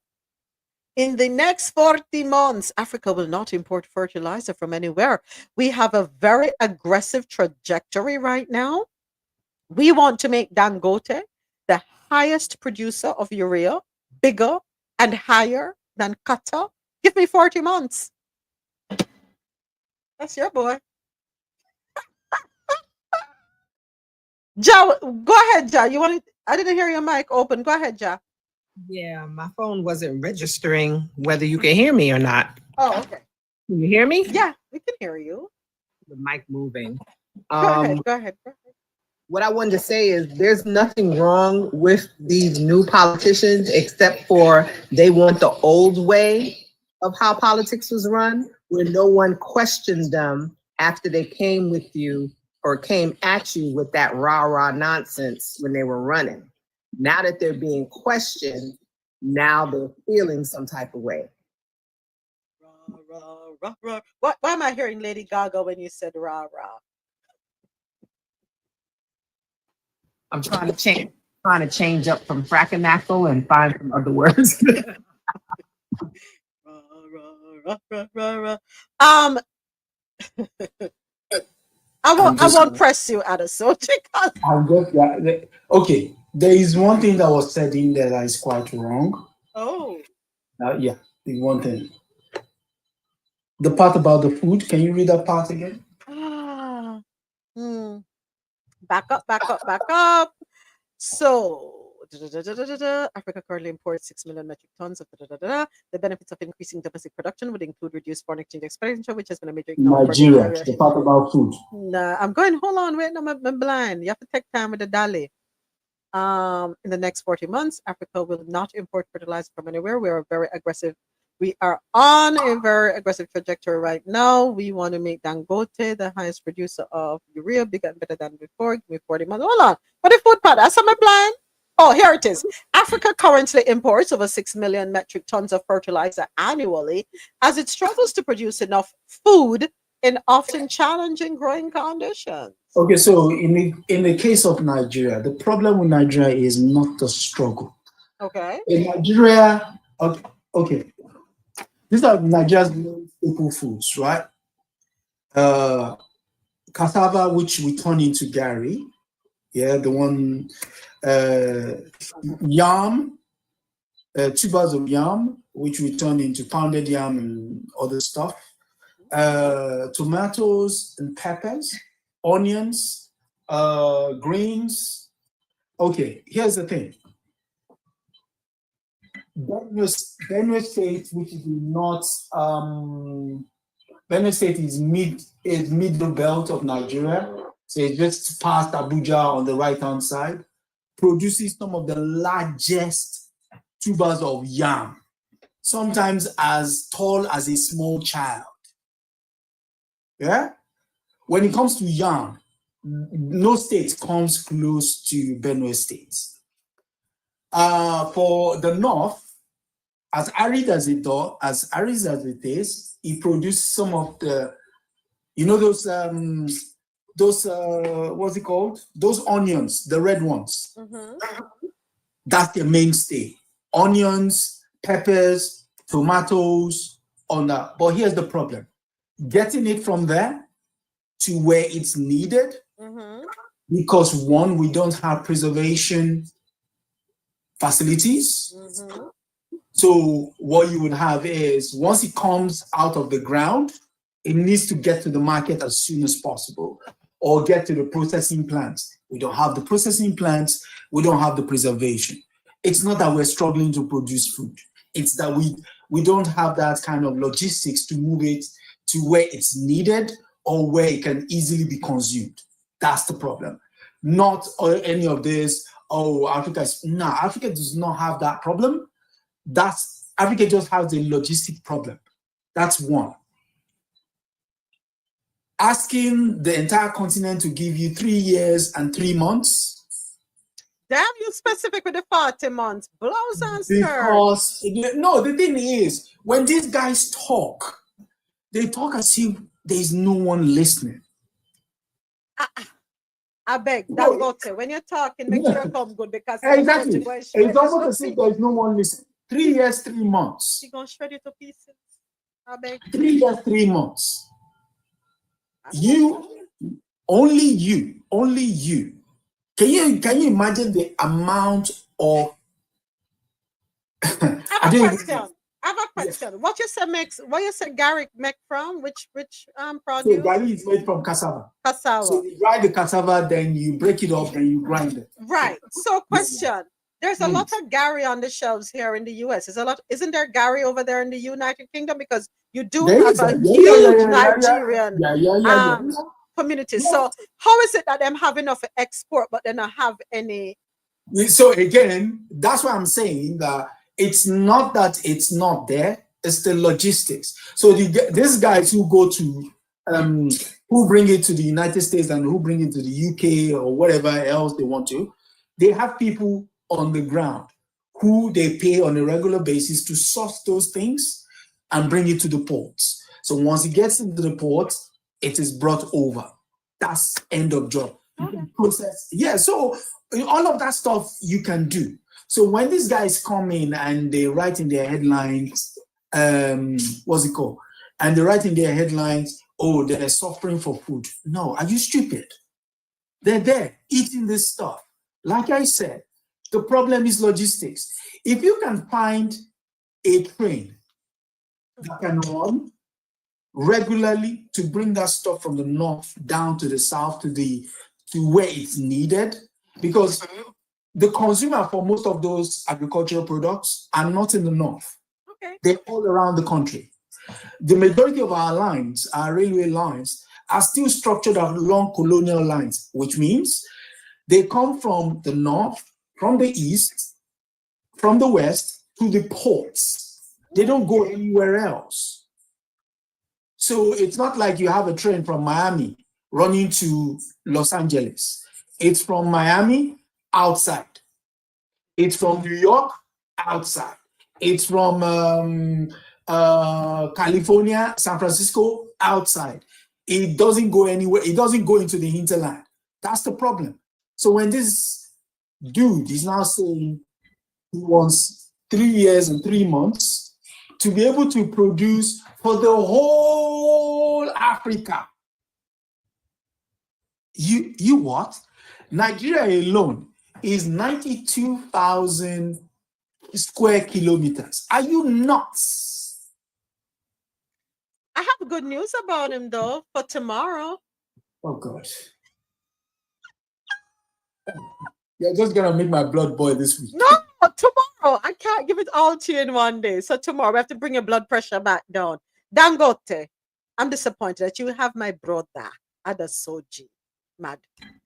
[SPEAKER 1] in the next 40 months, Africa will not import fertilizer from anywhere. We have a very aggressive trajectory right now. We want to make Dangote the highest producer of urea, bigger and higher than Qatar. Give me 40 months. That's your boy. Ja, go ahead, Ja. I didn't hear your mic open. Go ahead, Ja.
[SPEAKER 9] Yeah, my phone wasn't registering whether you can hear me or not.
[SPEAKER 1] Oh, okay.
[SPEAKER 9] Can you hear me?
[SPEAKER 1] Yeah, we can hear you.
[SPEAKER 9] The mic moving.
[SPEAKER 1] Go ahead. Go ahead.
[SPEAKER 9] What I wanted to say is there's nothing wrong with these new politicians except for they want the old way of how politics was run, where no one questioned them after they came with you or came at you with that rah-rah nonsense when they were running. Now that they're being questioned, now they're feeling some type of way.
[SPEAKER 1] Why am I hearing Lady Gaga when you said rah rah?
[SPEAKER 9] I'm trying to change up from fracking and find some other words.
[SPEAKER 1] I won't press you out of subject.
[SPEAKER 3] I'll get that. Okay, there is one thing that was said in there that is quite wrong.
[SPEAKER 1] Oh.
[SPEAKER 3] Yeah, the one thing. The part about the food, can you read that part again?
[SPEAKER 1] Back up. So, Africa currently imports 6 million metric tons of The benefits of increasing domestic production would include reduced foreign exchange expenditure, which has been a major economic
[SPEAKER 3] Nigeria, the part about food.
[SPEAKER 1] Nah, I'm going, hold on, wait, no, I'm blind. You have to take time with the dolly. In the next 40 months, Africa will not import fertilizer from anywhere. We are on a very aggressive trajectory right now. We want to make Dangote the highest producer of urea, bigger and better than before. Give me 40 months. Hold on. What the food part? That's my blind. Oh, here it is. Africa currently imports over 6 million metric tons of fertilizer annually as it struggles to produce enough food in often challenging growing conditions.
[SPEAKER 3] Okay, so in the case of Nigeria, the problem with Nigeria is not the struggle.
[SPEAKER 1] Okay.
[SPEAKER 3] In Nigeria, okay. These are Nigeria's main staple foods, right? Cassava, which we turn into gari. Yeah, the one, yam, tubers of yam, which we turn into pounded yam and other stuff. Tomatoes and peppers, onions, greens. Okay, here's the thing. Benue State, which is not Benue State is middle belt of Nigeria, so it's just past Abuja on the right-hand side, produces some of the largest tubers of yam, sometimes as tall as a small child. Yeah? When it comes to yam, no state comes close to Benue State. For the north, as arid as it is, it produced some of the, you know, those what's it called? Those onions, the red ones. That's the mainstay. Onions, peppers, tomatoes, on that. But here's the problem. Getting it from there to where it's needed, because one, we don't have preservation facilities. So what you would have is, once it comes out of the ground, it needs to get to the market as soon as possible, or get to the processing plants. We don't have the processing plants, we don't have the preservation. It's not that we're struggling to produce food. It's that we don't have that kind of logistics to move it to where it's needed or where it can easily be consumed. That's the problem. Not any of this, Africa does not have that problem. Africa just has a logistic problem. That's one. Asking the entire continent to give you 3 years and 3 months.
[SPEAKER 1] Damn, you specific with the 40 months. Blouse and skirt.
[SPEAKER 3] Because, no, the thing is, when these guys talk, they talk as if there's no one listening.
[SPEAKER 1] I beg, Dangote, when you're talking, make sure it come good, because
[SPEAKER 3] exactly. It's almost as if there's no one listening. 3 years, 3 months.
[SPEAKER 1] You're going to shred it to pieces. I beg.
[SPEAKER 3] 3 years, 3 months. Only you. Can you imagine the amount of
[SPEAKER 1] I have a question. What you say Garrick make from? Which produce?
[SPEAKER 3] So Gari is made from cassava.
[SPEAKER 1] Cassava.
[SPEAKER 3] So you dry the cassava, then you break it up, then you grind it.
[SPEAKER 1] Right. So question. There's a lot of Gary on the shelves here in the US. There's a lot, isn't there Gary over there in the United Kingdom? Because you do
[SPEAKER 3] There
[SPEAKER 1] have
[SPEAKER 3] is
[SPEAKER 1] a
[SPEAKER 3] yeah,
[SPEAKER 1] huge Nigerian
[SPEAKER 3] yeah.
[SPEAKER 1] community. So how is it that them have enough export, but they not have any?
[SPEAKER 3] So again, that's why I'm saying that it's not that it's not there, it's the logistics. So these guys who go to who bring it to the United States and who bring it to the UK or whatever else they want to, they have people on the ground who they pay on a regular basis to source those things and bring it to the ports. So once it gets into the port, it is brought over. That's end of job. Process. Yeah, so all of that stuff you can do. So when these guys come in and they write in their headlines, what's it called? And they write in their headlines, oh, they're suffering for food. No, are you stupid? They're there eating this stuff. Like I said, the problem is logistics. If you can find a train that can run regularly to bring that stuff from the north down to the south to where it's needed, because the consumer for most of those agricultural products are not in the north.
[SPEAKER 1] Okay.
[SPEAKER 3] They're all around the country. The majority of our lines, our railway lines, are still structured along colonial lines, which means they come from the north, from the east, from the west to the ports. They don't go anywhere else. So it's not like you have a train from Miami running to Los Angeles. It's from Miami outside. It's from New York outside. It's from California, San Francisco outside. It doesn't go anywhere. It doesn't go into the hinterland. That's the problem. So when this dude is now saying he wants 3 years and 3 months to be able to produce for the whole Africa, you what? Nigeria alone is 92,000 square kilometers. Are you nuts?
[SPEAKER 1] I have good news about him though for tomorrow.
[SPEAKER 3] Oh gosh. You're just gonna make my blood boil this week.
[SPEAKER 1] No, tomorrow. I can't give it all to you in one day. So tomorrow we have to bring your blood pressure back down. Dangote, I'm disappointed that you have my brother. Adasoji. Mad.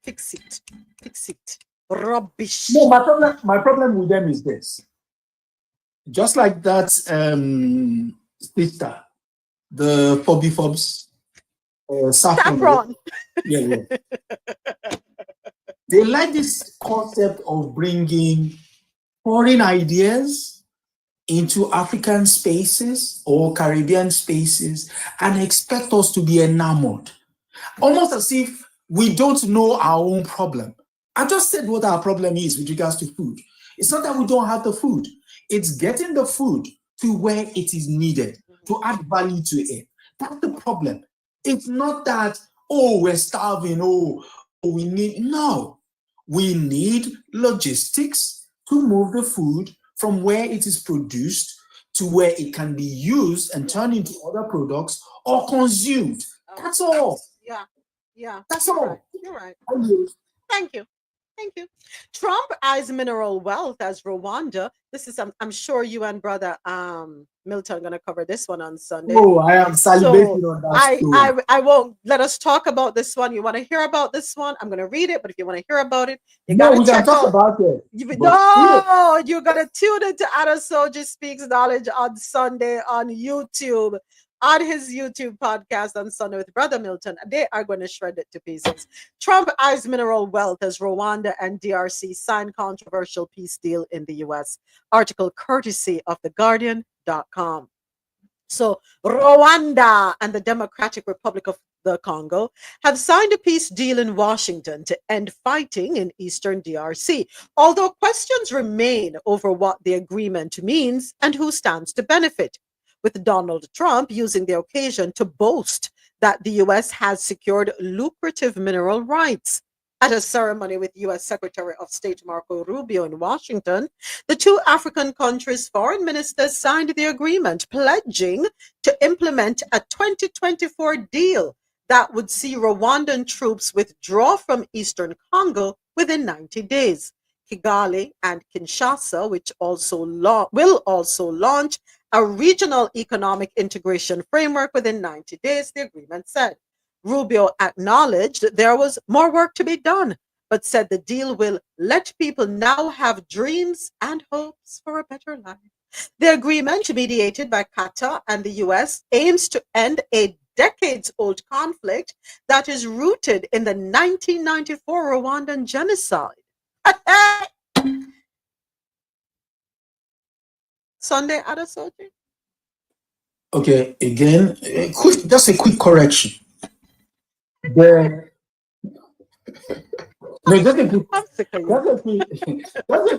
[SPEAKER 1] Fix it. Fix it. Rubbish.
[SPEAKER 3] No, my problem with them is this. Just like that sister, the Phobie Phobs, Saffron. Yeah. They like this concept of bringing foreign ideas into African spaces or Caribbean spaces and expect us to be enamored. Almost as if we don't know our own problem. I just said what our problem is with regards to food. It's not that we don't have the food. It's getting the food to where it is needed, to add value to it. That's the problem. It's not that, oh, we're starving, we need, no. We need logistics to move the food from where it is produced to where it can be used and turned into other products or consumed. That's all.
[SPEAKER 1] Yeah.
[SPEAKER 3] That's all.
[SPEAKER 1] You're right. Thank you. Trump eyes mineral wealth as Rwanda. This is, I'm sure you and brother Milton are going to cover this one on Sunday.
[SPEAKER 3] Oh, I am salivating on that.
[SPEAKER 1] I won't let us talk about this one. You want to hear about this one? I'm going to read it, but if you want to hear about it, you got to check out.
[SPEAKER 3] About it.
[SPEAKER 1] No, you're going to tune into Adasoji Speaks Knowledge on Sunday on YouTube. On his YouTube podcast on Sunday with Brother Milton, they are going to shred it to pieces. Trump eyes mineral wealth as Rwanda and DRC sign controversial peace deal in the U.S. Article courtesy of TheGuardian.com. So Rwanda and the Democratic Republic of the Congo have signed a peace deal in Washington to end fighting in eastern DRC, although questions remain over what the agreement means and who stands to benefit, with Donald Trump using the occasion to boast that the U.S. has secured lucrative mineral rights. At a ceremony with U.S. Secretary of State Marco Rubio in Washington, the two African countries' foreign ministers signed the agreement, pledging to implement a 2024 deal that would see Rwandan troops withdraw from eastern Congo within 90 days. Kigali, and Kinshasa, which will also launch a regional economic integration framework within 90 days, the agreement said. Rubio acknowledged there was more work to be done, but said the deal will let people now have dreams and hopes for a better life. The agreement, mediated by Qatar and the US, aims to end a decades-old conflict that is rooted in the 1994 Rwandan genocide. Sunday, Adasoji?
[SPEAKER 3] Okay, again, just a quick correction. No, just a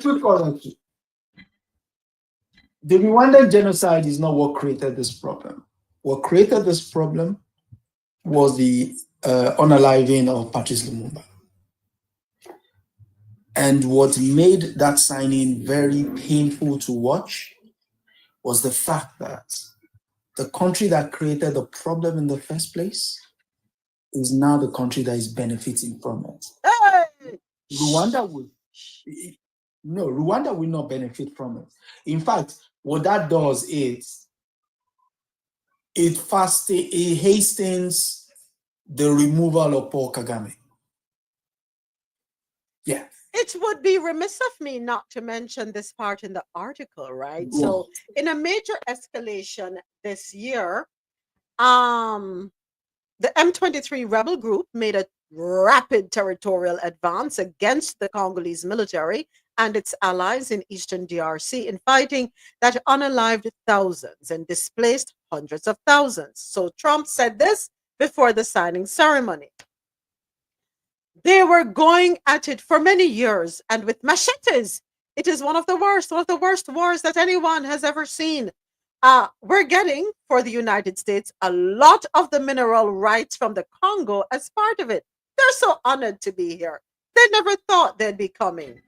[SPEAKER 3] quick correction. The Rwandan genocide is not what created this problem. What created this problem was the unaliving of Patrice Lumumba. And what made that signing very painful to watch was the fact that the country that created the problem in the first place is now the country that is benefiting from it.
[SPEAKER 1] Hey!
[SPEAKER 3] Rwanda will not benefit from it. In fact, what that does is it hastens the removal of Paul Kagame. Yeah.
[SPEAKER 1] It would be remiss of me not to mention this part in the article, right? Yeah. So in a major escalation this year, the M23 rebel group made a rapid territorial advance against the Congolese military and its allies in eastern DRC in fighting that unalived thousands and displaced hundreds of thousands. So Trump said this before the signing ceremony. They were going at it for many years and with machetes. It is one of the worst wars that anyone has ever seen. We're getting, for the United States, a lot of the mineral rights from the Congo as part of it. They're so honored to be here. They never thought they'd be coming.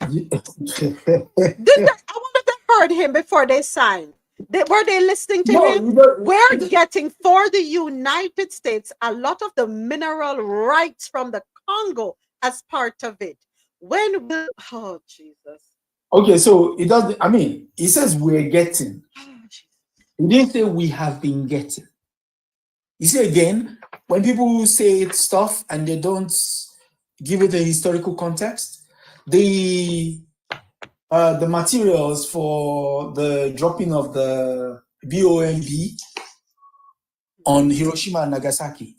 [SPEAKER 1] I wonder if they heard him before they signed. Were they listening to him? We're getting, for the United States, a lot of the mineral rights from the Congo as part of it. When will, oh, Jesus.
[SPEAKER 3] Okay, so it does, I mean, he says we're getting. He didn't say we have been getting. You see, again, when people say stuff and they don't give it a historical context, the materials for the dropping of the BOMB on Hiroshima and Nagasaki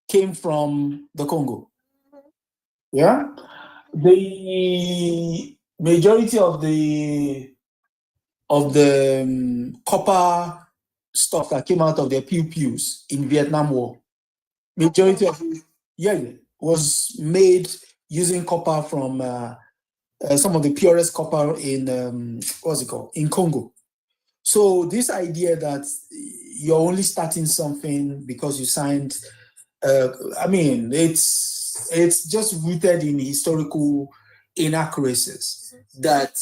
[SPEAKER 3] came from the Congo. Yeah? The majority of the copper stuff that came out of their pew-pews in Vietnam War, majority of it, was made using copper from some of the purest copper in in Congo. So this idea that you're only starting something because you signed, I mean, it's just rooted in historical inaccuracies that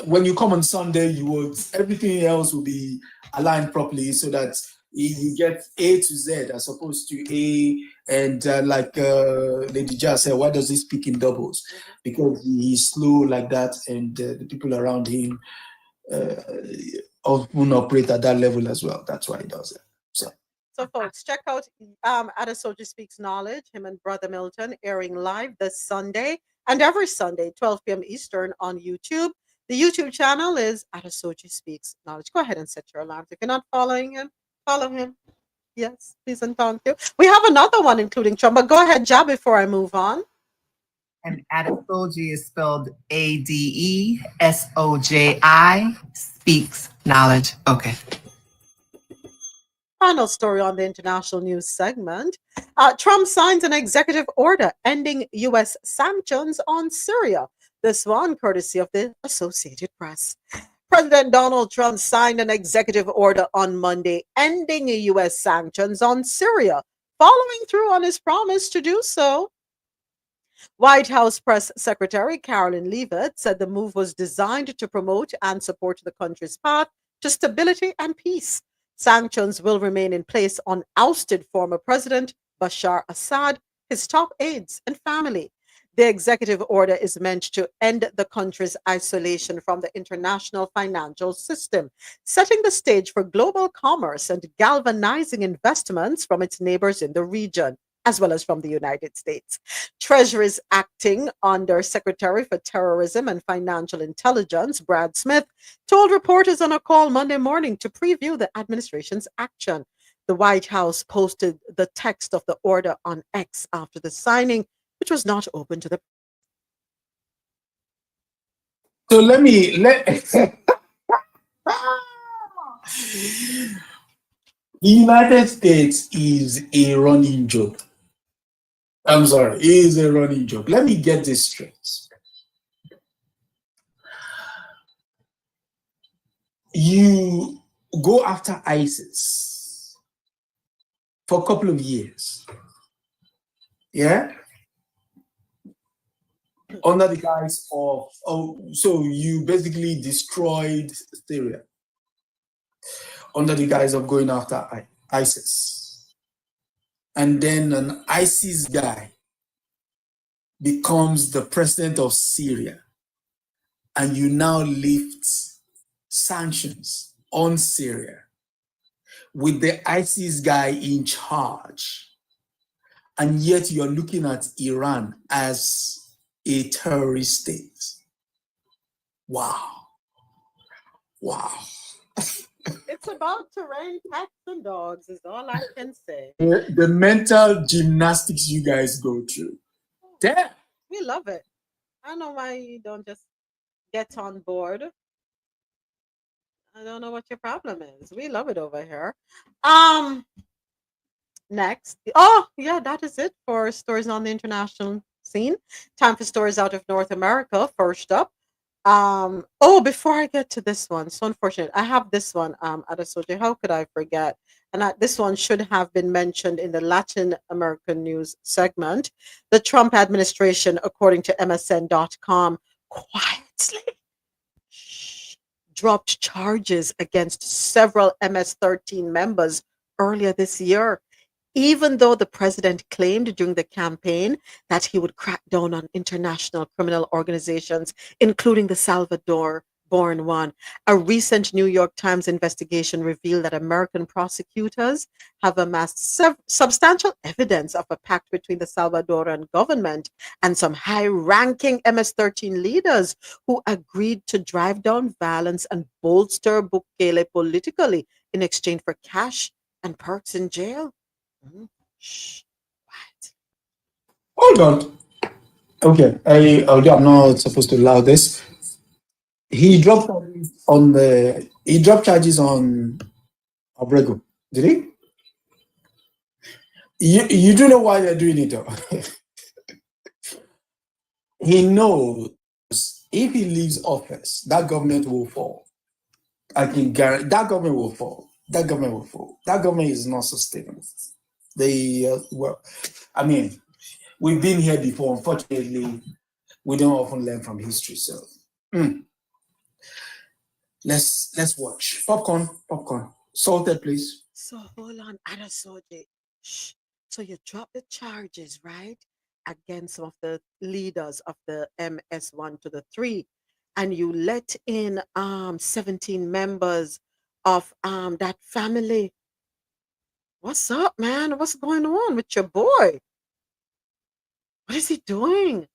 [SPEAKER 3] when you come on Sunday, everything else will be aligned properly so that you get A to Z as opposed to A. And like Lady Jazz said, why does he speak in doubles? Because he's slow like that, and the people around him often operate at that level as well. That's why he does it.
[SPEAKER 1] So folks, check out Adasoji Speaks Knowledge, him and Brother Milton, airing live this Sunday and every Sunday, 12 p.m. Eastern on YouTube. The YouTube channel is Adasoji Speaks Knowledge. Go ahead and set your alarms. If you're not following him, follow him. Yes, please and thank you. We have another one, including Trump, but go ahead, Ja, before I move on.
[SPEAKER 10] And Adesoji is spelled ADESOJI, speaks knowledge. Okay.
[SPEAKER 1] Final story on the international news segment. Trump signs an executive order ending U.S. sanctions on Syria. This one courtesy of the Associated Press. President Donald Trump signed an executive order on Monday ending U.S. sanctions on Syria, following through on his promise to do so. White House Press Secretary Carolyn Leavitt said the move was designed to promote and support the country's path to stability and peace. Sanctions will remain in place on ousted former President Bashar Assad, his top aides, and family. The executive order is meant to end the country's isolation from the international financial system, setting the stage for global commerce and galvanizing investments from its neighbors in the region, as well as from the United States. Treasury's acting under Secretary for Terrorism and Financial Intelligence, Brad Smith, told reporters on a call Monday morning to preview the administration's action. The White House posted the text of the order on X after the signing, which was not open to the.
[SPEAKER 3] So let the United States is a running joke. I'm sorry, it is a running joke. Let me get this straight. You go after ISIS for a couple of years. Yeah? Under the guise of, so you basically destroyed Syria under the guise of going after ISIS. And then an ISIS guy becomes the president of Syria, and you now lift sanctions on Syria with the ISIS guy in charge. And yet you're looking at Iran as a terrorist state. Wow. Wow.
[SPEAKER 1] It's about to rain cats and dogs, is all I can say.
[SPEAKER 3] The mental gymnastics you guys go through. Damn.
[SPEAKER 1] We love it. I don't know why you don't just get on board. I don't know what your problem is. We love it over here. Next. Oh, yeah, that is it for stories on the international scene. Time for stories out of North America. First up. Before I get to this one, so unfortunate. I have this one, Adesoji. How could I forget? And this one should have been mentioned in the Latin American news segment. The Trump administration, according to MSN.com, quietly dropped charges against several MS-13 members earlier this year, even though the president claimed during the campaign that he would crack down on international criminal organizations, including the Salvador-born one. A recent New York Times investigation revealed that American prosecutors have amassed substantial evidence of a pact between the Salvadoran government and some high-ranking MS-13 leaders who agreed to drive down violence and bolster Bukele politically in exchange for cash and perks in jail. Shh.
[SPEAKER 3] Hold on. Okay, I'm not supposed to allow this. He dropped charges on Abrego. Did he? You do know why they're doing it though. He knows if he leaves office, that government will fall. I can guarantee that government will fall. That government will fall. That government is not sustainable. We've been here before. Unfortunately, we don't often learn from history. So let's watch. Popcorn. Salted, please.
[SPEAKER 1] So hold on, Adesoji. Shh. So you dropped the charges, right, against some of the leaders of the MS1 to the 3, and you let in 17 members of that family. What's up, man? What's going on with your boy? What is he doing?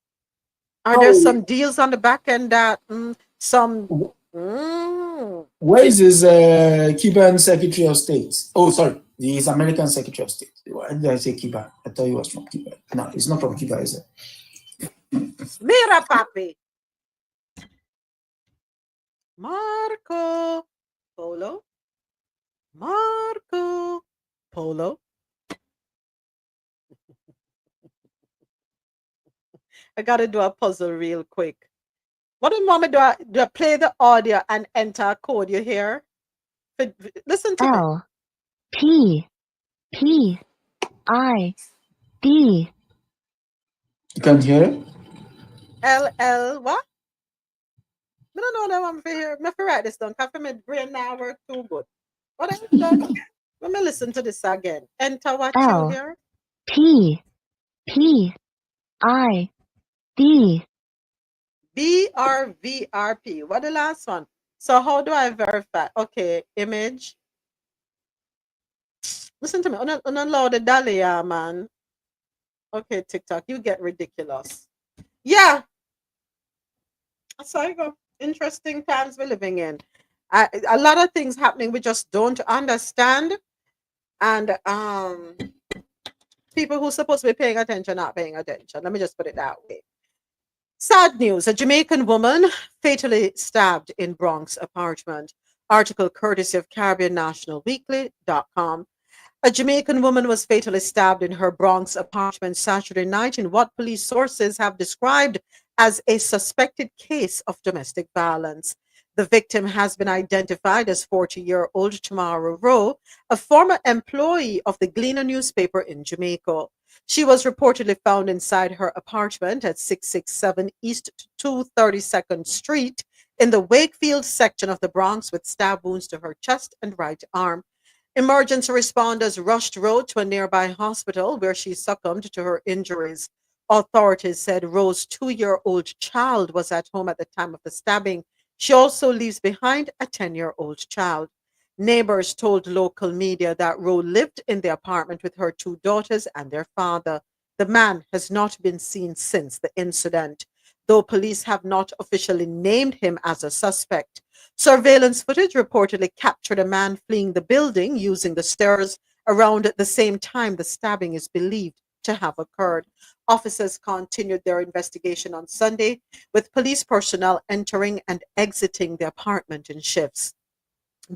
[SPEAKER 1] Are there some deals on the back end that
[SPEAKER 3] Where is his Cuban Secretary of State? Oh, sorry, he's American Secretary of State. Why did I say Cuba? I thought he was from Cuba. No, he's not from Cuba, is it?
[SPEAKER 1] Mira, papi. Marco Polo. Marco Polo. I gotta do a puzzle real quick. What do you want me to do? I play the audio and enter a code? You hear? Listen to
[SPEAKER 4] L P P I D.
[SPEAKER 3] You can't hear it?
[SPEAKER 1] LL what? I don't know that one for here. I have to write this down. Because my brain now work too good. What have you done? Let me listen to this again. Enter what you
[SPEAKER 4] L
[SPEAKER 1] hear.
[SPEAKER 4] P P I D.
[SPEAKER 1] BRVRP. What the last one? So how do I verify? Okay, image. Listen to me. Unallow the dolly, yeah, man. Okay, TikTok, you get ridiculous. Yeah, so I go. Interesting times we're living in. A lot of things happening we just don't understand, and people who supposed to be paying attention not paying attention. Let me just put it that way. Sad news. A Jamaican woman fatally stabbed in Bronx apartment. Article courtesy of CaribbeanNationalWeekly.com. A Jamaican woman was fatally stabbed in her Bronx apartment Saturday night in what police sources have described as a suspected case of domestic violence. The victim has been identified as 40-year-old Tamara Rowe, a former employee of the Gleaner newspaper in Jamaica. She was reportedly found inside her apartment at 667 East 232nd Street in the Wakefield section of the Bronx with stab wounds to her chest and right arm. Emergency responders rushed Rowe to a nearby hospital where she succumbed to her injuries. Authorities said Rowe's 2-year-old child was at home at the time of the stabbing. She also leaves behind a 10-year-old child. Neighbors told local media that Rowe lived in the apartment with her 2 daughters and their father. The man has not been seen since the incident, though police have not officially named him as a suspect. Surveillance footage reportedly captured a man fleeing the building using the stairs around the same time the stabbing is believed to have occurred. Officers continued their investigation on Sunday, with police personnel entering and exiting the apartment in shifts.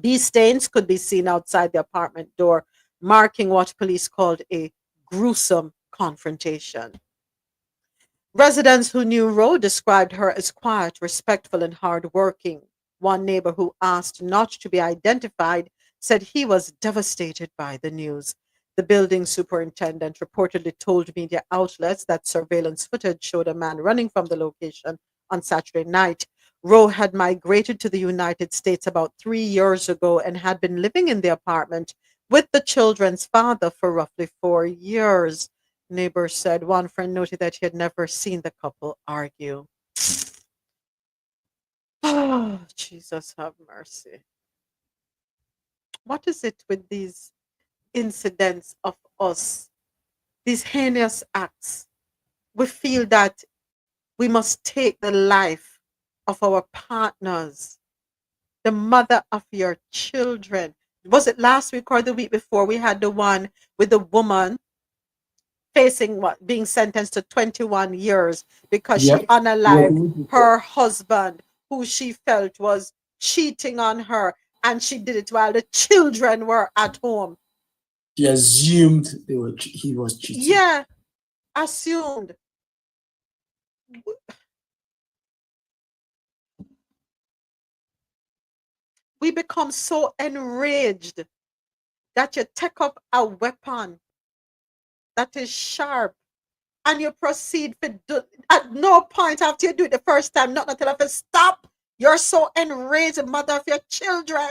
[SPEAKER 1] Bee stains could be seen outside the apartment door, marking what police called a gruesome confrontation. Residents who knew Rowe described her as quiet, respectful, and hardworking. One neighbor who asked not to be identified said he was devastated by the news. The building superintendent reportedly told media outlets that surveillance footage showed a man running from the location on Saturday night. Rowe had migrated to the United States about 3 years ago and had been living in the apartment with the children's father for roughly 4 years. Neighbors said one friend noted that he had never seen the couple argue. Oh, Jesus have mercy. What is it with these incidents of us, these heinous acts? We feel that we must take the life of our partners, the mother of your children. Was it last week or the week before we had the one with the woman facing what, being sentenced to 21 years because she
[SPEAKER 3] Yep.
[SPEAKER 1] unalived her husband, who she felt was cheating on her, and she did it while the children were at home.
[SPEAKER 3] She assumed he was cheating.
[SPEAKER 1] Yeah, assumed. We become so enraged that you take up a weapon that is sharp and you proceed to do, at no point after you do it the first time, not until you stop. You're so enraged, mother of your children.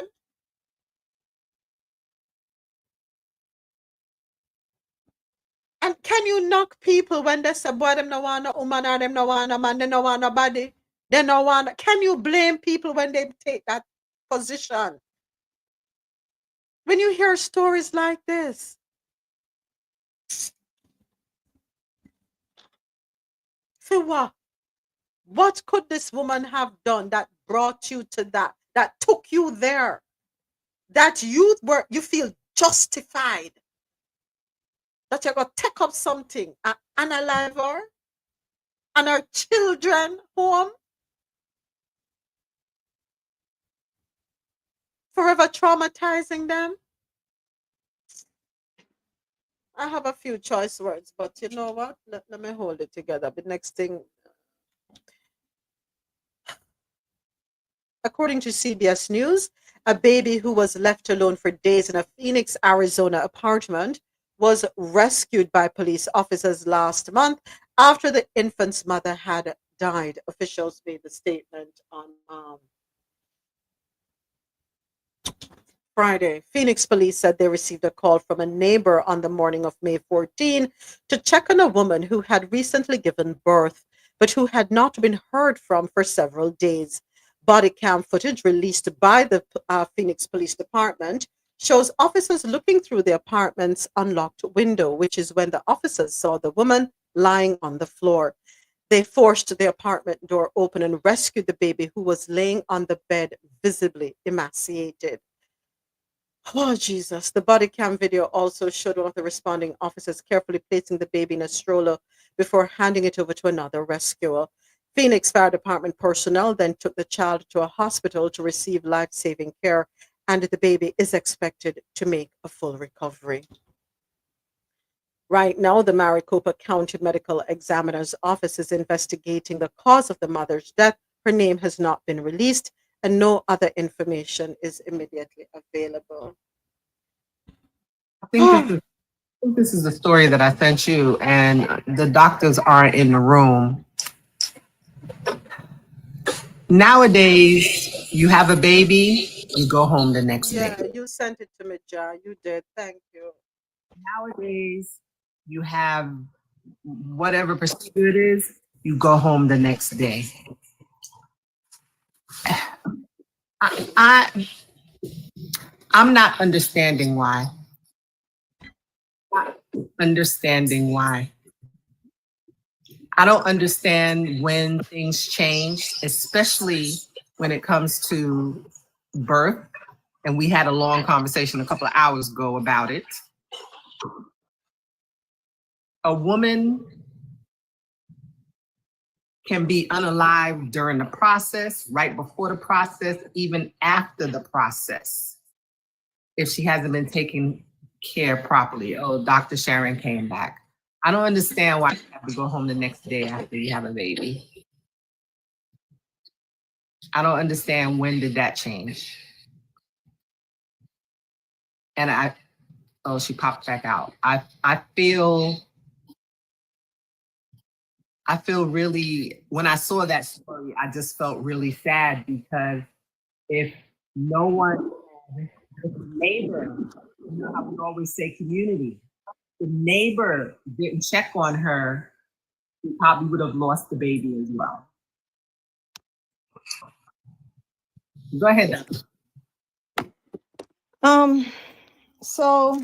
[SPEAKER 1] And can you knock people when they say, boy, them no want a woman or them no want a man, they no want nobody, they no want. Can you blame people when they take that position? When you hear stories like this, for what? What could this woman have done that brought you to that took you there, that you feel justified, that you're going to take up something and unalive her and her children home, forever traumatizing them? I have a few choice words, but you know what? Let me hold it together. The next thing, according to CBS News, a baby who was left alone for days in a Phoenix, Arizona apartment was rescued by police officers last month after the infant's mother had died. Officials made the statement on Friday, Phoenix police said they received a call from a neighbor on the morning of May 14 to check on a woman who had recently given birth, but who had not been heard from for several days. Body cam footage released by the Phoenix Police Department shows officers looking through the apartment's unlocked window, which is when the officers saw the woman lying on the floor. They forced the apartment door open and rescued the baby, who was laying on the bed, visibly emaciated. Oh, Jesus. The body cam video also showed one of the responding officers carefully placing the baby in a stroller before handing it over to another rescuer. Phoenix Fire Department personnel then took the child to a hospital to receive life-saving care, and the baby is expected to make a full recovery. Right now, the Maricopa County Medical Examiner's Office is investigating the cause of the mother's death. Her name has not been released, and no other information is immediately available.
[SPEAKER 9] I think this is the story that I sent you, and the doctors aren't in the room. Nowadays, you have a baby, you go home the next day.
[SPEAKER 1] Yeah, you sent it to me, Ja. You did. Thank you.
[SPEAKER 9] Nowadays, you have whatever procedure it is, you go home the next day. I'm not understanding why. I don't understand when things change, especially when it comes to birth. And we had a long conversation a couple of hours ago about it. A woman can be unalive during the process, right before the process, even after the process, if she hasn't been taken care properly. Oh, Dr. Sharon came back. I don't understand why you have to go home the next day after you have a baby. I don't understand, when did that change? And she popped back out. I feel really, when I saw that story, I just felt really sad, because if no one, if the neighbor, you know how we always say community, the neighbor didn't check on her, she probably would have lost the baby as well. Go ahead.
[SPEAKER 7] So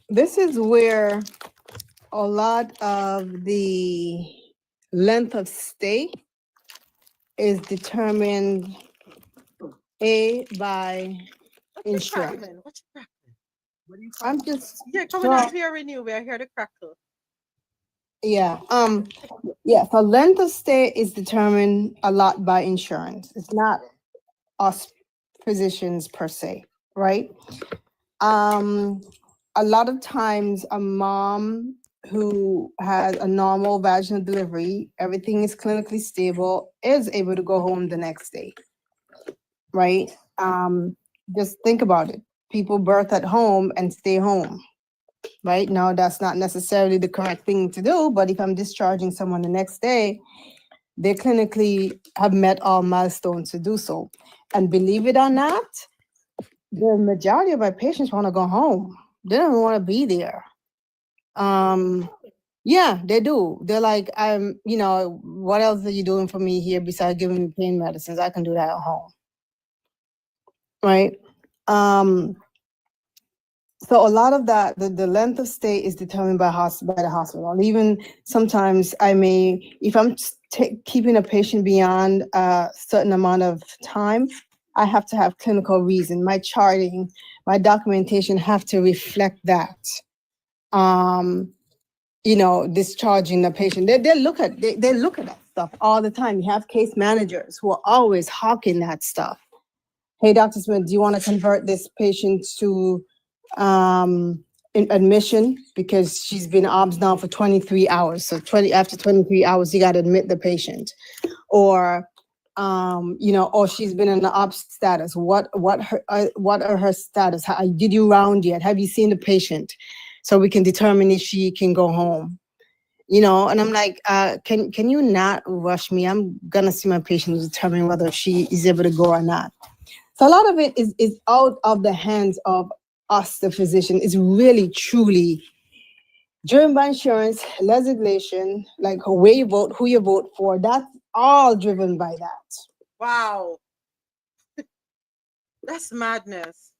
[SPEAKER 7] this is where a lot of the length of stay is determined by insurance.
[SPEAKER 1] What's crackling?
[SPEAKER 7] I'm just
[SPEAKER 1] We're not hearing you. We're here to crackle.
[SPEAKER 7] So length of stay is determined a lot by insurance. It's not us physicians per se, right? A lot of times a mom who has a normal vaginal delivery, everything is clinically stable, is able to go home the next day, right? Just think about it. People birth at home and stay home, right? Now, that's not necessarily the correct thing to do, but if I'm discharging someone the next day, they clinically have met all milestones to do so. And believe it or not, the majority of my patients want to go home. They don't want to be there. Yeah, they do. They're like, what else are you doing for me here besides giving me pain medicines? I can do that at home. Right? So a lot of that, the length of stay is determined by the hospital. Even sometimes if I'm keeping a patient beyond a certain amount of time, I have to have clinical reason. My charting, my documentation have to reflect that. Discharging the patient. They look at that stuff all the time. You have case managers who are always hawking that stuff. Hey, Dr. Smith, do you want to convert this patient to admission because she's been OBS now for 23 hours. So after 23 hours, you got to admit the patient, or she's been in the OBS status. What are her status? Did you round yet? Have you seen the patient? So we can determine if she can go home. And I'm like, can you not rush me? I'm gonna see my patient to determine whether she is able to go or not. So a lot of it is out of the hands of us, the physician. It's really, truly driven by insurance, legislation, like where you vote, who you vote for. That's all driven by that.
[SPEAKER 1] Wow. That's madness.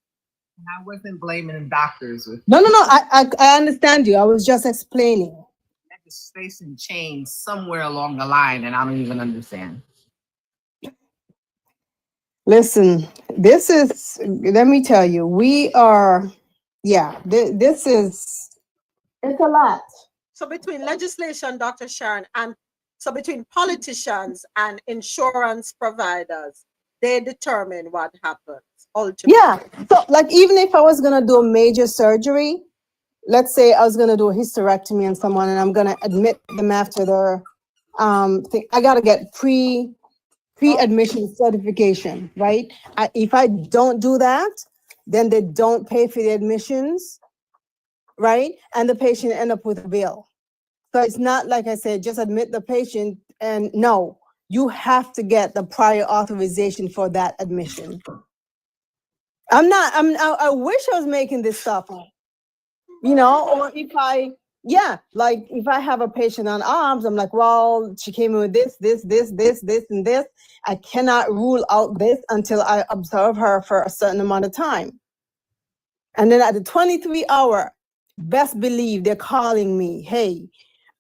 [SPEAKER 10] I wasn't blaming doctors.
[SPEAKER 7] No. I understand you. I was just explaining.
[SPEAKER 10] Legislation changed somewhere along the line, and I don't even understand.
[SPEAKER 7] Listen, this is, let me tell you, we are, this is, it's a lot.
[SPEAKER 1] So between legislation, Dr. Sharon, and so between politicians and insurance providers, they determine what happens ultimately.
[SPEAKER 7] Yeah. So like, even if I was going to do a major surgery, let's say I was going to do a hysterectomy on someone and I'm going to admit them after their thing, I got to get pre-admission certification, right? If I don't do that, then they don't pay for the admissions, right? And the patient end up with a bill. So it's not like I said, just admit the patient, and no, you have to get the prior authorization for that admission. I wish I was making this stuff up, you know, or if I have a patient on arms, I'm like, well, she came in with this, and this. I cannot rule out this until I observe her for a certain amount of time. And then at the 23-hour, best believe they're calling me, hey,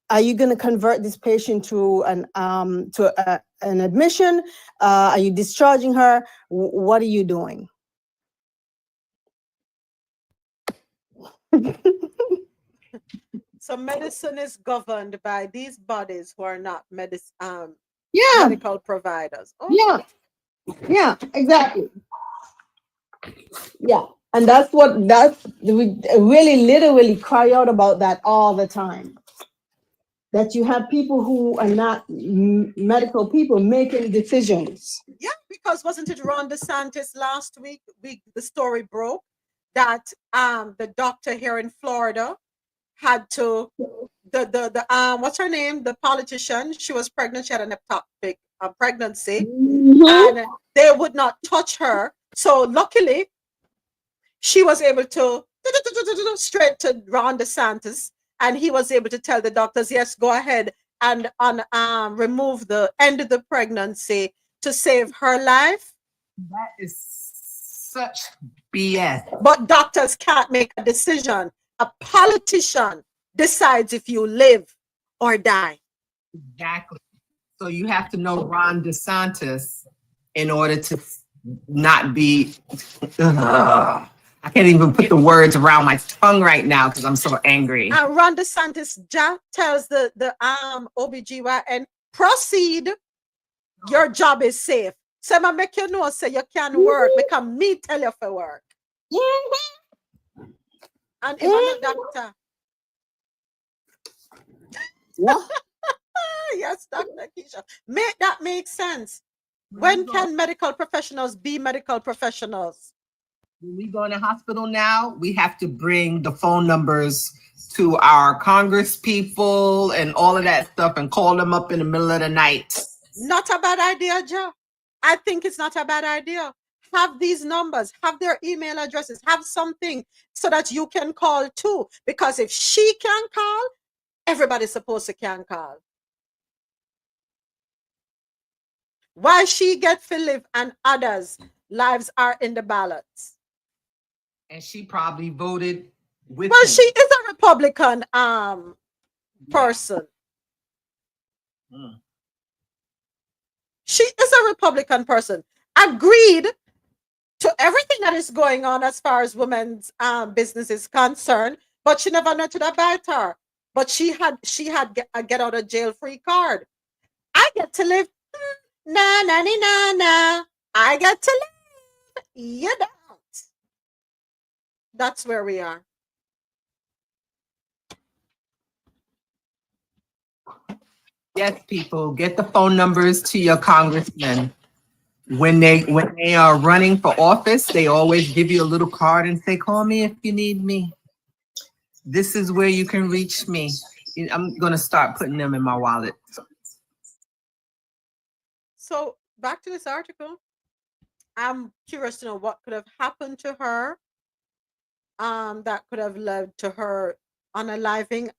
[SPEAKER 7] are you going to convert this patient to an admission? Are you discharging her? What are you doing?
[SPEAKER 1] So medicine is governed by these bodies who are not medical providers.
[SPEAKER 7] Okay. Yeah, exactly. Yeah, and we really literally cry out about that all the time. That you have people who are not medical people making decisions.
[SPEAKER 1] Yeah, because wasn't it Ron DeSantis last week? The story broke that the doctor here in Florida had to what's her name? The politician. She was pregnant. She had an ectopic pregnancy, and they would not touch her. So luckily, she was able to straight to Ron DeSantis, and he was able to tell the doctors, yes, go ahead and remove the end of the pregnancy to save her life.
[SPEAKER 10] That is such BS.
[SPEAKER 1] But doctors can't make a decision. A politician decides if you live or die.
[SPEAKER 10] Exactly. So you have to know Ron DeSantis in order to not be. I can't even put the words around my tongue right now because I'm so angry.
[SPEAKER 1] Ron DeSantis tells the OBGYN, proceed, your job is safe. So I make you know, say you can work because me tell you for work. And if I'm a doctor.
[SPEAKER 7] What?
[SPEAKER 1] Yes, Dr. Keisha. That makes sense. When can medical professionals be medical professionals?
[SPEAKER 10] When we go in the hospital now, we have to bring the phone numbers to our Congress people and all of that stuff and call them up in the middle of the night.
[SPEAKER 1] Not a bad idea, Joe. I think it's not a bad idea. Have these numbers, have their email addresses, have something so that you can call too. Because if she can call, everybody's supposed to can call. Why she get to live and others' lives are in the ballots?
[SPEAKER 10] And she probably voted with
[SPEAKER 1] Well,
[SPEAKER 10] him.
[SPEAKER 1] she is a Republican person. She is a Republican person. Agreed to everything that is going on as far as women's business is concerned, but she never noted about her. But she had a get out of jail free card. I get to live. Na na na na na. I get to live. You don't. That's where we are.
[SPEAKER 10] Yes, people, get the phone numbers to your congressmen. When they are running for office, they always give you a little card and say, call me if you need me. This is where you can reach me. I'm going to start putting them in my wallet.
[SPEAKER 1] So back to this article. I'm curious to know what could have happened to her that could have led to her unaliving.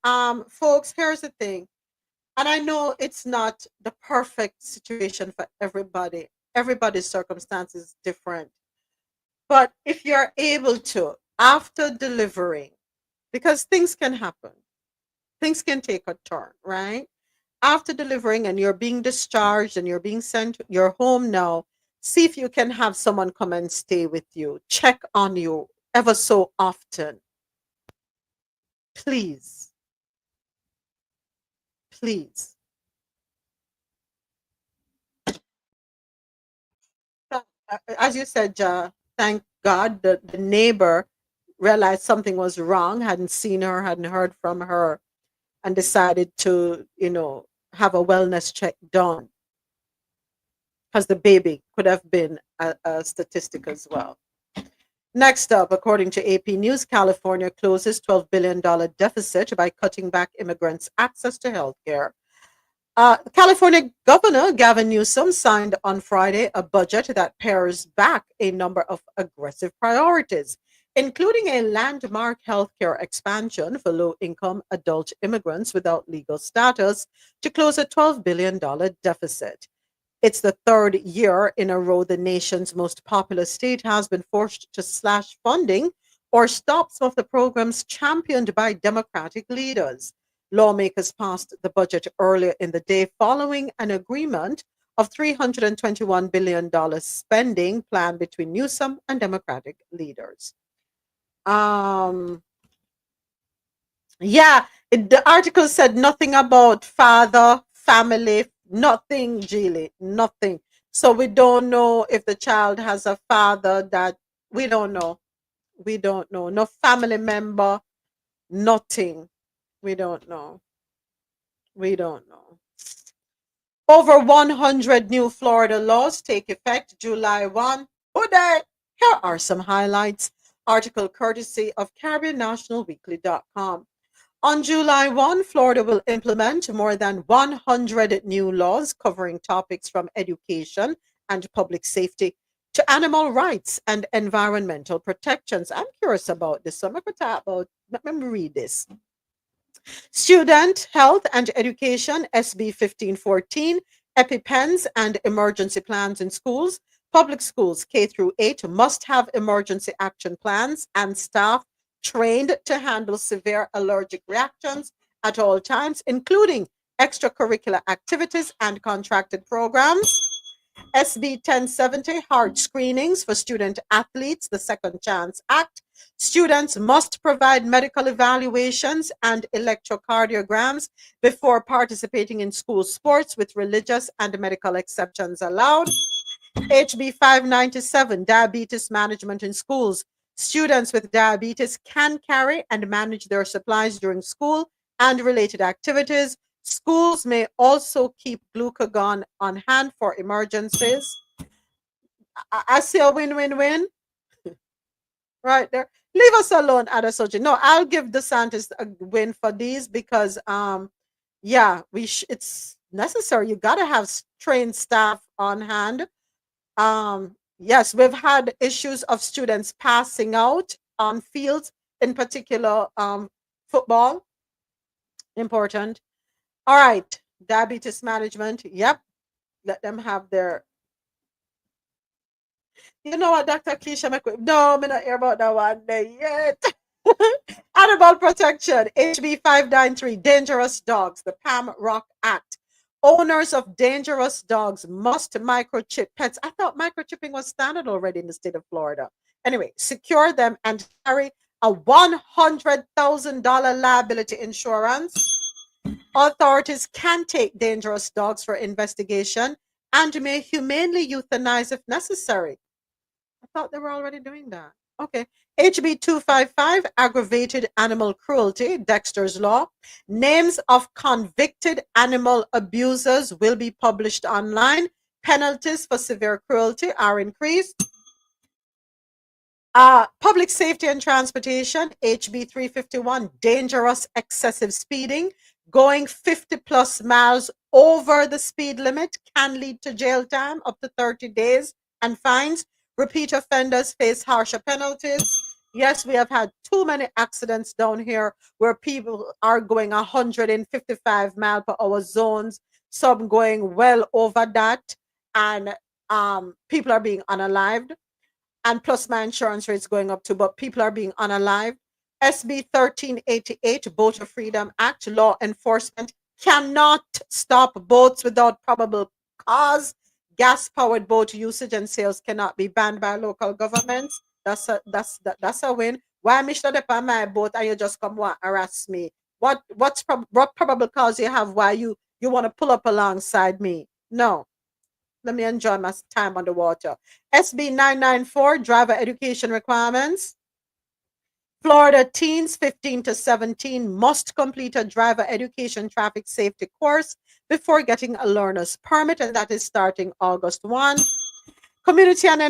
[SPEAKER 1] Folks, here's the thing. And I know it's not the perfect situation for everybody. Everybody's circumstance is different. But if you're able to, after delivering, because things can happen, things can take a turn, right? After delivering and you're being discharged and you're being sent, you're home now, see if you can have someone come and stay with you, check on you ever so often. Please. Please. As you said, thank God the neighbor realized something was wrong, hadn't seen her, hadn't heard from her, and decided to, have a wellness check done. Because the baby could have been a statistic as well. Next up, according to AP News, California closes $12 billion deficit by cutting back immigrants' access to health care. California Governor Gavin Newsom signed on Friday a budget that pares back a number of aggressive priorities, including a landmark healthcare expansion for low-income adult immigrants without legal status to close a $12 billion deficit. It's the third year in a row the nation's most populous state has been forced to slash funding or stop some of the programs championed by Democratic leaders. Lawmakers passed the budget earlier in the day following an agreement of $321 billion spending plan between Newsom and Democratic leaders. The article said nothing about father, family, nothing, Geely, nothing. So we don't know if the child has a father that we don't know. We don't know. No family member, nothing. We don't know. We don't know. Over 100 new Florida laws take effect July 1. Here are some highlights. Article courtesy of CaribbeanNationalWeekly.com. On July 1, Florida will implement more than 100 new laws covering topics from education and public safety to animal rights and environmental protections. I'm curious about this, so I'm going to talk about, let me read this. Student Health and Education, SB 1514, EpiPens and emergency plans in schools. Public schools K through 8 must have emergency action plans and staff trained to handle severe allergic reactions at all times, including extracurricular activities and contracted programs. SB 1070, heart screenings for student athletes, the Second Chance Act. Students must provide medical evaluations and electrocardiograms before participating in school sports with religious and medical exceptions allowed. HB 597, diabetes management in schools. Students with diabetes can carry and manage their supplies during school and related activities. Schools may also keep glucagon on hand for emergencies. I see a win-win-win right there. Leave us alone, Adasoji. No, I'll give DeSantis a win for these because, it's necessary. You got to have trained staff on hand. Yes, we've had issues of students passing out on fields, in particular football. Important. All right, diabetes management. Yep, let them have their. You know what, Dr. Keisha? No, I'm not hear about that one day yet. Animal protection, HB 593, dangerous dogs, the Pam Rock Act. Owners of dangerous dogs must microchip pets. I thought microchipping was standard already in the state of Florida. Anyway, secure them and carry a $100,000 liability insurance. Authorities can take dangerous dogs for investigation and may humanely euthanize if necessary. I thought they were already doing that. Okay. HB 255, aggravated animal cruelty, Dexter's Law. Names of convicted animal abusers will be published online. Penalties for severe cruelty are increased. Public safety and transportation, HB 351, dangerous excessive speeding. Going 50 plus miles over the speed limit can lead to jail time up to 30 days and fines. Repeat offenders face harsher penalties. Yes, we have had too many accidents down here where people are going 155 mile per hour zones, some going well over that, and people are being unalived. And plus my insurance rate's going up too, but people are being unalived. SB 1388, Boat of Freedom Act, law enforcement cannot stop boats without probable cause. Gas-powered boat usage and sales cannot be banned by local governments. That's a win. Why me should on my boat and you just come harass me? What probable cause you have why you want to pull up alongside me? No. Let me enjoy my time on the water. SB 994, driver education requirements. Florida teens 15 to 17 must complete a driver education traffic safety course before getting a learner's permit, and that is starting August 1. Community and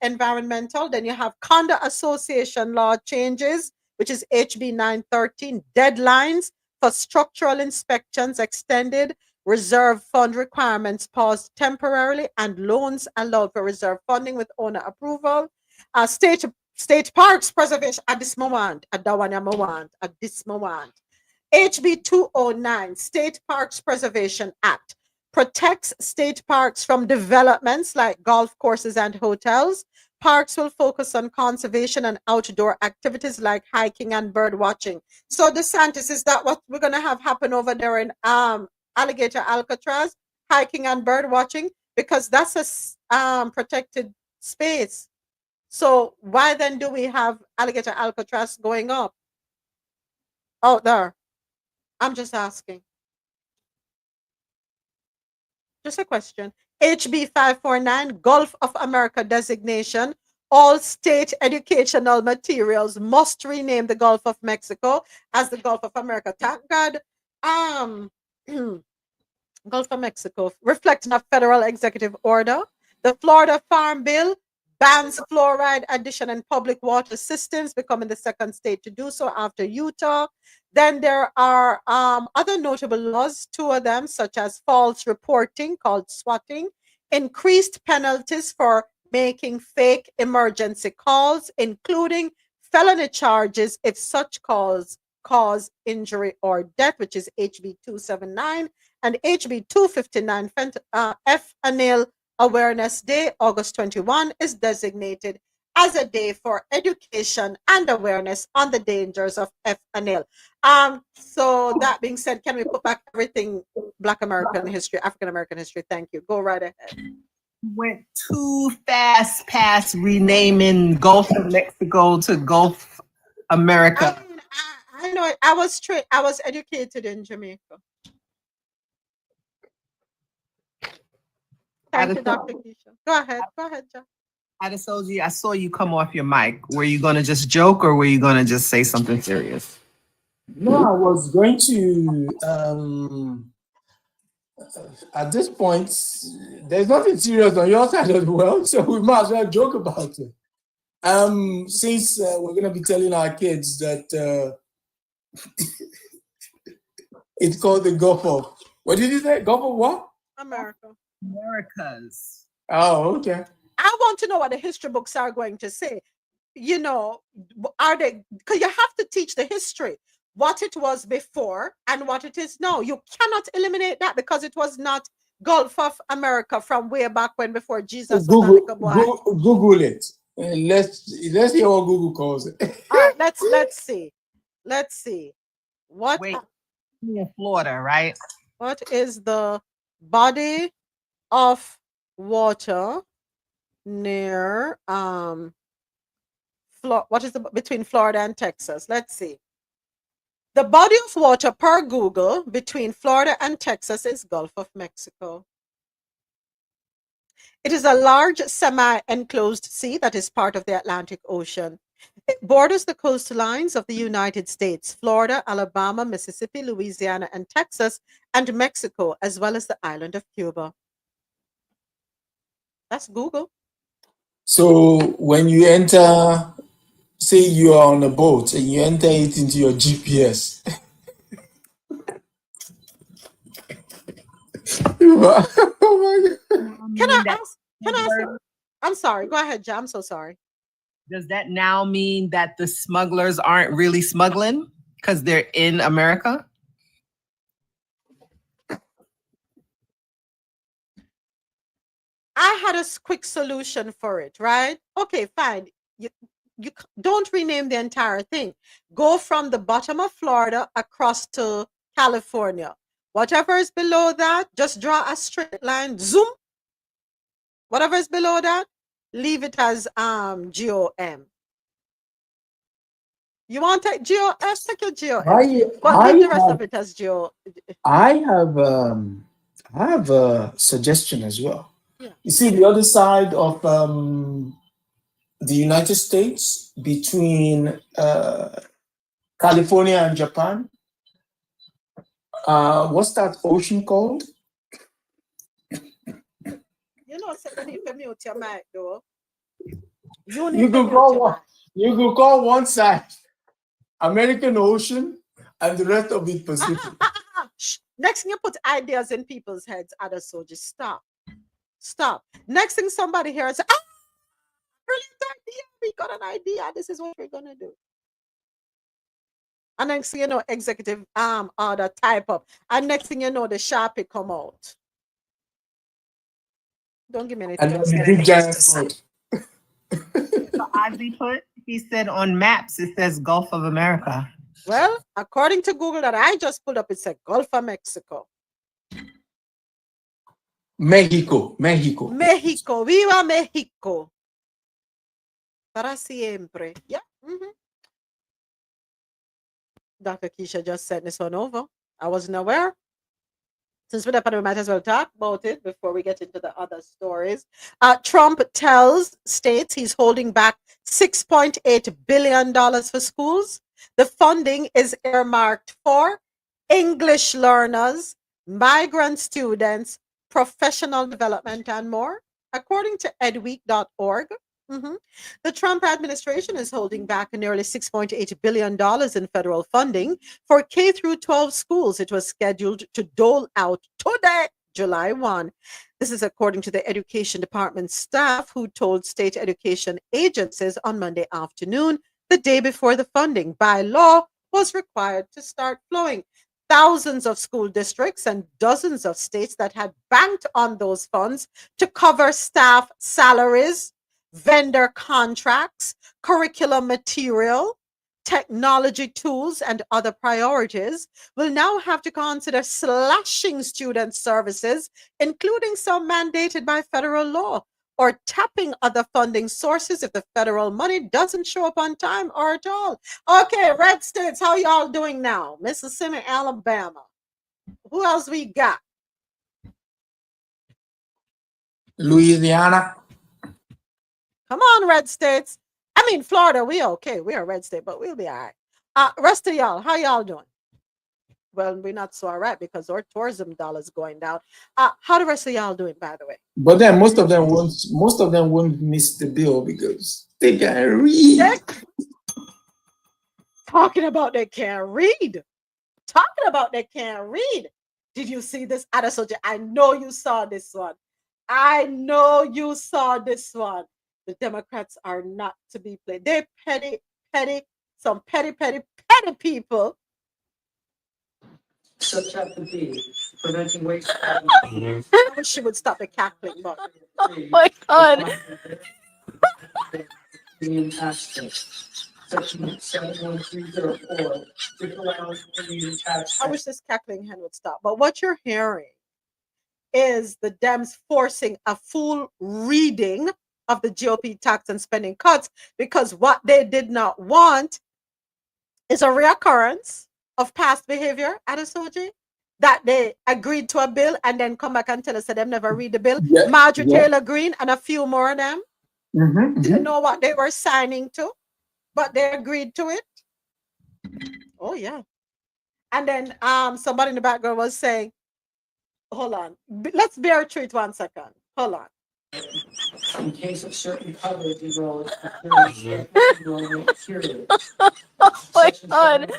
[SPEAKER 1] environmental, then you have condo association law changes, which is HB 913, deadlines for structural inspections extended, reserve fund requirements paused temporarily, and loans allowed for reserve funding with owner approval. State parks preservation at this moment, at that one at this moment. HB 209, State Parks Preservation Act, protects state parks from developments like golf courses and hotels. Parks will focus on conservation and outdoor activities like hiking and bird watching. So DeSantis, is that what we're going to have happen over there in Alligator Alcatraz, hiking and bird watching? Because that's a protected space. So why then do we have Alligator Alcatraz going up out there? I'm just asking. Just a question. HB 549, Gulf of America designation. All state educational materials must rename the Gulf of Mexico as the Gulf of America. Thank God. Gulf of Mexico, reflecting a federal executive order. The Florida Farm Bill bans fluoride addition in public water systems, becoming the second state to do so after Utah. Then there are other notable laws, two of them, such as false reporting, called swatting, increased penalties for making fake emergency calls, including felony charges if such calls cause injury or death, which is HB 279, and HB 259, fentanyl Awareness Day, August 21, is designated as a day for education and awareness on the dangers of fentanyl. So that being said, can we put back everything Black American history, African American history? Thank you. Go right ahead.
[SPEAKER 10] Went too fast past renaming Gulf of Mexico to Gulf America.
[SPEAKER 1] I know it. I was educated in Jamaica. Thank you, Dr. Keisha. Go ahead, John.
[SPEAKER 10] Adesoji, I saw you come off your mic. Were you going to just joke or were you going to just say something serious?
[SPEAKER 3] No, I was going to, at this point, there's nothing serious on your side of the world, so we might as well joke about it. Since we're going to be telling our kids that it's called the Gulf of, what did you say? Gulf of what?
[SPEAKER 1] America.
[SPEAKER 10] Americas.
[SPEAKER 3] Oh, okay.
[SPEAKER 1] I want to know what the history books are going to say. You know, are they, because you have to teach the history, what it was before and what it is now. You cannot eliminate that because it was not Gulf of America from way back when, before Jesus was a little boy.
[SPEAKER 3] Google it. Let's hear what Google calls it.
[SPEAKER 1] All right, let's see. Let's see. What?
[SPEAKER 10] Wait, in Florida, right?
[SPEAKER 1] What is the body of water near what is the between Florida and Texas? Let's see. The body of water per Google between Florida and Texas is Gulf of Mexico. It is a large semi-enclosed sea that is part of the Atlantic Ocean. It borders the coastlines of the United States, Florida, Alabama, Mississippi, Louisiana, and Texas, and Mexico, as well as the island of Cuba. That's Google.
[SPEAKER 3] So when you enter, say you are on a boat and you enter it into your GPS. Oh my God.
[SPEAKER 1] Can I ask I'm sorry. Go ahead, Jam. I'm so sorry.
[SPEAKER 10] Does that now mean that the smugglers aren't really smuggling because they're in America?
[SPEAKER 1] I had a quick solution for it, right? Okay, fine. You don't rename the entire thing. Go from the bottom of Florida across to California. Whatever is below that, just draw a straight line, zoom. Whatever is below that, leave it as GOM. You want to GOS, take your GOS, but leave the rest of it as GO.
[SPEAKER 3] I have a suggestion as well. Yeah. You see, the other side of the United States, between California and Japan, what's that ocean called?
[SPEAKER 1] You know, you need to mute your mic, though.
[SPEAKER 3] You could call one side American Ocean and the rest of it Pacific.
[SPEAKER 1] Next thing you put ideas in people's heads, others, so just stop. Stop. Next thing somebody here says, brilliant idea. We got an idea. This is what we're gonna do. And next thing you know, executive order type up. And next thing you know, the Sharpie come out. Don't give me anything.
[SPEAKER 10] And then big giant foot. So Ozzy put, he said on maps it says Gulf of America.
[SPEAKER 1] Well, according to Google that I just pulled up, it said Gulf of Mexico.
[SPEAKER 3] Mexico.
[SPEAKER 1] Mexico. Viva Mexico. Para siempre. Yeah. Dr. Keisha just sent this one over. I wasn't aware. Since we're there, we might as well talk about it before we get into the other stories. Trump tells states he's holding back $6.8 billion for schools. The funding is earmarked for English learners, migrant students, professional development, and more. According to edweek.org, the Trump administration is holding back nearly $6.8 billion in federal funding for K through 12 schools. It was scheduled to dole out today, July 1. This is according to the Education Department staff who told state education agencies on Monday afternoon, the day before the funding by law was required to start flowing. Thousands of school districts and dozens of states that had banked on those funds to cover staff salaries, vendor contracts, curriculum material, technology tools, and other priorities will now have to consider slashing student services, including some mandated by federal law, or tapping other funding sources if the federal money doesn't show up on time or at all. Okay, red states, how y'all doing now? Mississippi, Alabama. Who else we got?
[SPEAKER 3] Louisiana.
[SPEAKER 1] Come on, red states. I mean, Florida, we okay. We are a red state, but we'll be all right. Rest of y'all, how y'all doing? Well, we're not so all right because our tourism dollars going down. How the rest of y'all doing, by the way?
[SPEAKER 3] But then most of them won't miss the bill because they can read.
[SPEAKER 1] Talking about they can't read. Talking about they can't read. Did you see this other subject? I know you saw this one. I know you saw this one. The Democrats are not to be played. They're petty, some petty people.
[SPEAKER 13] Subchapter B, preventing waste.
[SPEAKER 1] I wish she would stop the cackling, but
[SPEAKER 13] oh my God. Section 71304,
[SPEAKER 1] I wish this cackling hen would stop. But what you're hearing is the Dems forcing a full reading of the GOP tax and spending cuts because what they did not want is a reoccurrence of past behavior at a SOG, that they agreed to a bill and then come back and tell us that they never read the bill.
[SPEAKER 3] Yeah,
[SPEAKER 1] Marjorie
[SPEAKER 3] yeah.
[SPEAKER 1] Taylor Greene and a few more of them didn't know what they were signing to, but they agreed to it. Oh yeah. And then somebody in the background was saying, hold on, let's bear treat 1 second. Hold on.
[SPEAKER 13] In case of certain coverage enrolled,
[SPEAKER 1] Oh my God.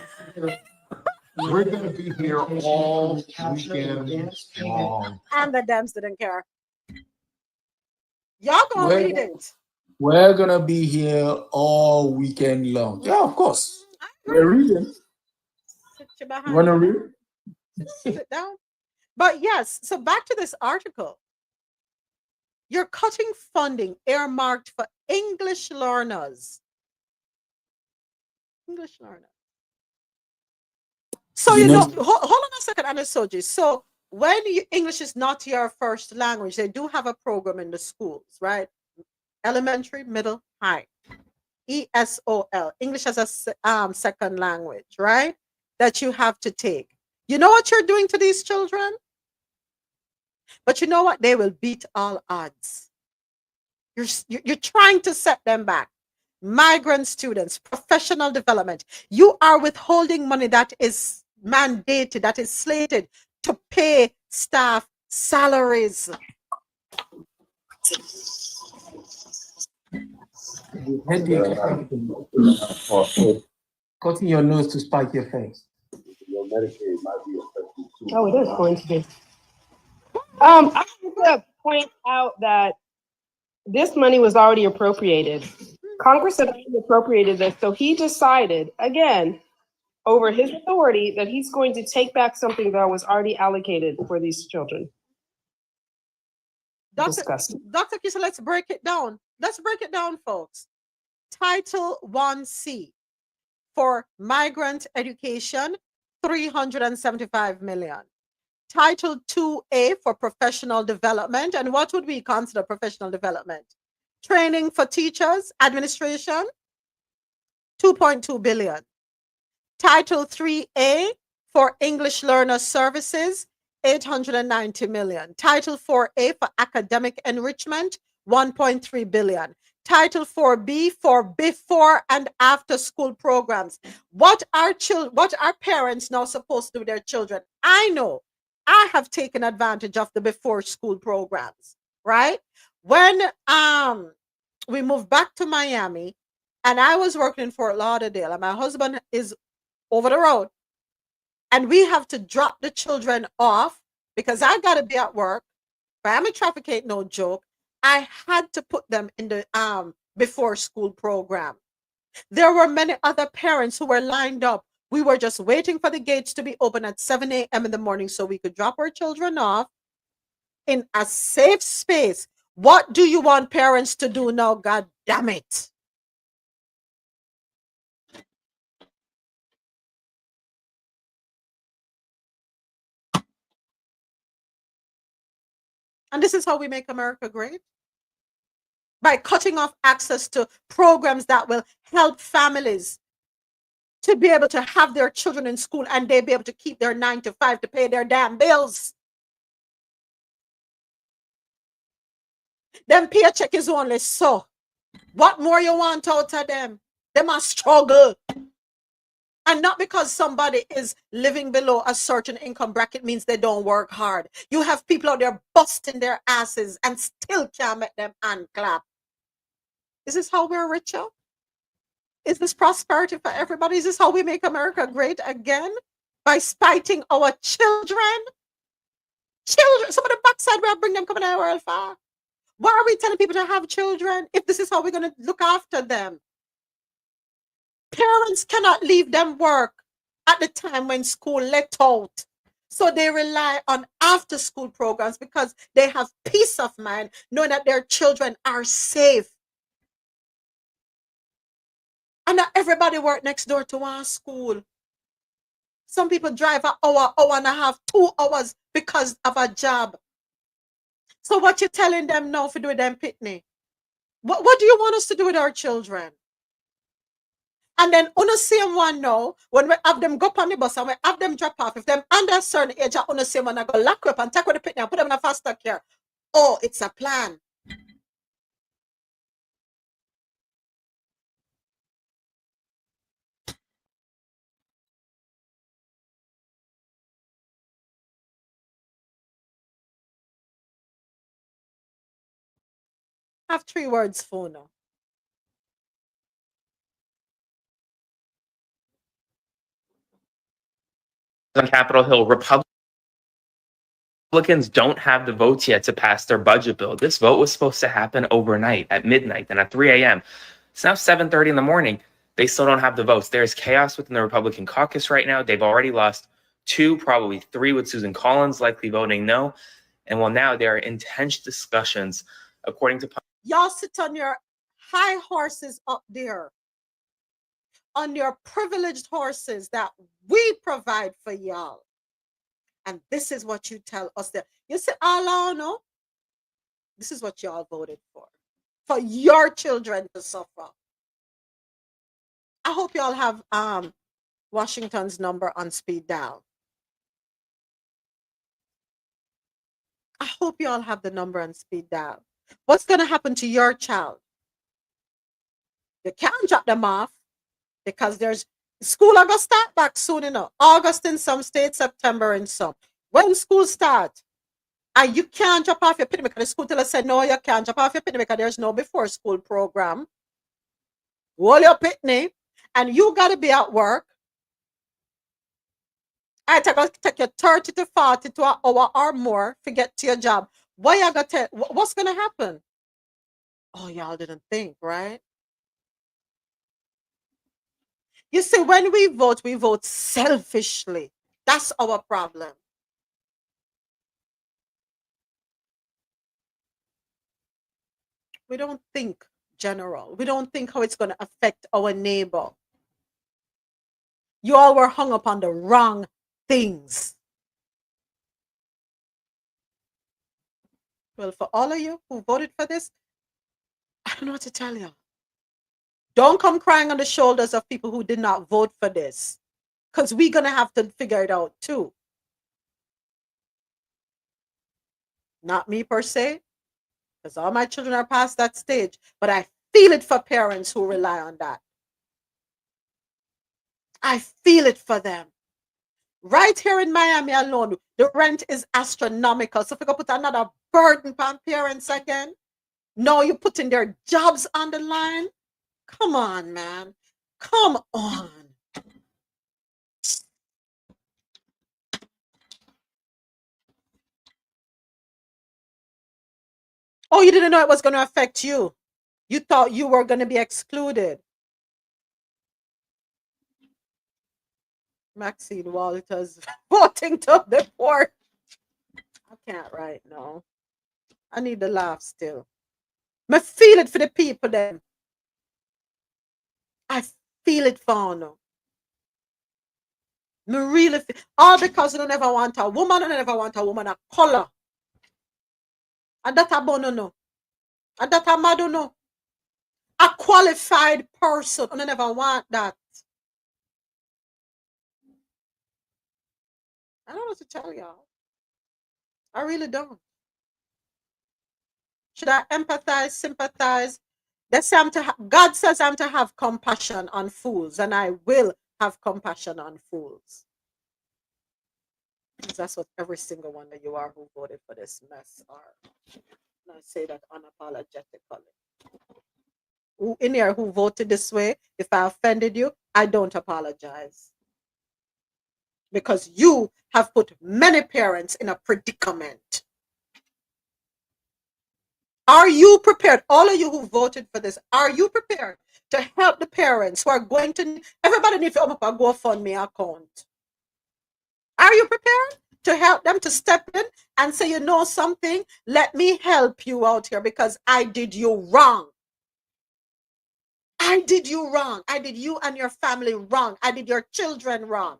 [SPEAKER 16] We're going to be here all weekend long.
[SPEAKER 1] And the Dems didn't care. Y'all gonna read it.
[SPEAKER 3] We're gonna be here all weekend long. Yeah, of course. We're reading.
[SPEAKER 1] Sit your behind.
[SPEAKER 3] You wanna read?
[SPEAKER 1] Sit down. But yes, so back to this article. You're cutting funding earmarked for English learners. English learners. So hold on a second, Anasoji. So when English is not your first language, they do have a program in the schools, right? Elementary, middle, high. ESOL, English as a second language, right? That you have to take. You know what you're doing to these children? But you know what? They will beat all odds. You're trying to set them back. Migrant students, professional development. You are withholding money that is mandated, that is slated to pay staff salaries.
[SPEAKER 3] Cutting your nose to spite your face.
[SPEAKER 6] Your Medicaid might be affected too.
[SPEAKER 18] Oh, it is going to be. I want to point out that this money was already appropriated. Congress had already appropriated this, so he decided, again, over his authority, that he's going to take back something that was already allocated for these children.
[SPEAKER 1] Dr. Kisa, let's break it down. Let's break it down, folks. Title 1C for migrant education, 375 million. Title 2A for professional development. And what would we consider professional development? Training for teachers, administration, 2.2 billion. Title 3A for English learner services, 890 million. Title 4A for academic enrichment, 1.3 billion. Title 4B for before and after school programs. What are parents now supposed to do with their children? I know I have taken advantage of the before school programs, right? When we moved back to Miami and I was working in Fort Lauderdale and my husband is over the road and we have to drop the children off because I got to be at work. Family traffic ain't no joke. I had to put them in the before school program. There were many other parents who were lined up. We were just waiting for the gates to be open at 7 a.m. in the morning so we could drop our children off in a safe space. What do you want parents to do now? God damn it. And this is how we make America great. By cutting off access to programs that will help families to be able to have their children in school and they be able to keep their 9 to 5 to pay their damn bills. Them paycheck is only so. What more you want out of them? They must struggle. And not because somebody is living below a certain income bracket means they don't work hard. You have people out there busting their asses and still can't make them hand clap. Is this how we're richer? Is this prosperity for everybody? Is this how we make America great again? By spiting our children? Children, some of the backside we bring them coming out of the world far. Why are we telling people to have children if this is how we're going to look after them? Parents cannot leave them work at the time when school let out. So they rely on after school programs because they have peace of mind knowing that their children are safe. And not everybody work next door to our school. Some people drive an hour, hour and a half, 2 hours because of a job. So what you telling them now for doing them pitney? What do you want us to do with our children? And then on the same one now, when we have them go up on the bus and we have them drop off, if them under a certain age, on the same one, I go lock up and take with the pitney and put them in a foster care. Oh, it's a plan. Have 3 words for now.
[SPEAKER 23] On Capitol Hill, Republicans
[SPEAKER 15] Republicans don't have the votes yet to pass their budget bill. This vote was supposed to happen overnight at midnight and at 3 a.m. It's now 7:30 in the morning. They still don't have the votes. There's chaos within the Republican caucus right now. They've already lost 2, probably 3 with Susan Collins likely voting no. And well, now there are intense discussions, according to...
[SPEAKER 1] Y'all sit on your high horses up there, on your privileged horses that we provide for y'all. And this is what you tell us there. You say, oh, no. This is what y'all voted for your children to suffer. I hope y'all have Washington's number on speed dial. I hope y'all have the number on speed dial. What's going to happen to your child? You can't drop them off because there's school are going to start back soon enough. August in some states, September in some. When school starts, and you can't drop off your pitney because the school tell us said, no, you can't drop off your pitney because there's no before school program. Hold your pitney, and you got to be at work. I take you 30 to 40 to an hour or more to get to your job. What you got to, what's going to happen? Oh, y'all didn't think, right? You see, when we vote selfishly. That's our problem. We don't think general. We don't think how it's going to affect our neighbor. You all were hung up on the wrong things. Well, for all of you who voted for this, I don't know what to tell you. Don't come crying on the shoulders of people who did not vote for this, because we're going to have to figure it out too. Not me per se, because all my children are past that stage, but I feel it for parents who rely on that. I feel it for them. Right here in Miami alone, the rent is astronomical. So if you go put another burden on parents again, no, you're putting their jobs on the line. Come on, man. Come on. Oh, you didn't know it was going to affect you. You thought you were going to be excluded. Maxine Walters voting to the poor. I can't right now. I need to laugh still. I feel it for the people then. I feel it for them. I really feel, all because I never want a woman, I never want a woman of color. And that I don't know. And that I don't know. A qualified person, I never want that. I don't know what to tell y'all. I really don't. Should I empathize, sympathize? They say God says I'm to have compassion on fools, and I will have compassion on fools. That's what every single one of you are who voted for this mess are. And I say that unapologetically. Who in here who voted this way, if I offended you, I don't apologize. Because you have put many parents in a predicament. Are you prepared? All of you who voted for this, are you prepared to help the parents who are going to, everybody needs to open up a GoFundMe account. Are you prepared to help them to step in and say, you know something, let me help you out here because I did you wrong. I did you wrong. I did you and your family wrong. I did your children wrong.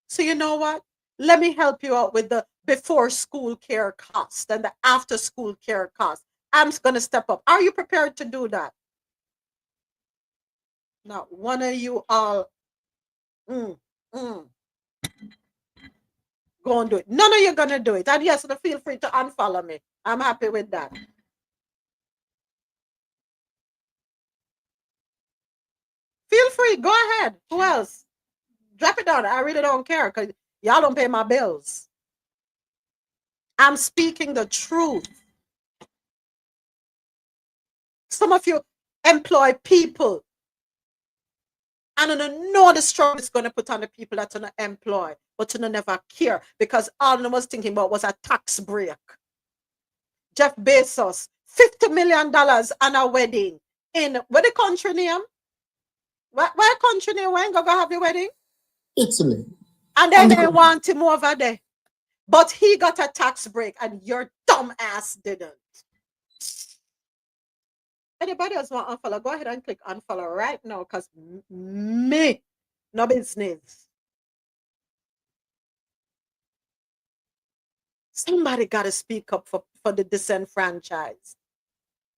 [SPEAKER 1] So you know what? Let me help you out with the before school care cost and the after school care cost. I'm going to step up. Are you prepared to do that? Not one of you all go and do it. None of you are going to do it. And yes, feel free to unfollow me. I'm happy with that. Feel free. Go ahead. Who else? Drop it down. I really don't care because y'all don't pay my bills. I'm speaking the truth. Some of you employ people And I don't know the struggle it's going to put on the people that are employed, but you never care because all I was thinking about was a tax break. Jeff Bezos, $50 million on a wedding in what the country name? Where country name? When go have your wedding?
[SPEAKER 3] Italy.
[SPEAKER 1] And then they want him over there. But he got a tax break and your dumb ass didn't. Anybody else want to unfollow? Go ahead and click unfollow right now because me, no business. Somebody got to speak up for the disenfranchised.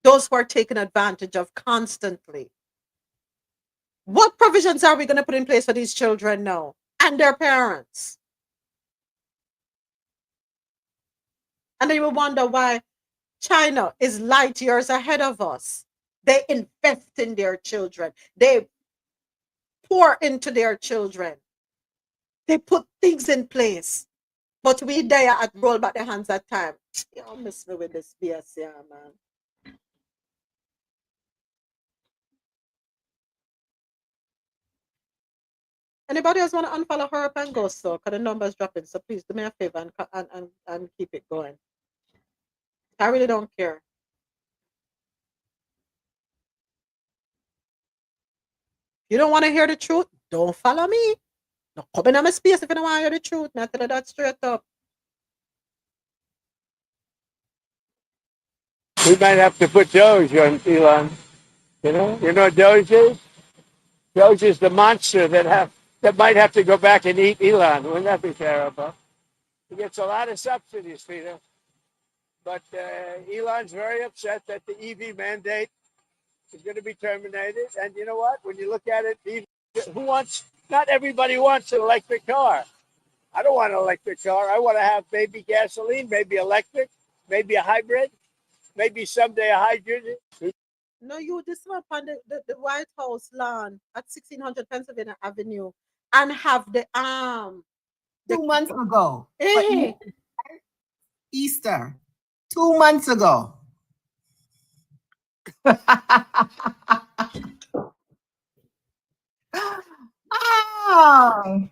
[SPEAKER 1] Those who are taken advantage of constantly. What provisions are we going to put in place for these children now and their parents? And then you will wonder why China is light years ahead of us. They invest in their children. They pour into their children. They put things in place. But we there at roll back the hands at time. You don't miss me with this BS here, man. Anybody else want to unfollow her up and go so? Because the number's dropping. So please do me a favor and keep it going. I really don't care. You don't want to hear the truth? Don't follow me. No, come in my space if you don't want to hear the truth. Not tell you that straight up.
[SPEAKER 12] We might have to put Dawes on, Elon. You know what Dawes is? Dawes is the monster that might have to go back and eat Elon. Wouldn't that be terrible? He gets a lot of subsidies, Peter. But Elon's very upset that the EV mandate is going to be terminated. And you know what? When you look at it, not everybody wants an electric car. I don't want an electric car. I want to have maybe gasoline, maybe electric, maybe a hybrid, maybe someday a hydrogen.
[SPEAKER 1] No, you this one on the White House lawn at 1600 Pennsylvania Avenue and have the
[SPEAKER 10] 2 months ago.
[SPEAKER 1] Hey.
[SPEAKER 10] Easter. 2 months ago. Oh.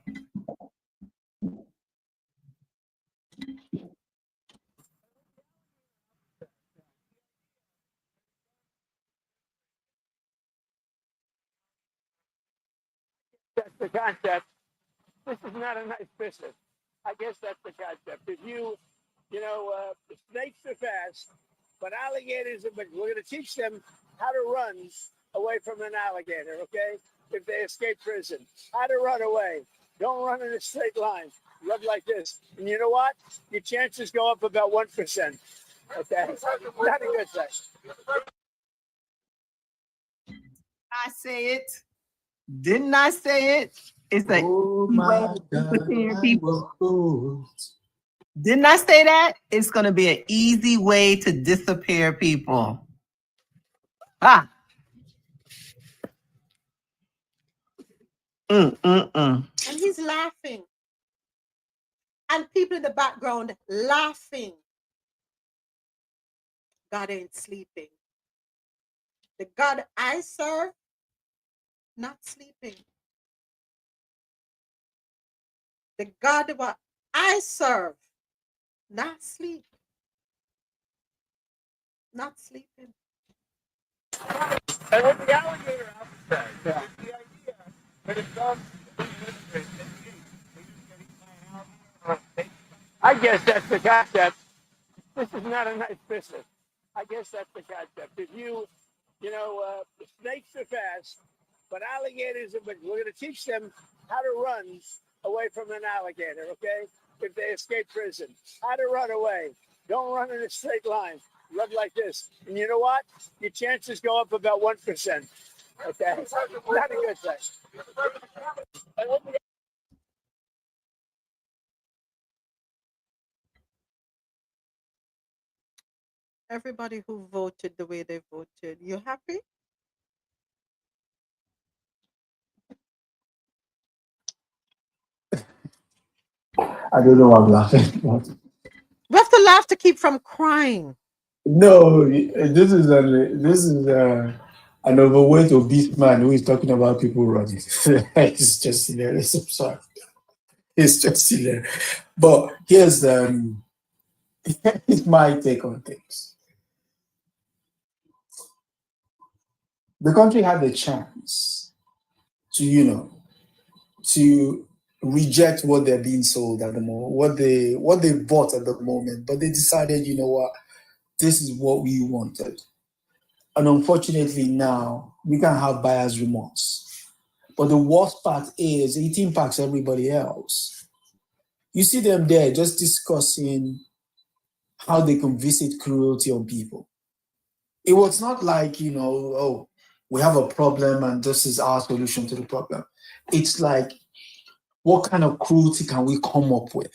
[SPEAKER 12] That's the concept. This is not a nice business. I guess that's the concept. If snakes are fast, but alligators we're going to teach them how to run away from an alligator, okay? If they escape prison, how to run away. Don't run in a straight line. Run like this. And you know what? Your chances go up about 1%. Okay? Not a good thing.
[SPEAKER 10] I say it. Didn't I say it? It's a way to disappear people. Didn't I say that? It's going to be an easy way to disappear people. Ah.
[SPEAKER 1] And he's laughing. And people in the background laughing. God ain't sleeping. The God I serve, not sleeping. The God that I serve, not sleep. Not sleeping.
[SPEAKER 12] And what the alligator officer says, the idea that it comes I guess that's the concept. This is not a nice business. I guess that's the concept. If snakes are fast, but alligators we're going to teach them how to run away from an alligator, okay? If they escape prison, how to run away. Don't run in a straight line. Run like this. And you know what? Your chances go up about 1%. Okay? Not a good thing.
[SPEAKER 1] Everybody who voted the way they voted, you happy?
[SPEAKER 3] I don't know what I'm laughing about.
[SPEAKER 1] We have to laugh to keep from crying.
[SPEAKER 3] No, this is an overweight obese man who is talking about people running. It's just hilarious. I'm sorry. It's just hilarious. But here's my take on things. The country had the chance to, to reject what they're being sold at the moment, what they bought at the moment, but they decided, you know what, this is what we wanted. And unfortunately now, we can have buyer's remorse. But the worst part is it impacts everybody else. You see them there just discussing how they can visit cruelty on people. It was not like, oh, we have a problem and this is our solution to the problem. It's like, what kind of cruelty can we come up with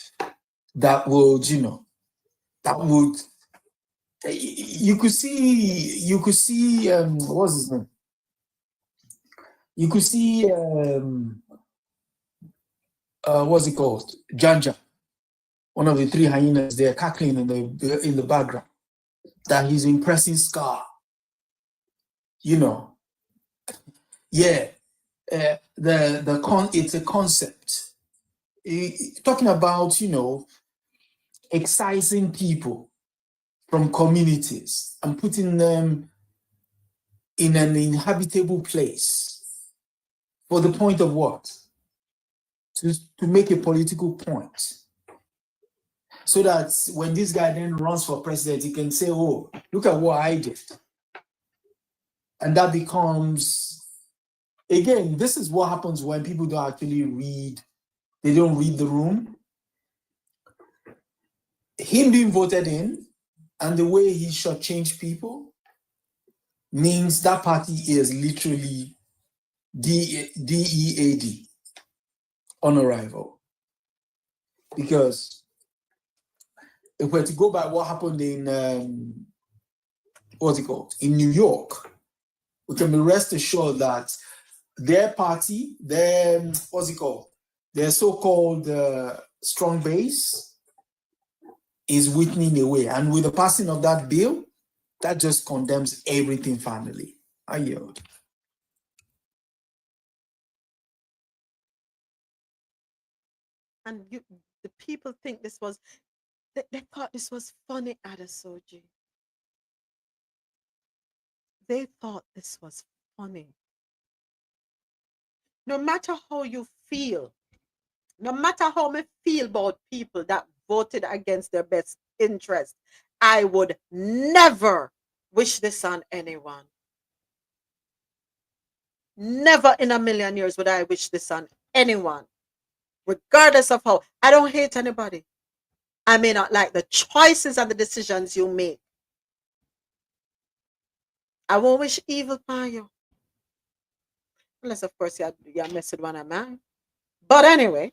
[SPEAKER 3] that would, you could see, what's his name? You could see, what's it called? Janja, one of the three hyenas there cackling in the background, that he's impressing Scar. Yeah, it's a concept. Talking about, excising people from communities and putting them in an inhabitable place for the point of what? To make a political point. So that when this guy then runs for president, he can say, oh, look at what I did. And that becomes, again, this is what happens when people don't actually read. They don't read the room. Him being voted in and the way he shortchanged people means that party is literally DEAD, on arrival. Because if we're to go by what happened in, in New York, we can be rest assured that their party, their so-called strong base is weakening away. And with the passing of that bill, that just condemns everything family. I yield.
[SPEAKER 1] And the people think this was, they thought this was funny, Adasoji. They thought this was funny. No matter how you feel, no matter how I feel about people that voted against their best interest, I would never wish this on anyone. Never in a million years would I wish this on anyone, regardless of how. I don't hate anybody. I may not like the choices and the decisions you make. I won't wish evil upon you. Unless, of course, you're messing with one of mine. But anyway,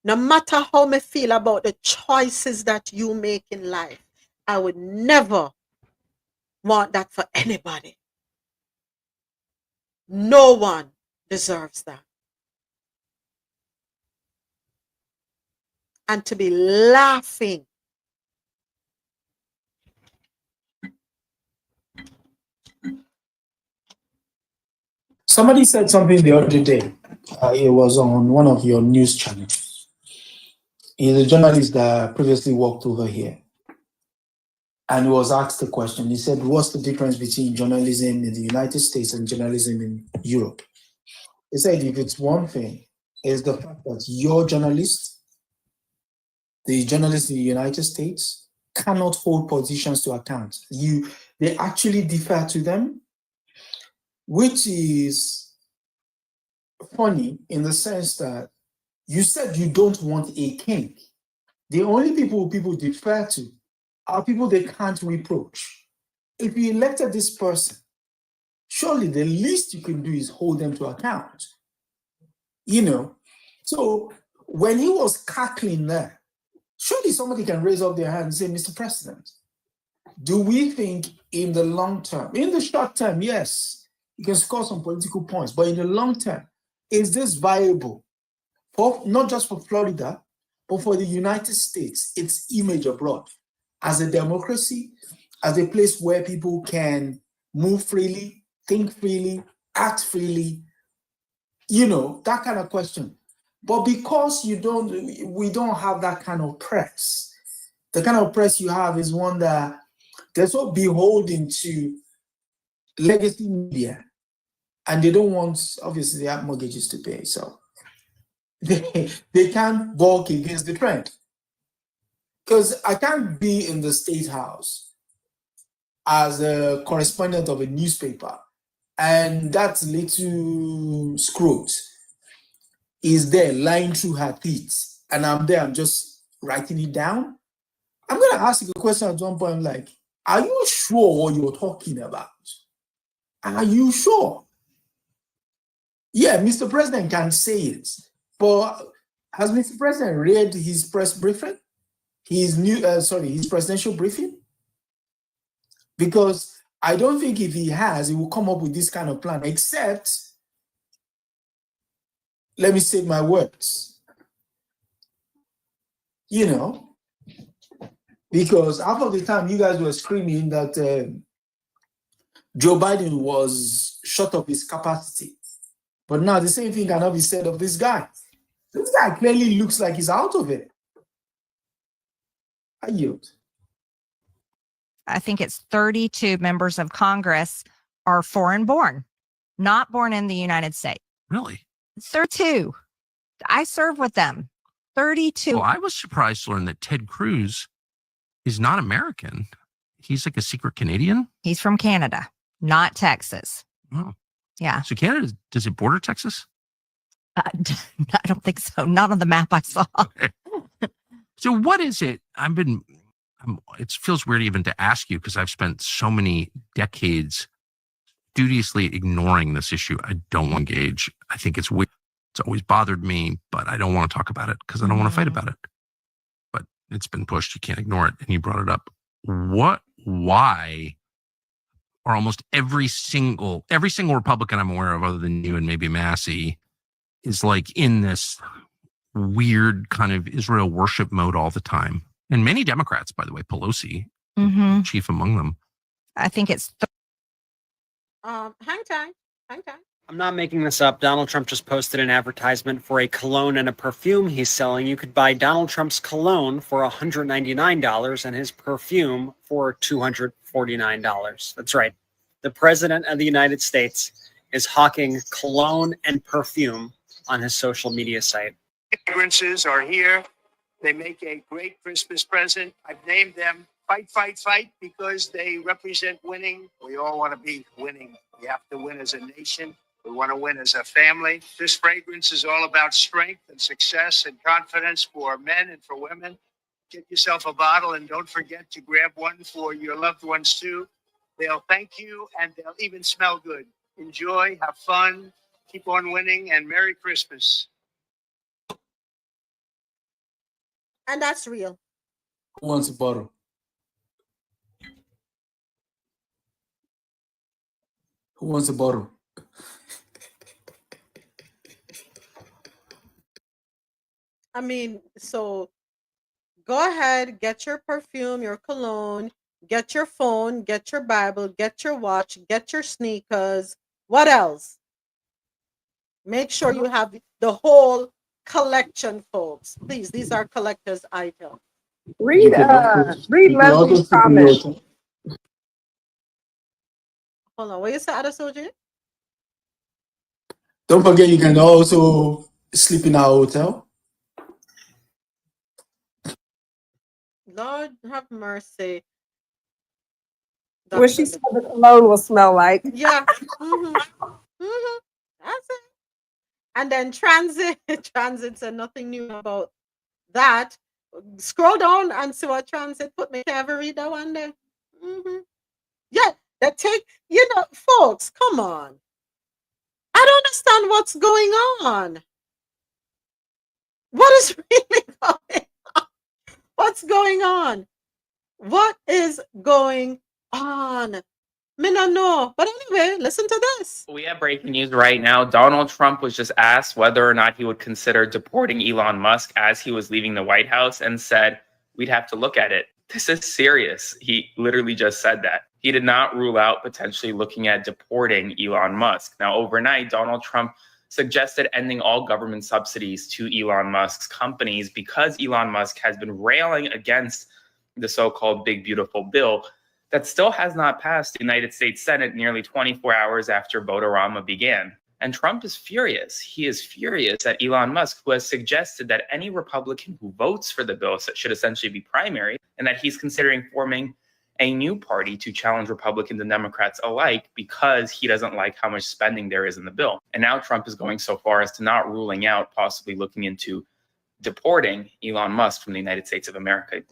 [SPEAKER 1] no matter how I feel about the choices that you make in life, I would never want that for anybody. No one deserves that. And to be laughing.
[SPEAKER 3] Somebody said something the other day. It was on one of your news channels. He's a journalist that previously worked over here. And he was asked a question. He said, what's the difference between journalism in the United States and journalism in Europe? He said, if it's one thing, it's the fact that your journalist, the journalists in the United States, cannot hold positions to account. They actually defer to them, which is funny in the sense that you said you don't want a king. The only people defer to are people they can't reproach. If you elected this person, surely the least you can do is hold them to account. So when he was cackling there, surely somebody can raise up their hand and say, Mr. President, do we think in the long term, in the short term, yes, you can score some political points, but in the long term, is this viable for not just for Florida, but for the United States, its image abroad as a democracy, as a place where people can move freely, think freely, act freely, you know, that kind of question. But because we don't have that kind of press, the kind of press you have is one that they're so beholden to legacy media, and they don't want, obviously, they have mortgages to pay, so they can't balk against the trend. Because I can't be in the State House as a correspondent of a newspaper, and that little scrote is there lying through her teeth, and I'm there, I'm just writing it down. I'm going to ask you a question at one point, I'm like, are you sure what you're talking about? Are you sure? Yeah, Mr. President can say it, but has Mr. President read his press briefing? His presidential briefing? Because I don't think if he has, he will come up with this kind of plan, except, let me say my words, you know, because half of the time you guys were screaming that Joe Biden was short of his capacity. But now the same thing cannot be said of this guy. This guy clearly looks like he's out of it. I yield.
[SPEAKER 14] I think it's 32 members of Congress are foreign born, not born in the United States.
[SPEAKER 17] Really?
[SPEAKER 14] 32. I serve with them. 32.
[SPEAKER 17] Well, I was surprised to learn that Ted Cruz is not American. He's like a secret Canadian.
[SPEAKER 14] He's from Canada, not Texas.
[SPEAKER 17] Oh.
[SPEAKER 14] Yeah.
[SPEAKER 17] So Canada, does it border Texas?
[SPEAKER 14] I don't think so. Not on the map I saw.
[SPEAKER 17] Okay. So what is it? It feels weird even to ask you because I've spent so many decades studiously ignoring this issue. I don't want to engage. I think it's weird. It's always bothered me, but I don't want to talk about it because I don't want to fight about it. But it's been pushed. You can't ignore it. And you brought it up. Why are almost every single Republican I'm aware of, other than you and maybe Massey, is like in this weird kind of Israel worship mode all the time? And many Democrats, by the way, Pelosi, chief among them.
[SPEAKER 14] I think it's.
[SPEAKER 1] Hang time.
[SPEAKER 23] I'm not making this up. Donald Trump just posted an advertisement for a cologne and a perfume he's selling. You could buy Donald Trump's cologne for $199 and his perfume for $249. That's right. The President of the United States is hawking cologne and perfume on his social media site.
[SPEAKER 12] Fragrances are here. They make a great Christmas present. I've named them Fight, Fight, Fight because they represent winning. We all want to be winning. We have to win as a nation. We want to win as a family. This fragrance is all about strength and success and confidence for men and for women. Get yourself a bottle and don't forget to grab one for your loved ones too. They'll thank you and they'll even smell good. Enjoy, have fun, keep on winning, and Merry Christmas.
[SPEAKER 1] And that's real.
[SPEAKER 3] Who wants a bottle? Who wants a bottle?
[SPEAKER 1] I mean, so go ahead, get your perfume, your cologne, get your phone, get your Bible, get your watch, get your sneakers. What else? Make sure you have the whole collection, folks. Please, these are collector's items.
[SPEAKER 18] Read Leslie's comment.
[SPEAKER 1] Hold on, what you say, Adesoji?
[SPEAKER 3] Don't forget, you can also sleep in our hotel.
[SPEAKER 1] Lord have mercy.
[SPEAKER 18] What she said the cologne will smell like.
[SPEAKER 1] Yeah. That's it. And then transit said nothing new about that. Scroll down and see what transit put me. Ever read that one there? Yeah, that take, folks, come on. I don't understand what's going on. What is really going on? What's going on? What is going on? Me no know. But anyway, listen to this.
[SPEAKER 15] We have breaking news right now. Donald Trump was just asked whether or not he would consider deporting Elon Musk as he was leaving the White House and said, we'd have to look at it. This is serious. He literally just said that. He did not rule out potentially looking at deporting Elon Musk. Now, overnight, Donald Trump suggested ending all government subsidies to Elon Musk's companies because Elon Musk has been railing against the so-called Big Beautiful Bill that still has not passed the United States Senate nearly 24 hours after Vote-A-Rama began. And Trump is furious. He is furious at Elon Musk, who has suggested that any Republican who votes for the bill should essentially be primary, and that he's considering forming a new party to challenge Republicans and Democrats alike because he doesn't like how much spending there is in the bill. And now Trump is going so far as to not ruling out possibly looking into deporting Elon Musk from the United States of America.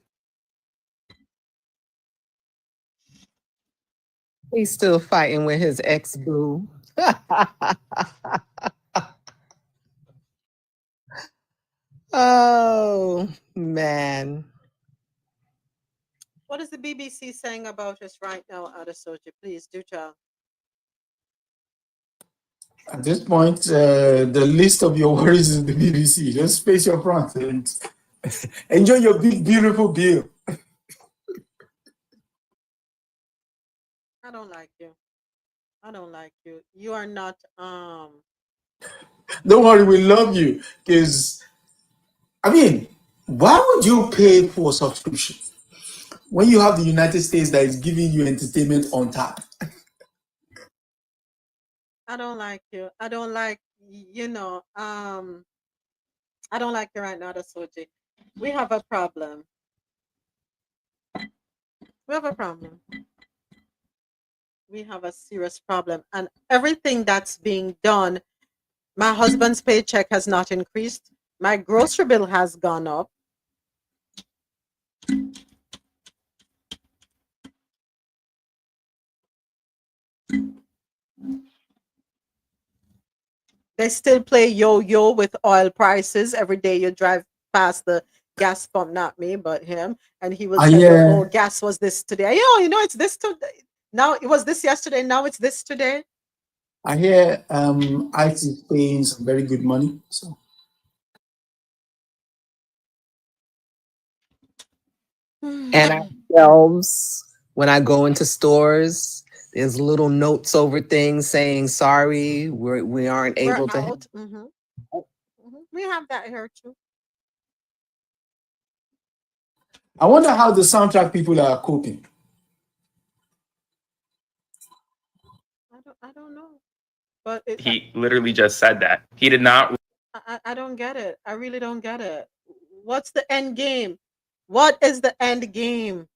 [SPEAKER 11] He's still fighting with his ex-boo. Oh, man.
[SPEAKER 1] What is the BBC saying about us right now, Adesoji? Please do tell.
[SPEAKER 3] At this point, the list of your worries is the BBC. Just face your front and enjoy your big, beautiful bill.
[SPEAKER 1] I don't like you. I don't like you. You are not
[SPEAKER 3] Don't worry, we love you. Because, I mean, why would you pay for subscription when you have the United States that is giving you entertainment on tap?
[SPEAKER 1] I don't like you. I don't like I don't like you right now, Adesoji. We have a problem. We have a problem. We have a serious problem, and everything that's being done, my husband's paycheck has not increased. My grocery bill has gone up. They still play yo-yo with oil prices. Every day you drive past the gas pump, not me, but him, and he will tell you, oh, gas was this today. It's this today. Now it was this yesterday. Now it's this today.
[SPEAKER 3] I hear IT is paying some very good money. So
[SPEAKER 11] And ourselves, when I go into stores, there's little notes over things saying, sorry, we aren't able to.
[SPEAKER 1] Out. We have that here too.
[SPEAKER 3] I wonder how the soundtrack people are coping.
[SPEAKER 1] I don't know. But
[SPEAKER 15] He literally just said that. He did not.
[SPEAKER 1] I don't get it. I really don't get it. What's the end game? What is the end game?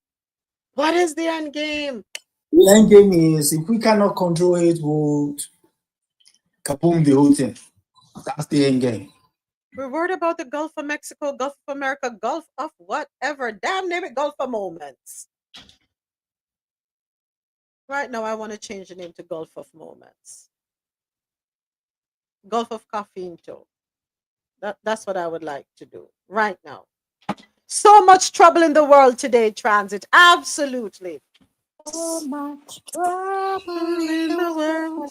[SPEAKER 1] What is the end game?
[SPEAKER 3] The end game is if we cannot control it, we'll kaboom the whole thing. That's the end game.
[SPEAKER 1] We're worried about the Gulf of Mexico, Gulf of America, Gulf of whatever. Damn name it, Gulf of Moments. Right now, I want to change the name to Gulf of Moments. Gulf of Caffeine too. That's what I would like to do right now. So much trouble in the world today, Transit. Absolutely.
[SPEAKER 11] So much trouble in the world.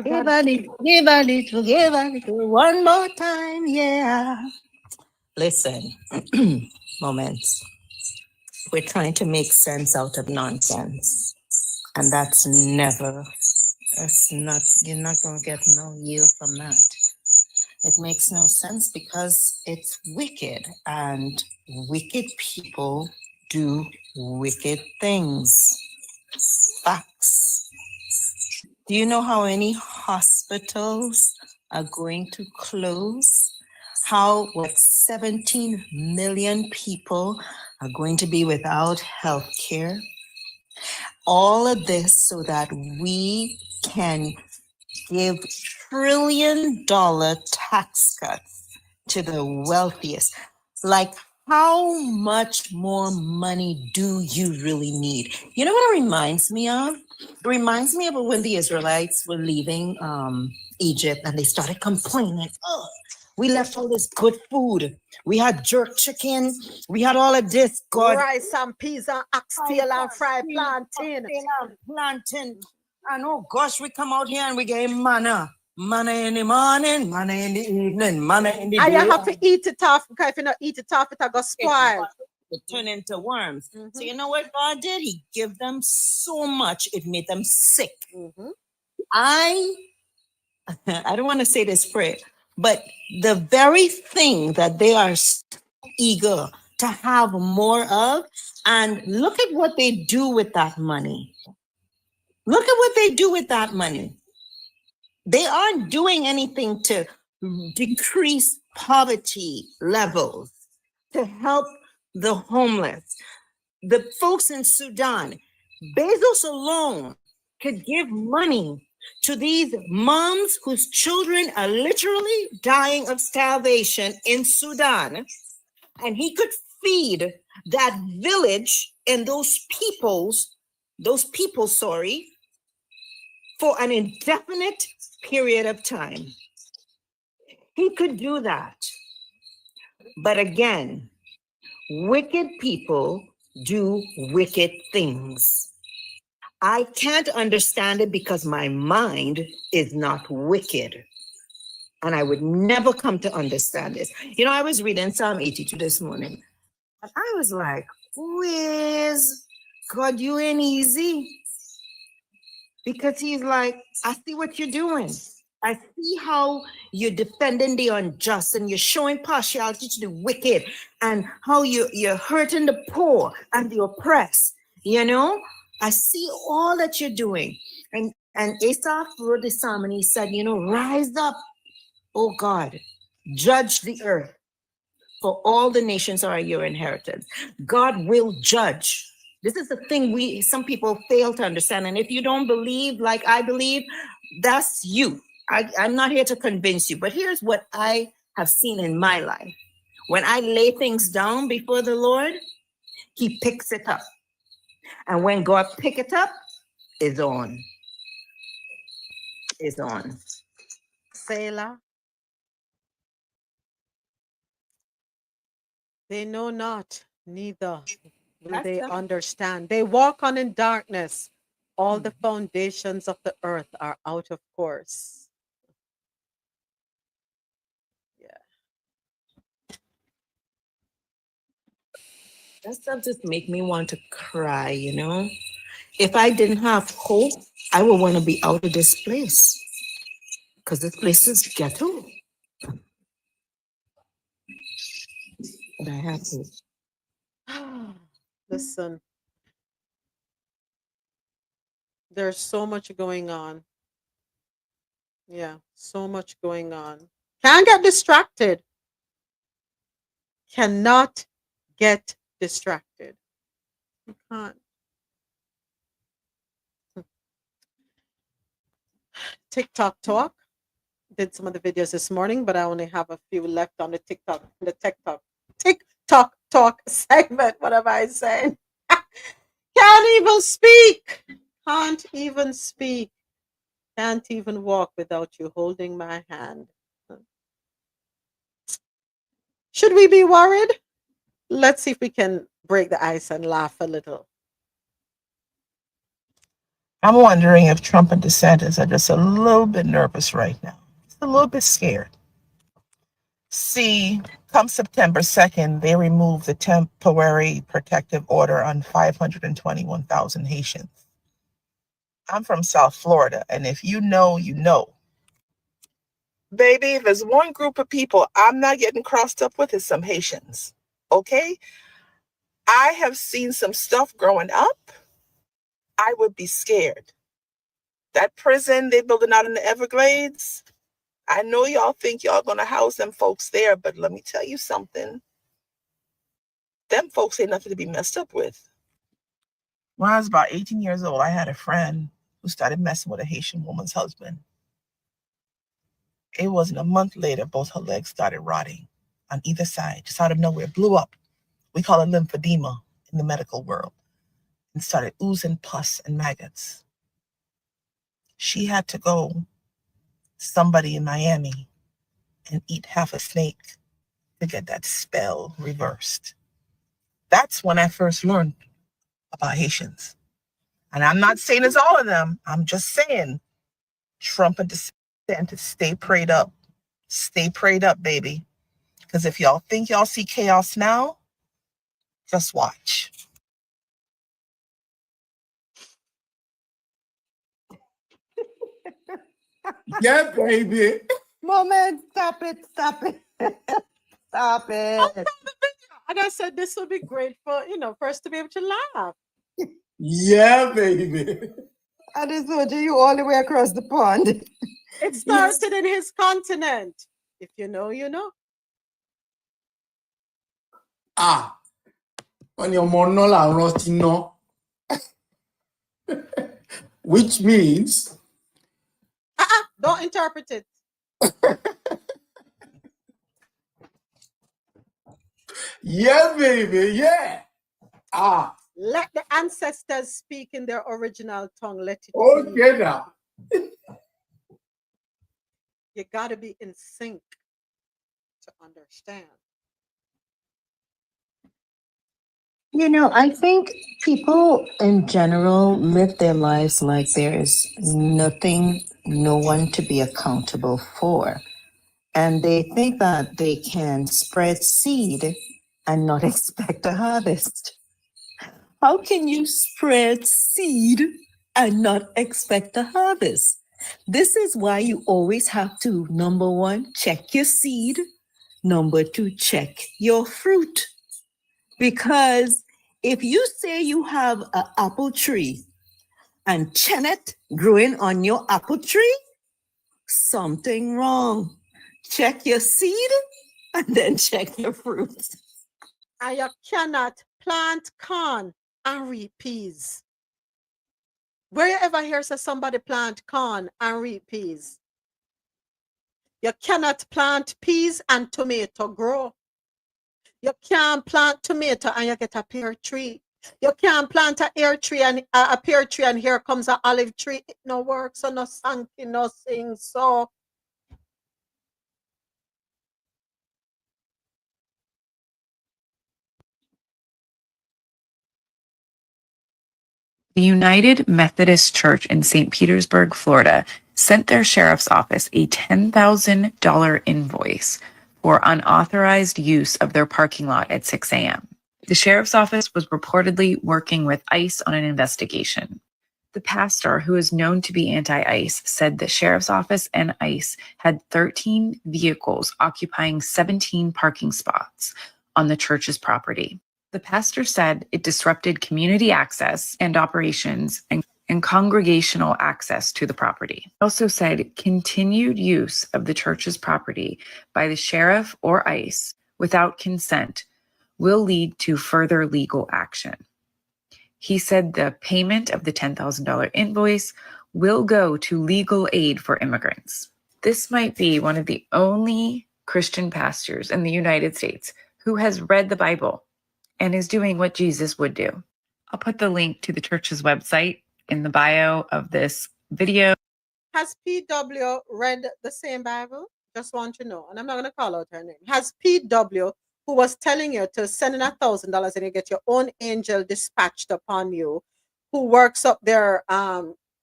[SPEAKER 11] Give a little, one more time, yeah. Listen, moments. We're trying to make sense out of nonsense. And that's never, you're not going to get no yield from that. It makes no sense because it's wicked, and wicked people do wicked things. Facts. Do you know how many hospitals are going to close? How 17 million people are going to be without health care? All of this so that we can give trillion-dollar tax cuts to the wealthiest. Like, how much more money do you really need? You know what it reminds me of? It reminds me of when the Israelites were leaving Egypt and they started complaining, oh, we left all this good food. We had jerk chicken. We had all of this. God.
[SPEAKER 1] Rice and peas and oxtail and fried plantain.
[SPEAKER 11] And oh gosh, we come out here and we get manna. Manna in the morning, manna in the evening, manna in the day.
[SPEAKER 1] And you have to eat it off, because if you don't eat it off, it'll go spoil.
[SPEAKER 5] It turned into worms. So you know what God did? He gave them so much, it made them sick. I don't want to say this prayer, but the very thing that they are so eager to have more of, and look at what they do with that money. Look at what they do with that money. They aren't doing anything to decrease poverty levels, to help the homeless. The folks in Sudan, Bezos alone could give money to these moms whose children are literally dying of starvation in Sudan, and he could feed that village and those people, for an indefinite period of time. He could do that. But again, wicked people do wicked things. I can't understand it because my mind is not wicked. And I would never come to understand this. You know, I was reading Psalm 82 this morning, and I was like, where's God, you ain't easy? Because he's like, I see what you're doing. I see how you're defending the unjust and you're showing partiality to the wicked, and how you're hurting the poor and the oppressed. You know, I see all that you're doing. And Asaph wrote the psalm and he said, you know, rise up, oh God, judge the earth, for all the nations are your inheritance. God will judge. This is the thing some people fail to understand. And if you don't believe like I believe, that's you. I'm not here to convince you, but here's what I have seen in my life. When I lay things down before the Lord, he picks it up. And when God pick it up, it's on. It's on.
[SPEAKER 1] Selah. They know not, neither will they understand. They walk on in darkness. All the foundations of the earth are out of course.
[SPEAKER 5] That stuff just make me want to cry, you know? If I didn't have hope, I would want to be out of this place. Because this place is ghetto. But I have hope.
[SPEAKER 1] Listen, there's so much going on. Yeah, so much going on. Can't get distracted. Cannot get distracted. You can't. TikTok talk. Did some of the videos this morning, but I only have a few left on the TikTok talk segment. What am I saying? Can't even speak. Can't even speak. Can't even walk without you holding my hand. Should we be worried? Let's see if we can break the ice and laugh a little.
[SPEAKER 21] I'm wondering if Trump and DeSantis are just a little bit nervous right now. Just a little bit scared. See, come September 2nd, they removed the temporary protective order on 521,000 Haitians. I'm from South Florida, and if you know, you know. Baby, if there's one group of people I'm not getting crossed up with, is some Haitians, okay? I have seen some stuff growing up. I would be scared. That prison they're building out in the Everglades, I know y'all think y'all gonna house them folks there, but let me tell you something. Them folks ain't nothing to be messed up with. When I was about 18 years old, I had a friend who started messing with a Haitian woman's husband. It wasn't a month later, both her legs started rotting on either side, just out of nowhere, blew up. We call it lymphedema in the medical world, and started oozing pus and maggots. She had to go somebody in Miami and eat half a snake to get that spell reversed. That's when I first learned about Haitians. And I'm not saying it's all of them. I'm just saying Trump and DeSantis, stay prayed up. Stay prayed up, baby. Because if y'all think y'all see chaos now, Just watch.
[SPEAKER 3] Yeah, baby.
[SPEAKER 7] Moment, stop it, stop it. Stop it.
[SPEAKER 1] And I said this will be great for, for us to be able to laugh.
[SPEAKER 3] Yeah, baby.
[SPEAKER 7] And it's you all the way across the pond.
[SPEAKER 1] It started in his continent. If you know, you know.
[SPEAKER 3] Ah, on your monola rotino. Which means
[SPEAKER 1] Don't interpret it.
[SPEAKER 3] yeah, baby, yeah. Ah.
[SPEAKER 1] Let the ancestors speak in their original tongue. Let it
[SPEAKER 3] Okay now.
[SPEAKER 1] You gotta be in sync to understand.
[SPEAKER 19] You know, I think people in general live their lives like there is nothing, no one to be accountable for. And they think that they can spread seed and not expect a harvest. How can you spread seed and not expect a harvest? This is why you always have to, number one, check your seed. Number two, check your fruit. Because if you say you have an apple tree and chenet growing on your apple tree, something wrong. Check your seed and then check your fruit.
[SPEAKER 1] And you cannot plant corn and reap peas. Where you ever hear somebody plant corn and reap peas? You cannot plant peas and tomato grow. You can't plant tomato and you get a pear tree. You can't plant a pear tree and here comes an olive tree. It no works, so no sanky, no sing. So
[SPEAKER 20] The United Methodist Church in St. Petersburg, Florida, sent their sheriff's office a $10,000 invoice for unauthorized use of their parking lot at 6 a.m. The sheriff's office was reportedly working with ICE on an investigation. The pastor, who is known to be anti-ICE, said the sheriff's office and ICE had 13 vehicles occupying 17 parking spots on the church's property. The pastor said it disrupted community access and operations and congregational access to the property. He also said continued use of the church's property by the sheriff or ICE without consent will lead to further legal action. He said the payment of the $10,000 invoice will go to legal aid for immigrants. This might be one of the only Christian pastors in the United States who has read the Bible and is doing what Jesus would do. I'll put the link to the church's website in the bio of this video.
[SPEAKER 1] has PW read the same Bible? Just want to know. And I'm not going to call out her name. Has PW, who was telling you to send in $1,000 and you get your own angel dispatched upon you, who works up there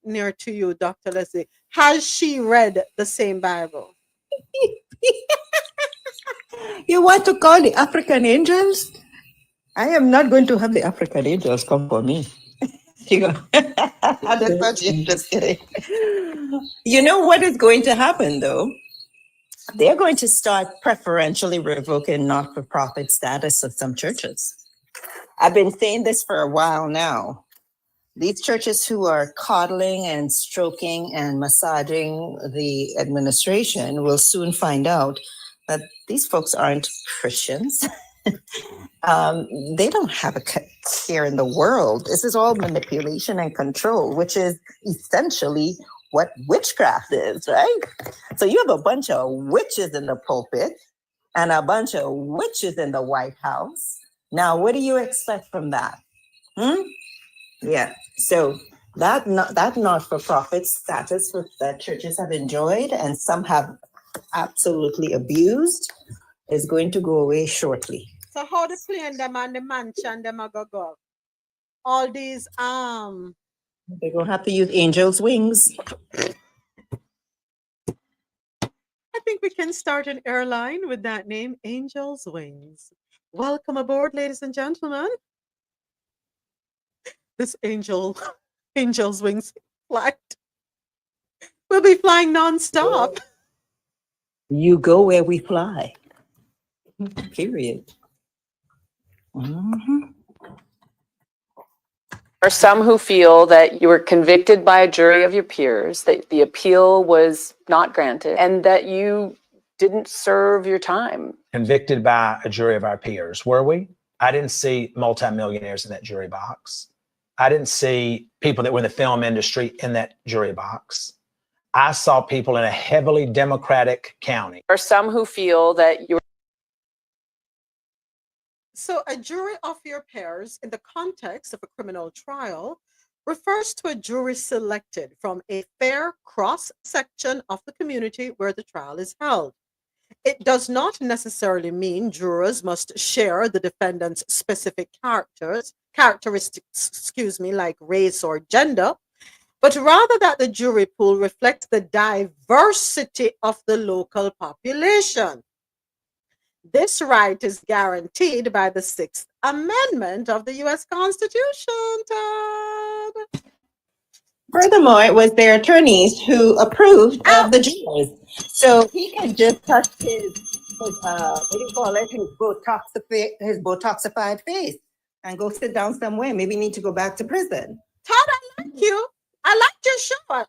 [SPEAKER 1] near to you, Dr. Leslie, has she read the same Bible?
[SPEAKER 19] You want to call the African angels? I am not going to have the African angels come for me. Just kidding. You know what is going to happen, though? They're going to start preferentially revoking not-for-profit status of some churches. I've been saying this for a while now. These churches who are coddling and stroking and massaging the administration will soon find out that these folks aren't Christians. They don't have a care in the world. This is all manipulation and control, which is essentially what witchcraft is, right? So you have a bunch of witches in the pulpit and a bunch of witches in the White House. Now, what do you expect from that? Yeah, so that not-for-profit status that churches have enjoyed and some have absolutely abused is going to go away shortly.
[SPEAKER 1] So how the plane them and the mansion them are go? All these
[SPEAKER 19] They're gonna have to use angels' wings.
[SPEAKER 1] I think we can start an airline with that name, Angel's Wings. Welcome aboard, ladies and gentlemen. This angel's wings flight will be flying nonstop.
[SPEAKER 2] You go where we fly. Period.
[SPEAKER 1] Mm-hmm.
[SPEAKER 8] There are some who feel that you were convicted by a jury of your peers, that the appeal was not granted, and that you didn't serve your time.
[SPEAKER 22] Convicted by a jury of our peers, were we? I didn't see multimillionaires in that jury box. I didn't see people that were in the film industry in that jury box. I saw people in a heavily Democratic county.
[SPEAKER 8] There are some who feel that you.
[SPEAKER 1] So a jury of your peers in the context of a criminal trial refers to a jury selected from a fair cross-section of the community where the trial is held. It does not necessarily mean jurors must share the defendant's specific characteristics, like race or gender, but rather that the jury pool reflects the diversity of the local population. This right is guaranteed by the Sixth Amendment of the U.S. Constitution, Todd.
[SPEAKER 9] Furthermore, it was their attorneys who approved of the jurors. So he can just touch his what do you call it, his Botoxified face and go sit down somewhere. Maybe need to go back to prison.
[SPEAKER 1] Todd, I like you. I like your show. But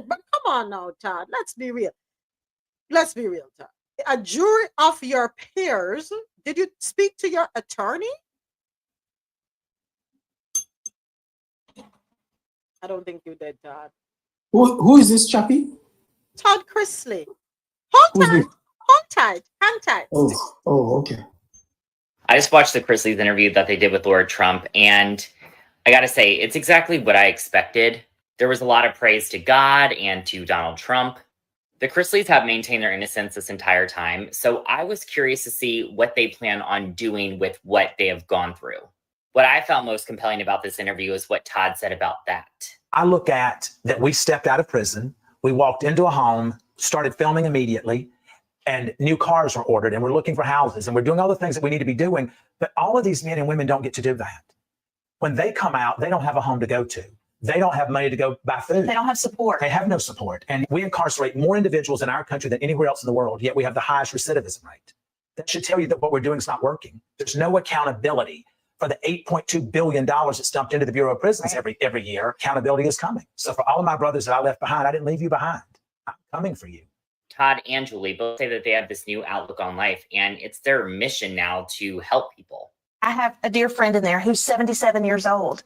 [SPEAKER 1] come on now, Todd. Let's be real. Let's be real, Todd. A jury of your peers. Did you speak to your attorney? I don't think you did, Todd.
[SPEAKER 3] Who is this chappie?
[SPEAKER 1] Todd Chrisley. Hold tight.
[SPEAKER 3] Oh, okay.
[SPEAKER 24] I just watched the Chrisley's interview that they did with Lord Trump, and I gotta say, it's exactly what I expected. There was a lot of praise to God and to Donald Trump. The Chrisleys have maintained their innocence this entire time, so I was curious to see what they plan on doing with what they have gone through. What I found most compelling about this interview is what Todd said about that.
[SPEAKER 22] I look at that we stepped out of prison, we walked into a home, started filming immediately, and new cars were ordered, and we're looking for houses, and we're doing all the things that we need to be doing, but all of these men and women don't get to do that. When they come out, they don't have a home to go to. They don't have money to go buy food.
[SPEAKER 25] They don't have support.
[SPEAKER 22] They have no support. And we incarcerate more individuals in our country than anywhere else in the world, yet we have the highest recidivism rate. That should tell you that what we're doing is not working. There's no accountability for the $8.2 billion that's dumped into the Bureau of Prisons every year. Accountability is coming. So for all of my brothers that I left behind, I didn't leave you behind. I'm coming for you.
[SPEAKER 24] Todd and Julie both say that they have this new outlook on life, and it's their mission now to help people.
[SPEAKER 25] I have a dear friend in there who's 77 years old,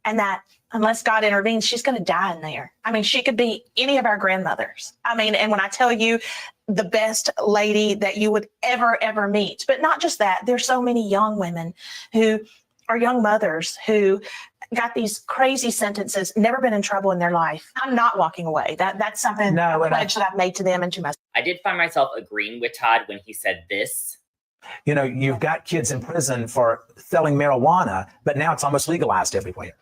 [SPEAKER 25] and that unless God intervenes, she's going to die in there. I mean, she could be any of our grandmothers. I mean, and when I tell you the best lady that you would ever meet, but not just that, there's so many young women who are young mothers who got these crazy sentences, never been in trouble in their life. I'm not walking away. That's something, a pledge that I've made to them and to myself.
[SPEAKER 24] I did find myself agreeing with Todd when he said this.
[SPEAKER 22] You know, you've got kids in prison for selling marijuana, but now it's almost legalized everywhere.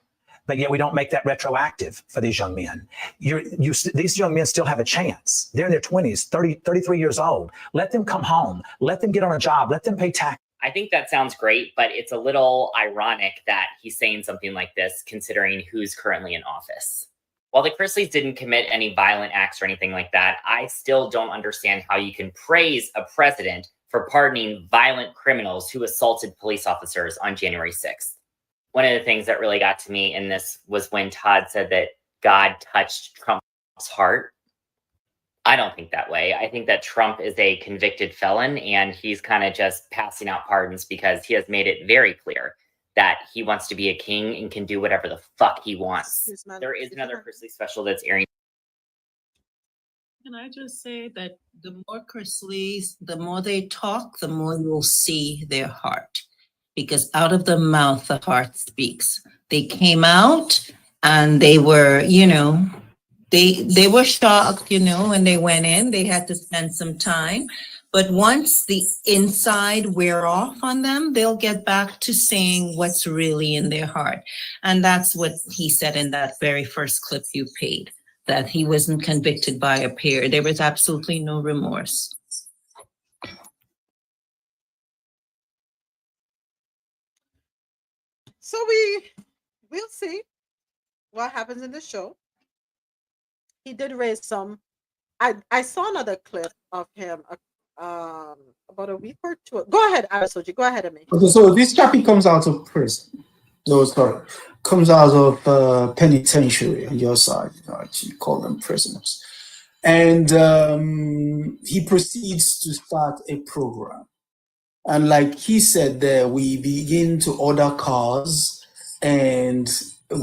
[SPEAKER 22] But yet we don't make that retroactive for these young men. These young men still have a chance. They're in their 20s, 30, 33 years old. Let them come home. Let them get on a job. Let them pay tax.
[SPEAKER 24] I think that sounds great, but it's a little ironic that he's saying something like this, considering who's currently in office. While the Chrisleys didn't commit any violent acts or anything like that, I still don't understand how you can praise a president for pardoning violent criminals who assaulted police officers on January 6th. One of the things that really got to me in this was when Todd said that God touched Trump's heart. I don't think that way. I think that Trump is a convicted felon, and he's kind of just passing out pardons because he has made it very clear that he wants to be a king and can do whatever the fuck he wants. There is another Chrisley special that's airing.
[SPEAKER 2] Can I just say that the more Chrisleys, the more they talk, the more you'll see their heart. Because out of the mouth, the heart speaks. They came out and they were, they were shocked, when they went in. They had to spend some time. But once the inside wear off on them, they'll get back to saying what's really in their heart. And that's what he said in that very first clip you played, that he wasn't convicted by a peer. There was absolutely no remorse.
[SPEAKER 1] So we'll see what happens in the show. He did raise some. I saw another clip of him about a week or two. Go ahead, Arasoji. Go ahead, Amy.
[SPEAKER 3] Okay, so this chappie comes out of prison. No, sorry, comes out of penitentiary on your side. You call them prisoners, and he proceeds to start a program. And like he said there, we begin to order cars, and that's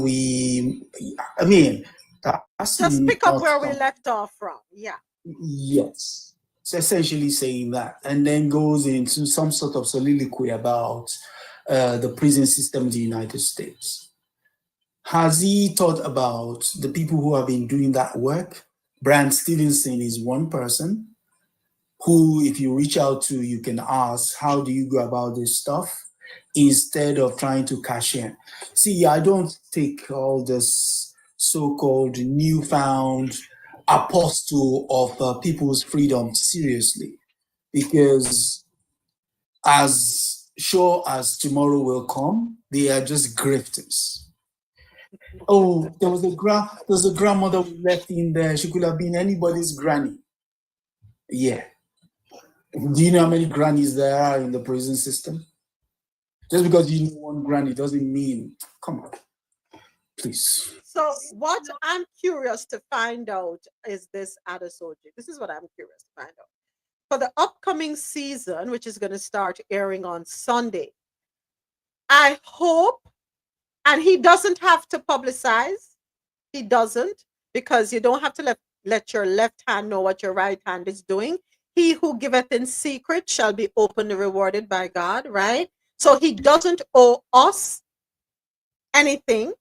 [SPEAKER 1] Just pick up
[SPEAKER 3] not
[SPEAKER 1] where we left off from. Yeah.
[SPEAKER 3] Yes. It's essentially saying that, and then goes into some sort of soliloquy about the prison system in the United States. Has he thought about the people who have been doing that work? Brand Stevenson is one person who, if you reach out to, you can ask, how do you go about this stuff? Instead of trying to cash in. See, I don't take all this so-called newfound apostle of people's freedom seriously, because as sure as tomorrow will come, they are just grifters. Oh, there was a grandmother we left in there. She could have been anybody's granny. Yeah. Do you know how many grannies there are in the prison system? Just because you know one granny doesn't mean, come on, please.
[SPEAKER 1] So what I'm curious to find out is this, Adasoji. This is what I'm curious to find out. For the upcoming season, which is going to start airing on Sunday, I hope, and he doesn't have to publicize. He doesn't, because you don't have to let your left hand know what your right hand is doing. He who giveth in secret shall be openly rewarded by God, right? So he doesn't owe us anything.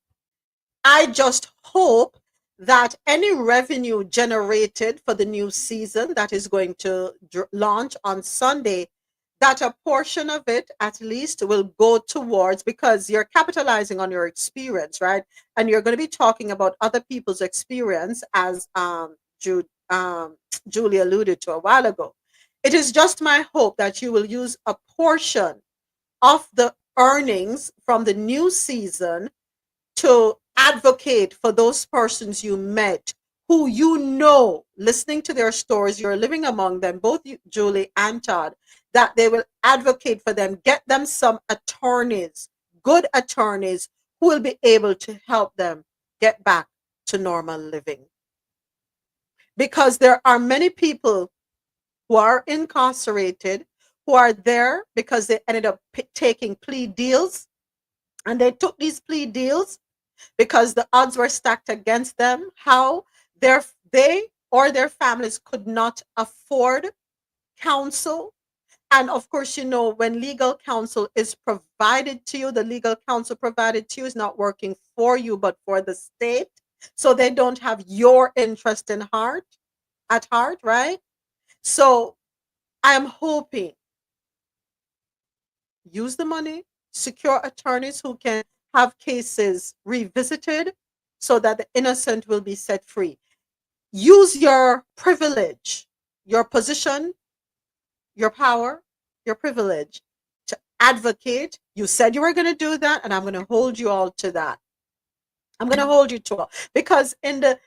[SPEAKER 1] I just hope that any revenue generated for the new season that is going to launch on Sunday, that a portion of it at least will go towards, because you're capitalizing on your experience, right? And you're going to be talking about other people's experience, as Julie alluded to a while ago. It is just my hope that you will use a portion of the earnings from the new season to advocate for those persons you met who you know, listening to their stories, you're living among them, both you, Julie and Todd, that they will advocate for them, get them some attorneys, good attorneys, who will be able to help them get back to normal living. Because there are many people who are incarcerated, who are there because they ended up taking plea deals, and they took these plea deals because the odds were stacked against them. How they or their families could not afford counsel. And of course, you know, when legal counsel is provided to you, the legal counsel provided to you is not working for you, but for the state. So they don't have your interest at heart, right? So I'm hoping, use the money, secure attorneys who can have cases revisited so that the innocent will be set free. Use your privilege, your position, your power, your privilege to advocate. You said you were going to do that, and I'm going to hold you all to that. I'm going to hold you to it, because in the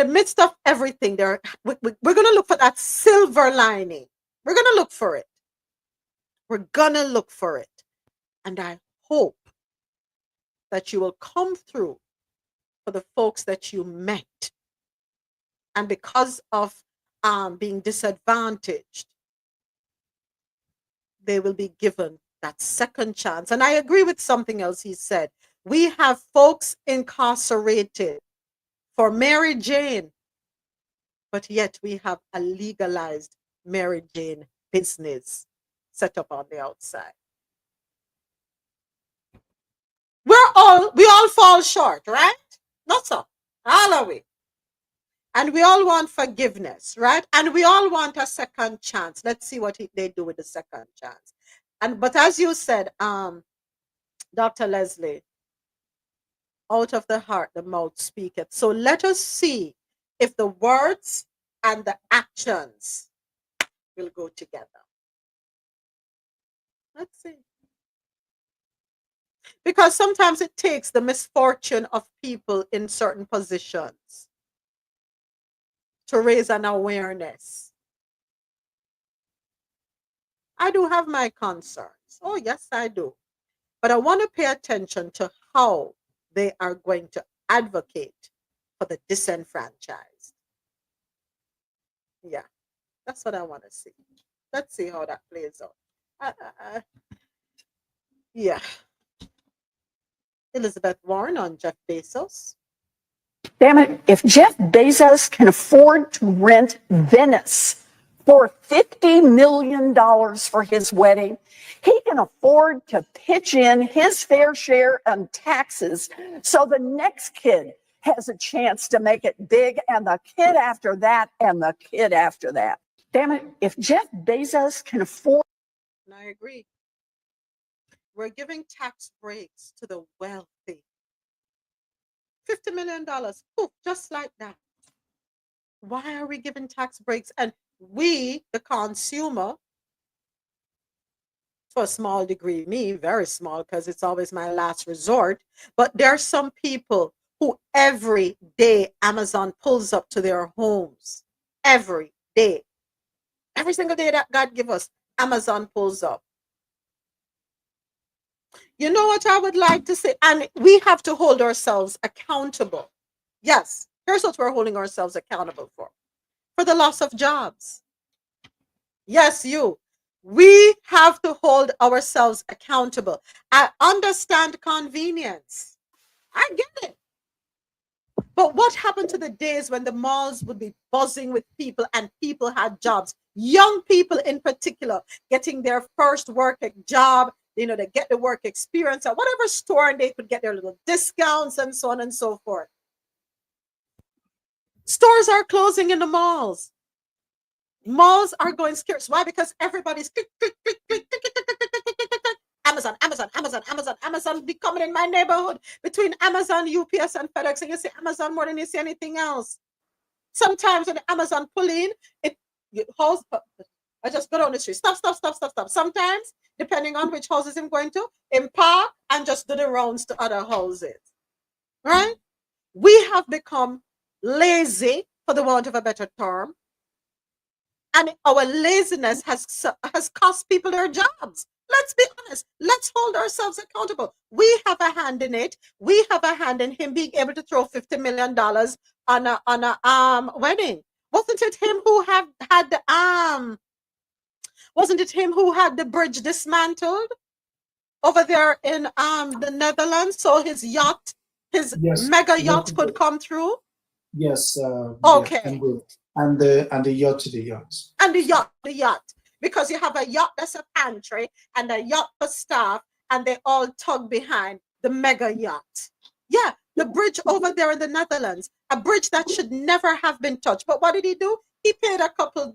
[SPEAKER 1] midst of everything, we're going to look for that silver lining. We're going to look for it. We're going to look for it. And I hope that you will come through for the folks that you met. And because of being disadvantaged, they will be given that second chance. And I agree with something else he said. We have folks incarcerated for Mary Jane, but yet we have a legalized Mary Jane business set up on the outside. We all fall short, right? Not so. All are we. And we all want forgiveness, right? And we all want a second chance. Let's see what they do with the second chance. But as you said, Dr. Leslie, out of the heart, the mouth speaketh. So let us see if the words and the actions will go together. Let's see. Because sometimes it takes the misfortune of people in certain positions to raise an awareness. I do have my concerns. Oh, yes, I do. But I want to pay attention to how they are going to advocate for the disenfranchised. Yeah, that's what I want to see. Let's see how that plays out. Yeah. Elizabeth Warren on Jeff Bezos.
[SPEAKER 4] Damn it, if Jeff Bezos can afford to rent Venice for $50 million for his wedding, he can afford to pitch in his fair share on taxes so the next kid has a chance to make it big, and the kid after that, and the kid after that. Damn it, if Jeff Bezos can afford...
[SPEAKER 1] And I agree. We're giving tax breaks to the wealthy. $50 million, poof, just like that. Why are we giving tax breaks? And we, the consumer, to a small degree, me, very small, because it's always my last resort, but there are some people who every day Amazon pulls up to their homes. Every day. Every single day that God gives us, Amazon pulls up. You know what I would like to say? And we have to hold ourselves accountable. Yes, here's what we're holding ourselves accountable for the loss of jobs. Yes, you. We have to hold ourselves accountable. I understand convenience. I get it. But what happened to the days when the malls would be buzzing with people and people had jobs? Young people in particular getting their first work job, you know, they get the work experience at whatever store, and they could get their little discounts and so on and so forth. Stores are closing in the malls. Malls are going scarce. Why? Because everybody's click, click, click, click, click, click, click, click, click, click, click, click. Amazon, Amazon, Amazon, Amazon, Amazon be coming in my neighborhood between Amazon, UPS, and FedEx, and you see Amazon more than you see anything else. Sometimes when the Amazon pull in, I just go down the street. Stop. Sometimes, depending on which houses I'm going to, in park and just do the rounds to other houses. Right? We have become lazy, for the want of a better term. And our laziness has cost people their jobs. Let's be honest. Let's hold ourselves accountable. We have a hand in it. We have a hand in him being able to throw $50 million on a wedding. Wasn't it him who had the Wasn't it him who had the bridge dismantled over there in the Netherlands, so his yacht, mega yacht could come through?
[SPEAKER 3] Yes.
[SPEAKER 1] Okay.
[SPEAKER 3] And the yacht to the yachts.
[SPEAKER 1] And the yacht. Because you have a yacht that's a pantry and a yacht for staff, and they all tug behind the mega yacht. Yeah, the bridge over there in the Netherlands, a bridge that should never have been touched. But what did he do? He paid a couple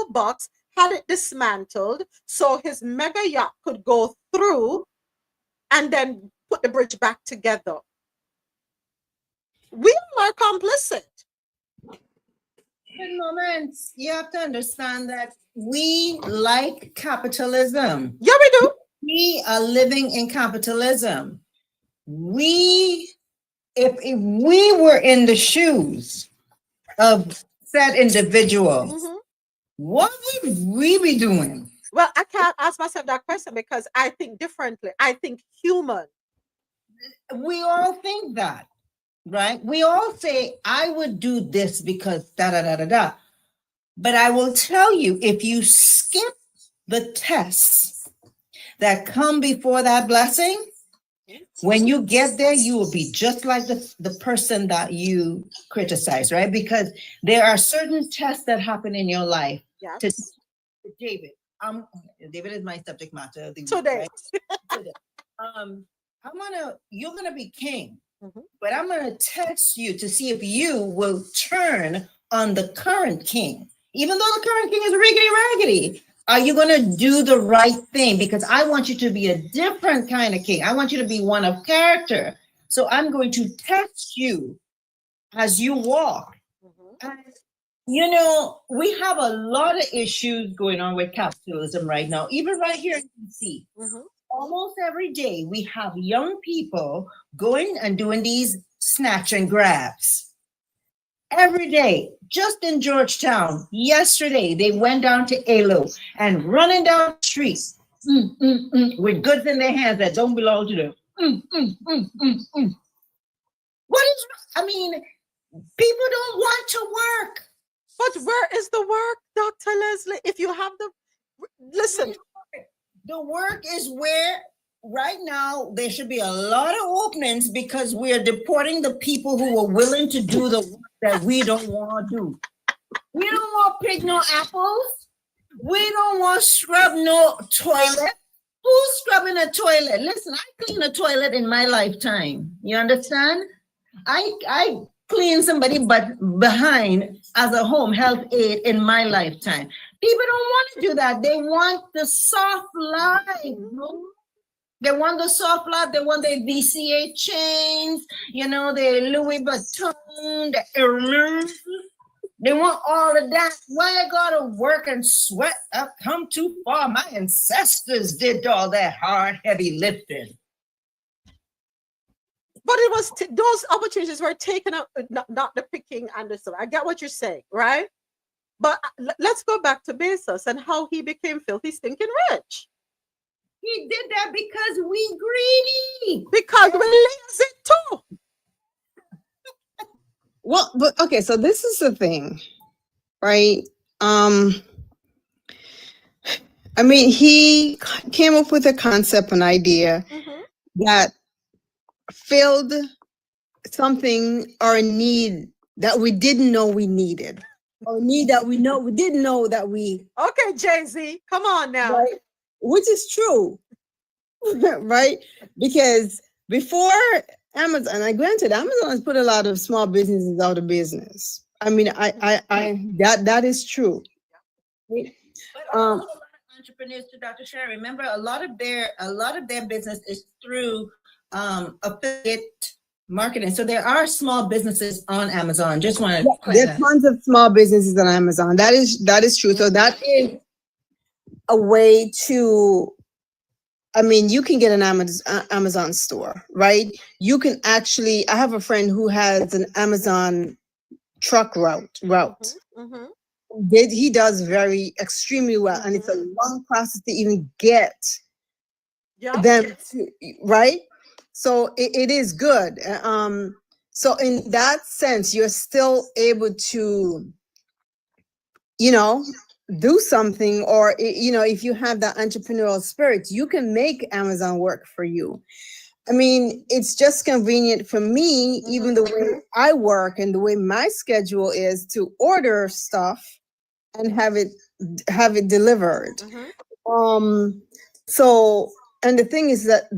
[SPEAKER 1] bucks, had it dismantled, so his mega yacht could go through and then put the bridge back together. We all are complicit.
[SPEAKER 2] In moments, you have to understand that we like capitalism.
[SPEAKER 1] Yeah, we do.
[SPEAKER 2] We are living in capitalism. If we were in the shoes of said individual, what would we be doing?
[SPEAKER 1] Well, I can't ask myself that question because I think differently. I think human.
[SPEAKER 2] We all think that, right? We all say, I would do this because da-da-da-da-da. But I will tell you, if you skip the tests that come before that blessing, when you get there, you will be just like the person that you criticize, right? Because there are certain tests that happen in your life.
[SPEAKER 1] Yes.
[SPEAKER 2] To David. David is my subject matter of the week,
[SPEAKER 1] today.
[SPEAKER 2] Right? You're gonna be king, but I'm gonna test you to see if you will turn on the current king, even though the current king is riggedy raggedy. Are you going to do the right thing? Because I want you to be a different kind of king. I want you to be one of character. So I'm going to test you as you walk. And, you know, we have a lot of issues going on with capitalism right now, even right here in DC. almost every day we have young people going and doing these snatch and grabs. Every day, just in Georgetown, yesterday, they went down to ALO and running down the streets with goods in their hands that don't belong to them. What is, I mean, people don't want to work.
[SPEAKER 1] But where is the work, Dr. Leslie? If you have the, listen.
[SPEAKER 2] The work is where, right now, there should be a lot of openings because we are deporting the people who are willing to do the work that we don't want to do. We don't want pick no apples. We don't want scrub no toilet. Who's scrubbing a toilet? Listen, I clean a toilet in my lifetime. You understand? I clean somebody but behind as a home health aide in my lifetime. People don't want to do that. They want the soft life. They want the soft life. They want their VCA chains, you know, their Louis Vuitton, the Hermes. They want all of that. Why I gotta work and sweat? I've come too far. My ancestors did all that hard, heavy lifting.
[SPEAKER 1] But it was those opportunities were taken up, not the picking and the stuff. I get what you're saying, right? But let's go back to Bezos and how he became filthy, stinking rich.
[SPEAKER 2] He did that because we greedy.
[SPEAKER 1] Because we lazy too.
[SPEAKER 7] Well, but okay, so this is the thing, right? I mean, he came up with a concept, an idea that filled something or a need that we didn't know we needed, or a need that we didn't know that we.
[SPEAKER 1] Okay, Jay-Z, come on now.
[SPEAKER 7] Right? Which is true, right? Because before Amazon, and granted, Amazon has put a lot of small businesses out of business. I mean, that is true.
[SPEAKER 2] But a lot of entrepreneurs, to Dr. Sharon, remember a lot of their business is through affiliate marketing. So there are small businesses on Amazon. Just want to
[SPEAKER 7] there's tons of small businesses on Amazon. That is true. So that is a way to, I mean, you can get an Amazon store, right? You can actually, I have a friend who has an Amazon truck route. He does extremely well, and it's a long process to even get them to, right? So it is good. So in that sense, you're still able to, you know, do something, or, you know, if you have that entrepreneurial spirit, you can make Amazon work for you. I mean, it's just convenient for me, even the way I work and the way my schedule is, to order stuff and have it delivered. So, and the thing is that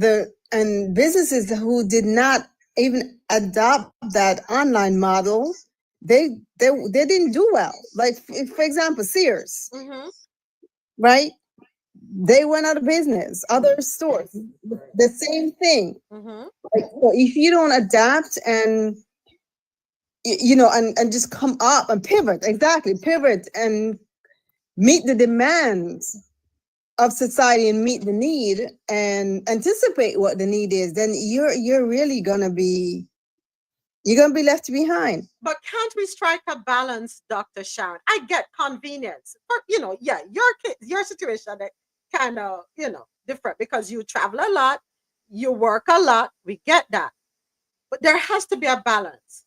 [SPEAKER 7] businesses who did not even adopt that online model, they didn't do well. Like, for example, Sears, right? They went out of business. Other stores, the same thing. Like, so if you don't adapt and, you know, and just come up and pivot and meet the demands of society and meet the need and anticipate what the need is, then you're really gonna be left behind.
[SPEAKER 1] But can't we strike a balance, Dr. Sharon? I get convenience, but you know, yeah, your situation kind of, you know, different because you travel a lot, you work a lot. We get that, but there has to be a balance.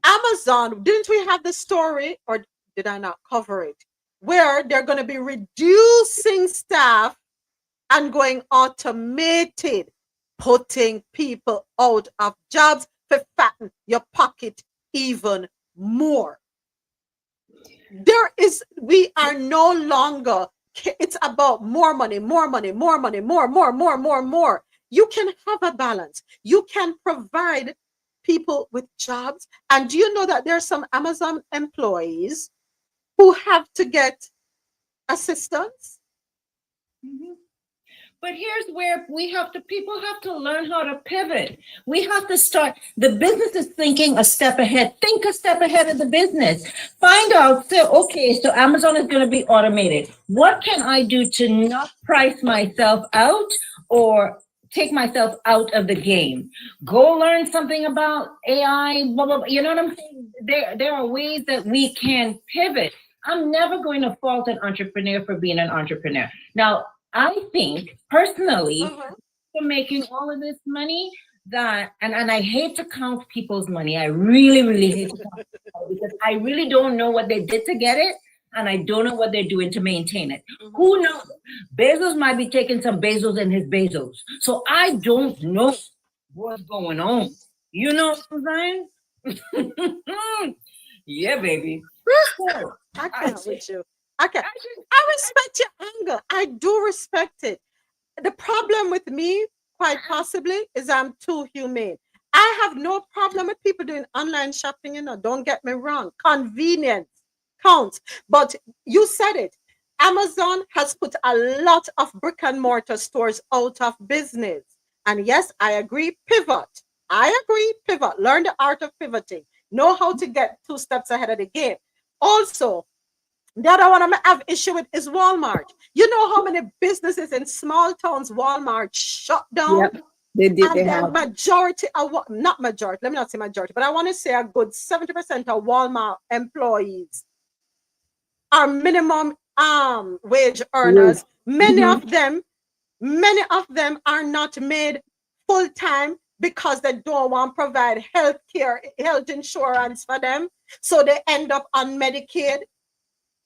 [SPEAKER 1] Amazon, didn't we have the story, or did I not cover it, where they're going to be reducing staff and going automated, putting people out of jobs to fatten your pocket even more. We are no longer, it's about more money. You can have a balance. You can provide people with jobs. And do you know that there are some Amazon employees who have to get assistance?
[SPEAKER 2] But here's where people have to learn how to pivot. We have to start, the business is thinking a step ahead. Think a step ahead of the business. Find out, so Amazon is going to be automated. What can I do to not price myself out or take myself out of the game? Go learn something about AI, blah, blah, blah. You know what I'm saying? There are ways that we can pivot. I'm never going to fault an entrepreneur for being an entrepreneur. Now, I think personally, for making all of this money, that and I hate to count people's money. I really, really hate to count people because I really don't know what they did to get it, and I don't know what they're doing to maintain it. Who knows? Bezos might be taking some Bezos in his Bezos. So I don't know what's going on. You know what I'm saying? Yeah, baby.
[SPEAKER 1] I can't with you. I respect your anger. I do respect it. The problem with me, quite possibly, is I'm too humane. I have no problem with people doing online shopping, don't get me wrong. Convenience counts. But you said it. Amazon has put a lot of brick and mortar stores out of business. And yes, I agree, pivot. Learn the art of pivoting. Know how to get 2 steps ahead of the game. Also, the other one I have issue with is Walmart. You know how many businesses in small towns Walmart shut down?
[SPEAKER 7] Yep, they did.
[SPEAKER 1] And then majority of, not majority, let me not say majority, but I want to say a good 70% of Walmart employees are minimum wage earners. Many of them are not made full-time because they don't want to provide health insurance for them. So they end up on Medicaid.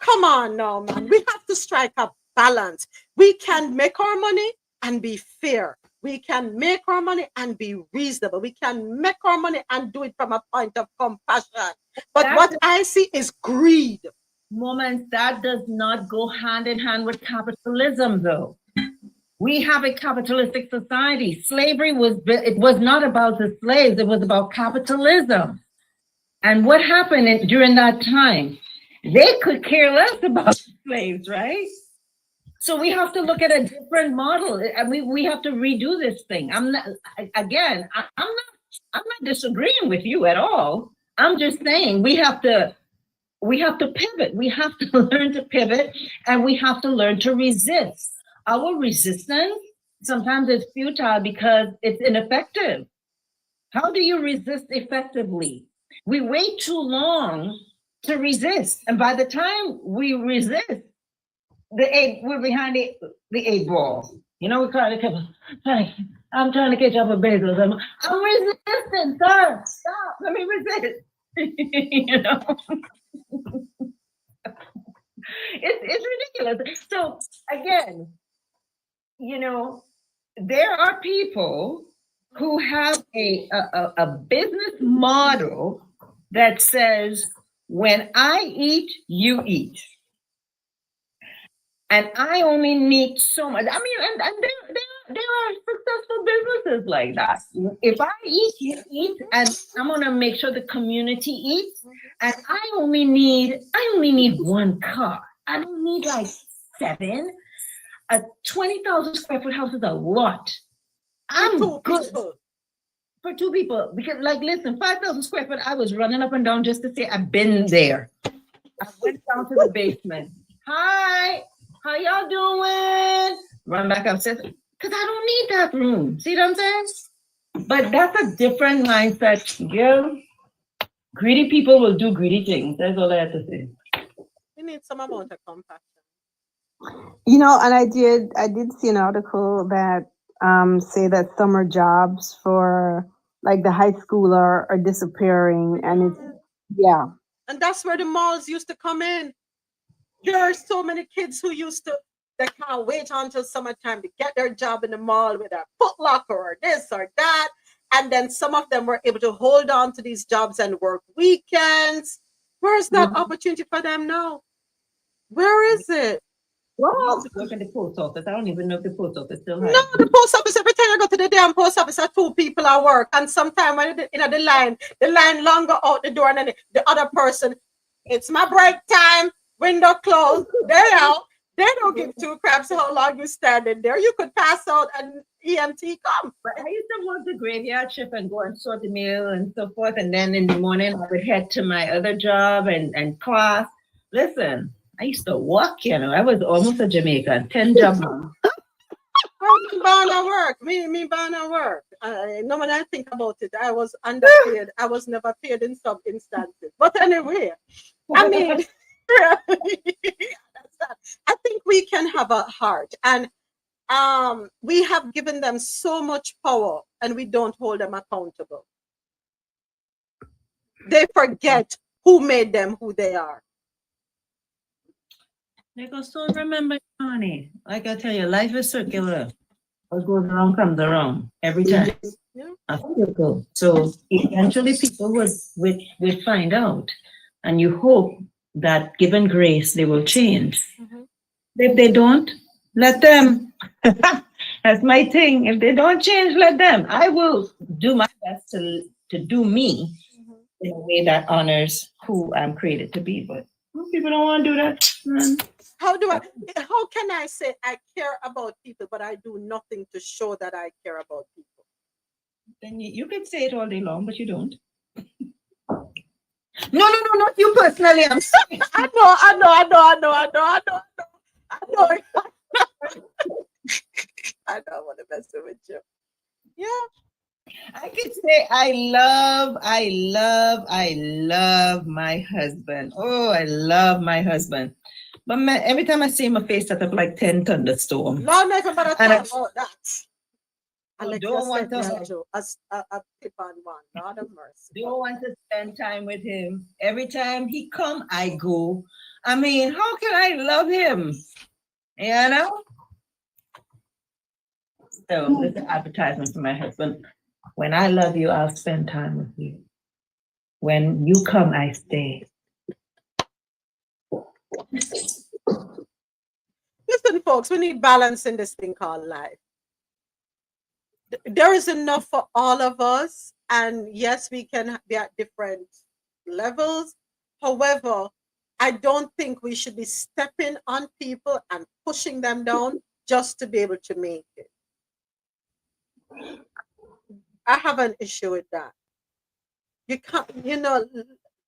[SPEAKER 1] Come on now, man. We have to strike a balance. We can make our money and be fair. We can make our money and be reasonable. We can make our money and do it from a point of compassion. But what I see is greed.
[SPEAKER 2] Moments, that does not go hand in hand with capitalism, though. We have a capitalistic society. Slavery was not about the slaves. It was about capitalism. And what happened during that time? They could care less about slaves, right? So we have to look at a different model, and we have to redo this thing. I'm not disagreeing with you at all. I'm just saying we have to pivot. We have to learn to pivot, and we have to learn to resist. Our resistance sometimes is futile because it's ineffective. How do you resist effectively? We wait too long to resist, and by the time we resist, we're behind the 8 ball. We're trying to I'm trying to catch up with Bezos. I'm resisting, sir. Stop. Let me resist. It's ridiculous. So again, there are people who have a business model that says, when I eat, you eat. And I only need so much. I mean, and there are successful businesses like that. If I eat, you eat, and I'm gonna make sure the community eats. And I only need 1 car. I don't need like 7. A 20,000 square foot house is a lot. I'm good for 2 people because, listen, 5,000 square foot. I was running up and down just to say I've been there. I went down to the basement. Hi. How y'all doing? Run back upstairs because I don't need that room. See what I'm saying? But that's a different mindset. Girl, greedy people will do greedy things. That's all I have to say.
[SPEAKER 1] We need some amount of compassion.
[SPEAKER 7] And I did see an article that say that summer jobs for the high schooler are disappearing, and
[SPEAKER 1] And that's where the malls used to come in. There are so many kids who they can't wait until summertime to get their job in the mall with a Foot Locker or this or that. And then some of them were able to hold on to these jobs and work weekends. Where's that opportunity for them now? Where is it?
[SPEAKER 2] Well, work in the post office. I don't even know if the post office still has.
[SPEAKER 1] No, the post office, every time I go to the damn post office, there are 2 people at work. And sometimes when the line longer out the door, and then the other person, it's my break time. Window closed, they're out. They don't give two craps how long you standing there. You could pass out and EMT come.
[SPEAKER 2] But I used to work the graveyard shift and go and sort the mail and so forth. And then in the morning, I would head to my other job and class. Listen, I used to walk, you know. I was almost a Jamaican, 10 job mom.
[SPEAKER 1] Me born at work. Me born at work. No, when I think about it, I was underpaid. I was never paid in some instances. But anyway, I mean, I think we can have a heart, and we have given them so much power, and we don't hold them accountable. They forget who made them who they are.
[SPEAKER 2] They go, so remember, honey, like I tell you, life is circular. What goes around comes around every time. Yeah. So eventually people would find out, and you hope that given grace, they will change. If they don't, let them. That's my thing. If they don't change, let them. I will do my best to do me in a way that honors who I'm created to be. But people don't want to do that.
[SPEAKER 1] How can I say I care about people, but I do nothing to show that I care about people?
[SPEAKER 2] Then you can say it all day long, but you don't. No, not you personally. I'm sorry.
[SPEAKER 1] I know. I don't want to mess with you. Yeah.
[SPEAKER 2] I could say I love my husband. Oh, I love my husband. But man, every time I see him, my face set up like 10 thunderstorms.
[SPEAKER 1] No, never talk about that.
[SPEAKER 2] I don't want to
[SPEAKER 1] a tip on one. Lord of mercy.
[SPEAKER 2] Don't want to spend time with him. Every time he come, I go. I mean, how can I love him? You know? So this is an advertisement for my husband. When I love you, I'll spend time with you. When you come, I stay.
[SPEAKER 1] Listen, folks, we need balance in this thing called life. There is enough for all of us. And yes, we can be at different levels. However, I don't think we should be stepping on people and pushing them down just to be able to make it. I have an issue with that. You can't,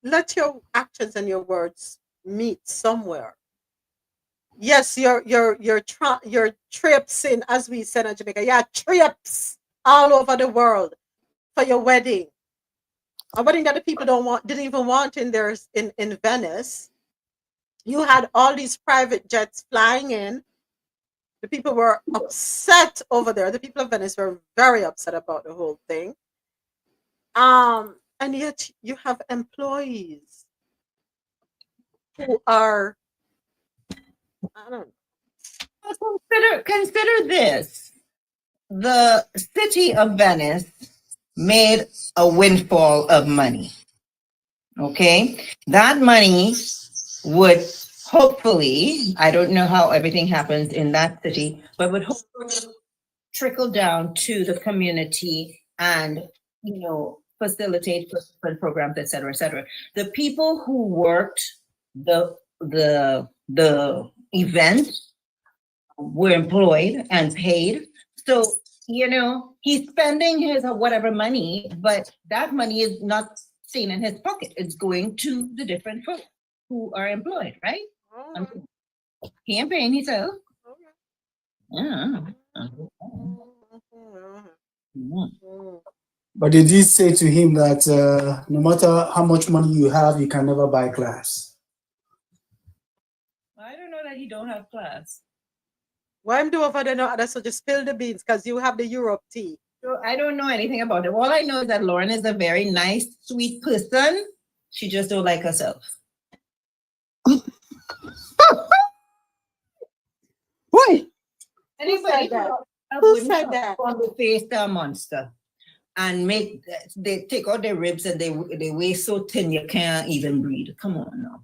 [SPEAKER 1] let your actions and your words meet somewhere. Yes, your trips in, as we said in Jamaica, trips all over the world for your wedding. A wedding that the people didn't even want in Venice. You had all these private jets flying in. The people were upset over there. The people of Venice were very upset about the whole thing. And yet you have employees who are, I don't know.
[SPEAKER 2] Consider this. The city of Venice made a windfall of money. Okay? That money would hopefully, I don't know how everything happens in that city, but would hopefully trickle down to the community and, facilitate programs, et cetera, et cetera. The people who worked the event were employed and paid. So, he's spending his whatever money, but that money is not seen in his pocket. It's going to the different folks who are employed, right? He ain't paying himself.
[SPEAKER 3] But they did say to him that no matter how much money you have, you can never buy class.
[SPEAKER 2] I don't know that he don't have class.
[SPEAKER 1] What I'm doing over there now, so just spill the beans because you have the Europe tea.
[SPEAKER 2] So I don't know anything about it. All I know is that Lauren is a very nice, sweet person. She just don't like herself.
[SPEAKER 1] Wait.
[SPEAKER 2] Anybody
[SPEAKER 1] who said that?
[SPEAKER 2] On the face the monster and they take out their ribs and they weigh so thin you can't even breathe. Come on now.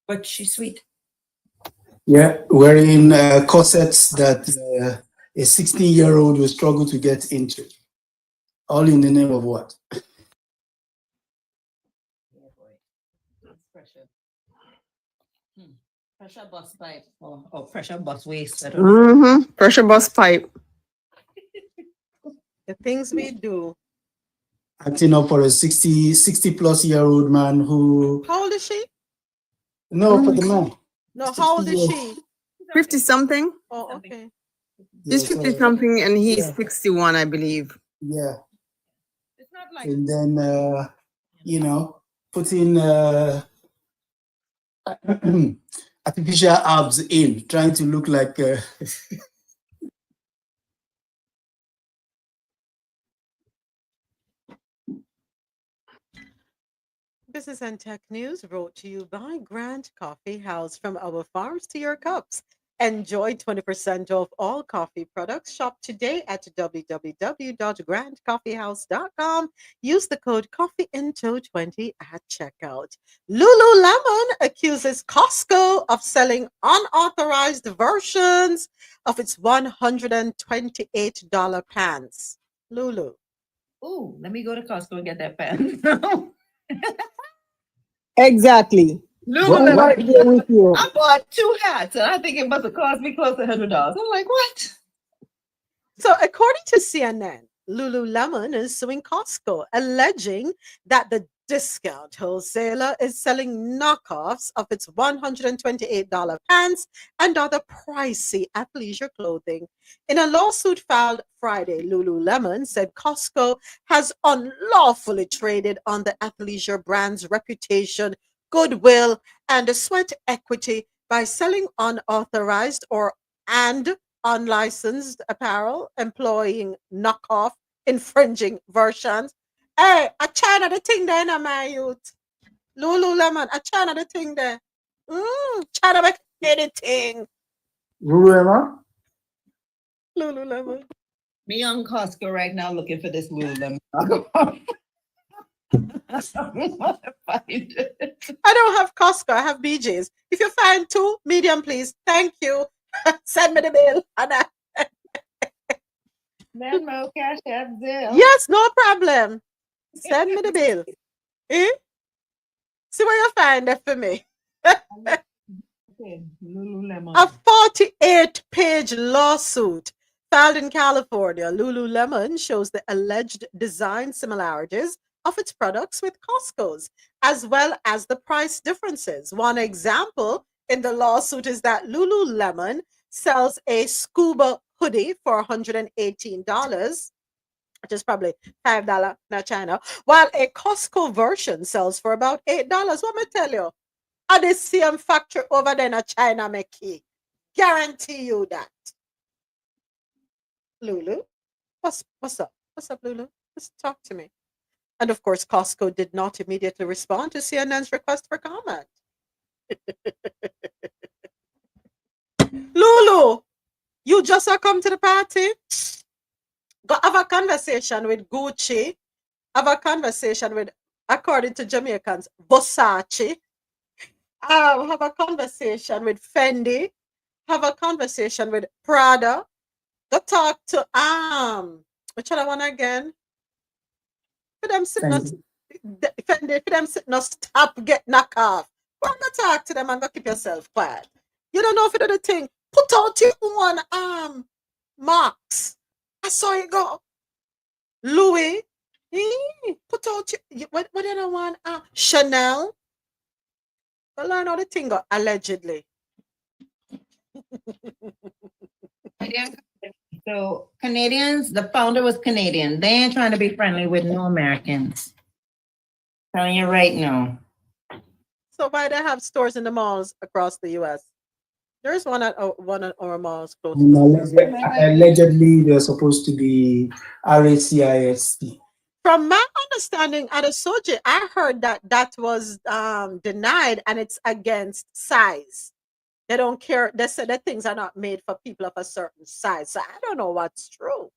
[SPEAKER 2] But she's sweet.
[SPEAKER 3] Yeah, wearing corsets that a 16-year-old will struggle to get into. All in the name of what?
[SPEAKER 2] Pressure bus pipe or pressure bus waste. I don't know.
[SPEAKER 7] Mm-hmm. Pressure bus pipe.
[SPEAKER 1] The things we do.
[SPEAKER 3] Acting up for a 60 plus year old man who.
[SPEAKER 1] How old is she?
[SPEAKER 3] No, for the man.
[SPEAKER 1] No, how old is she?
[SPEAKER 7] 50 something.
[SPEAKER 1] Oh, okay.
[SPEAKER 7] He's 50 something and he's 61, I believe.
[SPEAKER 3] Yeah. And then, you know, putting artificial abs in, trying to look like.
[SPEAKER 1] Business and Tech News brought to you by Grant Coffee House. From our farms to your cups. Enjoy 20% off all coffee products. Shop today at www.grandcoffeehouse.com. Use the code COFFEEINTO20 at checkout. Lululemon accuses Costco of selling unauthorized versions of its $128 pants. Lulu.
[SPEAKER 2] Ooh, let me go to Costco and get that pen.
[SPEAKER 7] Exactly.
[SPEAKER 2] Lululemon.
[SPEAKER 7] Right there with you.
[SPEAKER 2] I bought 2 hats and I think it must have cost me close to $100. I'm like, what?
[SPEAKER 1] So, according to CNN, Lululemon is suing Costco, alleging that the discount wholesaler is selling knockoffs of its $128 pants and other pricey athleisure clothing. In a lawsuit filed Friday, Lululemon said Costco has unlawfully traded on the athleisure brand's reputation, goodwill, and sweat equity by selling unauthorized and unlicensed apparel, employing knockoff, infringing versions. Hey, I China the thing there, now, my youth. Lululemon, I China the thing there. China make anything.
[SPEAKER 3] Lululemon?
[SPEAKER 1] Lululemon.
[SPEAKER 2] Me on Costco right now looking for this Lululemon.
[SPEAKER 1] I don't have Costco, I have BJ's. If you find 2, medium, please. Thank you. Send me the bill.
[SPEAKER 2] Venmo, Cash App, Zelle.
[SPEAKER 1] Yes, no problem. Send me the bill. Eh? See what you find there for me.
[SPEAKER 2] Lululemon.
[SPEAKER 1] A 48-page lawsuit filed in California. Lululemon shows the alleged design similarities of its products with Costco's, as well as the price differences. One example in the lawsuit is that Lululemon sells a scuba hoodie for $118, which is probably $5 in China, while a Costco version sells for about $8. What me tell you? At the same factory over there in China make it. Guarantee you that. Lulu, what's up? What's up, Lulu? Just talk to me. And of course, Costco did not immediately respond to CNN's request for comment. Lulu, you just come to the party? Go have a conversation with Gucci. Have a conversation with, according to Jamaicans, Versace. Have a conversation with Fendi. Have a conversation with Prada. Go talk to which other one again? For them sitting Fendi, for them sitting stop get knock off. Go and go talk to them and go keep yourself quiet. You don't know if you do the thing. Put out your own marks. I saw you go. Louis. Put out your what the other one? Chanel. Go learn how the thing go allegedly.
[SPEAKER 2] So Canadians, the founder was Canadian. They ain't trying to be friendly with no Americans. Telling you right now.
[SPEAKER 1] So why they have stores in the malls across the US? There's one at our malls close.
[SPEAKER 3] Allegedly, they're supposed to be RACIST.
[SPEAKER 1] From my understanding, at a Soji, I heard that was denied, and it's against size. They don't care. They said that things are not made for people of a certain size. So I don't know what's true.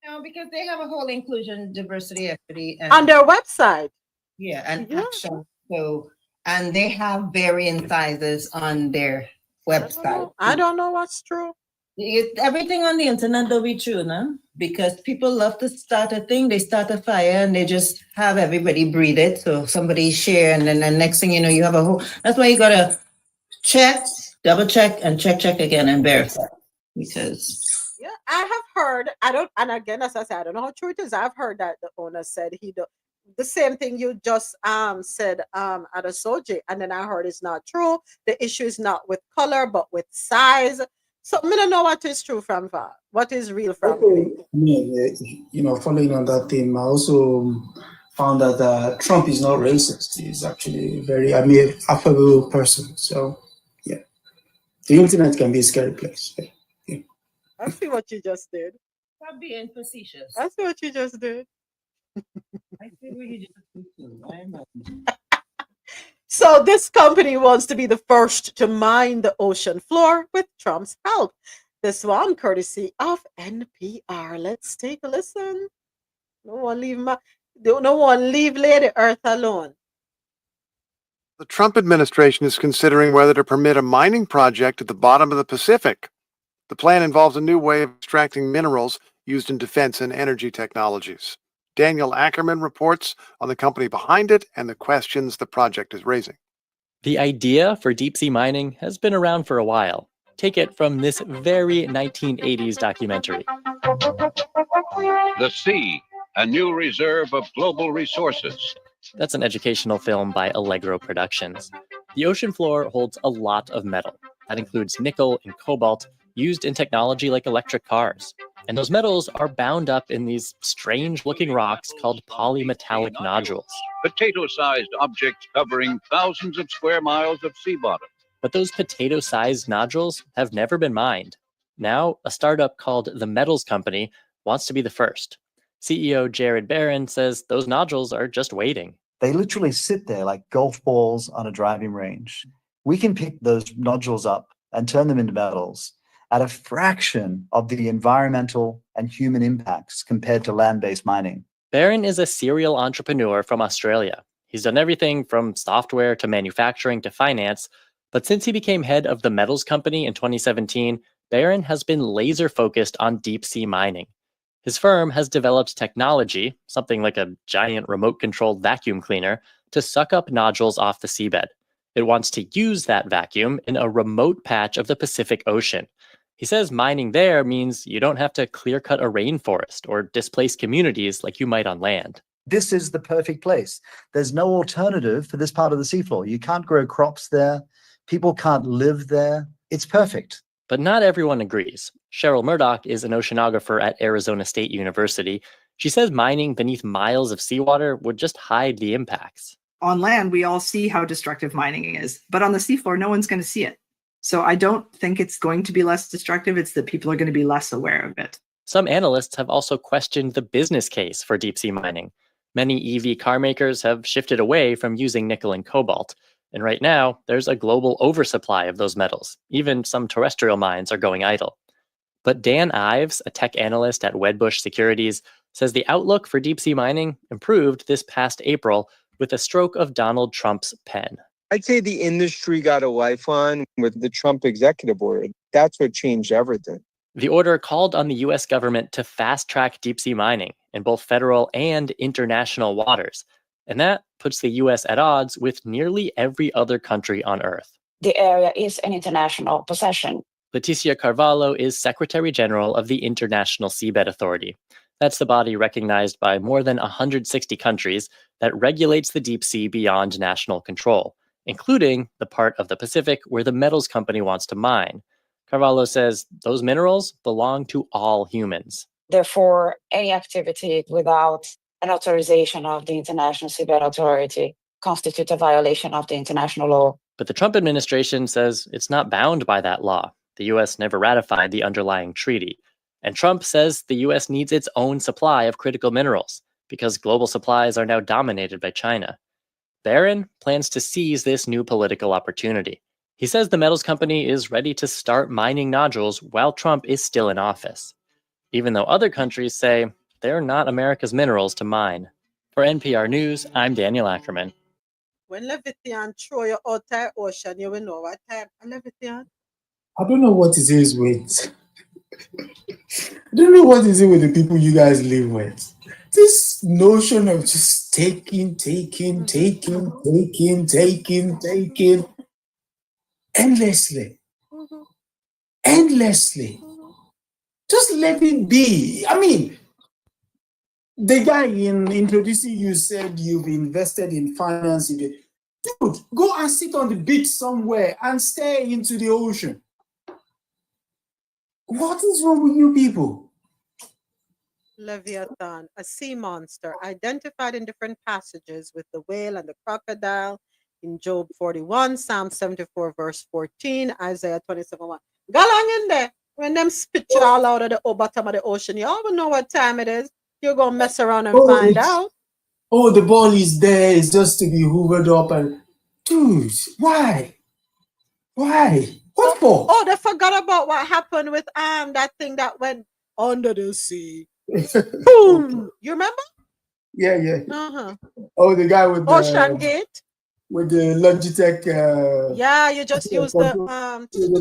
[SPEAKER 2] No, because they have a whole inclusion, diversity, equity, and
[SPEAKER 1] on their website.
[SPEAKER 2] Yeah, and action. So, and they have varying sizes on their website.
[SPEAKER 1] I don't know what's true.
[SPEAKER 2] Everything on the internet will be true, no? Because people love to start a thing. They start a fire and they just have everybody breathe it. So somebody share, and then the next thing you know, you have a whole. That's why you gotta check Double check and check again and verify, because
[SPEAKER 1] Yeah, I have heard. I don't, and again, as I said, I don't know how true it is. I've heard that the owner said he do the same thing you just said at a Soji, and then I heard it's not true. The issue is not with color, but with size. So I don't know what is true from that. What is real from
[SPEAKER 3] Okay. Following on that theme, I also found that Trump is not racist. He's actually very, affable person. So, yeah, the internet can be a scary place. Yeah.
[SPEAKER 1] I see what you just did.
[SPEAKER 2] Stop being facetious.
[SPEAKER 1] I see what you just did.
[SPEAKER 2] I see what you just did.
[SPEAKER 1] So this company wants to be the first to mine the ocean floor with Trump's help. This one courtesy of NPR. Let's take a listen. No one leave Lady Earth alone.
[SPEAKER 6] The Trump administration is considering whether to permit a mining project at the bottom of the Pacific. The plan involves a new way of extracting minerals used in defense and energy technologies. Daniel Ackerman reports on the company behind it and the questions the project is raising.
[SPEAKER 10] The idea for deep sea mining has been around for a while. Take it from this very 1980s documentary.
[SPEAKER 13] The sea, a new reserve of global resources.
[SPEAKER 10] That's an educational film by Allegro Productions. The ocean floor holds a lot of metal. That includes nickel and cobalt used in technology like electric cars. And those metals are bound up in these strange-looking rocks called polymetallic nodules.
[SPEAKER 13] Potato-sized objects covering thousands of square miles of sea bottom.
[SPEAKER 10] But those potato-sized nodules have never been mined. Now, a startup called The Metals Company wants to be the first. CEO Jared Barron says those nodules are just waiting.
[SPEAKER 16] They literally sit there like golf balls on a driving range. We can pick those nodules up and turn them into metals at a fraction of the environmental and human impacts compared to land-based mining.
[SPEAKER 10] Barron is a serial entrepreneur from Australia. He's done everything from software to manufacturing to finance, but since he became head of the Metals Company in 2017, Barron has been laser-focused on deep-sea mining. His firm has developed technology, something like a giant remote-controlled vacuum cleaner, to suck up nodules off the seabed. It wants to use that vacuum in a remote patch of the Pacific Ocean. He says mining there means you don't have to clear-cut a rainforest or displace communities like you might on land.
[SPEAKER 16] This is the perfect place. There's no alternative for this part of the seafloor. You can't grow crops there. People can't live there. It's perfect.
[SPEAKER 10] But not everyone agrees. Cheryl Murdoch is an oceanographer at Arizona State University. She says mining beneath miles of seawater would just hide the impacts.
[SPEAKER 17] On land, we all see how destructive mining is, but on the seafloor, no one's going to see it. So I don't think it's going to be less destructive. It's that people are going to be less aware of it.
[SPEAKER 10] Some analysts have also questioned the business case for deep sea mining. Many EV car makers have shifted away from using nickel and cobalt. And right now, there's a global oversupply of those metals. Even some terrestrial mines are going idle. But Dan Ives, a tech analyst at Wedbush Securities, says the outlook for deep sea mining improved this past April with a stroke of Donald Trump's pen.
[SPEAKER 26] I'd say the industry got a lifeline with the Trump executive order. That's what changed everything.
[SPEAKER 10] The order called on the U.S. government to fast-track deep-sea mining in both federal and international waters. And that puts the U.S. at odds with nearly every other country on Earth.
[SPEAKER 27] The area is an international possession.
[SPEAKER 10] Leticia Carvalho is Secretary General of the International Seabed Authority. That's the body recognized by more than 160 countries that regulates the deep sea beyond national control, including the part of the Pacific where the Metals Company wants to mine. Carvalho says those minerals belong to all humans.
[SPEAKER 27] Therefore, any activity without an authorization of the International Seabed Authority constitutes a violation of the international law.
[SPEAKER 10] But the Trump administration says it's not bound by that law. The U.S. never ratified the underlying treaty. And Trump says the U.S. needs its own supply of critical minerals because global supplies are now dominated by China. Barron plans to seize this new political opportunity. He says the Metals Company is ready to start mining nodules while Trump is still in office, even though other countries say they're not America's minerals to mine. For NPR News, I'm Daniel Ackerman.
[SPEAKER 1] When Leviathan throw you out the ocean, you will know what time. Leviathan?
[SPEAKER 3] I don't know what it is with. I don't know what is it with the people you guys live with. This notion of just taking endlessly. endlessly. Just let it be. I mean, the guy in introducing you said you've invested in finance. Dude, go and sit on the beach somewhere and stare into the ocean. What is wrong with you people?
[SPEAKER 1] Leviathan, a sea monster, identified in different passages with the whale and the crocodile in Job 41, Psalm 74, verse 14, Isaiah 27:1. Go along in there. When them spit you all out of the bottom of the ocean, you all know what time it is. You're going to mess around and find out.
[SPEAKER 3] Oh, the ball is there. It's just to be hoovered up. And dude, why? Why? What for?
[SPEAKER 1] Oh, they forgot about what happened with that thing that went under the sea. Boom! You remember?
[SPEAKER 3] Yeah.
[SPEAKER 1] Uh-huh.
[SPEAKER 3] Oh, the guy with
[SPEAKER 1] Ocean Gate.
[SPEAKER 3] With the Logitech.
[SPEAKER 1] Yeah, you just use the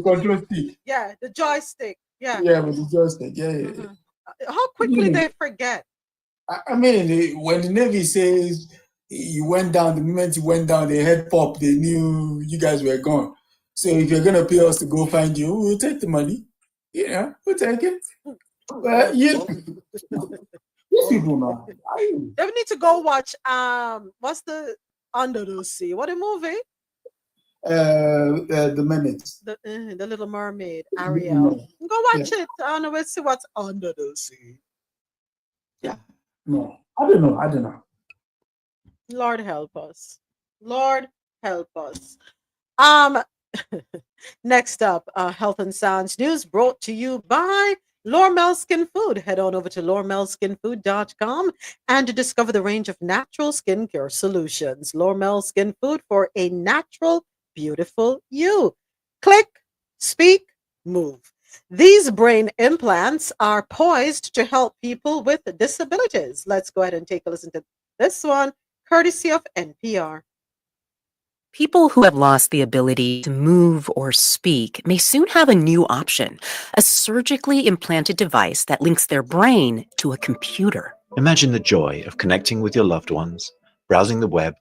[SPEAKER 3] control stick.
[SPEAKER 1] Yeah, the joystick. Yeah.
[SPEAKER 3] Yeah, with the joystick. Yeah.
[SPEAKER 1] How quickly they forget.
[SPEAKER 3] I mean, when the Navy says you went down, the moment you went down, they head pop, they knew you guys were gone. So if you're gonna pay us to go find you, we'll take the money. Yeah, we'll take it. But these people, man.
[SPEAKER 1] They need to go watch what's the Under the Sea? What a movie?
[SPEAKER 3] The Mermaids.
[SPEAKER 1] The Little Mermaid, Ariel. Go watch it. I know. Let's see what's under the sea.
[SPEAKER 3] Yeah. No, I don't know.
[SPEAKER 1] Lord help us. Lord help us. Next up, Health and Science News brought to you by Lormel Skin Food. Head on over to lormelskinfood.com and to discover the range of natural skincare solutions. Lormel Skin Food for a natural, beautiful you. Click, speak, move. These brain implants are poised to help people with disabilities. Let's go ahead and take a listen to this one, courtesy of NPR.
[SPEAKER 5] People who have lost the ability to move or speak may soon have a new option, a surgically implanted device that links their brain to a computer.
[SPEAKER 11] Imagine the joy of connecting with your loved ones, browsing the web,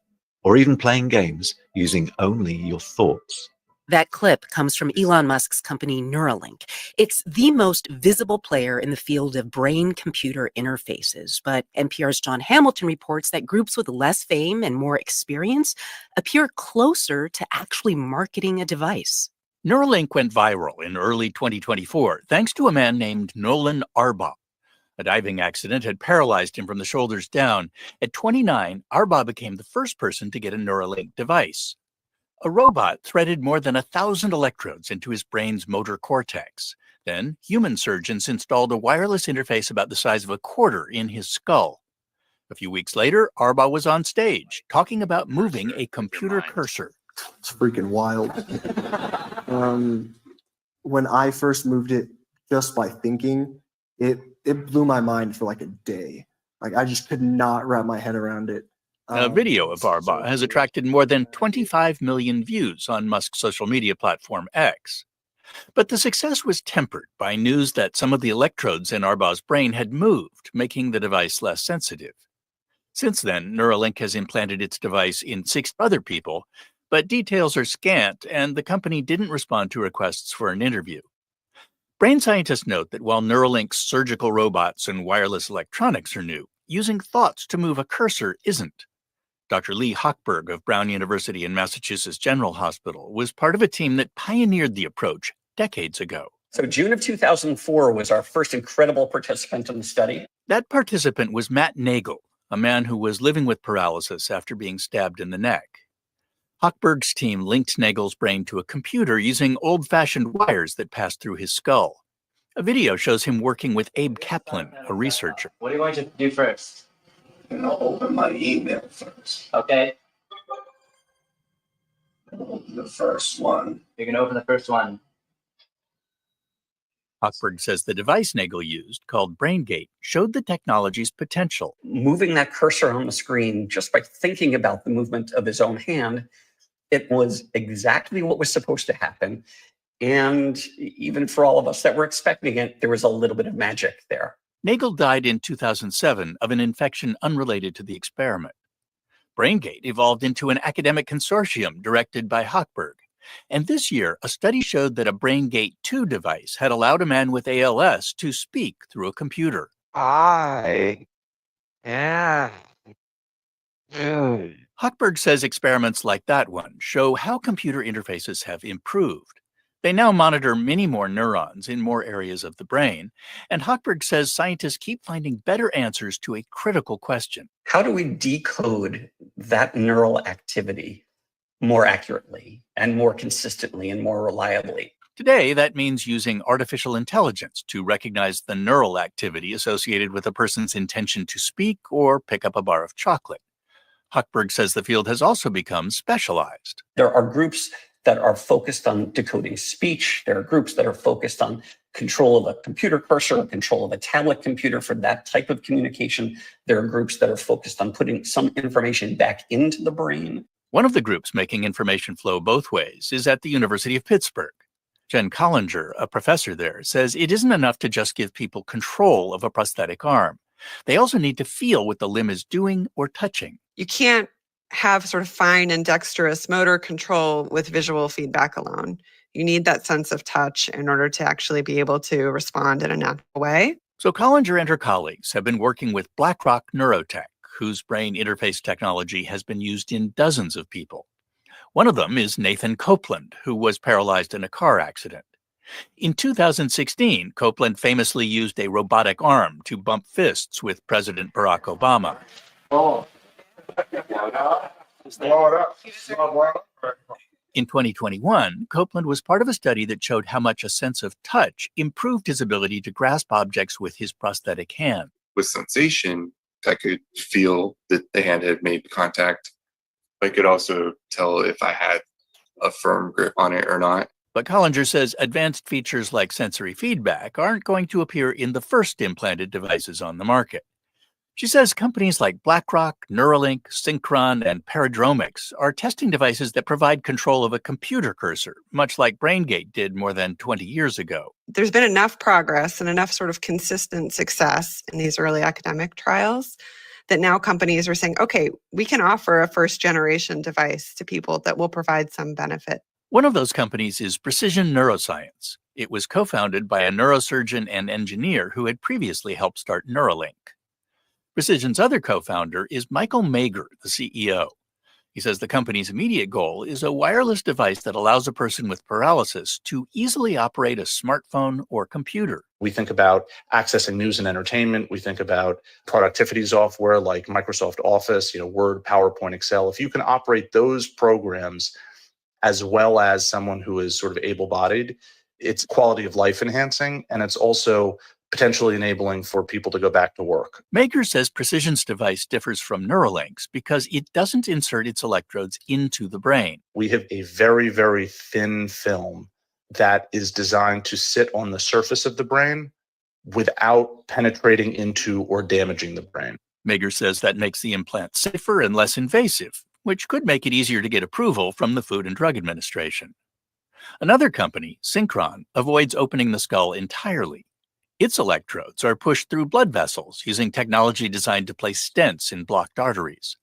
[SPEAKER 11] or even playing games using only your thoughts.
[SPEAKER 5] That clip comes from Elon Musk's company Neuralink. It's the most visible player in the field of brain-computer interfaces, but NPR's John Hamilton reports that groups with less fame and more experience appear closer to actually marketing a device.
[SPEAKER 12] Neuralink went viral in early 2024 thanks to a man named Nolan Arbaugh. A diving accident had paralyzed him from the shoulders down. At 29, Arbaugh became the first person to get a Neuralink device. A robot threaded more than 1,000 electrodes into his brain's motor cortex. Then, human surgeons installed a wireless interface about the size of a quarter in his skull. A few weeks later, Arbaugh was on stage, talking about moving a computer cursor.
[SPEAKER 14] It's freaking wild. When I first moved it, just by thinking, it blew my mind for like a day. Like I just could not wrap my head around it.
[SPEAKER 12] A video of Arbaugh has attracted more than 25 million views on Musk's social media platform X. But the success was tempered by news that some of the electrodes in Arbaugh's brain had moved, making the device less sensitive. Since then, Neuralink has implanted its device in 6 other people, but details are scant and the company didn't respond to requests for an interview. Brain scientists note that while Neuralink's surgical robots and wireless electronics are new, using thoughts to move a cursor isn't. Dr. Lee Hochberg of Brown University and Massachusetts General Hospital was part of a team that pioneered the approach decades ago.
[SPEAKER 15] So June of 2004 was our first incredible participant in the study.
[SPEAKER 12] That participant was Matt Nagel, a man who was living with paralysis after being stabbed in the neck. Hochberg's team linked Nagel's brain to a computer using old-fashioned wires that passed through his skull. A video shows him working with Abe Kaplan, a researcher.
[SPEAKER 15] What do you want to do first?
[SPEAKER 18] I'll open my email first.
[SPEAKER 15] Okay.
[SPEAKER 18] Open the first one.
[SPEAKER 15] You're going to open the first one.
[SPEAKER 12] Hochberg says the device Nagel used, called BrainGate, showed the technology's potential.
[SPEAKER 15] Moving that cursor on the screen just by thinking about the movement of his own hand, it was exactly what was supposed to happen. And even for all of us that were expecting it, there was a little bit of magic there.
[SPEAKER 12] Nagel died in 2007 of an infection unrelated to the experiment. BrainGate evolved into an academic consortium directed by Hochberg, And this year, a study showed that a BrainGate 2 device had allowed a man with ALS to speak through a computer. Hochberg says experiments like that one show how computer interfaces have improved. They now monitor many more neurons in more areas of the brain, and Hochberg says scientists keep finding better answers to a critical question.
[SPEAKER 15] How do we decode that neural activity more accurately and more consistently and more reliably?
[SPEAKER 12] Today, that means using artificial intelligence to recognize the neural activity associated with a person's intention to speak or pick up a bar of chocolate. Hochberg says the field has also become specialized.
[SPEAKER 15] There are groups that are focused on decoding speech. There are groups that are focused on control of a computer cursor, control of a tablet computer for that type of communication. There are groups that are focused on putting some information back into the brain.
[SPEAKER 12] One of the groups making information flow both ways is at the University of Pittsburgh. Jen Collinger, a professor there, says it isn't enough to just give people control of a prosthetic arm. They also need to feel what the limb is doing or touching.
[SPEAKER 8] You can't have sort of fine and dexterous motor control with visual feedback alone. You need that sense of touch in order to actually be able to respond in a natural way.
[SPEAKER 12] So Collinger and her colleagues have been working with BlackRock Neurotech, whose brain interface technology has been used in dozens of people. One of them is Nathan Copeland, who was paralyzed in a car accident. In 2016, Copeland famously used a robotic arm to bump fists with President Barack Obama. In 2021, Copeland was part of a study that showed how much a sense of touch improved his ability to grasp objects with his prosthetic hand.
[SPEAKER 9] With sensation, I could feel that the hand had made contact. I could also tell if I had a firm grip on it or not.
[SPEAKER 12] But Collinger says advanced features like sensory feedback aren't going to appear in the first implanted devices on the market. She says companies like BlackRock, Neuralink, Synchron, and Paradromics are testing devices that provide control of a computer cursor, much like BrainGate did more than 20 years ago.
[SPEAKER 8] There's been enough progress and enough sort of consistent success in these early academic trials that now companies are saying, okay, we can offer a first generation device to people that will provide some benefit.
[SPEAKER 12] One of those companies is Precision Neuroscience. It was co-founded by a neurosurgeon and engineer who had previously helped start Neuralink. Precision's other co-founder is Michael Mager, the CEO. He says the company's immediate goal is a wireless device that allows a person with paralysis to easily operate a smartphone or computer.
[SPEAKER 19] We think about accessing news and entertainment. We think about productivity software like Microsoft Office, Word, PowerPoint, Excel. If you can operate those programs as well as someone who is sort of able-bodied, it's quality of life enhancing, and it's also potentially enabling for people to go back to work.
[SPEAKER 12] Mager says Precision's device differs from Neuralink's because it doesn't insert its electrodes into the brain.
[SPEAKER 19] We have a very, very thin film that is designed to sit on the surface of the brain without penetrating into or damaging the brain.
[SPEAKER 12] Mager says that makes the implant safer and less invasive, which could make it easier to get approval from the Food and Drug Administration. Another company, Synchron, avoids opening the skull entirely. Its electrodes are pushed through blood vessels using technology designed to place stents in blocked arteries.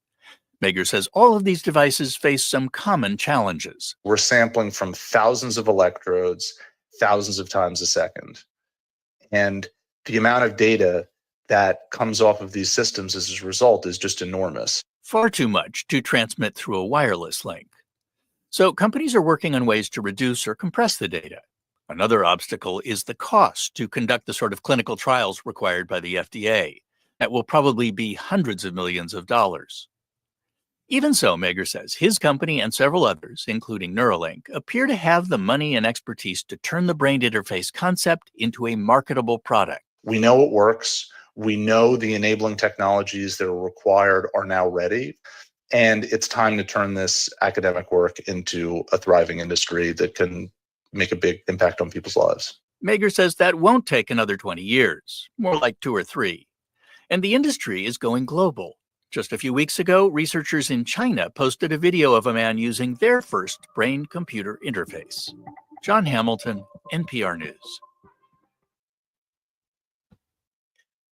[SPEAKER 12] Mager says all of these devices face some common challenges.
[SPEAKER 19] We're sampling from thousands of electrodes, thousands of times a second. And the amount of data that comes off of these systems as a result is just enormous.
[SPEAKER 12] Far too much to transmit through a wireless link. So companies are working on ways to reduce or compress the data. Another obstacle is the cost to conduct the sort of clinical trials required by the FDA. That will probably be hundreds of millions of dollars. Even so, Mager says his company and several others, including Neuralink, appear to have the money and expertise to turn the brain interface concept into a marketable product.
[SPEAKER 19] We know it works. We know the enabling technologies that are required are now ready. And it's time to turn this academic work into a thriving industry that can make a big impact on people's lives.
[SPEAKER 12] Mager says that won't take another 20 years, more like 2 or 3. And the industry is going global. Just a few weeks ago, researchers in China posted a video of a man using their first brain-computer interface. John Hamilton, NPR News.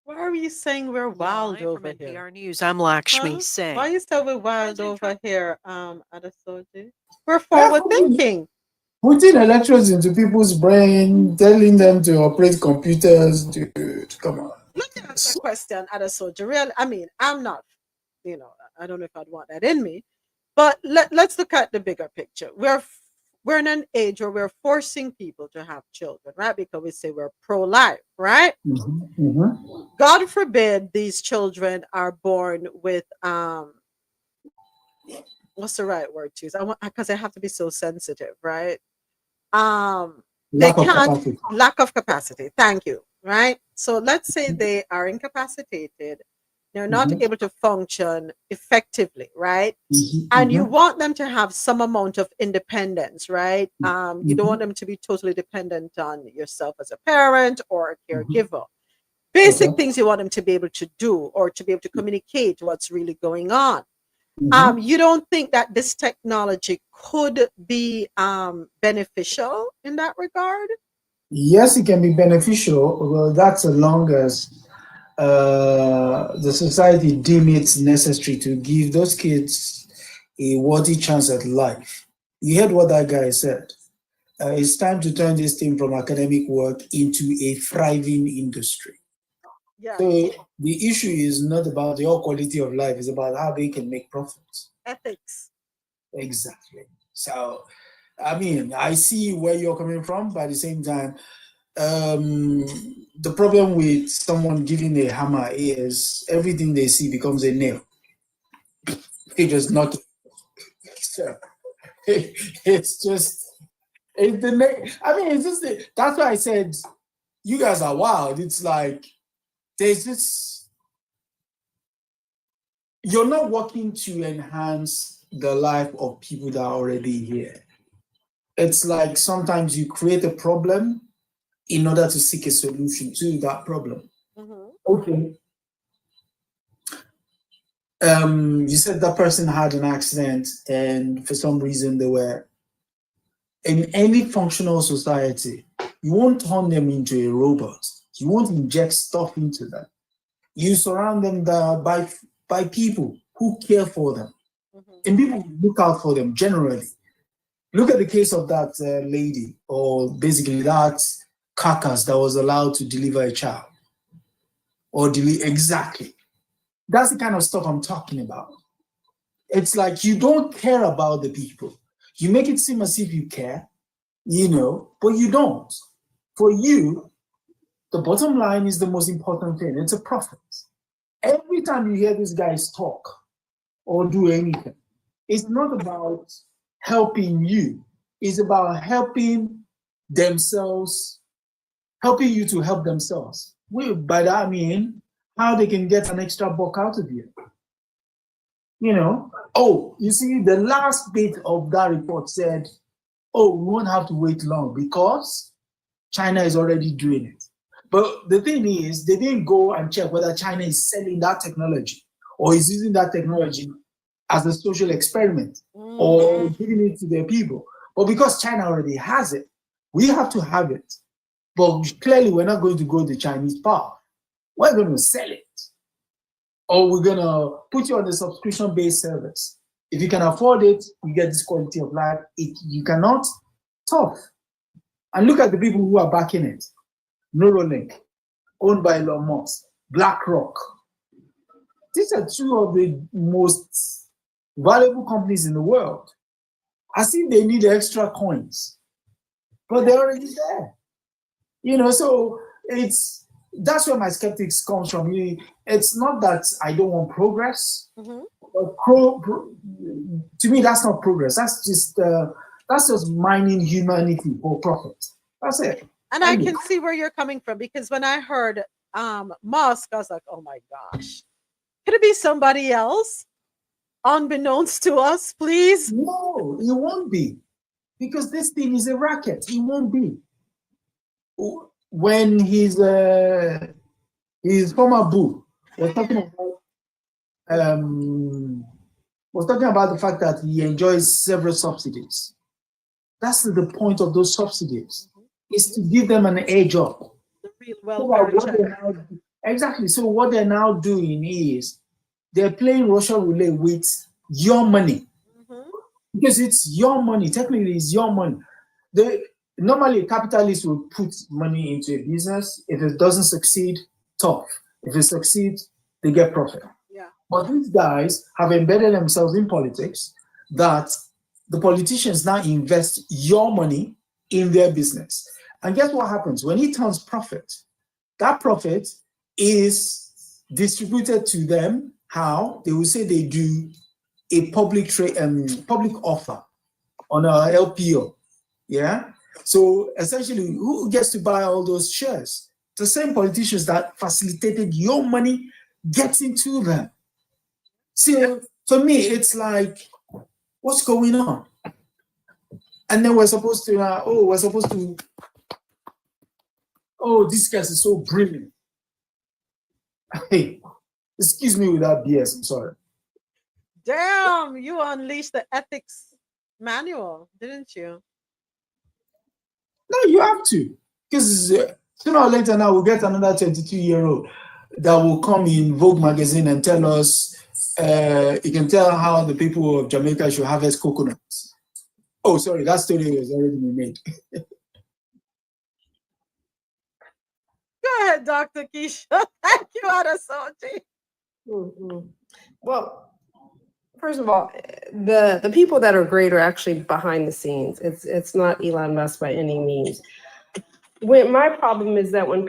[SPEAKER 1] Why are you saying we're wild
[SPEAKER 5] Live
[SPEAKER 1] over
[SPEAKER 5] from
[SPEAKER 1] here?
[SPEAKER 5] NPR News, I'm Lakshmi
[SPEAKER 1] Huh?
[SPEAKER 5] Singh.
[SPEAKER 1] Why you say we're wild over here, Adasoji? We're forward thinking.
[SPEAKER 3] Putting electrodes into people's brain, telling them to operate computers, dude, come on.
[SPEAKER 1] Let me ask a question, Ada Soldier. Real, I mean, I'm not, I don't know if I'd want that in me, but let's look at the bigger picture. We're in an age where we're forcing people to have children, right? Because we say we're pro-life, right? God forbid these children are born with what's the right word to use? Because I have to be so sensitive, right? They can't lack of capacity. Thank you. Right. So let's say they are incapacitated. They're not able to function effectively, right? And you want them to have some amount of independence, right? You don't want them to be totally dependent on yourself as a parent or a caregiver. Basic things you want them to be able to do or to be able to communicate what's really going on. You don't think that this technology could be beneficial in that regard?
[SPEAKER 3] Yes, it can be beneficial. Well, that's as long as the society deems it necessary to give those kids a worthy chance at life. You heard what that guy said. It's time to turn this thing from academic work into a thriving industry.
[SPEAKER 1] Yeah.
[SPEAKER 3] So the issue is not about the quality of life, it's about how they can make profits.
[SPEAKER 1] Ethics.
[SPEAKER 3] Exactly. So, I mean, I see where you're coming from, but at the same time, the problem with someone giving a hammer is everything they see becomes a nail. They just knock it. So, it's the nail. I mean, it's just that's why I said you guys are wild. It's like there's this. You're not working to enhance the life of people that are already here. It's like sometimes you create a problem in order to seek a solution to that problem. Okay. You said that person had an accident and for some reason they were in any functional society, you won't turn them into a robot. You won't inject stuff into them. You surround them by people who care for them. And people look out for them generally. Look at the case of that lady, or basically that carcass that was allowed to deliver a child. Or exactly. That's the kind of stuff I'm talking about. It's like you don't care about the people. You make it seem as if you care, but you don't. For you, the bottom line is the most important thing. It's a profit. Every time you hear these guys talk or do anything, it's not about helping you. It's about helping themselves, helping you to help themselves. By that I mean how they can get an extra buck out of you. You see, the last bit of that report said, we won't have to wait long because China is already doing it. But the thing is, they didn't go and check whether China is selling that technology or is using that technology as a social experiment or giving it to their people. But because China already has it, we have to have it. But clearly, we're not going to go the Chinese path. We're going to sell it. Or we're going to put you on a subscription-based service. If you can afford it, you get this quality of life. If you cannot, tough. And look at the people who are backing it. Neuralink, owned by Elon Musk, BlackRock. These are two of the most valuable companies in the world. I think they need extra coins, but they're already there. So that's where my skeptics comes from. It's not that I don't want progress, but to me that's not progress. That's just mining humanity for profit. That's it.
[SPEAKER 1] And I can see where you're coming from, because when I heard Musk, I was like, oh my gosh, could it be somebody else unbeknownst to us, please?
[SPEAKER 3] No, it won't be, because this thing is a racket. It won't be. When his former boo was talking about the fact that he enjoys several subsidies. That's the point of those subsidies, is to give them an edge up.
[SPEAKER 1] The real welfare.
[SPEAKER 3] Exactly. So what they're now doing is they're playing Russian roulette with your money. Because it's your money. Technically, it's your money. Normally capitalists will put money into a business. If it doesn't succeed, tough. If it succeeds, they get profit.
[SPEAKER 1] Yeah.
[SPEAKER 3] But these guys have embedded themselves in politics that the politicians now invest your money in their business. And guess what happens? When it turns profit, that profit is distributed to them. How? They will say they do a public offer on a LPO. Yeah. So essentially, who gets to buy all those shares? The same politicians that facilitated your money getting to them. See, for me, it's like, what's going on? And then we're supposed to, this guy is so brilliant. Hey, excuse me with that BS, I'm sorry.
[SPEAKER 1] Damn, you unleashed the ethics manual, didn't you?
[SPEAKER 3] No, you have to. Because sooner or later now, we'll get another 22-year-old that will come in Vogue magazine and tell us, you can tell how the people of Jamaica should harvest coconuts. Oh, sorry, that story has already been made.
[SPEAKER 1] Go ahead, Dr. Keisha. Thank you, Adasoji.
[SPEAKER 4] Mm-hmm. Well, first of all, the people that are great are actually behind the scenes. It's not Elon Musk by any means. My problem is that when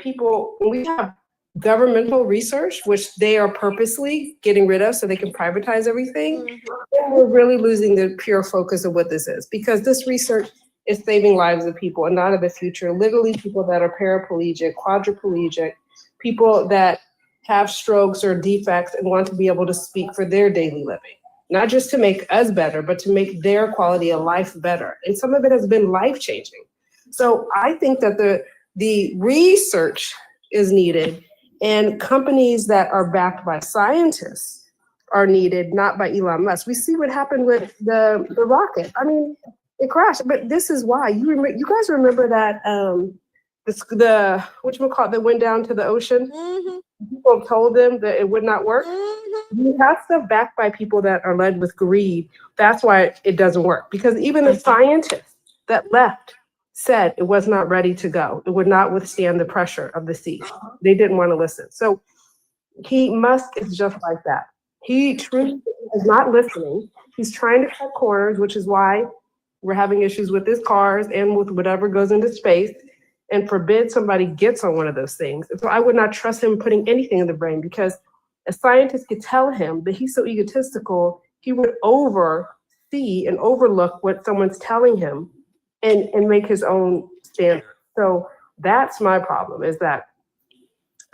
[SPEAKER 4] we have governmental research, which they are purposely getting rid of so they can privatize everything, then we're really losing the pure focus of what this is, because this research is saving lives of people and not of the future. Literally people that are paraplegic, quadriplegic, people that have strokes or defects and want to be able to speak for their daily living, not just to make us better, but to make their quality of life better. And some of it has been life-changing. So I think that the research is needed, and companies that are backed by scientists are needed, not by Elon Musk. We see what happened with the rocket. I mean, it crashed, but this is why. You guys remember that the whatchamacallit that went down to the ocean? Mm-hmm. People told them that it would not work. Mm-hmm. You have stuff backed by people that are led with greed. That's why it doesn't work. Because even the scientists that left said it was not ready to go. It would not withstand the pressure of the sea. They didn't want to listen. So Musk is just like that. He truly is not listening. He's trying to cut corners, which is why we're having issues with his cars and with whatever goes into space, and forbid somebody gets on one of those things. And so I would not trust him putting anything in the brain, because a scientist could tell him that he's so egotistical, he would oversee and overlook what someone's telling him and make his own standard. So that's my problem, is that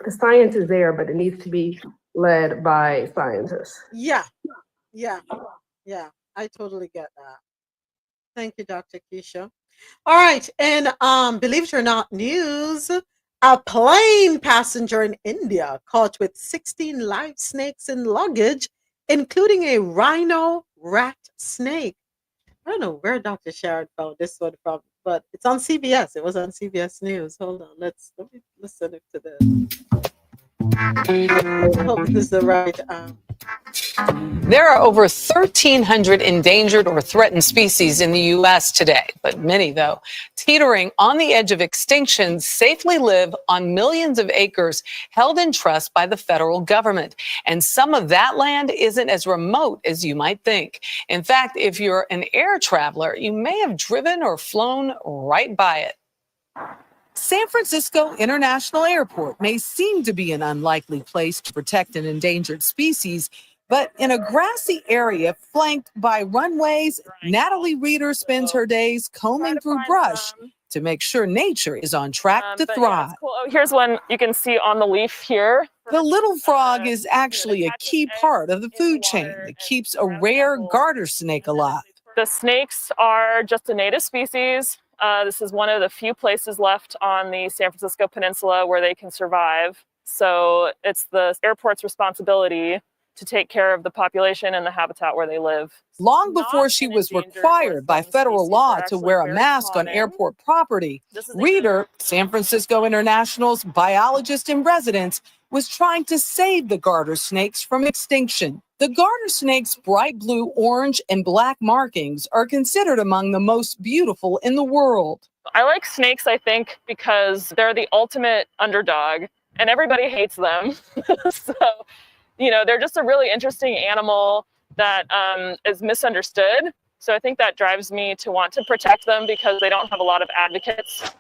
[SPEAKER 4] the science is there, but it needs to be led by scientists.
[SPEAKER 1] Yeah. I totally get that. Thank you, Dr. Keisha. All right, and believe it or not, news: a plane passenger in India caught with 16 live snakes in luggage, including a rhino rat snake. I don't know where Dr. Sharon found this one from, but it's on CBS. It was on CBS News. Hold on, let me listen to this. I hope this is the right.
[SPEAKER 20] There are over 1,300 endangered or threatened species in the U.S. today, but many, though, teetering on the edge of extinction, safely live on millions of acres held in trust by the federal government. And some of that land isn't as remote as you might think. In fact, if you're an air traveler, you may have driven or flown right by it.
[SPEAKER 21] San Francisco International Airport may seem to be an unlikely place to protect an endangered species, but in a grassy area flanked by runways, Natalie Reeder spends her days combing through brush to make sure nature is on track to thrive.
[SPEAKER 22] Yeah, cool. Oh, here's one you can see on the leaf here.
[SPEAKER 21] The little frog is actually a key part of the food chain that keeps a rare garter snake alive.
[SPEAKER 22] The snakes are just a native species. This is one of the few places left on the San Francisco Peninsula where they can survive. So it's the airport's responsibility to take care of the population and the habitat where they live.
[SPEAKER 21] Long before she was required by federal law to wear a mask on airport property, Reeder, San Francisco International's biologist in residence, was trying to save the garter snakes from extinction. The garter snake's bright blue, orange, and black markings are considered among the most beautiful in the world.
[SPEAKER 22] I like snakes, I think, because they're the ultimate underdog and everybody hates them. So, they're just a really interesting animal that is misunderstood. So I think that drives me to want to protect them because they don't have a lot of advocates.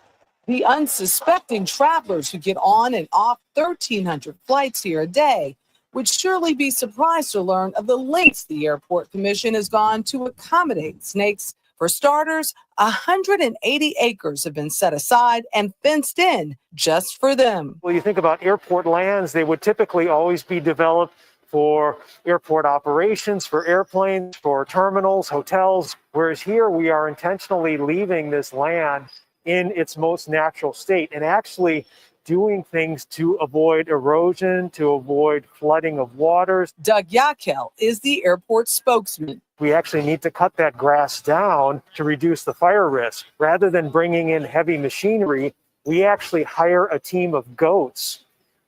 [SPEAKER 21] The unsuspecting travelers who get on and off 1,300 flights here a day would surely be surprised to learn of the lengths the Airport Commission has gone to accommodate snakes. For starters, 180 acres have been set aside and fenced in just for them.
[SPEAKER 2] Well, you think about airport lands, they would typically always be developed for airport operations, for airplanes, for terminals, hotels, whereas here we are intentionally leaving this land in its most natural state and actually doing things to avoid erosion, to avoid flooding of waters.
[SPEAKER 21] Doug Yakel is the airport spokesman.
[SPEAKER 2] We actually need to cut that grass down to reduce the fire risk. Rather than bringing in heavy machinery, we actually hire a team of goats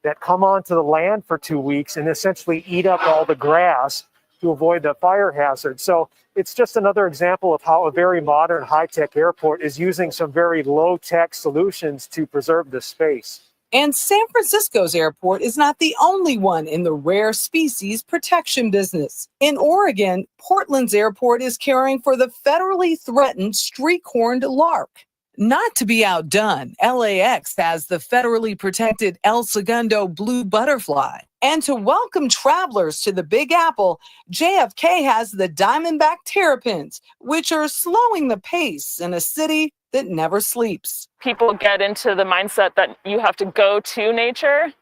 [SPEAKER 2] that come onto the land for 2 weeks and essentially eat up all the grass to avoid the fire hazard. So it's just another example of how a very modern high-tech airport is using some very low-tech solutions to preserve the space.
[SPEAKER 21] And San Francisco's airport is not the only one in the rare species protection business. In Oregon, Portland's airport is caring for the federally threatened streak-horned lark. Not to be outdone, LAX has the federally protected El Segundo blue butterfly. And to welcome travelers to the Big Apple, JFK has the diamondback terrapins, which are slowing the pace in a city that never sleeps.
[SPEAKER 22] People get into the mindset that you have to go to nature,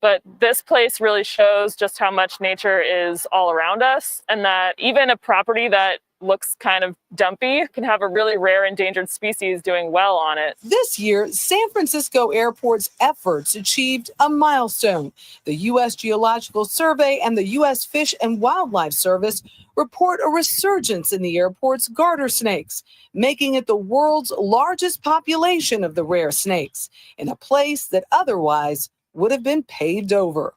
[SPEAKER 22] but this place really shows just how much nature is all around us, and that even a property that looks kind of dumpy can have a really rare endangered species doing well on it.
[SPEAKER 21] This year, San Francisco Airport's efforts achieved a milestone. The U.S. Geological Survey and the U.S. Fish and Wildlife Service report a resurgence in the airport's garter snakes, making it the world's largest population of the rare snakes in a place that otherwise would have been paved over.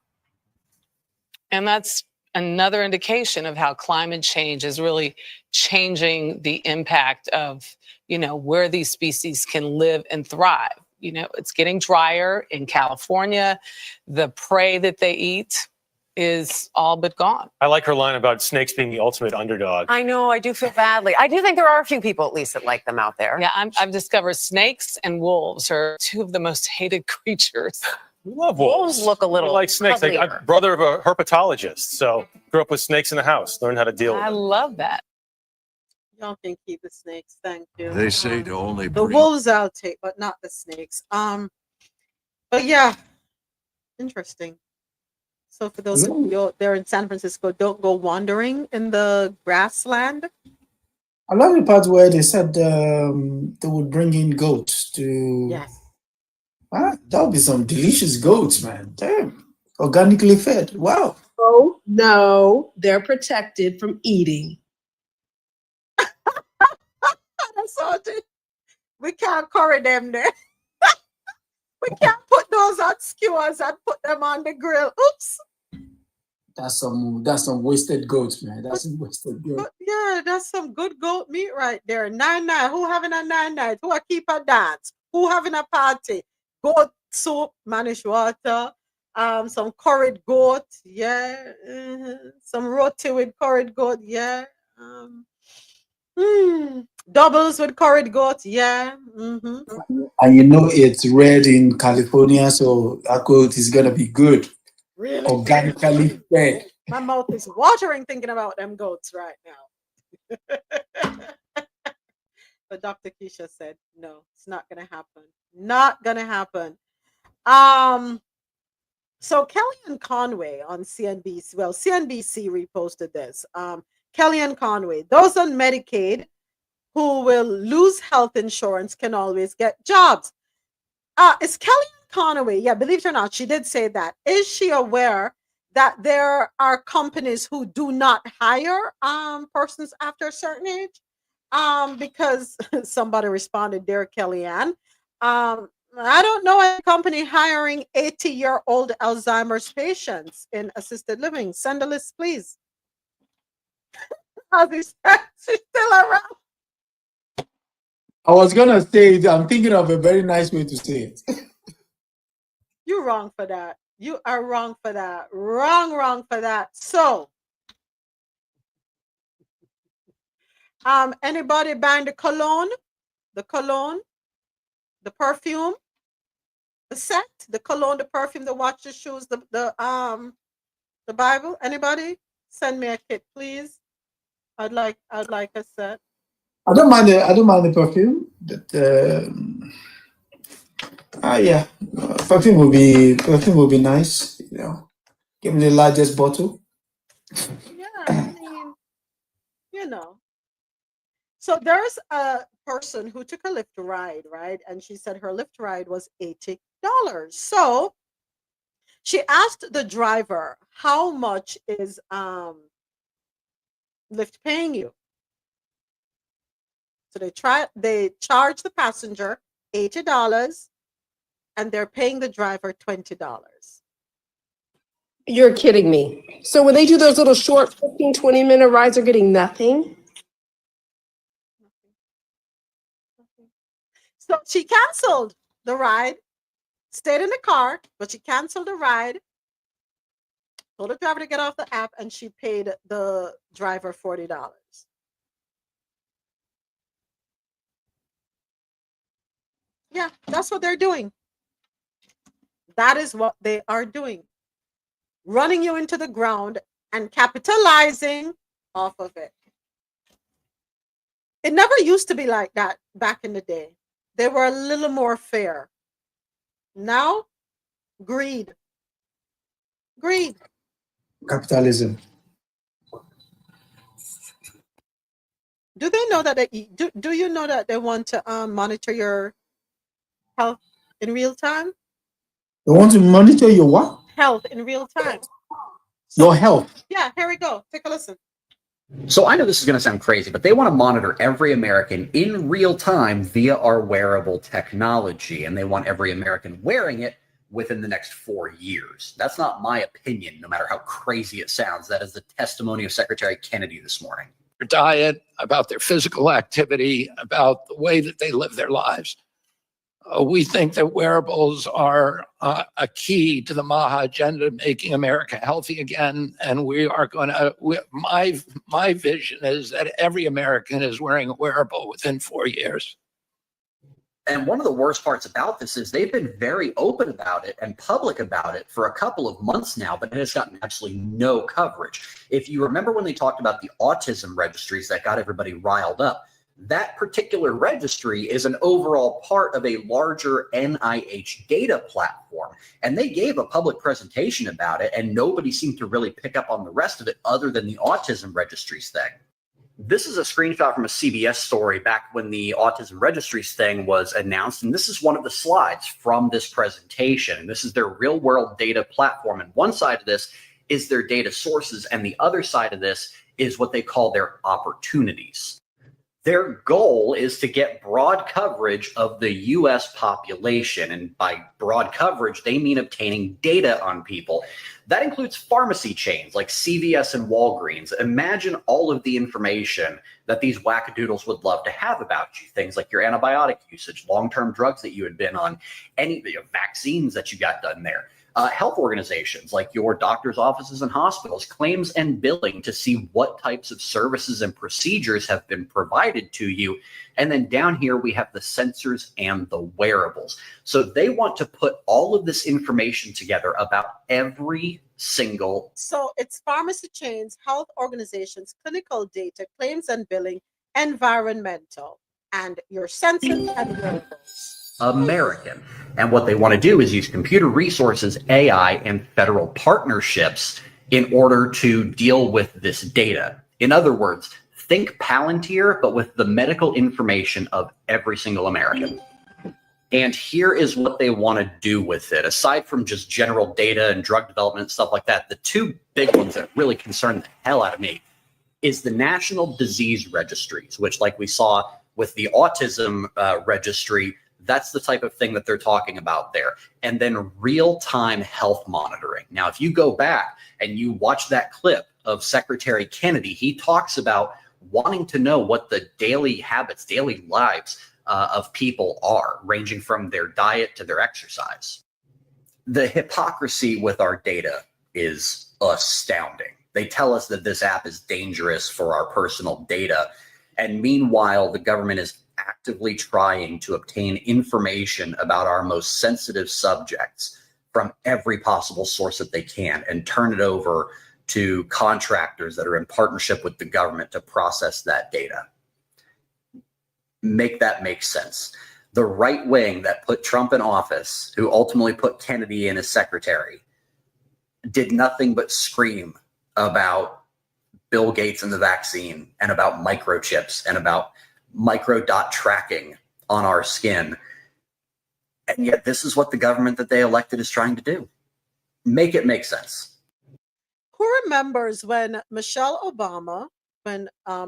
[SPEAKER 20] And that's another indication of how climate change is really changing the impact of, where these species can live and thrive. It's getting drier in California. The prey that they eat is all but gone.
[SPEAKER 6] I like her line about snakes being the ultimate underdog.
[SPEAKER 7] I know, I do feel badly. I do think there are a few people at least that like them out there.
[SPEAKER 20] Yeah, I've discovered snakes and wolves are two of the most hated creatures.
[SPEAKER 6] We love wolves.
[SPEAKER 7] Wolves look a little
[SPEAKER 6] We like snakes. I'm brother of a herpetologist, so grew up with snakes in the house, learned how to deal with
[SPEAKER 20] I
[SPEAKER 6] them.
[SPEAKER 20] love that.
[SPEAKER 1] Y'all can keep the snakes, thank you.
[SPEAKER 13] They say to only
[SPEAKER 1] the
[SPEAKER 13] breed.
[SPEAKER 1] wolves I'll take, but not the snakes. But yeah, interesting. So for those of you out there in San Francisco, don't go wandering in the grassland.
[SPEAKER 3] I love the part where they said they would bring in goats to.
[SPEAKER 1] Yes.
[SPEAKER 3] That would be some delicious goats, man. Damn. Organically fed. Wow.
[SPEAKER 4] Oh, no, they're protected from eating.
[SPEAKER 1] That's all. We can't curry them there. We can't put those on skewers and put them on the grill. Oops.
[SPEAKER 3] That's some wasted goats, man. That's some wasted goat.
[SPEAKER 1] But yeah, that's some good goat meat right there. 9-9. Who having a 9-9? Who a keep a dance? Who having a party? Goat soup, manish water, some curried goat, yeah. Some roti with curried goat, yeah. Doubles with curried goat, yeah.
[SPEAKER 3] And it's red in California, so that goat is gonna be good.
[SPEAKER 1] Really?
[SPEAKER 3] Organically fed.
[SPEAKER 1] My mouth is watering thinking about them goats right now. But Dr. Keisha said, no, it's not gonna happen. Not gonna happen. So Kellyanne Conway on CNBC, well, CNBC reposted this. Kellyanne Conway, those on Medicaid who will lose health insurance can always get jobs. Is Kellyanne Conway, yeah, believe it or not, she did say that. Is she aware that there are companies who do not hire persons after a certain age? Because somebody responded there, Kellyanne. I don't know any company hiring 80-year-old Alzheimer's patients in assisted living. Send a list, please. She's still around.
[SPEAKER 3] I was gonna say it. I'm thinking of a very nice way to say it.
[SPEAKER 1] You're wrong for that. You are wrong for that. Wrong for that. So, anybody buying the cologne, the perfume, the set, the cologne, the perfume, the watch, the shoes, the Bible? Anybody? Send me a kit, please. I'd like a set.
[SPEAKER 3] I don't mind the perfume. But yeah, perfume will be nice. You know, give me the largest bottle.
[SPEAKER 1] Yeah, I mean, you know. So there's a person who took a Lyft ride, right? And she said her Lyft ride was $80. So she asked the driver, how much is Lyft paying you? So they charge the passenger $80 and they're paying the driver $20.
[SPEAKER 4] You're kidding me. So when they do those little short 15, 20-minute rides, they're getting nothing?
[SPEAKER 1] So she canceled the ride, stayed in the car, but she canceled the ride, told the driver to get off the app, and she paid the driver $40. Yeah, that's what they're doing. That is what they are doing. Running you into the ground and capitalizing off of it. It never used to be like that back in the day. They were a little more fair. Now, greed.
[SPEAKER 3] Capitalism.
[SPEAKER 1] Do they know that do you know that they want to monitor your health in real time?
[SPEAKER 3] They want to monitor your what?
[SPEAKER 1] Health in real time.
[SPEAKER 3] Your health.
[SPEAKER 1] Yeah, here we go. Take a listen.
[SPEAKER 15] So I know this is going to sound crazy, but they want to monitor every American in real time via our wearable technology, and they want every American wearing it within the next 4 years. That's not my opinion, no matter how crazy it sounds. That is the testimony of Secretary Kennedy this morning.
[SPEAKER 13] Their diet, about their physical activity, about the way that they live their lives. We think that wearables are a key to the MAHA agenda, making America healthy again. And we are going to, my vision is that every American is wearing a wearable within 4 years.
[SPEAKER 15] And one of the worst parts about this is they've been very open about it and public about it for a couple of months now, but it has gotten absolutely no coverage. If you remember when they talked about the autism registries that got everybody riled up, that particular registry is an overall part of a larger NIH data platform. And they gave a public presentation about it, and nobody seemed to really pick up on the rest of it other than the autism registries thing. This is a screenshot from a CBS story back when the autism registries thing was announced. And this is one of the slides from this presentation. And this is their real world data platform. And one side of this is their data sources. And the other side of this is what they call their opportunities. Their goal is to get broad coverage of the US population. And by broad coverage, they mean obtaining data on people. That includes pharmacy chains like CVS and Walgreens. Imagine all of the information that these wackadoodles would love to have about you. Things like your antibiotic usage, long-term drugs that you had been on, any vaccines that you got done there. Health organizations like your doctor's offices and hospitals, claims and billing to see what types of services and procedures have been provided to you. And then down here, we have the sensors and the wearables. So they want to put all of this information together about every single.
[SPEAKER 1] So it's pharmacy chains, health organizations, clinical data, claims and billing, environmental, and your sensors and wearables.
[SPEAKER 15] American. And what they want to do is use computer resources, AI, and federal partnerships in order to deal with this data. In other words, think Palantir, but with the medical information of every single American. And here is what they want to do with it. Aside from just general data and drug development and stuff like that, the two big ones that really concern the hell out of me is the national disease registries, which, like we saw with the autism registry, That's the type of thing that they're talking about there. And then real-time health monitoring. Now, if you go back and you watch that clip of Secretary Kennedy, he talks about wanting to know what the daily habits, daily lives of people are, ranging from their diet to their exercise. The hypocrisy with our data is astounding. They tell us that this app is dangerous for our personal data. And meanwhile, the government is actively trying to obtain information about our most sensitive subjects from every possible source that they can and turn it over to contractors that are in partnership with the government to process that data. Make that make sense. The right wing that put Trump in office, who ultimately put Kennedy in as secretary, did nothing but scream about Bill Gates and the vaccine and about microchips and about microdot tracking on our skin. And yet this is what the government that they elected is trying to do. Make it make sense.
[SPEAKER 1] Who remembers when Michelle Obama, when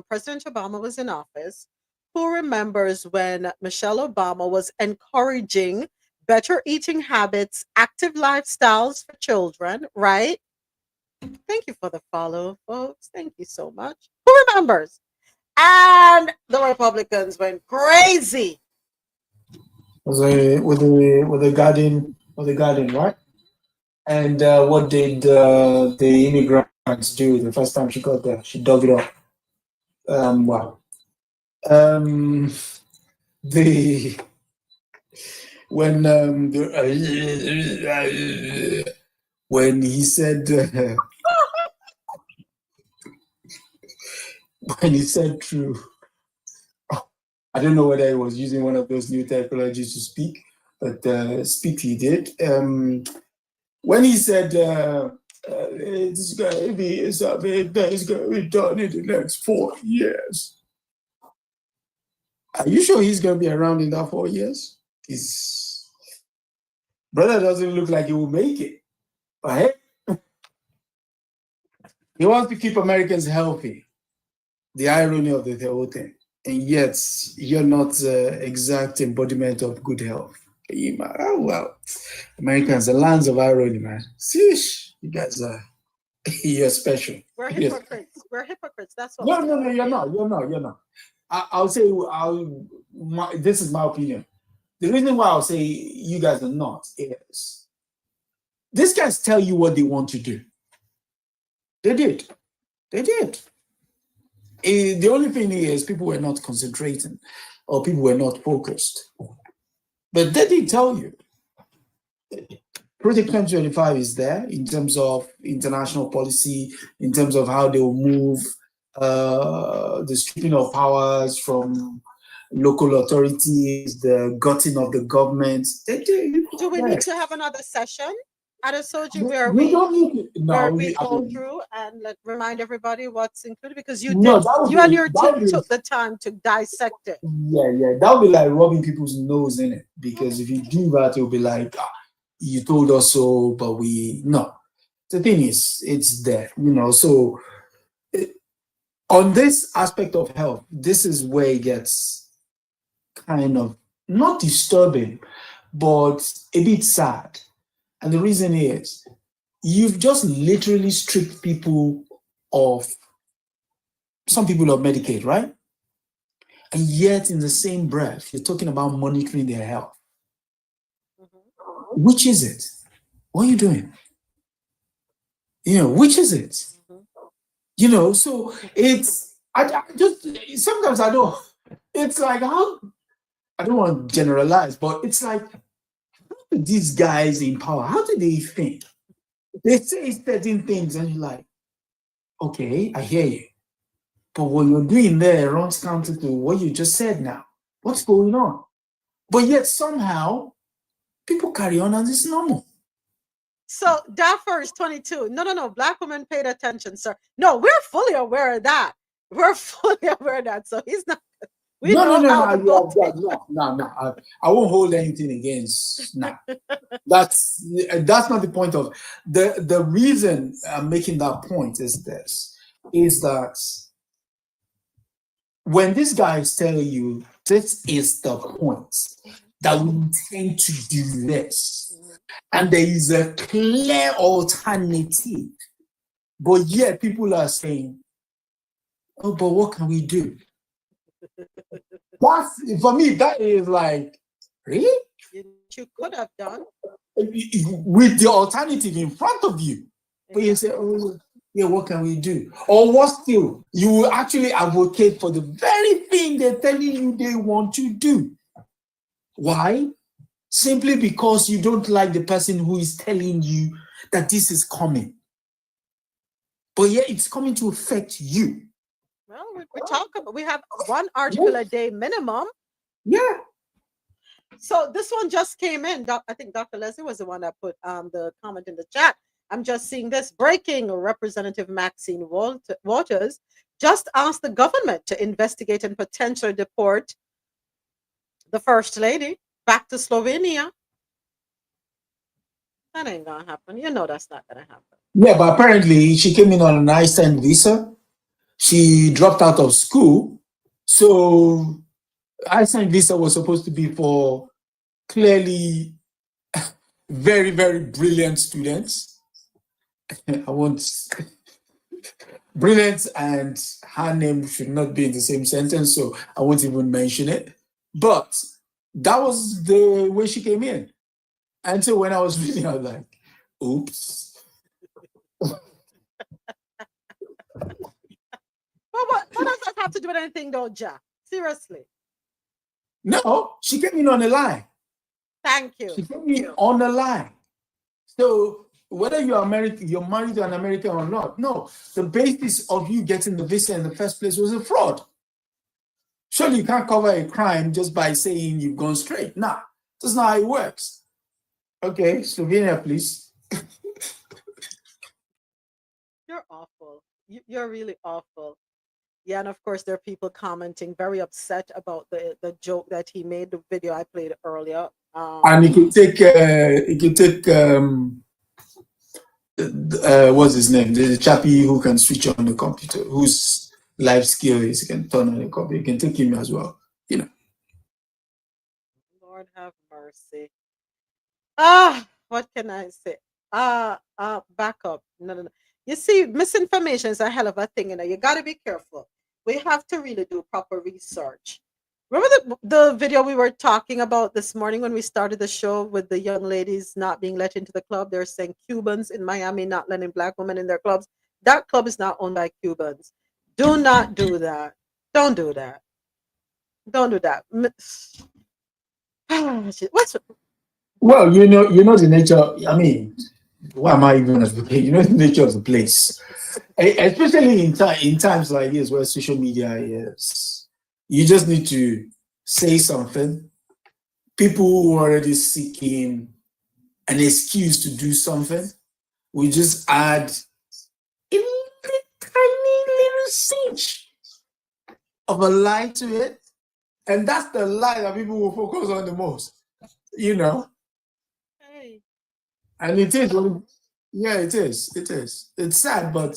[SPEAKER 1] President Obama was in office, who remembers when Michelle Obama was encouraging better eating habits, active lifestyles for children, right? Thank you for the follow, folks. Thank you so much. Who remembers? And the Republicans went crazy.
[SPEAKER 3] With the garden, right? And what did the immigrants do the first time she got there? She dug it up. When he said when he said true, I don't know whether he was using one of those new technologies to speak, but speak he did. When he said it's going to be done in the next 4 years, are you sure he's going to be around in that 4 years? His brother doesn't look like he will make it. But hey, he wants to keep Americans healthy. The irony of the whole thing. And yet, you're not the exact embodiment of good health. Oh, well, Americans, the lands of irony, man. Sheesh, you guys are, you're special.
[SPEAKER 1] We're hypocrites. We're hypocrites. That's what.
[SPEAKER 3] No, you're not. I'll say, this is my opinion. The reason why I'll say you guys are not is these guys tell you what they want to do. They did. The only thing is people were not concentrating or people were not focused. But they did tell you. Project 2025 is there in terms of international policy, in terms of how they will move the stripping of powers from local authorities, the gutting of the government.
[SPEAKER 1] Do we need to have another session at a Soji where
[SPEAKER 3] we
[SPEAKER 1] we
[SPEAKER 3] go
[SPEAKER 1] through and remind everybody what's included? Because you
[SPEAKER 3] your
[SPEAKER 1] team took the time to dissect it.
[SPEAKER 3] Yeah. That would be like rubbing people's nose in it. Because if you do that, it'll be like, you told us so, but no. The thing is, it's there, so on this aspect of health, this is where it gets kind of not disturbing, but a bit sad. And the reason is, you've just literally stripped people of, some people of Medicaid, right? And yet in the same breath, you're talking about monitoring their health. Which is it? What are you doing? Which is it? So it's, sometimes I don't, it's like, how, I don't want to generalize, but it's like, these guys in power, how do they think? They say certain things and you're like, okay, I hear you. But what you're doing there runs counter to what you just said now. What's going on? But yet somehow, people carry on as it's normal.
[SPEAKER 1] So Daffer is 22. No. Black women paid attention, sir. No, we're fully aware of that. So he's not.
[SPEAKER 3] No. I won't hold anything against. No, that's not the point of the reason I'm making that point is that when these guys tell you this is the point, that we intend to do this. And there is a clear alternative. But yet people are saying, oh, but what can we do? For me, that is like, really?
[SPEAKER 1] You could have done.
[SPEAKER 3] With the alternative in front of you. But you say, oh, yeah, what can we do? Or what still? You will actually advocate for the very thing they're telling you they want to do. Why? Simply because you don't like the person who is telling you that this is coming. But yet it's coming to affect you.
[SPEAKER 1] Well, we talk about, we have one article a day minimum.
[SPEAKER 3] Yeah.
[SPEAKER 1] So this one just came in. I think Dr. Leslie was the one that put the comment in the chat. I'm just seeing this breaking. Representative Maxine Waters just asked the government to investigate and potentially deport the First Lady back to Slovenia. That ain't gonna happen. You know that's not gonna happen.
[SPEAKER 3] Yeah, but apparently she came in on an I-10 visa. She dropped out of school. So I-10 visa was supposed to be for clearly very, very brilliant students. I want brilliant and her name should not be in the same sentence, so I won't even mention it. But that was the way she came in. And so when I was reading, I was like, oops.
[SPEAKER 1] But what does that have to do with anything though, Jack? Seriously.
[SPEAKER 3] No, she came in on the line.
[SPEAKER 1] Thank you.
[SPEAKER 3] She came in on the line. So whether you're married to an American or not, no, the basis of you getting the visa in the first place was a fraud. Surely you can't cover a crime just by saying you've gone straight. Nah, that's not how it works. Okay, Slovenia, please.
[SPEAKER 1] You're awful. You're really awful. Yeah, and of course there are people commenting very upset about the joke that he made, the video I played earlier.
[SPEAKER 3] And it could take what's his name? The chappie who can switch on the computer, whose life skill is he can turn on the computer. You can take him as well, you know.
[SPEAKER 1] Lord have mercy. What can I say? Back up. No. You see, misinformation is a hell of a thing, you know. You gotta be careful. We have to really do proper research. Remember the video we were talking about this morning when we started the show with the young ladies not being let into the club? They're saying Cubans in Miami not letting Black women in their clubs. That club is not owned by Cubans. Do not do that. Don't do that. Don't do that.
[SPEAKER 3] Well, you know the nature. I mean, why am I even advocating? You know the nature of the place, especially in times like this where social media is. You just need to say something. People who are already seeking an excuse to do something, we just add a tiny little cinch of a lie to it. And that's the lie that people will focus on the most, you know.
[SPEAKER 1] Hey.
[SPEAKER 3] And it is, yeah, it is. It's sad, but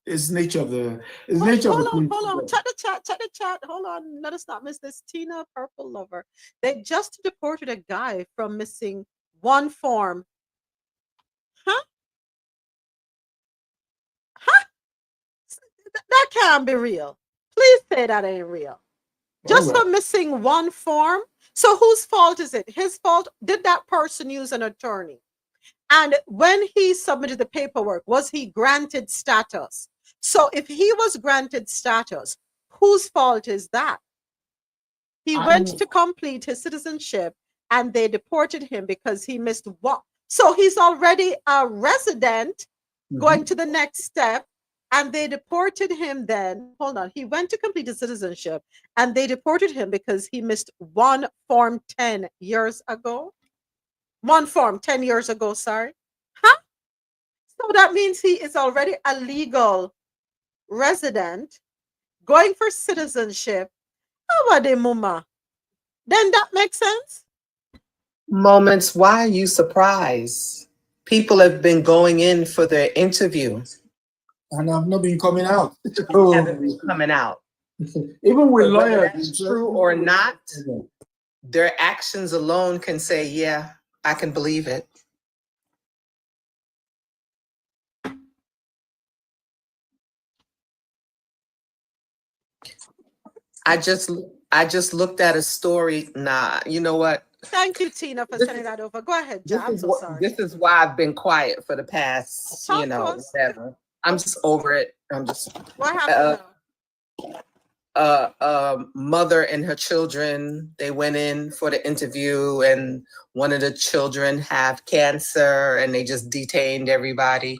[SPEAKER 3] it's nature of the. It's nature of the.
[SPEAKER 1] Hold on. Check the chat. Hold on. Let us not miss this. Tina Purple Lover. They just deported a guy from missing one form. Huh? That can't be real. Please say that ain't real. Just for missing one form. So whose fault is it? His fault? Did that person use an attorney? And when he submitted the paperwork, was he granted status? So if he was granted status, whose fault is that? He went to complete his citizenship and they deported him because he missed one. So he's already a resident going to the next step, and they deported him then. Hold on. He went to complete his citizenship and they deported him because he missed one form 10 years ago. One form 10 years ago, sorry. Huh? So that means he is already a legal resident going for citizenship. How about the mama? Then that makes sense?
[SPEAKER 16] Moments, why are you surprised? People have been going in for their interview.
[SPEAKER 3] And I've not been coming out.
[SPEAKER 16] You haven't been coming out.
[SPEAKER 3] Even with
[SPEAKER 16] But whether
[SPEAKER 3] lawyers.
[SPEAKER 16] that's true or not, their actions alone can say, yeah, I can believe it. I just looked at a story. Nah, you know what?
[SPEAKER 1] Thank you, Tina, for sending that over. Go ahead,
[SPEAKER 16] This
[SPEAKER 1] Ja. I'm
[SPEAKER 16] is
[SPEAKER 1] so
[SPEAKER 16] what
[SPEAKER 1] sorry.
[SPEAKER 16] this is why I've been quiet for the past,
[SPEAKER 1] Talk to us.
[SPEAKER 16] whatever. I'm just over it. I'm just
[SPEAKER 1] What happened
[SPEAKER 16] mother and her children, they went in for the interview, and one of the children have cancer, and they just detained everybody.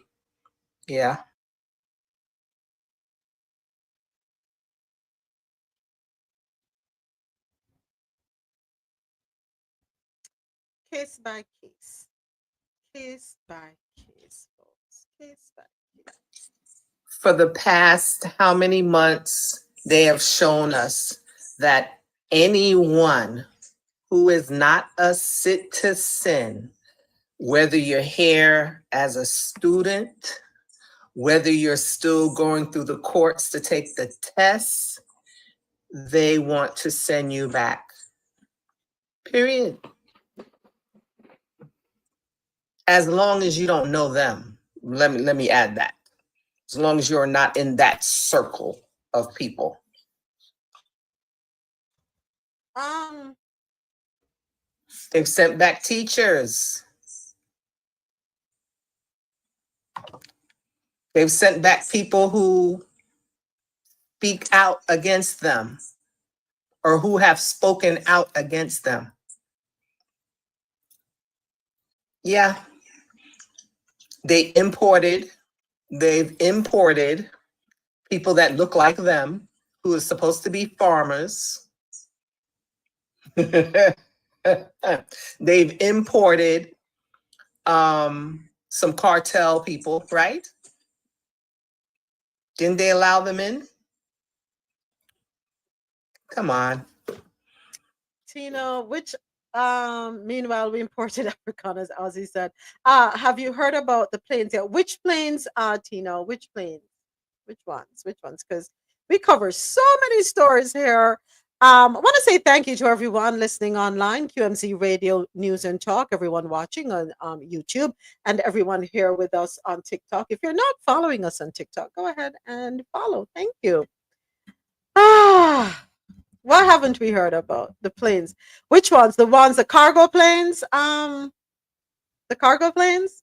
[SPEAKER 16] Yeah.
[SPEAKER 1] Case by case. Case by case, folks. Case by case.
[SPEAKER 16] For the past how many months, they have shown us that anyone who is not a citizen, whether you're here as a student, whether you're still going through the courts to take the tests, they want to send you back. Period. As long as you don't know them. Let me add that. As long as you're not in that circle of people. They've sent back teachers. They've sent back people who speak out against them or who have spoken out against them. Yeah. They've imported people that look like them who are supposed to be farmers. They've imported some cartel people, right? Didn't they allow them in? Come on.
[SPEAKER 1] Tina, which meanwhile we imported Afrikaners, as he said. Have you heard about the planes? Yeah, which planes, Tina? Which planes? Which ones? Which ones? Because we cover so many stories here. I want to say thank you to everyone listening online, QMC Radio News and Talk, everyone watching on YouTube, and everyone here with us on TikTok. If you're not following us on TikTok, go ahead and follow. Thank you. What haven't we heard about? The planes. Which ones? The ones, the cargo planes? The cargo planes?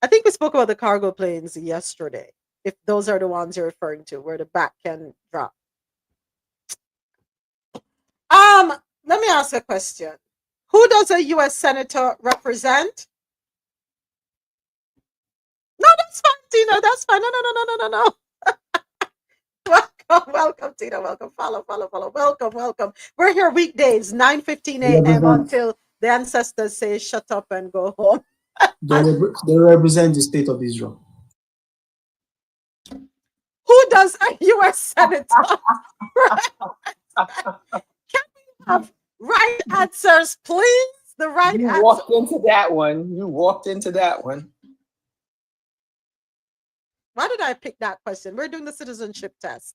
[SPEAKER 1] I think we spoke about the cargo planes yesterday. If those are the ones you're referring to, where the back can drop. Let me ask a question. Who does a U.S. Senator represent? No, that's fine, Tina. That's fine. No. Welcome, Tina. Welcome. Follow. Welcome. We're here weekdays, 9:15 a.m. until the ancestors say shut up and go home.
[SPEAKER 3] They represent the state of Israel.
[SPEAKER 1] Who does a U.S. Senator represent? Can we have right answers, please? The right answer.
[SPEAKER 16] You walked into that one.
[SPEAKER 1] Why did I pick that question? We're doing the citizenship test.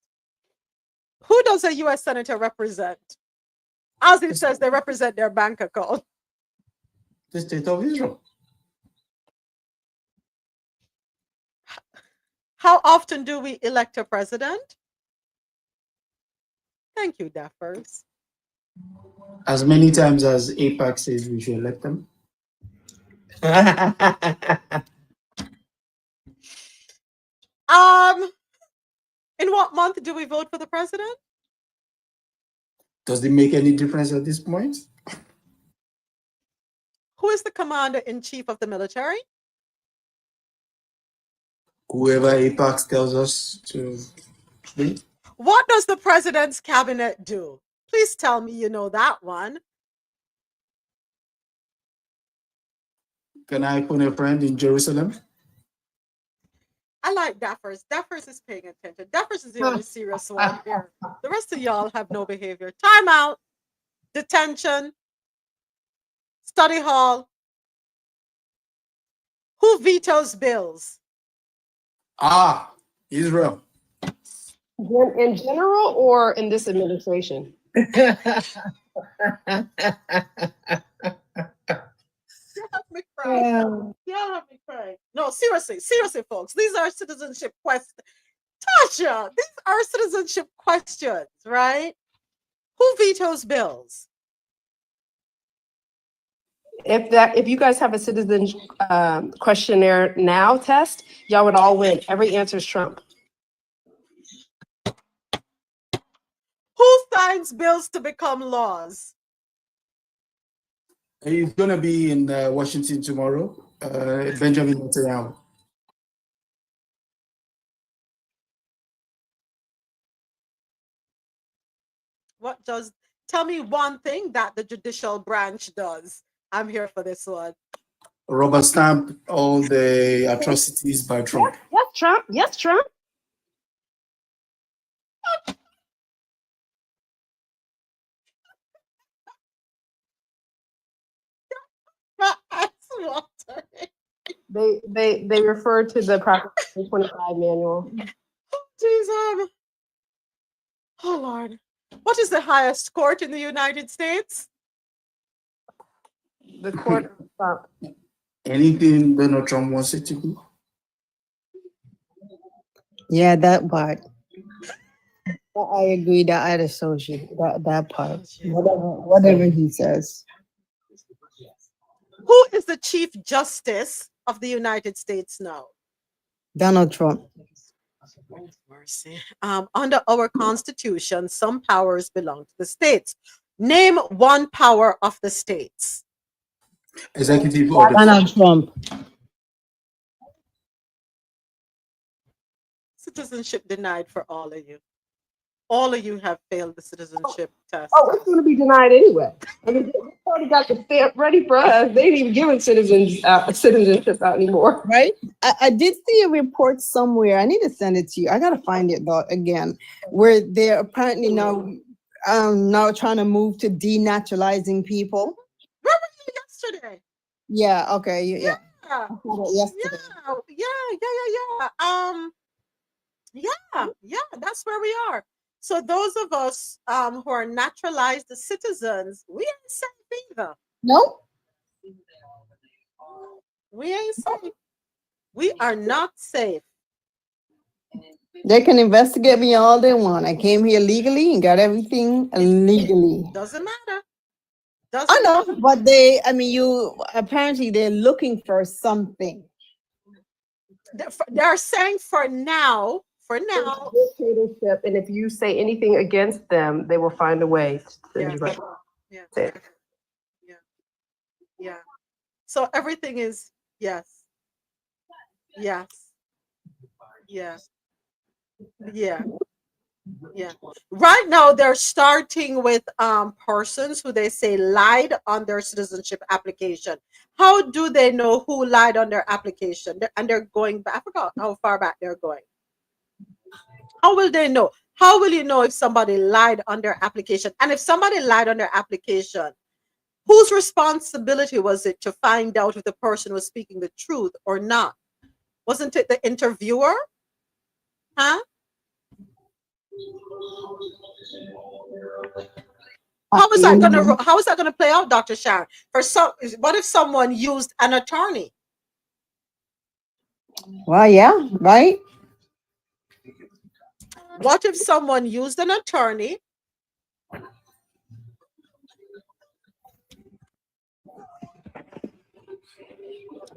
[SPEAKER 1] Who does a U.S. Senator represent? As it says, they represent their bank account.
[SPEAKER 3] The state of Israel.
[SPEAKER 1] How often do we elect a president? Thank you, Daffers.
[SPEAKER 3] As many times as APAC says we should elect them.
[SPEAKER 1] In what month do we vote for the president?
[SPEAKER 3] Does it make any difference at this point?
[SPEAKER 1] Who is the commander-in-chief of the military?
[SPEAKER 3] Whoever APAC tells us to be.
[SPEAKER 1] What does the president's cabinet do? Please tell me you know that one.
[SPEAKER 3] Can I phone a friend in Jerusalem?
[SPEAKER 1] I like Daffers. Daffers is paying attention. Daffers is the only serious one here. The rest of y'all have no behavior. Time out, detention, study hall. Who vetoes bills?
[SPEAKER 3] Israel.
[SPEAKER 4] In general or in this administration?
[SPEAKER 1] Me cry. Y'all have me cry. No, seriously, folks. These are citizenship questions. Tasha, these are citizenship questions, right? Who vetoes bills?
[SPEAKER 4] If you guys have a citizen questionnaire now test, y'all would all win. Every answer is Trump.
[SPEAKER 1] Who signs bills to become laws?
[SPEAKER 3] He's going to be in Washington tomorrow, Benjamin Netanyahu.
[SPEAKER 1] Tell me one thing that the judicial branch does. I'm here for this one.
[SPEAKER 3] Rubber stamp all the atrocities by Trump.
[SPEAKER 4] Yes, Trump. Yes, Trump. They refer to the Proposition 25 manual.
[SPEAKER 1] Jeez, oh Lord. What is the highest court in the United States?
[SPEAKER 4] The court of Trump.
[SPEAKER 3] Anything Donald Trump wants it to do?
[SPEAKER 10] Yeah, that part. I agree that I associate that part. Whatever he says.
[SPEAKER 1] Who is the Chief Justice of the United States now?
[SPEAKER 10] Donald Trump.
[SPEAKER 1] Mercy. Under our Constitution, some powers belong to the states. Name one power of the states.
[SPEAKER 3] Executive order.
[SPEAKER 10] Donald Trump.
[SPEAKER 1] Citizenship denied for all of you. All of you have failed the citizenship test.
[SPEAKER 4] Oh, it's going to be denied anyway. I mean, they already got the stamp ready for us. They ain't even giving citizenship out anymore.
[SPEAKER 10] Right? I did see a report somewhere. I need to send it to you. I gotta find it though again, where they're apparently now trying to move to denaturalizing people.
[SPEAKER 1] Where were you yesterday?
[SPEAKER 10] Yeah. Okay. Yeah.
[SPEAKER 1] Yeah.
[SPEAKER 10] I saw that yesterday.
[SPEAKER 1] Yeah. That's where we are. So those of us who are naturalized citizens, we ain't safe either.
[SPEAKER 10] Nope.
[SPEAKER 1] We ain't safe. We are not safe.
[SPEAKER 10] They can investigate me all they want. I came here legally and got everything legally.
[SPEAKER 1] Doesn't matter.
[SPEAKER 10] I know, but apparently they're looking for something.
[SPEAKER 1] They're saying for now,
[SPEAKER 4] dictatorship, and if you say anything against them, they will find a way to send you back.
[SPEAKER 1] Yeah. So everything is yes. Right now, they're starting with persons who they say lied on their citizenship application. How do they know who lied on their application? And they're going back. I forgot how far back they're going. How will they know? How will you know if somebody lied on their application? And if somebody lied on their application, whose responsibility was it to find out if the person was speaking the truth or not? Wasn't it the interviewer? Huh? How is that gonna play out, Dr. Sharon? What if someone used an attorney?
[SPEAKER 10] Well, yeah, right.
[SPEAKER 1] What if someone used an attorney?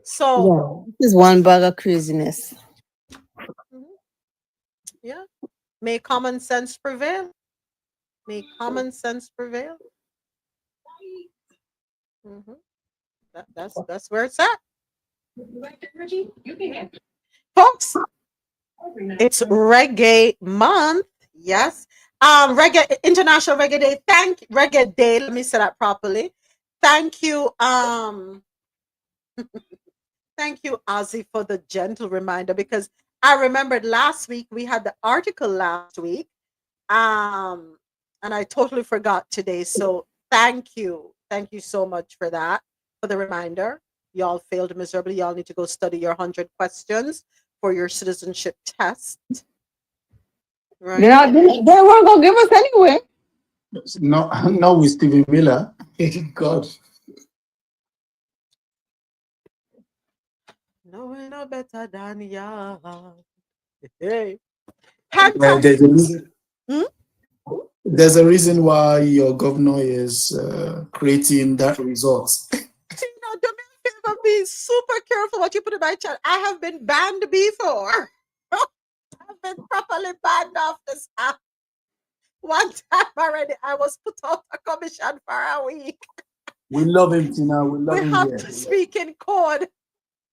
[SPEAKER 1] So
[SPEAKER 10] this is one bag of craziness.
[SPEAKER 1] Yeah. May common sense prevail. May common sense prevail. That's where it's at. Folks, it's Reggae Month. Yes. International Reggae Day. Reggae Day. Let me say that properly. Thank you. Thank you, Ozzy, for the gentle reminder, because I remembered last week we had the article last week. And I totally forgot today. So thank you. Thank you so much for that, for the reminder. Y'all failed miserably. Y'all need to go study your 100 questions for your citizenship test. Right?
[SPEAKER 10] They weren't going to give us anyway.
[SPEAKER 3] Not with Stevie Miller. God.
[SPEAKER 1] No, we're no better than ya. Hey.
[SPEAKER 3] There's a reason. There's a reason why your governor is creating that resort.
[SPEAKER 1] Do me a favor, be super careful what you put in my chat. I have been banned before. I've been properly banned off this app. One time already, I was put out a commission for a week.
[SPEAKER 3] We love him, Tina. We love him
[SPEAKER 1] have
[SPEAKER 3] here.
[SPEAKER 1] to speak in code.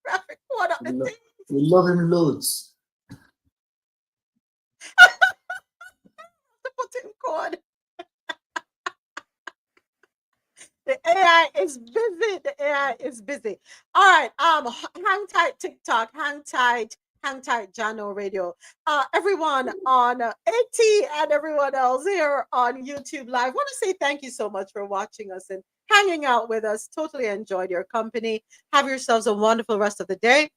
[SPEAKER 1] Graphic code of the thing.
[SPEAKER 3] We love him loads.
[SPEAKER 1] To put in code. The AI is busy. The AI is busy. All right. Hang tight, TikTok. Hang tight, Jano Radio. Everyone on AT and everyone else here on YouTube Live. Want to say thank you so much for watching us and hanging out with us. Totally enjoyed your company. Have yourselves a wonderful rest of the day.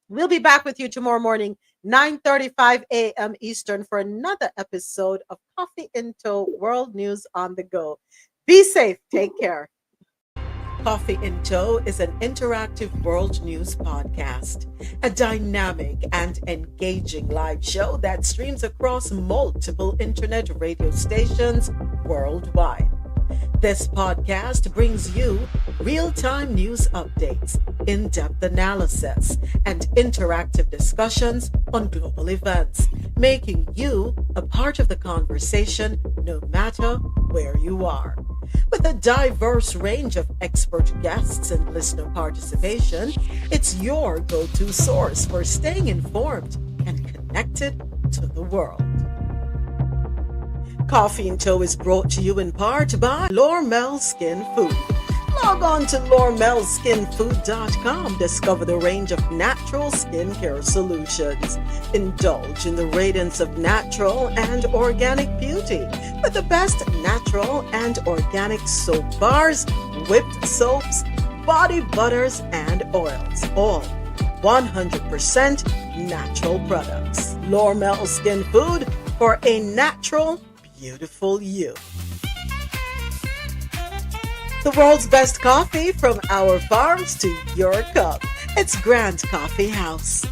[SPEAKER 1] We'll be back with you tomorrow morning, 9:35 a.m. Eastern, for another episode of Coffee in Tow, World News on the Go. Be safe. Take care. Coffee in Tow is an interactive world news podcast, a dynamic and engaging live show that streams across multiple internet radio stations worldwide. This podcast brings you real-time news updates, in-depth analysis, and interactive discussions on global events, making you a part of the conversation no matter where you are. With a diverse range of expert guests and listener participation, it's your go-to source for staying informed and connected to the world. Coffee in Tow is brought to you in part by Lormel Skin Food. Log on to lormelskinfood.com. Discover the range of natural skincare solutions. Indulge in the radiance of natural and organic beauty with the best natural and organic soap bars, whipped soaps, body butters, and oils. All 100% natural products. Lormel Skin Food for a natural, beautiful you. The world's best coffee from our farms to your cup. It's Grand Coffee House.